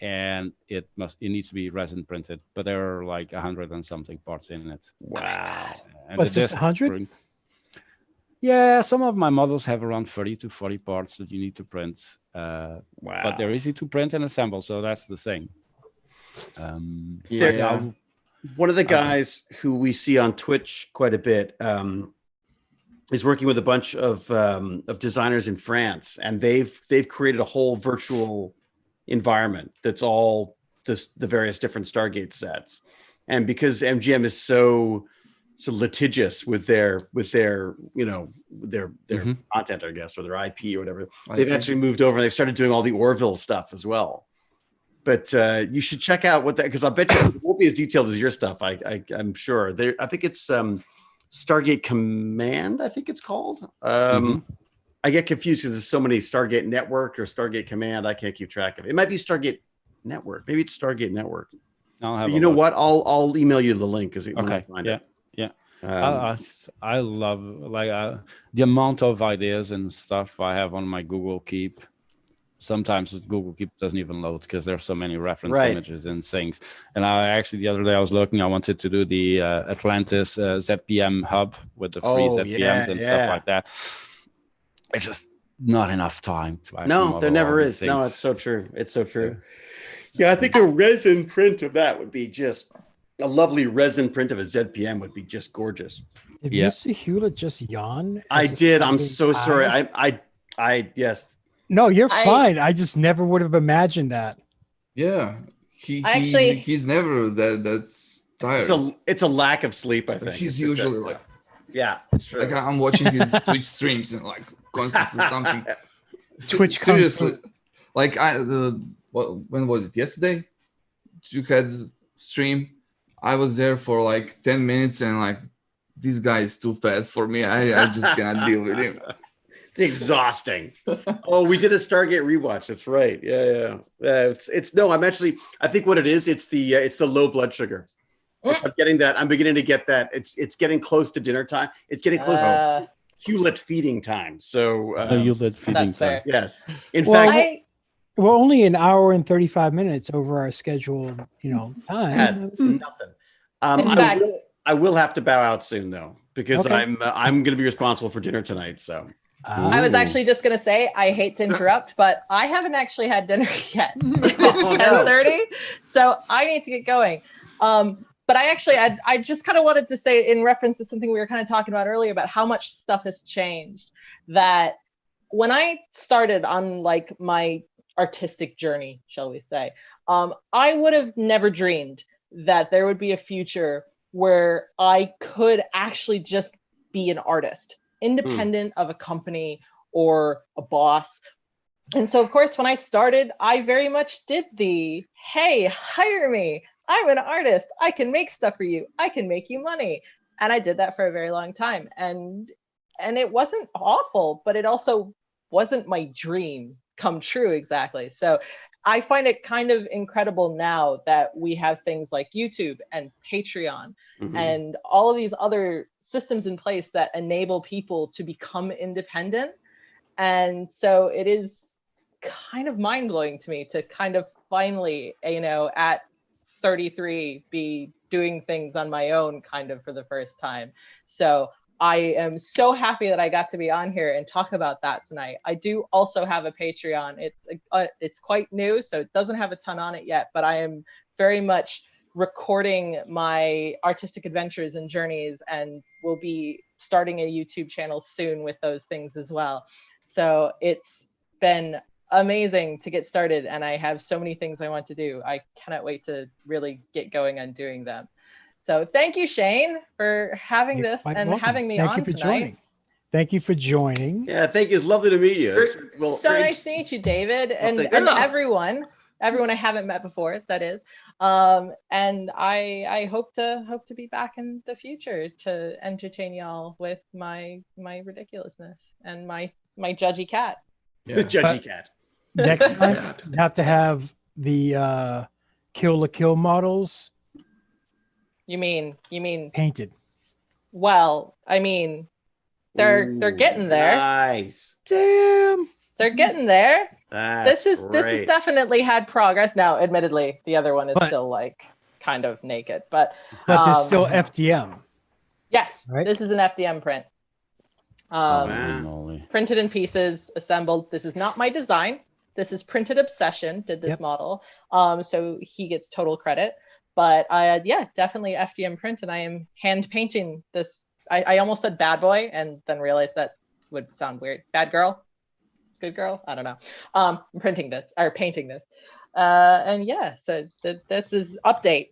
and it needs to be resin printed, but there are like 100 and something parts in it. Wow. And But just 100? Yeah, some of my models have around 30 to 40 parts that you need to print. Wow. But they're easy to print and assemble, so that's the thing. One of the guys who we see on Twitch quite a bit is working with a bunch of designers in France, and they've created a whole virtual environment that's all the various different Stargate sets. And because MGM is so litigious with their content, I guess, or their IP or whatever, they've actually moved over and they've started doing all the Orville stuff as well. But you should check out what that, because I bet you it won't be as detailed as your stuff. I'm sure. I think it's Stargate Command, I think it's called. I get confused because there's so many Stargate Network or Stargate Command. I can't keep track of it. It might be Stargate Network. Maybe it's Stargate Network. You know what? I'll email you the link because when I find it. Yeah. I love the amount of ideas and stuff I have on my Google Keep. Sometimes Google Keep doesn't even load because there's so many reference images and things. And I actually, the other day I was looking, I wanted to do the Atlantis ZPM hub with the free ZPMs and stuff like that. It's just not enough time to actually model there never all is. these No, things. it's so true. It's so true. Yeah, I think a resin print of that would be just a lovely resin print of a ZPM would be just gorgeous. Did Mr. Hewlett just yawn? I did. I'm so sorry. Yes. No, you're fine. I just never would have imagined that. Yeah, he's never that's tired. It's a lack of sleep, I think. He's usually like, yeah, it's true. Like I'm watching his Twitch streams and like constantly something. Twitch seriously, like when was it? Yesterday, you had stream. I was there for like 10 minutes and like this guy is too fast for me. I just cannot deal with him. It's exhausting. Oh, we did a Stargate rewatch. That's right. Yeah. I think what it is, it's the low blood sugar. I'm beginning to get that. It's getting close to dinner time. It's getting close to Hewlett feeding time. So Hewlett feeding time. Yes. In fact, we're only an hour and 35 minutes over our scheduled, time. That's nothing. I will have to bow out soon though, because I'm going to be responsible for dinner tonight. So. I was actually just going to say, I hate to interrupt, but I haven't actually had dinner yet. It's 10:30, so I need to get going. But I just kind of wanted to say, in reference to something we were kind of talking about earlier about how much stuff has changed, that when I started on like my artistic journey, shall we say, I would have never dreamed that there would be a future where I could actually just be an artist, independent of a company or a boss. And so, of course, when I started, I very much did the, hey, hire me. I'm an artist. I can make stuff for you. I can make you money. And I did that for a very long time. And it wasn't awful, but it also wasn't my dream come true exactly. So I find it kind of incredible now that we have things like YouTube and Patreon and all of these other systems in place that enable people to become independent. And so it is kind of mind-blowing to me to kind of finally, at 33, be doing things on my own kind of for the first time. So I am so happy that I got to be on here and talk about that tonight. I do also have a Patreon. It's quite new, so it doesn't have a ton on it yet, but I am very much recording my artistic adventures and journeys, and will be starting a YouTube channel soon with those things as well. So it's been amazing to get started, and I have so many things I want to do. I cannot wait to really get going on doing them. So thank you, Shane, for having this and having me on tonight. Thank you for joining. Yeah, thank you. It's lovely to meet you. Nice to meet you, David, and everyone I haven't met before, that is. And I hope to be back in the future to entertain y'all with my ridiculousness and my judgy cat. Yeah. Judgy cat. Next time, you have to have the Kill la Kill models. You mean painted? Well, I mean, they're getting there. Nice. Damn. They're getting there. This has definitely had progress. Now, admittedly, the other one is still like kind of naked, but there's still FDM. Yes, right? This is an FDM print. Printed in pieces, assembled. This is not my design. This is Printed Obsession did this model. So he gets total credit. But yeah, definitely FDM print, and I am hand painting this. I almost said bad boy and then realized that would sound weird. Bad girl? Good girl? I don't know. I'm painting this. And yeah, so this is update,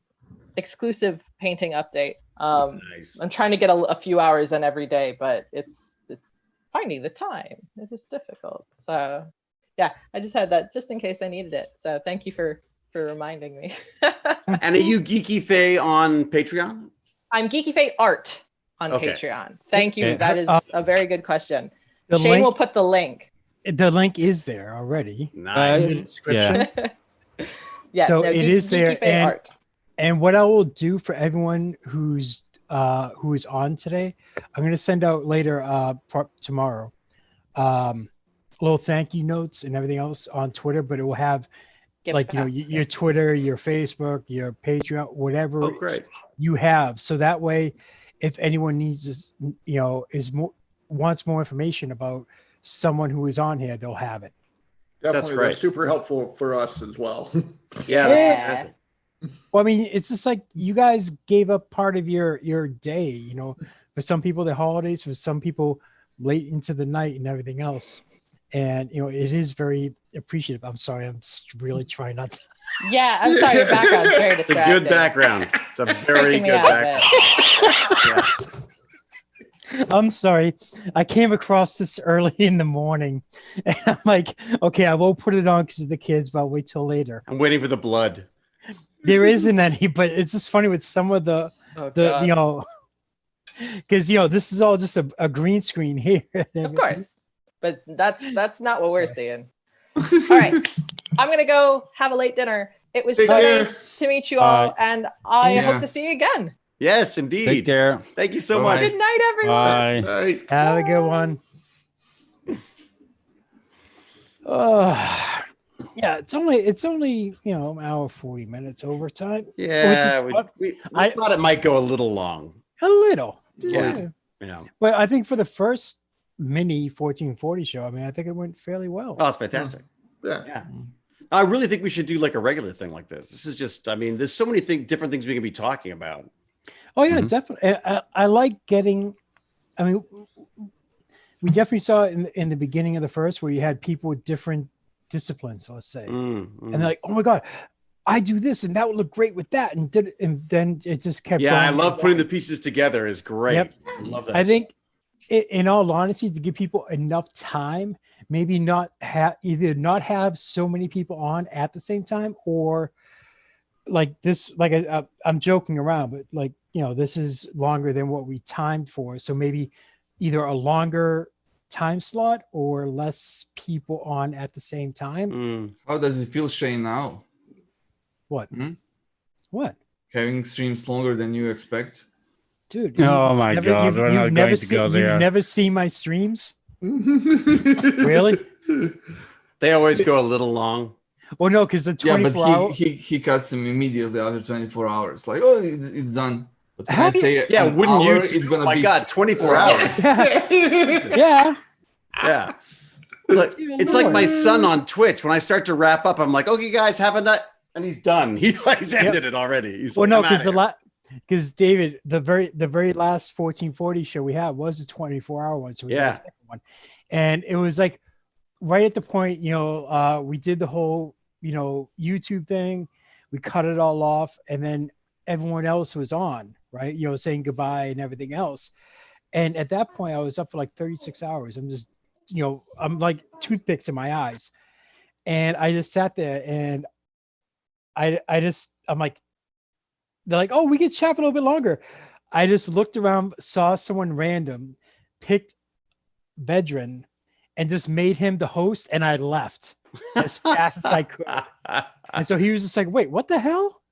exclusive painting update. Nice. I'm trying to get a few hours in every day, but it's finding the time. It is difficult. So yeah, I just had that just in case I needed it. So thank you for reminding me. And are you Geeky Faye on Patreon? I'm Geeky Faye Art on Patreon. Thank you. That is a very good question. Shane will put the link. The link is there already. Nice. Yeah. Yeah. So it is there. Art. And what I will do for everyone who is on today, I'm going to send out later tomorrow little thank you notes and everything else on Twitter, but it will have your Twitter, your Facebook, your Patreon, whatever you have. So that way, if anyone needs this, wants more information about someone who is on here, they'll have it. Definitely, that's super helpful for us as well. Yeah. Well, I mean, it's just like you guys gave up part of your day, for some people the holidays, for some people late into the night and everything else. And it is very appreciative. I'm sorry, I'm just really trying not to. Yeah, I'm sorry, your background's very distracting. It's a good background. It's a very good background. I'm sorry. I came across this early in the morning, and I'm like, okay, I won't put it on because of the kids, but I'll wait till later. I'm waiting for the blood. There isn't any, but it's just funny with some of the because this is all just a green screen here. Of course, but that's not what we're seeing. All right, I'm gonna go have a late dinner. It was so nice to meet you all, and I hope to see you again. Yes, indeed. Take care. Thank you so much. Good night, everyone. Bye. Have a good one. Yeah, it's only an hour 40 minutes overtime. Yeah, we thought it might go a little long. A little. Yeah. But I think for the first mini 1440 show, I mean, I think it went fairly well. Oh, it's fantastic. Yeah. I really think we should do like a regular thing like this. This is just, I mean, there's so many different things we can be talking about. Oh yeah, definitely. I like getting. I mean, we definitely saw it in the beginning of the first where you had people with different disciplines. Let's say, and they're like, "Oh my god, I do this, and that would look great with that," and then it just kept. Yeah, going. I love putting the pieces together. Is great. Yep. I love that. I think, in all honesty, to give people enough time, maybe not have so many people on at the same time, or like this. Like I'm joking around, but like. This is longer than what we timed for. So maybe either a longer time slot or less people on at the same time. How does it feel, Shane, now? What? What? Having streams longer than you expect? Dude. Oh my God. We're not going to go there. You've never seen my streams? Really? They always go a little long. Well, no, because the 24 hours. He cuts them immediately after 24 hours. Like, oh, it's done. But when How I say wouldn't you? It's gonna my be. God, 24 hours. Yeah. Look, it's like my son on Twitch. When I start to wrap up, I'm like, okay, guys, have a nut. And he's done. He's ended it already. He's well, like, no, because David, the very last 1440 show we had was a 24-hour one. So we did the second one. And it was like right at the point, we did the whole, YouTube thing. We cut it all off, and then everyone else was on, right? Saying goodbye and everything else. And at that point, I was up for like 36 hours. I'm just, I'm like toothpicks in my eyes. And I just sat there and I'm like, they're like, oh, we can chat a little bit longer. I just looked around, saw someone random, picked Vedran, and just made him the host, and I left as fast as I could. And so he was just like, wait, what the hell?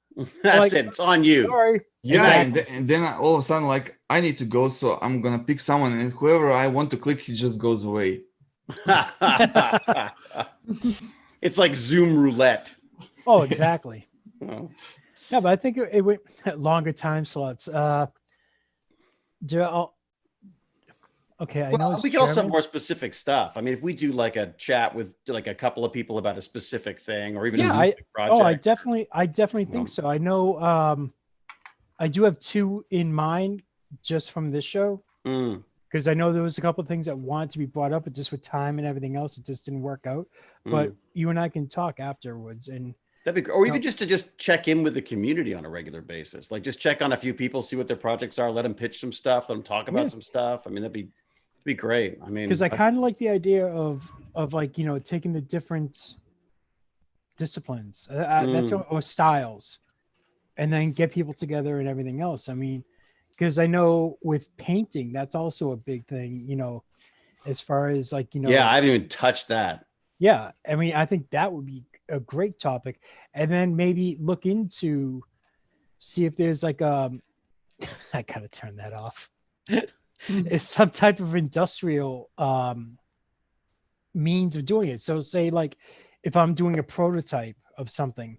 That's it. It's on you. Sorry. Yeah, and then all of a sudden, like, I need to go, so I'm gonna pick someone, and whoever I want to click, he just goes away. It's like Zoom roulette. Oh, exactly. Oh. Yeah, but I think it went longer time slots. Okay, I know We can also have more specific stuff. I mean, if we do like a chat with like a couple of people about a specific thing, or even a specific project. I definitely think so. I know I do have 2 in mind just from this show. Because I know there was a couple of things that wanted to be brought up, but just with time and everything else, it just didn't work out. But you and I can talk afterwards, and that'd be great. Or even just to check in with the community on a regular basis, like just check on a few people, see what their projects are, let them pitch some stuff, let them talk about some stuff. I mean, that'd be great. I mean, because I kind of like the idea of like, you know, taking the different disciplines, that's or styles, and then get people together and everything else. I mean, because I know with painting, that's also a big thing, you know, as far as like, you know. Yeah, I haven't even touched that. Yeah, I mean, I think that would be a great topic, and then maybe look into see if there's like I gotta turn that off. It's some type of industrial means of doing it. So say like if I'm doing a prototype of something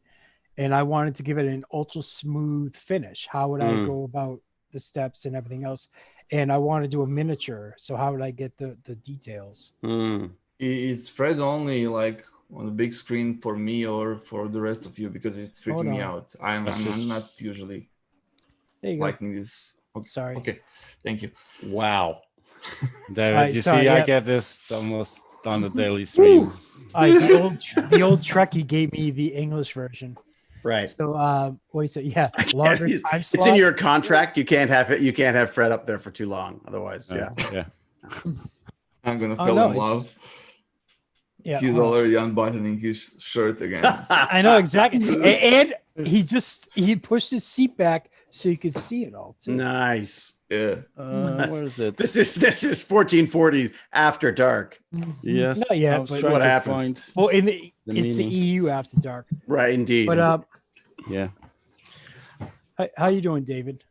and I wanted to give it an ultra smooth finish, how would I go about the steps and everything else? And I want to do a miniature, so how would I get the details? Is Fred only like on the big screen for me or for the rest of you, because it's freaking me out? I'm not usually liking this. Okay. Sorry. Okay, thank you. Wow. David, you see, I get this almost on the daily streams. The old Trekkie gave me the English version. Right. So what do you say? Yeah, longer time slot. It's in your contract. You can't have it. You can't have Fred up there for too long. Otherwise, yeah. I'm gonna fall in love. Yeah, he's already unbuttoning his shirt again. I know exactly, and he pushed his seat back so you could see it all too. Nice. Yeah. Where is it? This is 1440 after dark. Yes. Not yet, but what happens. Well, it's the EU after dark. Right, indeed. But yeah. How you doing, David?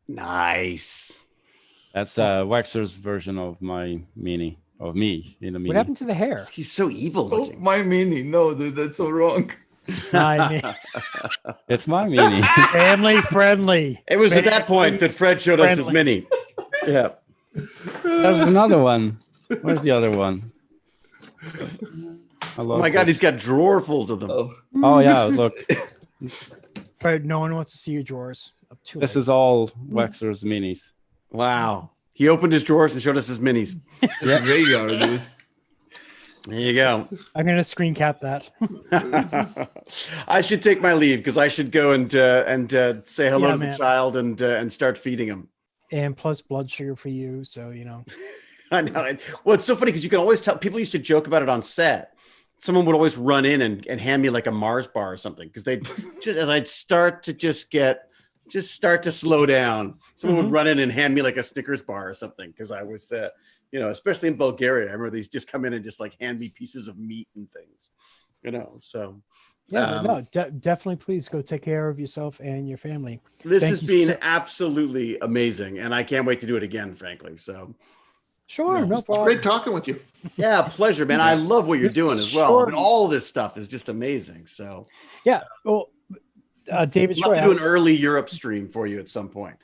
Nice. That's Wekster's version of my mini, of me in a mini. What happened to the hair? He's so evil looking. Oh, my mini. No, dude, that's so wrong. It's my mini. Family friendly. It was at that point that Fred showed us his mini. Yeah. There's another one. Where's the other one? Oh my God, he's got drawerfuls of them. Oh yeah, look. Fred, no one wants to see your drawers. This is all Wekster's minis. Wow. He opened his drawers and showed us his minis. Yeah, there you go, dude. There you go. I'm gonna screen cap that. I should take my leave because I should go and say hello to the child and start feeding him. And plus blood sugar for you, so you know. I know. Well, it's so funny because you can always tell. People used to joke about it on set. Someone would always run in and hand me like a Mars bar or something because they just as I'd start to slow down. Someone would run in and hand me like a Snickers bar or something because I was. You know, especially in Bulgaria, I remember these just come in and just like hand me pieces of meat and things, you know, so. Yeah, definitely please go take care of yourself and your family. This has been absolutely amazing. And I can't wait to do it again, frankly. So. Sure, no problem. Great talking with you. Yeah, pleasure, man. I love what you're doing as well. I mean, all of this stuff is just amazing. So. Yeah, well, David, I'd love to do an early Europe stream for you at some point.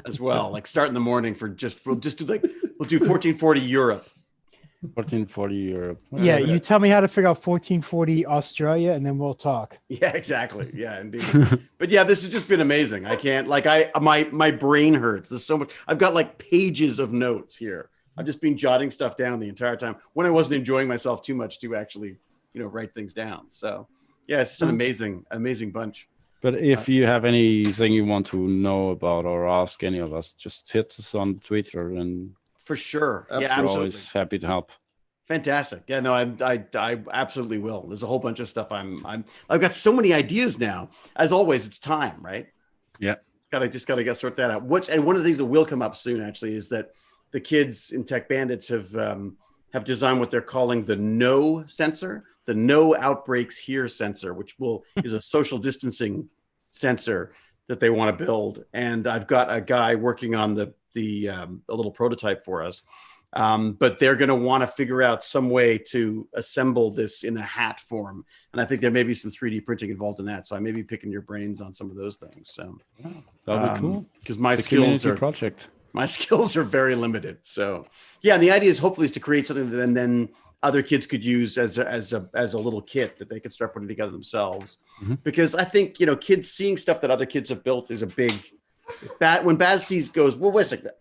As well, like start in the morning we'll do 1440 Europe. 1440 Europe. Yeah, you tell me how to figure out 1440 Australia, and then we'll talk. Yeah, exactly. Yeah, indeed. But yeah, this has just been amazing. I can't my brain hurts. There's so much. I've got like pages of notes here. I've just been jotting stuff down the entire time when I wasn't enjoying myself too much to actually, you know, write things down. So yeah, it's just an amazing bunch. But if you have anything you want to know about or ask any of us, just hit us on Twitter and for sure. Yeah, we're absolutely. always happy to help. Fantastic. Yeah, no, I absolutely will. There's a whole bunch of stuff. I've got so many ideas now. As always, it's time, right? Yeah. Gotta sort that out. And one of the things that will come up soon actually is that the kids in Tech Bandits have designed what they're calling the no sensor, the no outbreaks here sensor, which is a social distancing sensor that they want to build. And I've got a guy working on a little prototype for us. But they're going to want to figure out some way to assemble this in a hat form. And I think there may be some 3D printing involved in that. So I may be picking your brains on some of those things. So that'd be cool. Because my skills are very limited. So yeah, and the idea is hopefully is to create something that then other kids could use as a little kit that they could start putting together themselves. Because I think, kids seeing stuff that other kids have built is a big when Baz sees goes, well, wait a second,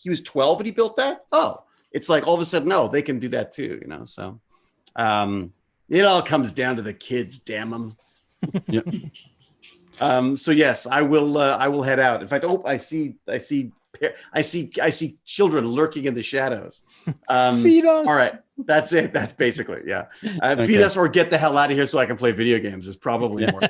he was 12 and he built that? Oh, it's like all of a sudden, no, they can do that too, So it all comes down to the kids, damn them. Yeah. So yes, I will head out. In fact, I see children lurking in the shadows. Feed us. All right, that's it. That's basically feed us or get the hell out of here so I can play video games is probably more.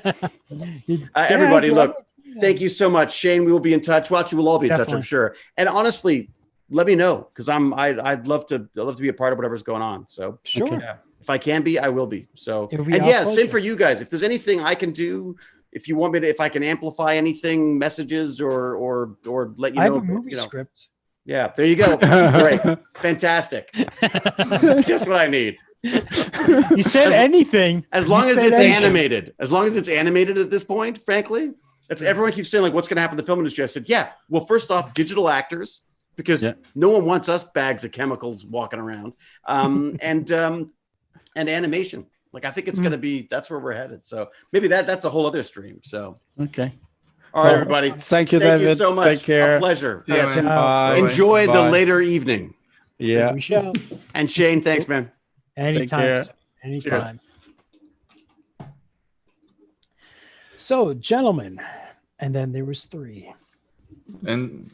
Everybody, look. Thank you so much, Shane. We will be in touch. Well, actually, we'll all be in touch, I'm sure. And honestly, let me know because I'd love to be a part of whatever's going on. So sure, if I can be, I will be. So same for you guys. If there's anything I can do, if you want me to, if I can amplify anything, messages or let you know. I have a movie script. Yeah, there you go. Great, fantastic. Just what I need. You said anything. As long as it's animated. As long as it's animated at this point, frankly. Everyone keeps saying, like, what's going to happen to the film industry? I said, well, first off, digital actors, because no one wants us bags of chemicals walking around, and animation. Like, I think it's going to be, that's where we're headed. So maybe that's a whole other stream. So, okay. All right, everybody. Thank you, David. You so much. Take care. A pleasure. Yes. Enjoy the later evening. Yeah. We shall. And Shane, thanks, man. Anytime. Anytime. Cheers. So, gentlemen, and then there was 3. And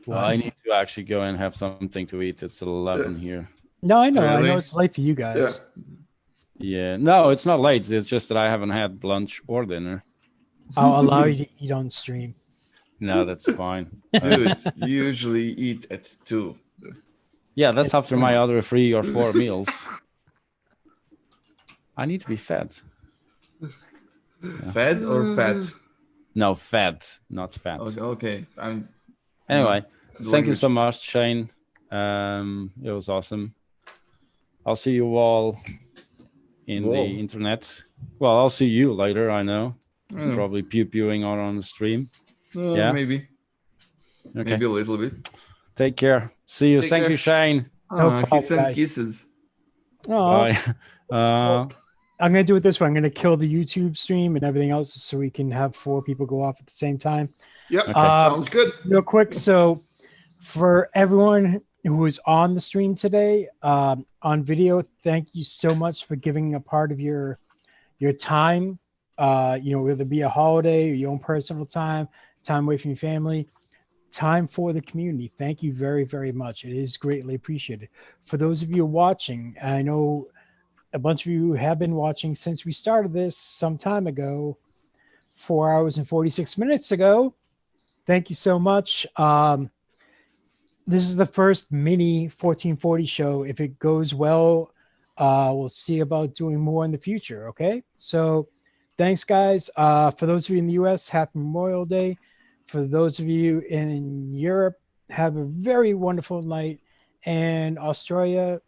well, I need to actually go and have something to eat. It's 11 here. No, I know. Really? I know it's late for you guys. Yeah. No, it's not late. It's just that I haven't had lunch or dinner. I'll allow you to eat on stream. No, that's fine. Dude, you usually eat at 2. Yeah, that's after my other 3 or 4 meals. I need to be fed. Fed or fat? No, fed, not fat. Okay. Anyway, thank you so much, Shane. It was awesome. I'll see you all in the internet. Well, I'll see you later, I know. Probably pew-pewing on the stream. Maybe. Okay. Maybe a little bit. Take care. See you. Thank you, Shane. Kisses. Oh. Bye. I'm going to do it this way. I'm going to kill the YouTube stream and everything else so we can have 4 people go off at the same time. Yep. Okay. Sounds good. Real quick. So for everyone who is on the stream today on video, thank you so much for giving a part of your time, whether it be a holiday or your own personal time away from your family, time for the community. Thank you very, very much. It is greatly appreciated. For those of you watching, I know a bunch of you have been watching since we started this some time ago, 4 hours and 46 minutes ago. Thank you so much. This is the first mini 1440 show. If it goes well, we'll see about doing more in the future. Okay. So thanks, guys. For those of you in the US, happy Memorial Day. For those of you in Europe, have a very wonderful night. And Australia,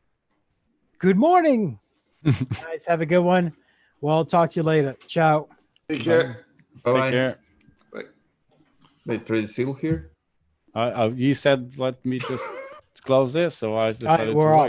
good morning. Guys, have a good one. Well, I'll talk to you later. Ciao. Take care. Bye. Take care. Bye. Wait, trade seal here? You said let me just close this, so I decided we're to off.